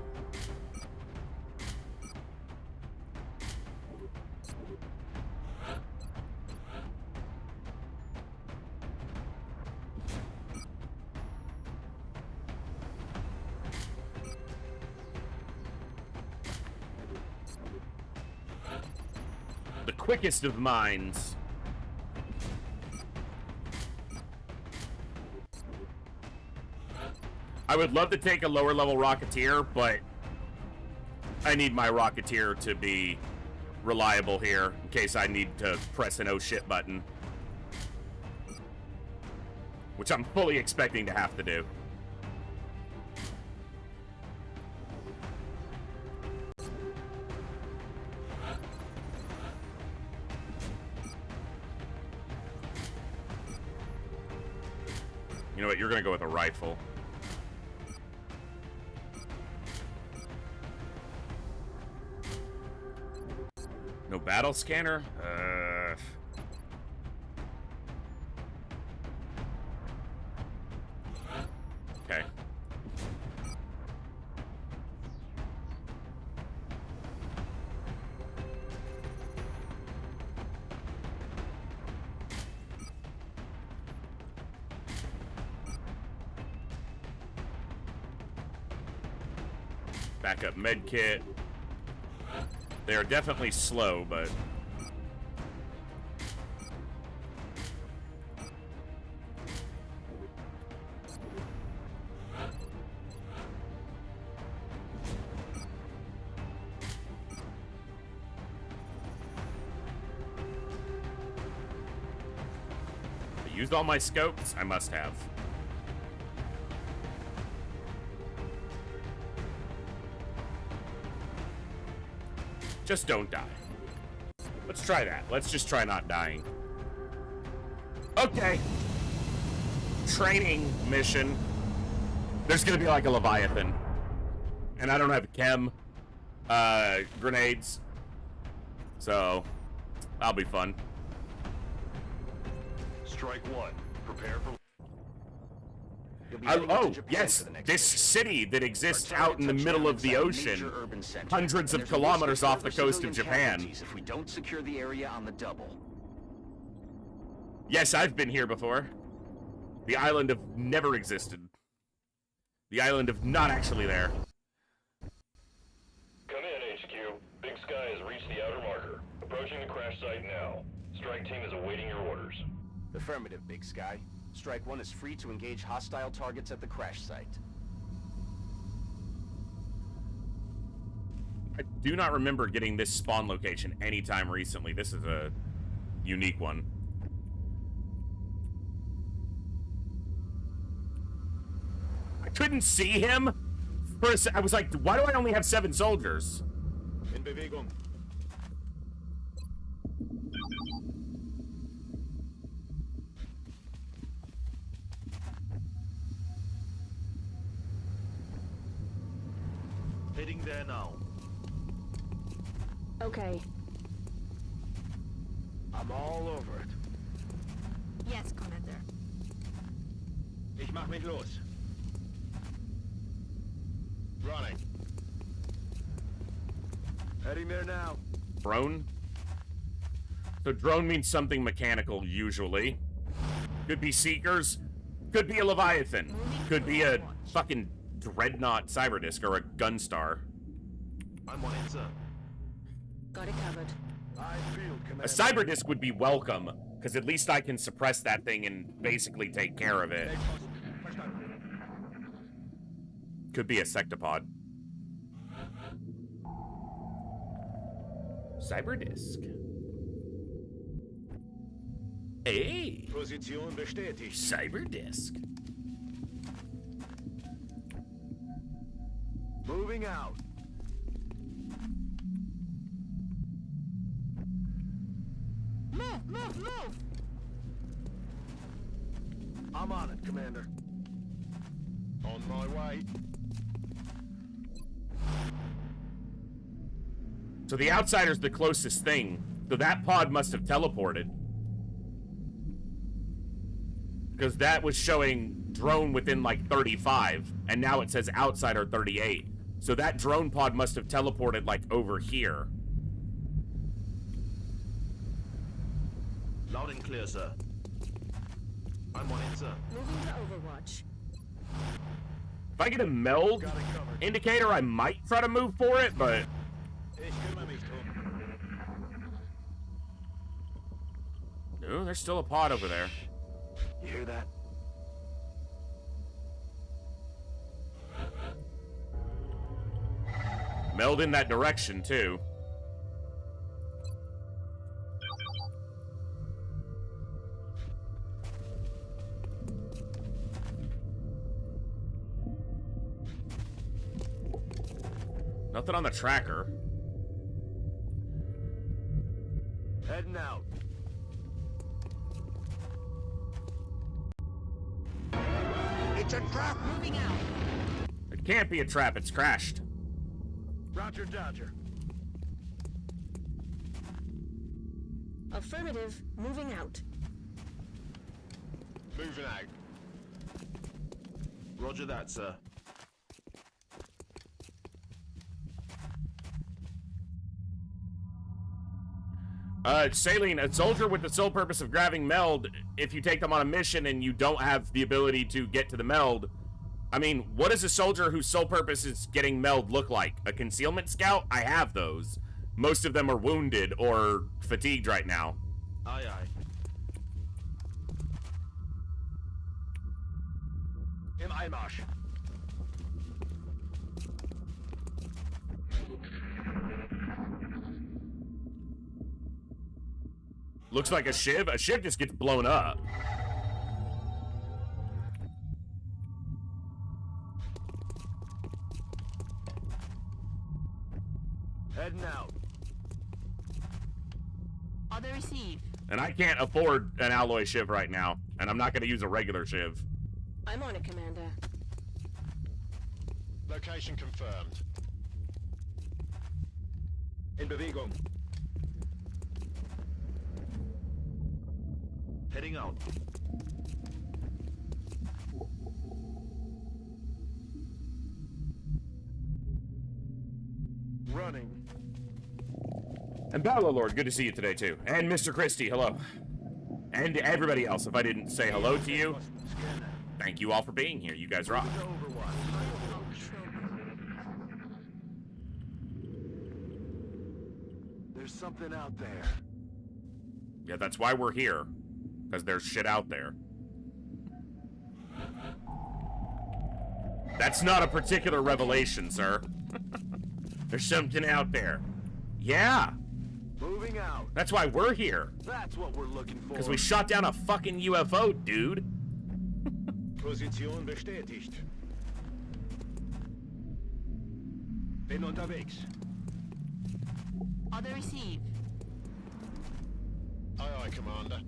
Speaker 1: The quickest of minds. I would love to take a lower level Rocketeer, but I need my Rocketeer to be reliable here in case I need to press an oh shit button. Which I'm fully expecting to have to do. You know what? You're gonna go with a rifle. No battle scanner? Okay. Backup med kit. They are definitely slow, but I used all my scopes. I must have. Just don't die. Let's try that. Let's just try not dying. Okay. Training mission. There's gonna be like a Leviathan. And I don't have chem grenades. So that'll be fun.
Speaker 6: Strike 1. Prepare for...
Speaker 1: Oh, yes, this city that exists out in the middle of the ocean, hundreds of kilometers off the coast of Japan.
Speaker 5: If we don't secure the area on the double.
Speaker 1: Yes, I've been here before. The island of never existed. The island of not actually there.
Speaker 2: Come in, HQ. Big Sky has reached the outer marker. Approaching the crash site now. Strike team is awaiting your orders.
Speaker 5: Affirmative, Big Sky. Strike 1 is free to engage hostile targets at the crash site.
Speaker 1: I do not remember getting this spawn location anytime recently. This is a unique one. I couldn't see him. I was like, why do I only have 7 soldiers?
Speaker 6: In Bewegung.
Speaker 7: Heading there now.
Speaker 3: Okay.
Speaker 6: I'm all over it.
Speaker 3: Yes, Commander.
Speaker 6: Ich mach mich los. Running. Heading there now.
Speaker 1: Drone? So drone means something mechanical, usually. Could be Seekers. Could be a Leviathan. Could be a fucking Dreadnought Cyberdisk or a Gunstar.
Speaker 7: I'm on it, sir.
Speaker 3: Got it covered.
Speaker 6: I feel, Commander.
Speaker 1: A Cyberdisk would be welcome, because at least I can suppress that thing and basically take care of it. Could be a Sectopod. Cyberdisk. Hey!
Speaker 6: Position bestätigt.
Speaker 1: Cyberdisk.
Speaker 6: Moving out. I'm on it, Commander. On my way.
Speaker 1: So the outsider's the closest thing. So that pod must have teleported. Because that was showing drone within like 35, and now it says outsider 38. So that drone pod must have teleported like over here.
Speaker 7: Loud and clear, sir. I'm on it, sir.
Speaker 8: Moving to Overwatch.
Speaker 1: If I get a meld
Speaker 6: Got it covered.
Speaker 1: indicator, I might try to move for it, but...
Speaker 6: Ich kümmere mich drum.
Speaker 1: No, there's still a pod over there.
Speaker 6: You hear that?
Speaker 1: Meld in that direction, too. Nothing on the tracker.
Speaker 6: Heading out.
Speaker 10: It's a trap!
Speaker 8: Moving out.
Speaker 1: It can't be a trap, it's crashed.
Speaker 6: Roger, Dodger.
Speaker 8: Affirmative. Moving out.
Speaker 6: Moving out.
Speaker 7: Roger that, sir.
Speaker 1: Saline, a soldier with the sole purpose of grabbing meld, if you take them on a mission and you don't have the ability to get to the meld, I mean, what does a soldier whose sole purpose is getting meld look like? A concealment scout? I have those. Most of them are wounded or fatigued right now.
Speaker 7: Aye, aye.
Speaker 6: Im Einmarsch.
Speaker 1: Looks like a shiv. A shiv just gets blown up.
Speaker 6: Heading out.
Speaker 8: Other receive.
Speaker 1: And I can't afford an alloy shiv right now. And I'm not going to use a regular shiv.
Speaker 8: I'm on it, Commander.
Speaker 6: Location confirmed. In Bewegung.
Speaker 7: Heading out.
Speaker 6: Running.
Speaker 1: And Battle Lord, good to see you today too. And Mr. Christie, hello. And to everybody else, if I didn't say hello to you, thank you all for being here. You guys rock.
Speaker 6: There's something out there.
Speaker 1: Yeah, that's why we're here. Because there's shit out there. That's not a particular revelation, sir. There's something out there. Yeah,
Speaker 6: Moving out.
Speaker 1: that's why we're here.
Speaker 6: That's what we're looking for.
Speaker 1: Because we shot down a fucking UFO, dude.
Speaker 6: Position bestätigt. Bin unterwegs.
Speaker 8: Other receive.
Speaker 6: Aye, aye, Commander.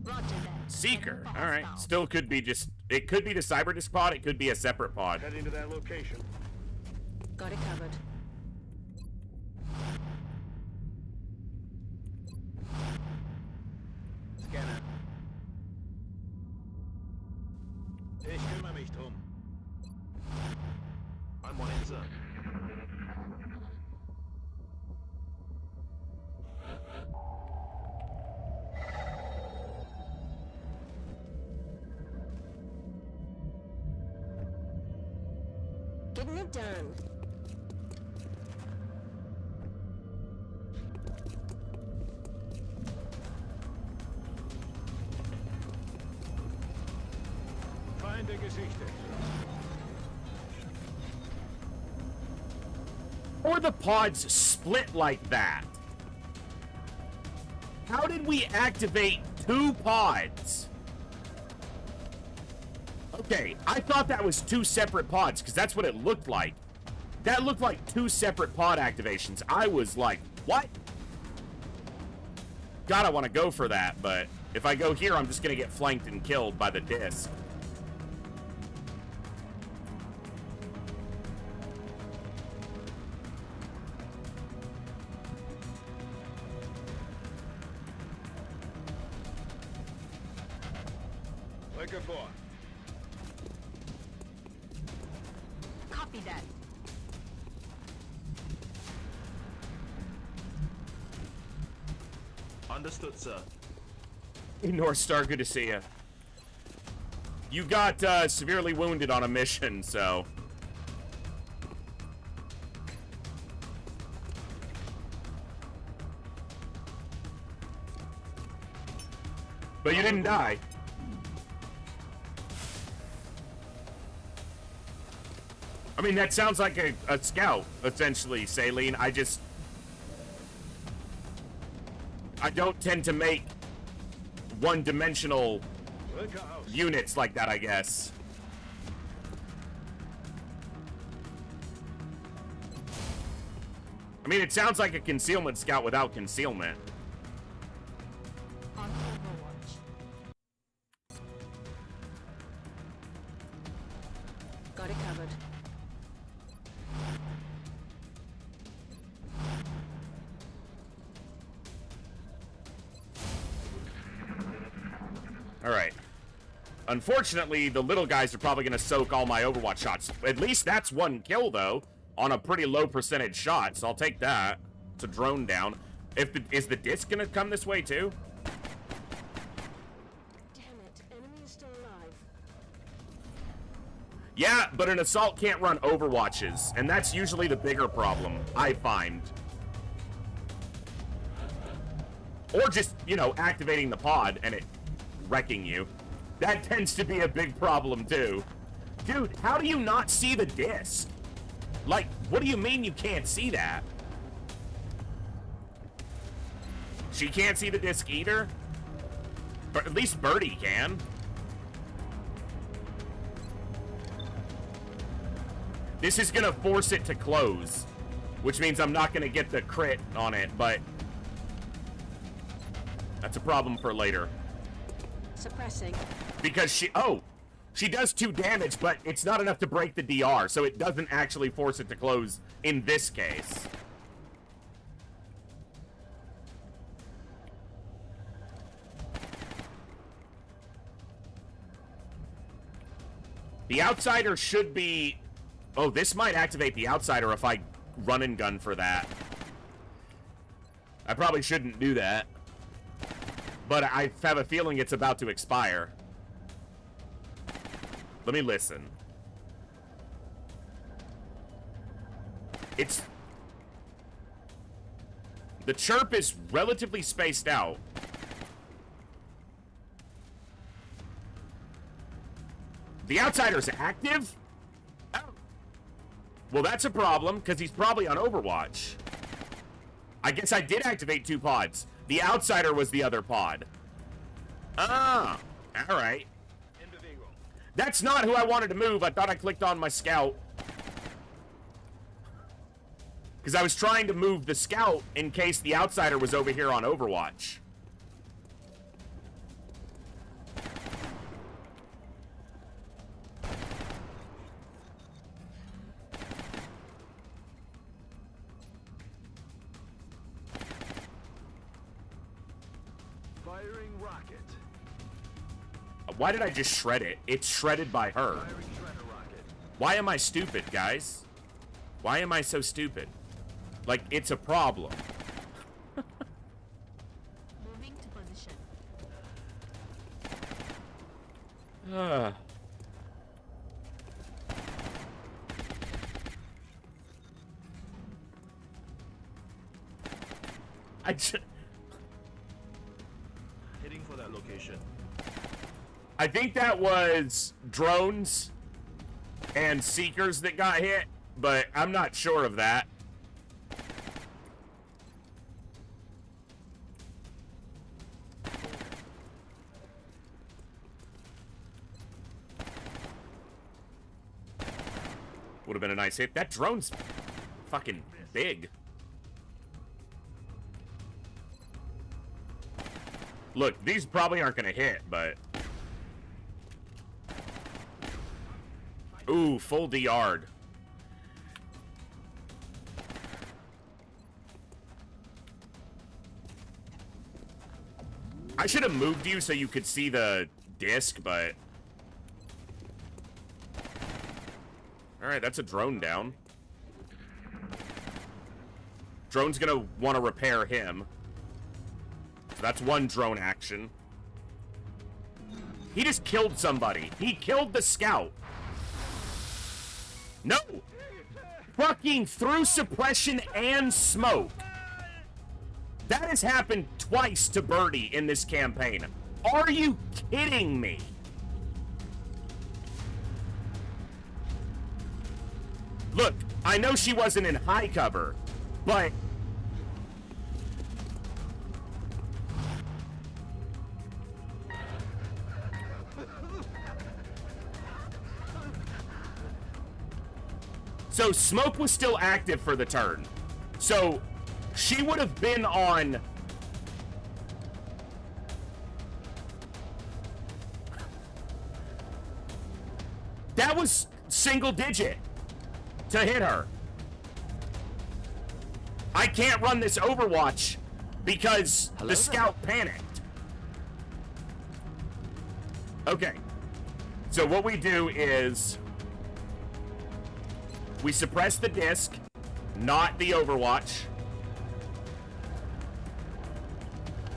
Speaker 8: Roger that.
Speaker 1: Seeker. All right. Still could be just... It could be the Cyberdisk pod. It could be a separate pod.
Speaker 6: Heading to that location.
Speaker 8: Got it covered.
Speaker 6: Scanner. Ich kümmere mich drum.
Speaker 7: I'm on it, sir.
Speaker 8: Getting it done.
Speaker 6: Feinde gesichtet.
Speaker 1: Or the pods split like that. How did we activate 2 pods? Okay, I thought that was 2 separate pods, because that's what it looked like. That looked like 2 separate pod activations. I was like, what? God, I want to go for that, but If I go here, I'm just gonna get flanked and killed by the disc.
Speaker 6: Looking for.
Speaker 3: Copy that.
Speaker 7: Understood, sir.
Speaker 1: Hey, North Star, good to see you. You got severely wounded on a mission, so... But you didn't die. I mean, that sounds like a scout, essentially, Saline. I don't tend to make one-dimensional units like that, I guess. I mean, it sounds like a concealment scout without concealment.
Speaker 3: On Overwatch. Got it covered.
Speaker 1: Alright. Unfortunately, the little guys are probably going to soak all my Overwatch shots. At least that's one kill, though, on a pretty low percentage shot, so I'll take that. It's a drone down. Is the disc going to come this way, too?
Speaker 3: Damn it, enemy is still alive.
Speaker 1: Yeah, but an assault can't run Overwatches, and that's usually the bigger problem, I find. Or just, you know, activating the pod and it wrecking you. That tends to be a big problem, too. Dude, how do you not see the disc? Like, what do you mean you can't see that? She can't see the disc either? But at least Birdie can. This is gonna force it to close, which means I'm not gonna get the crit on it, but that's a problem for later.
Speaker 3: Suppressing.
Speaker 1: Because she does 2 damage, but it's not enough to break the DR, so it doesn't actually force it to close in this case. The Outsider should be... Oh, this might activate the Outsider if I run and gun for that. I probably shouldn't do that. But I have a feeling it's about to expire. Let me listen. The chirp is relatively spaced out. The Outsider's active? Oh. Well, that's a problem, because he's probably on Overwatch. I guess I did activate 2 pods. The Outsider was the other pod. Ah, alright. That's not who I wanted to move. I thought I clicked on my scout. Because I was trying to move the scout in case the Outsider was over here on Overwatch.
Speaker 6: Firing rocket.
Speaker 1: Why did I just shred it? It's shredded by her.
Speaker 6: Firing shredder rocket.
Speaker 1: Why am I stupid, guys? Why am I so stupid? Like, it's a problem.
Speaker 3: Moving to position.
Speaker 7: Heading for that location.
Speaker 1: I think that was drones and seekers that got hit, but I'm not sure of that. Would have been a nice hit. That drone's fucking big. Look, these probably aren't gonna hit, but... Ooh, full D-yard. I should have moved you so you could see the disc, but... Alright, that's a drone down. Drone's gonna want to repair him. So that's one drone action. He just killed somebody. He killed the scout. No! Fucking through suppression and smoke. That has happened twice to Birdie in this campaign. Are you kidding me? Look, I know she wasn't in high cover, but... So smoke was still active for the turn. So she would have been on... That was single digit to hit her. I can't run this Overwatch because the scout panicked. Okay. So what we do is we suppress the disc, not the Overwatch.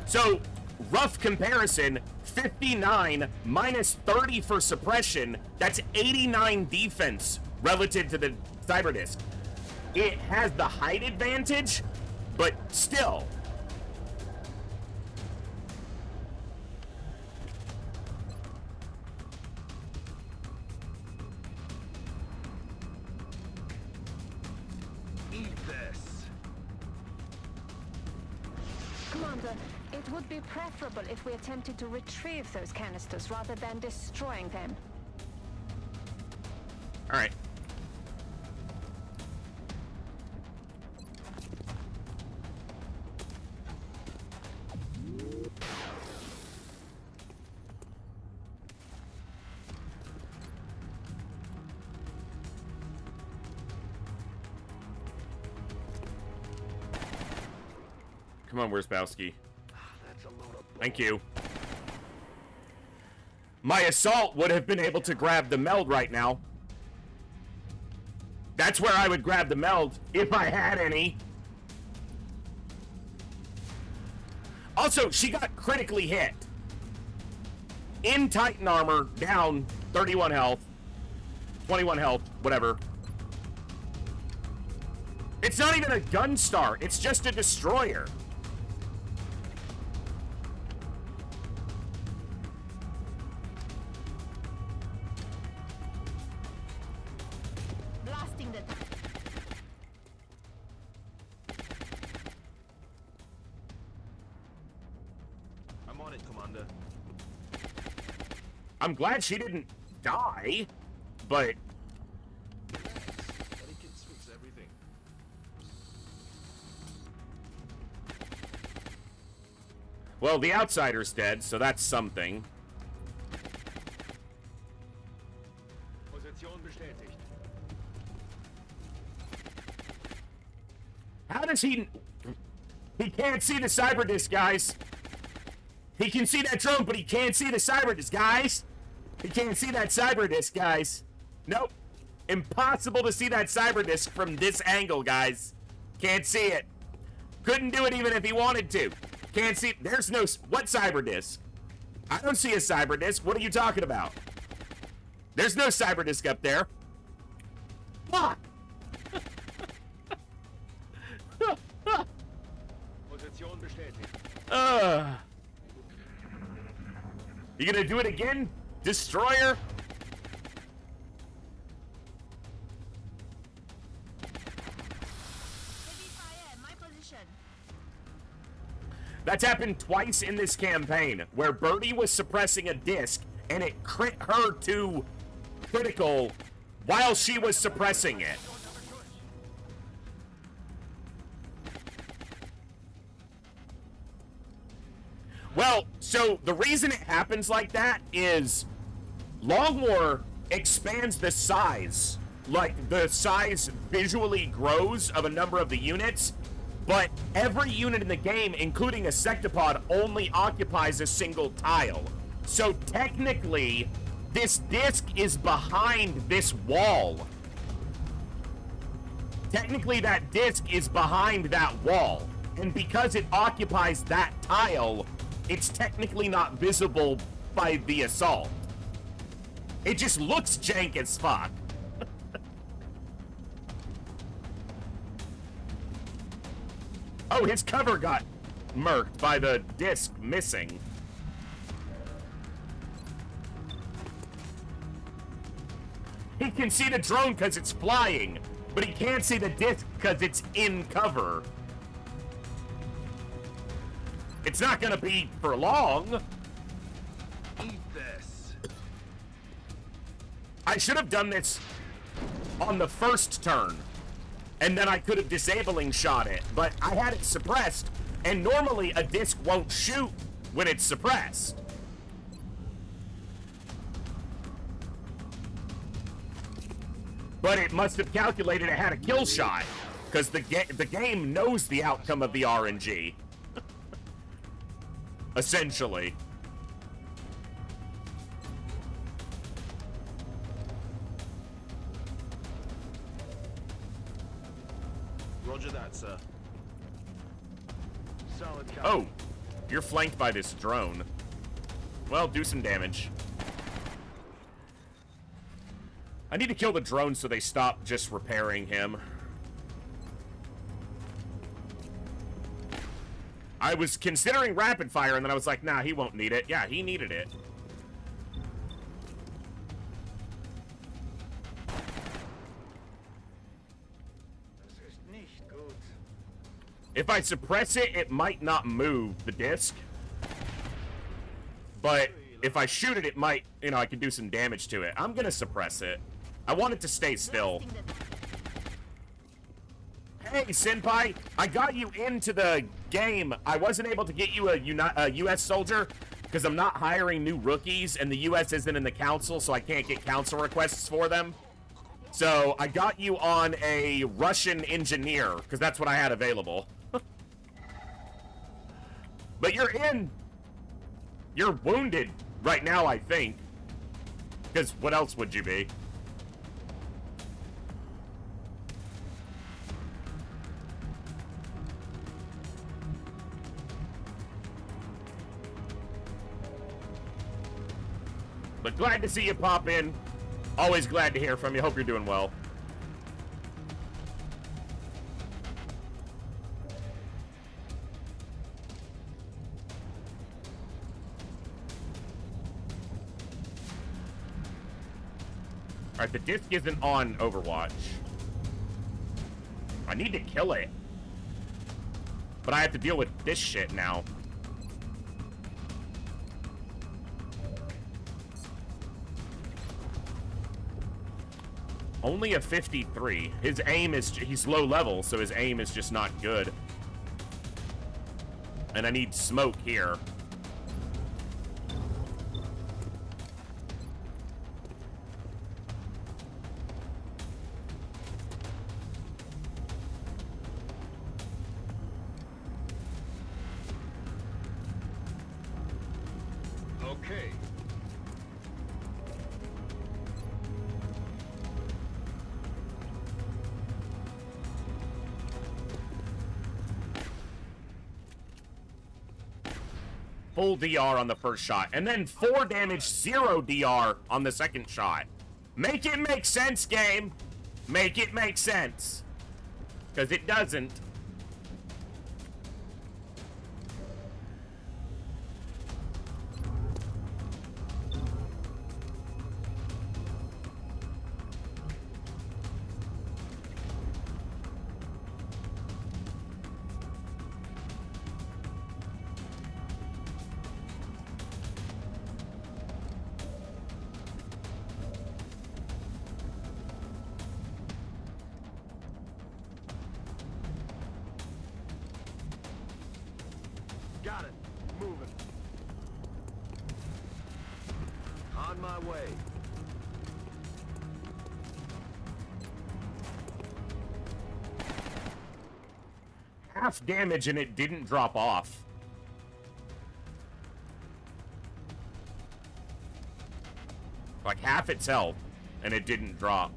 Speaker 1: So, rough comparison, 59 minus 30 for suppression, that's 89 defense relative to the cyber disc. It has the height advantage, but still.
Speaker 6: Eat this.
Speaker 3: Commander, it would be preferable if we attempted to retrieve those canisters rather than destroying them.
Speaker 1: All right. Come on, where's Bowski? Thank you. My assault would have been able to grab the meld right now. That's where I would grab the meld, if I had any. Also, she got critically hit. In Titan armor, down 31 health. 21 health, whatever. It's not even a gun star, it's just a destroyer.
Speaker 3: Blasting the...
Speaker 6: I'm on it, Commander.
Speaker 1: I'm glad she didn't die, but...
Speaker 6: Any kids fix everything.
Speaker 1: Well, the outsider's dead, so that's something.
Speaker 6: Position bestätigt.
Speaker 1: How does he... He can't see the cyber disc, guys. He can see that drone, but he can't see the cyber disc, guys. He can't see that cyber disc, guys. Nope. Impossible to see that cyber disc from this angle, guys. Can't see it. Couldn't do it even if he wanted to. Can't see... There's no... What cyber disc? I don't see a cyber disc. What are you talking about? There's no cyber disc up there. Fuck!
Speaker 6: Position bestätigt.
Speaker 1: You gonna do it again? Destroyer? That's happened twice in this campaign, where Birdie was suppressing a disc, and it crit her to critical while she was suppressing it. Well, so the reason it happens like that is Long War expands the size. Like, the size visually grows of a number of the units, but every unit in the game, including a sectopod, only occupies a single tile. So technically, this disc is behind this wall. Technically, that disc is behind that wall. And because it occupies that tile, it's technically not visible by the assault. It just looks jank as fuck. Oh, his cover got murked by the disc missing. He can see the drone because it's flying, but he can't see the disc because it's in cover. It's not gonna be for long.
Speaker 6: Eat this.
Speaker 1: I should have done this on the first turn, and then I could have disabling shot it, but I had it suppressed, and normally a disc won't shoot when it's suppressed. But it must have calculated it had a kill shot, because the game knows the outcome of the RNG. Essentially.
Speaker 6: Roger that, sir. Solid copy.
Speaker 1: Oh, you're flanked by this drone. Well, do some damage. I need to kill the drone so they stop just repairing him. I was considering rapid fire, and then I was like, nah, he won't need it. Yeah, he needed it. If I suppress it, it might not move the disc. But if I shoot it, it might, you know, I can do some damage to it. I'm gonna suppress it. I want it to stay still. Hey, Senpai, I got you into the game. I wasn't able to get you a U.S. soldier because I'm not hiring new rookies, and the U.S. isn't in the council, so I can't get council requests for them. So I got you on a Russian engineer because that's what I had available. But you're in. You're wounded right now, I think. Because what else would you be? But glad to see you pop in. Always glad to hear from you. Hope you're doing well. Alright, the disc isn't on Overwatch. I need to kill it. But I have to deal with this shit now. Only a 53. His aim is... He's low level, so his aim is just not good. And I need smoke here.
Speaker 6: Okay.
Speaker 1: Full DR on the first shot, and then 4 damage, 0 DR on the second shot. Make it make sense, game. Make it make sense. Because it doesn't.
Speaker 6: On my way.
Speaker 1: Half damage and it didn't drop off. Like half its health and it didn't drop.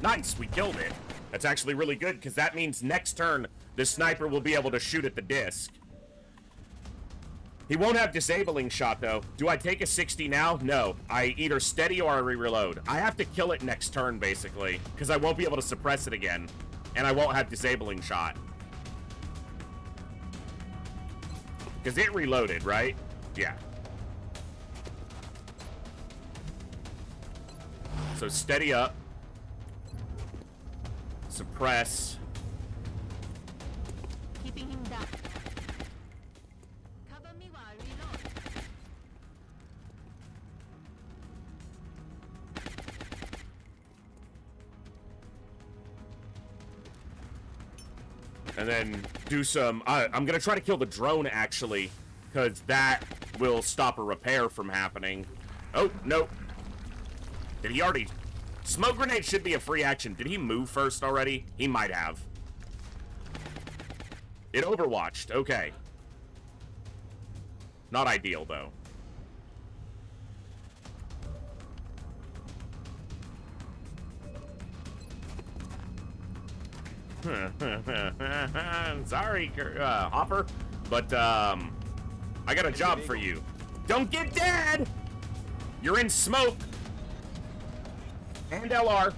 Speaker 1: Nice, we killed it. That's actually really good because that means next turn this sniper will be able to shoot at the disc. He won't have disabling shot though. Do I take a 60 now? No. I either steady or I reload. I have to kill it next turn basically because I won't be able to suppress it again and I won't have disabling shot. Because it reloaded, right? Yeah. So steady up. Suppress.
Speaker 3: Keeping him down. Cover me while I reload.
Speaker 1: And then do some... I'm going to try to kill the drone, actually, because that will stop a repair from happening. Oh, no. Did he already... Smoke grenade should be a free action. Did he move first already? He might have. It overwatched. Okay. Not ideal, though. Sorry, Hopper, but I got a job for you. Don't get dead! You're in smoke. And LR.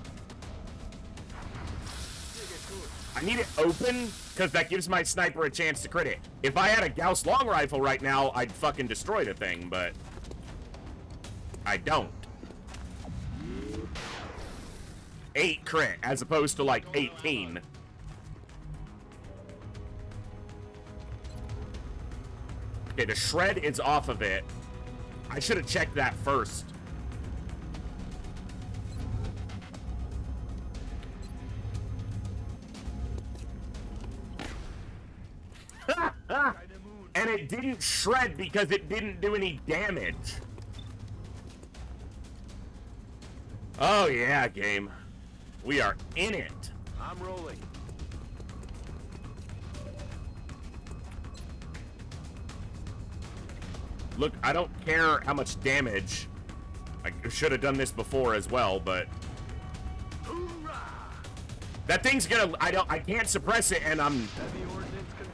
Speaker 1: I need it open because that gives my sniper a chance to crit it. If I had a Gauss long rifle right now, I'd fucking destroy the thing, but I don't. 8 crit as opposed to like 18. Okay, the shred is off of it. I should have checked that first. And it didn't shred because it didn't do any damage. Oh yeah, game. We are in it.
Speaker 6: I'm rolling.
Speaker 1: Look, I don't care how much damage. I should have done this before as well, but that thing's gonna... I can't suppress it, and I'm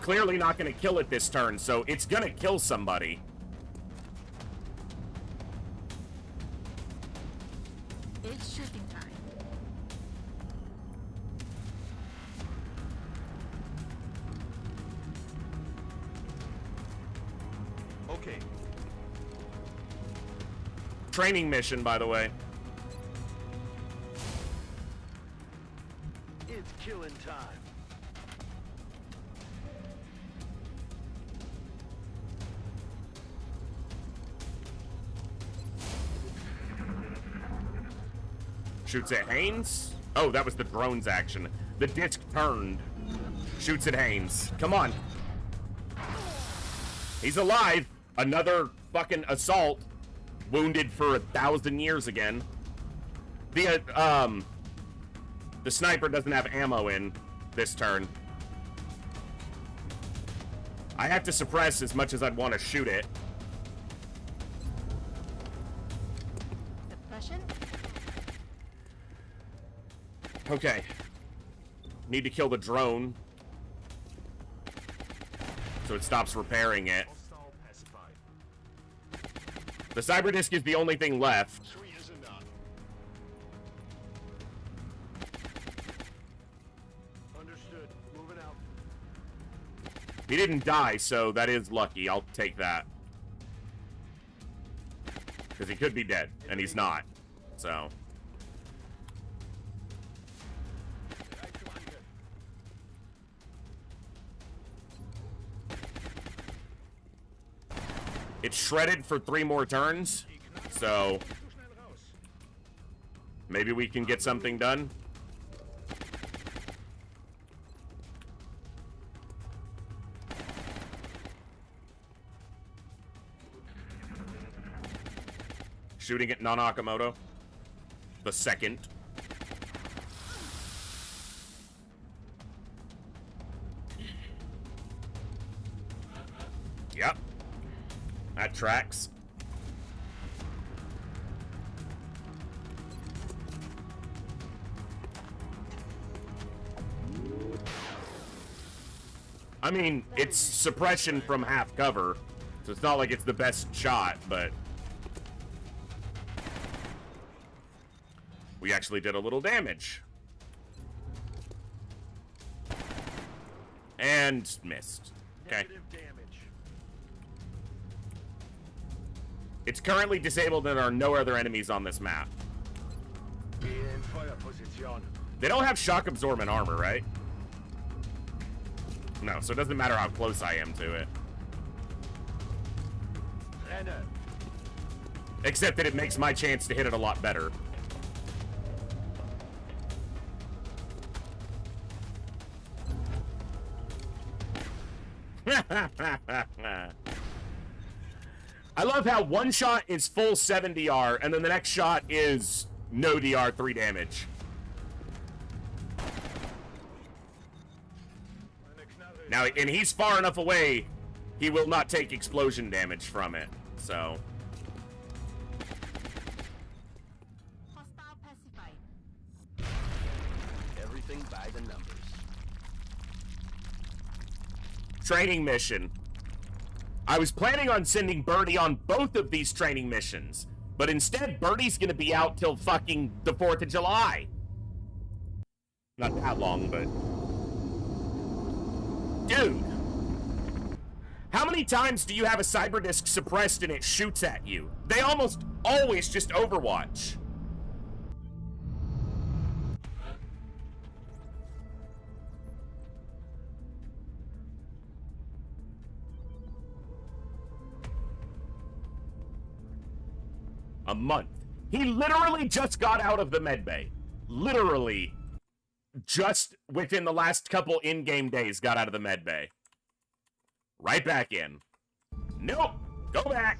Speaker 1: clearly not gonna kill it this turn, so it's gonna kill somebody.
Speaker 3: It's shooting time.
Speaker 6: Okay.
Speaker 1: Training mission, by the way.
Speaker 6: It's killing time.
Speaker 1: Shoots at Haynes. Oh, that was the drone's action. The disc turned. Shoots at Haynes. Come on. He's alive. Another fucking assault. Wounded for 1,000 years again. The sniper doesn't have ammo in this turn. I have to suppress as much as I'd want to shoot it.
Speaker 3: Suppression?
Speaker 1: Okay. Need to kill the drone. So it stops repairing it. The cyber disc is the only thing left.
Speaker 6: Understood. Moving out.
Speaker 1: He didn't die, so that is lucky. I'll take that. Because he could be dead, and he's not. So... It's shredded for 3 more turns, so maybe we can get something done. Shooting at Nanakamoto. The second. Yep. That tracks. I mean, it's suppression from half cover, so it's not like it's the best shot, but we actually did a little damage. And missed. Okay. It's currently disabled and there are no other enemies on this map.
Speaker 6: In fire position.
Speaker 1: They don't have shock absorbent armor, right? No, so it doesn't matter how close I am to it. Except that it makes my chance to hit it a lot better. I love how one shot is full 7 DR, and then the next shot is no DR, 3 damage. Now, and he's far enough away, he will not take explosion damage from it, so.
Speaker 9: Hostile pacified.
Speaker 5: Everything by the numbers.
Speaker 1: Training mission. I was planning on sending Birdie on both of these training missions, but instead Birdie's gonna be out till fucking the 4th of July. Not that long, but... Dude! How many times do you have a cyberdisk suppressed and it shoots at you? They almost always just overwatch. A month. He literally just got out of the medbay. Literally. Just within the last couple in-game days got out of the medbay. Right back in. Nope. Go back.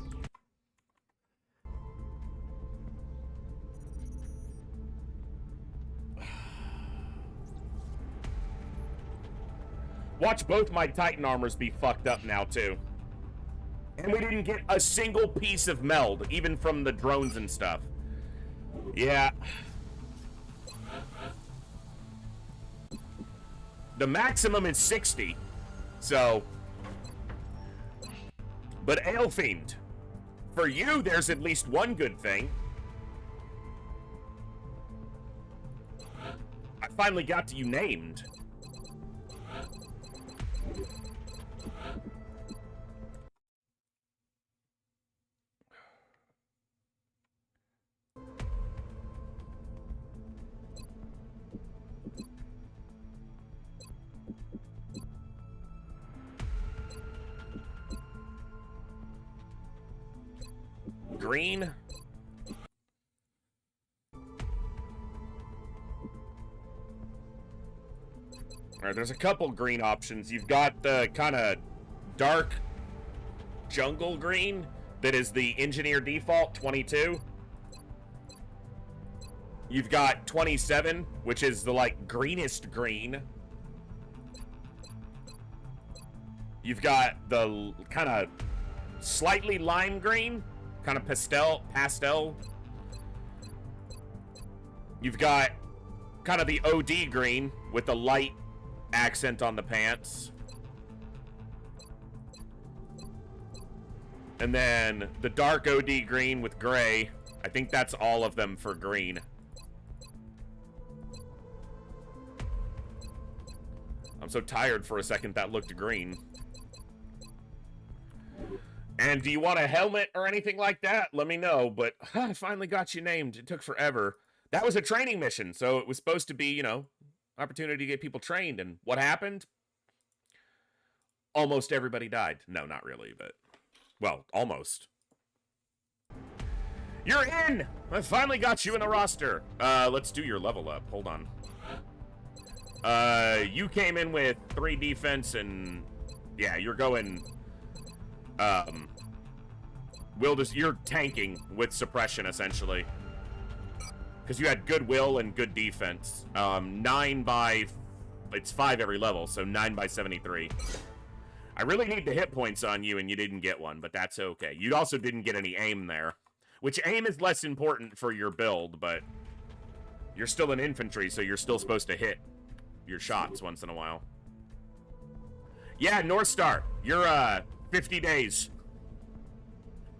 Speaker 1: Watch both my Titan armors be fucked up now, too. And we didn't get a single piece of meld, even from the drones and stuff. Yeah. The maximum is 60, so... But Alefiend, for you, there's at least one good thing. I finally got you named. Green. Alright, there's a couple green options. You've got the kind of dark jungle green that is the engineer default, 22. You've got 27, which is the, like, greenest green. You've got the kind of slightly lime green, kind of pastel. You've got kind of the OD green with the light accent on the pants. And then the dark OD green with gray. I think that's all of them for green. I'm so tired for a second that looked green. And do you want a helmet or anything like that? Let me know, but I finally got you named. It took forever. That was a training mission, so it was supposed to be, you know, opportunity to get people trained. And what happened? Almost everybody died. No, not really, but... Well, almost. You're in! I finally got you in the roster. Let's do your level up. Hold on. You came in with 3 defense and... Yeah, you're going... You're tanking with suppression, essentially. Because you had good will and good defense. 9 by... It's 5 every level, so 9 by 73. I really need the hit points on you, and you didn't get one, but that's okay. You also didn't get any aim there. Which, aim is less important for your build, but... You're still in infantry, so you're still supposed to hit your shots once in a while. Yeah, North Star, you're, 50 days.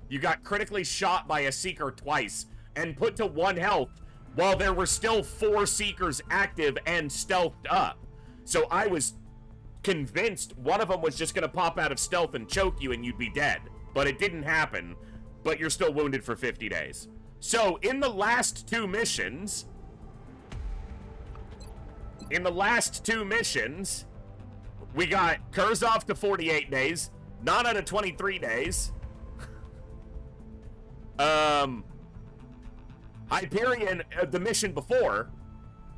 Speaker 1: You got critically shot by a Seeker twice, and put to 1 health, while there were still 4 Seekers active and stealthed up. So I was convinced one of them was just gonna pop out of stealth and choke you and you'd be dead. But it didn't happen, but you're still wounded for 50 days. So, in the last 2 missions... we got Kurzov to 48 days, Nana to 23 days, Hyperion, the mission before,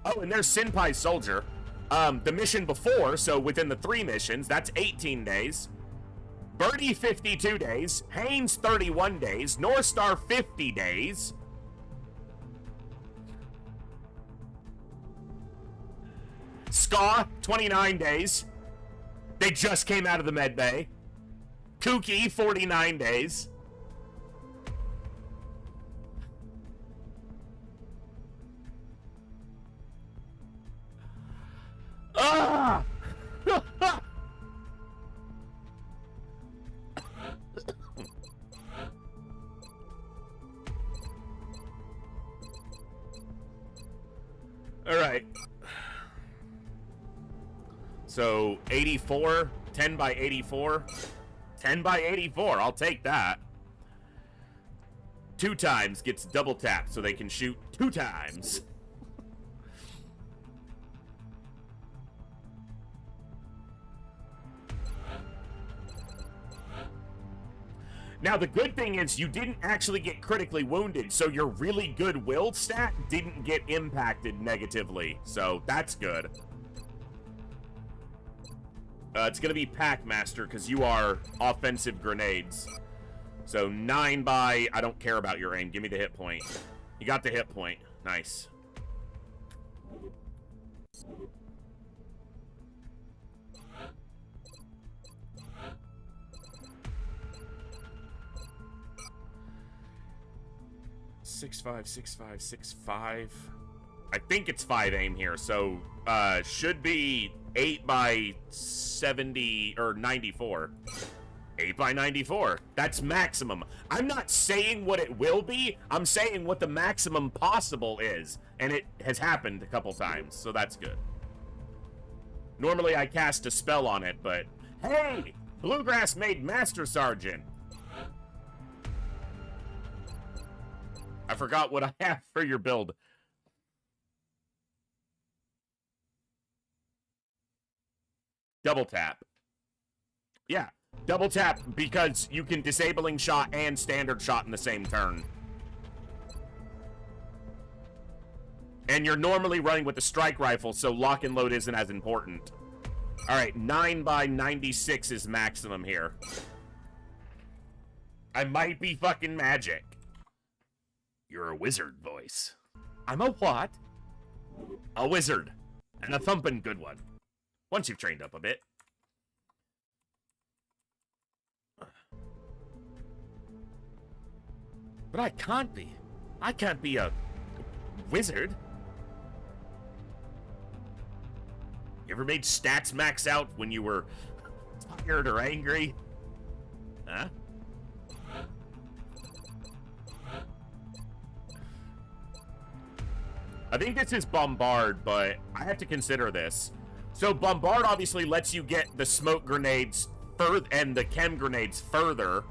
Speaker 1: oh, and there's Senpai Soldier, the mission before, so within the 3 missions, that's 18 days, Birdie 52 days, Haynes 31 days, North Star 50 days, Ska 29 days, they just came out of the med bay, Kooky 49 days, ah! All right. So 84, 10 by 84, 10 by 84. I'll take that. 2 times gets double tapped so they can shoot 2 times. Now, the good thing is you didn't actually get critically wounded, so your really good will stat didn't get impacted negatively, so that's good. It's going to be Packmaster, because you are offensive grenades. So 9 by... I don't care about your aim. Give me the hit point. You got the hit point. Nice. Six five. I think it's 5 aim here, so should be 8 by 70 or 94. 8 by 94. That's maximum. I'm not saying what it will be. I'm saying what the maximum possible is, and it has happened a couple times, so that's good. Normally I cast a spell on it, but hey, Bluegrass made Master Sergeant. I forgot what I have for your build. Double tap. Yeah, double tap because you can disabling shot and standard shot in the same turn. And you're normally running with the strike rifle, so lock and load isn't as important. Alright, 9 by 96 is maximum here. I might be fucking magic. You're a wizard, voice. I'm a what? A wizard. And a thumpin' good one. Once you've trained up a bit. But I can't be. I can't be a wizard. You ever made stats max out when you were tired or angry? Huh? I think this is Bombard, but I have to consider this. So Bombard obviously lets you get the smoke grenades further and the chem grenades further.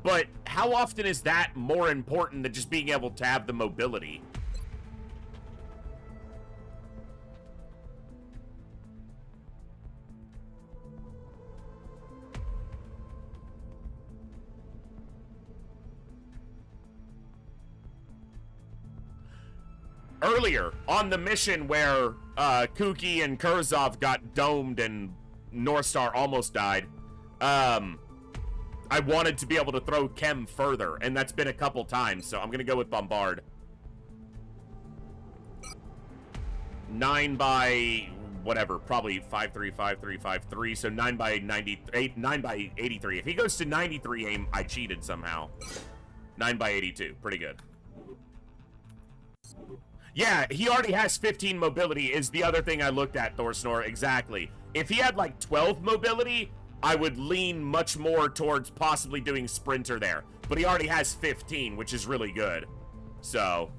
Speaker 1: But how often is that more important than just being able to have the mobility? Earlier, on the mission where Kuki and Kurzov got domed and North Star almost died, I I wanted to be able to throw chem further, and that's been a couple times, so I'm gonna go with bombard. 9 by whatever, probably 5.3, 5.3, 5.3, so 9 by 98, 9 by 83. If he goes to 93 aim, I cheated somehow. 9 by 82, pretty good. Yeah, he already has 15 mobility is the other thing I looked at, Thorsnor, exactly. If he had like 12 mobility, I would lean much more towards possibly doing sprinter there. But he already has 15, which is really good. So...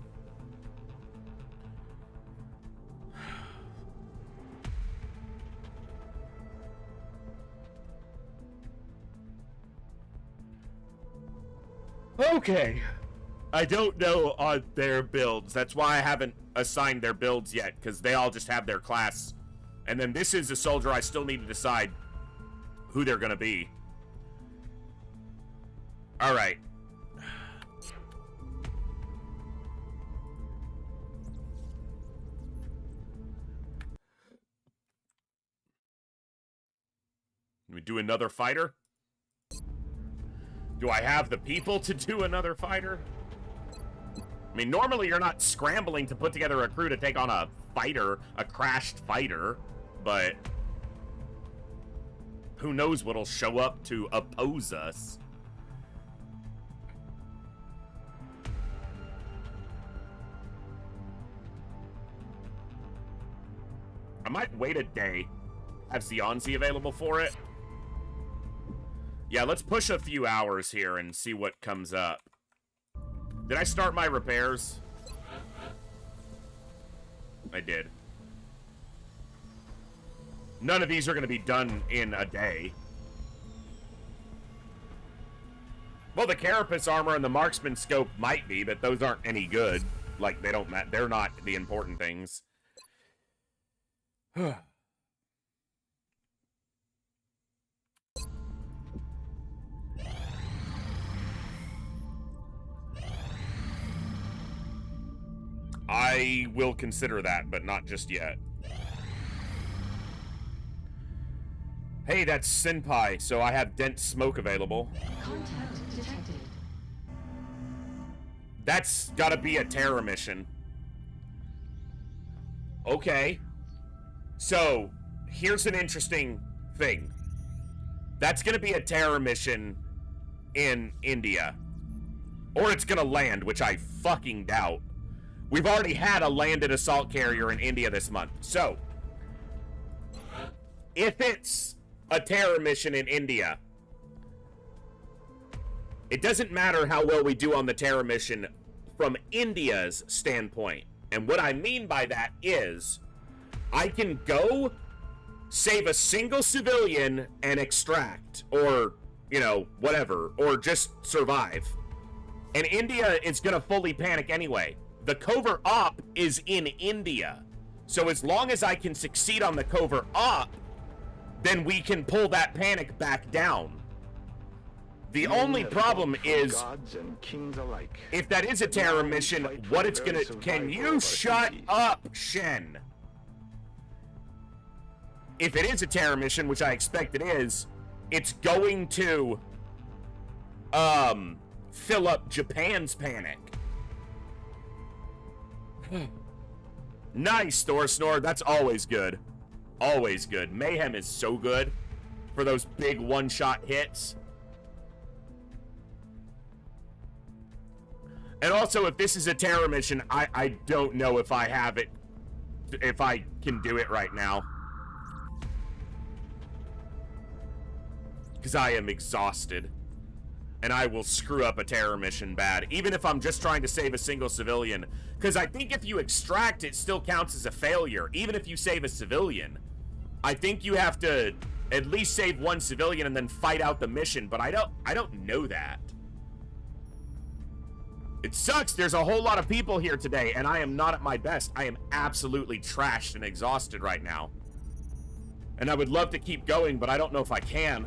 Speaker 1: Okay. I don't know on their builds. That's why I haven't assigned their builds yet, because they all just have their class. And then this is a soldier I still need to decide who they're going to be. All right. Can we do another fighter? Do I have the people to do another fighter? I mean, normally you're not scrambling to put together a crew to take on a fighter, a crashed fighter, but who knows what'll show up to oppose us. I might wait a day. Have Xionzi available for it. Yeah, let's push a few hours here and see what comes up. Did I start my repairs? I did. None of these are going to be done in a day. Well, the Carapace armor and the marksman scope might be, but those aren't any good. Like, they don't matter. They're not the important things. I will consider that, but not just yet. Hey, that's Senpai, so I have dense smoke available.
Speaker 3: Contact detected.
Speaker 1: That's gotta be a terror mission. Okay. So, here's an interesting thing. That's gonna be a terror mission in India. Or it's gonna land, which I fucking doubt. We've already had a landed assault carrier in India this month. So, if it's a terror mission in India, it doesn't matter how well we do on the terror mission from India's standpoint. And what I mean by that is, I can go save a single civilian and extract, or, you know, whatever, or just survive. And India is gonna fully panic anyway. The covert op is in India. So as long as I can succeed on the covert op, then we can pull that panic back down. The only problem is,
Speaker 6: gods and kings alike.
Speaker 1: if that is a terror mission, what it's gonna... Can you shut up, Shen? If it is a terror mission, which I expect it is, it's going to, fill up Japan's panic. Nice, Thorsnor. That's always good. Always good. Mayhem is so good for those big one-shot hits. And also, if this is a terror mission, I don't know if I have it, if I can do it right now. Because I am exhausted. And I will screw up a terror mission bad, even if I'm just trying to save a single civilian. Because I think if you extract, it still counts as a failure, even if you save a civilian. I think you have to at least save one civilian and then fight out the mission, but I don't know that. It sucks. There's a whole lot of people here today, and I am not at my best. I am absolutely trashed and exhausted right now. And I would love to keep going, but I don't know if I can.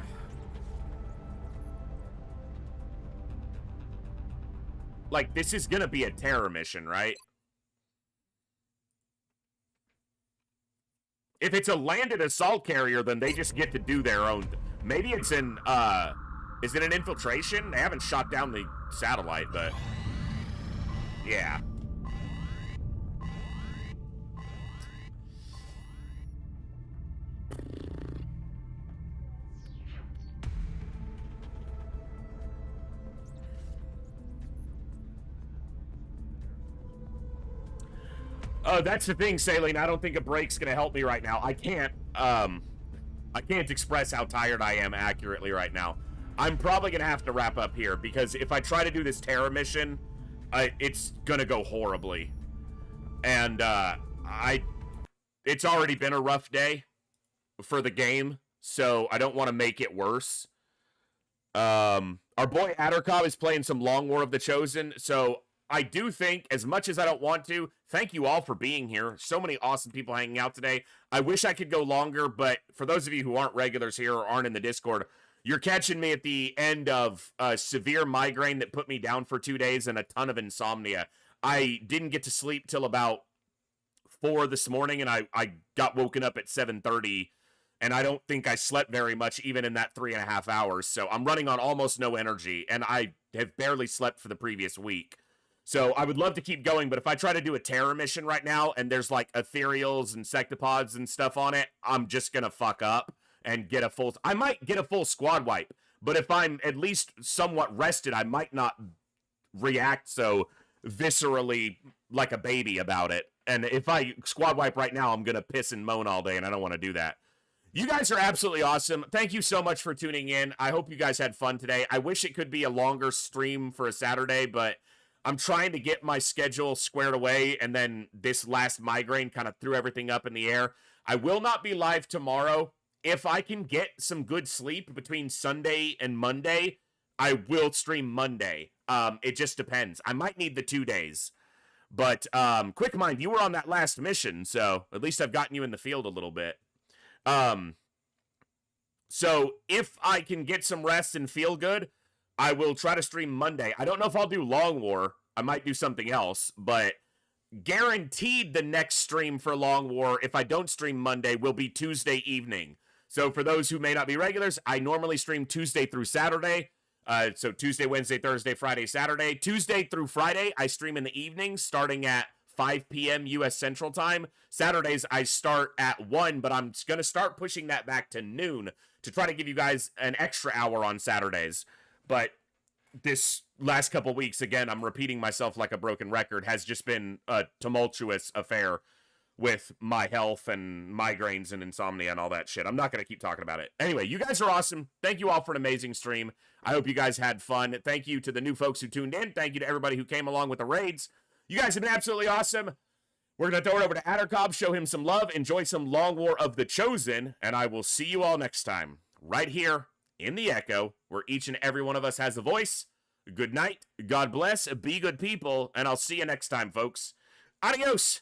Speaker 1: Like, this is gonna be a terror mission, right? If it's a landed assault carrier, then they just get to do their own... Maybe it's in, Is it an infiltration? They haven't shot down the satellite, but... yeah. Oh, that's the thing, Saline. I don't think a break's gonna help me right now. I can't express how tired I am accurately right now. I'm probably gonna have to wrap up here, because if I try to do this terror mission, it's gonna go horribly. And, it's already been a rough day for the game, so I don't want to make it worse. Our boy Addercobb is playing some Long War of the Chosen, so I do think, as much as I don't want to, thank you all for being here. So many awesome people hanging out today. I wish I could go longer, but for those of you who aren't regulars here or aren't in the Discord, you're catching me at the end of a severe migraine that put me down for 2 days and a ton of insomnia. I didn't get to sleep till about 4 this morning, and I got woken up at 7:30, and I don't think I slept very much even in that 3.5 hours. So I'm running on almost no energy, and I have barely slept for the previous week. So I would love to keep going, but if I try to do a terror mission right now and there's like ethereals and sectopods and stuff on it, I'm just gonna fuck up and get a full... I might get a full squad wipe, but if I'm at least somewhat rested, I might not react so viscerally like a baby about it. And if I squad wipe right now, I'm gonna piss and moan all day, and I don't want to do that. You guys are absolutely awesome. Thank you so much for tuning in. I hope you guys had fun today. I wish it could be a longer stream for a Saturday, but I'm trying to get my schedule squared away, and then this last migraine kind of threw everything up in the air. I will not be live tomorrow. If I can get some good sleep between Sunday and Monday, I will stream Monday. It just depends. I might need the 2 days. But, Quick Mind, you were on that last mission, so at least I've gotten you in the field a little bit. So if I can get some rest and feel good, I will try to stream Monday. I don't know if I'll do Long War. I might do something else, but guaranteed the next stream for Long War, if I don't stream Monday, will be Tuesday evening. So for those who may not be regulars, I normally stream Tuesday through Saturday. So Tuesday, Wednesday, Thursday, Friday, Saturday. Tuesday through Friday, I stream in the evening, starting at 5 p.m. U.S. Central Time. Saturdays, I start at 1, but I'm going to start pushing that back to noon to try to give you guys an extra hour on Saturdays. But this last couple weeks, again, I'm repeating myself like a broken record, has just been a tumultuous affair with my health and migraines and insomnia and all that shit. I'm not going to keep talking about it. Anyway, you guys are awesome. Thank you all for an amazing stream. I hope you guys had fun. Thank you to the new folks who tuned in. Thank you to everybody who came along with the raids. You guys have been absolutely awesome. We're going to throw it over to Addercobb, show him some love, enjoy some Long War of the Chosen, and I will see you all next time, right here in the Echo, where each and every one of us has a voice. Good night, God bless, be good people, and I'll see you next time, folks. Adios!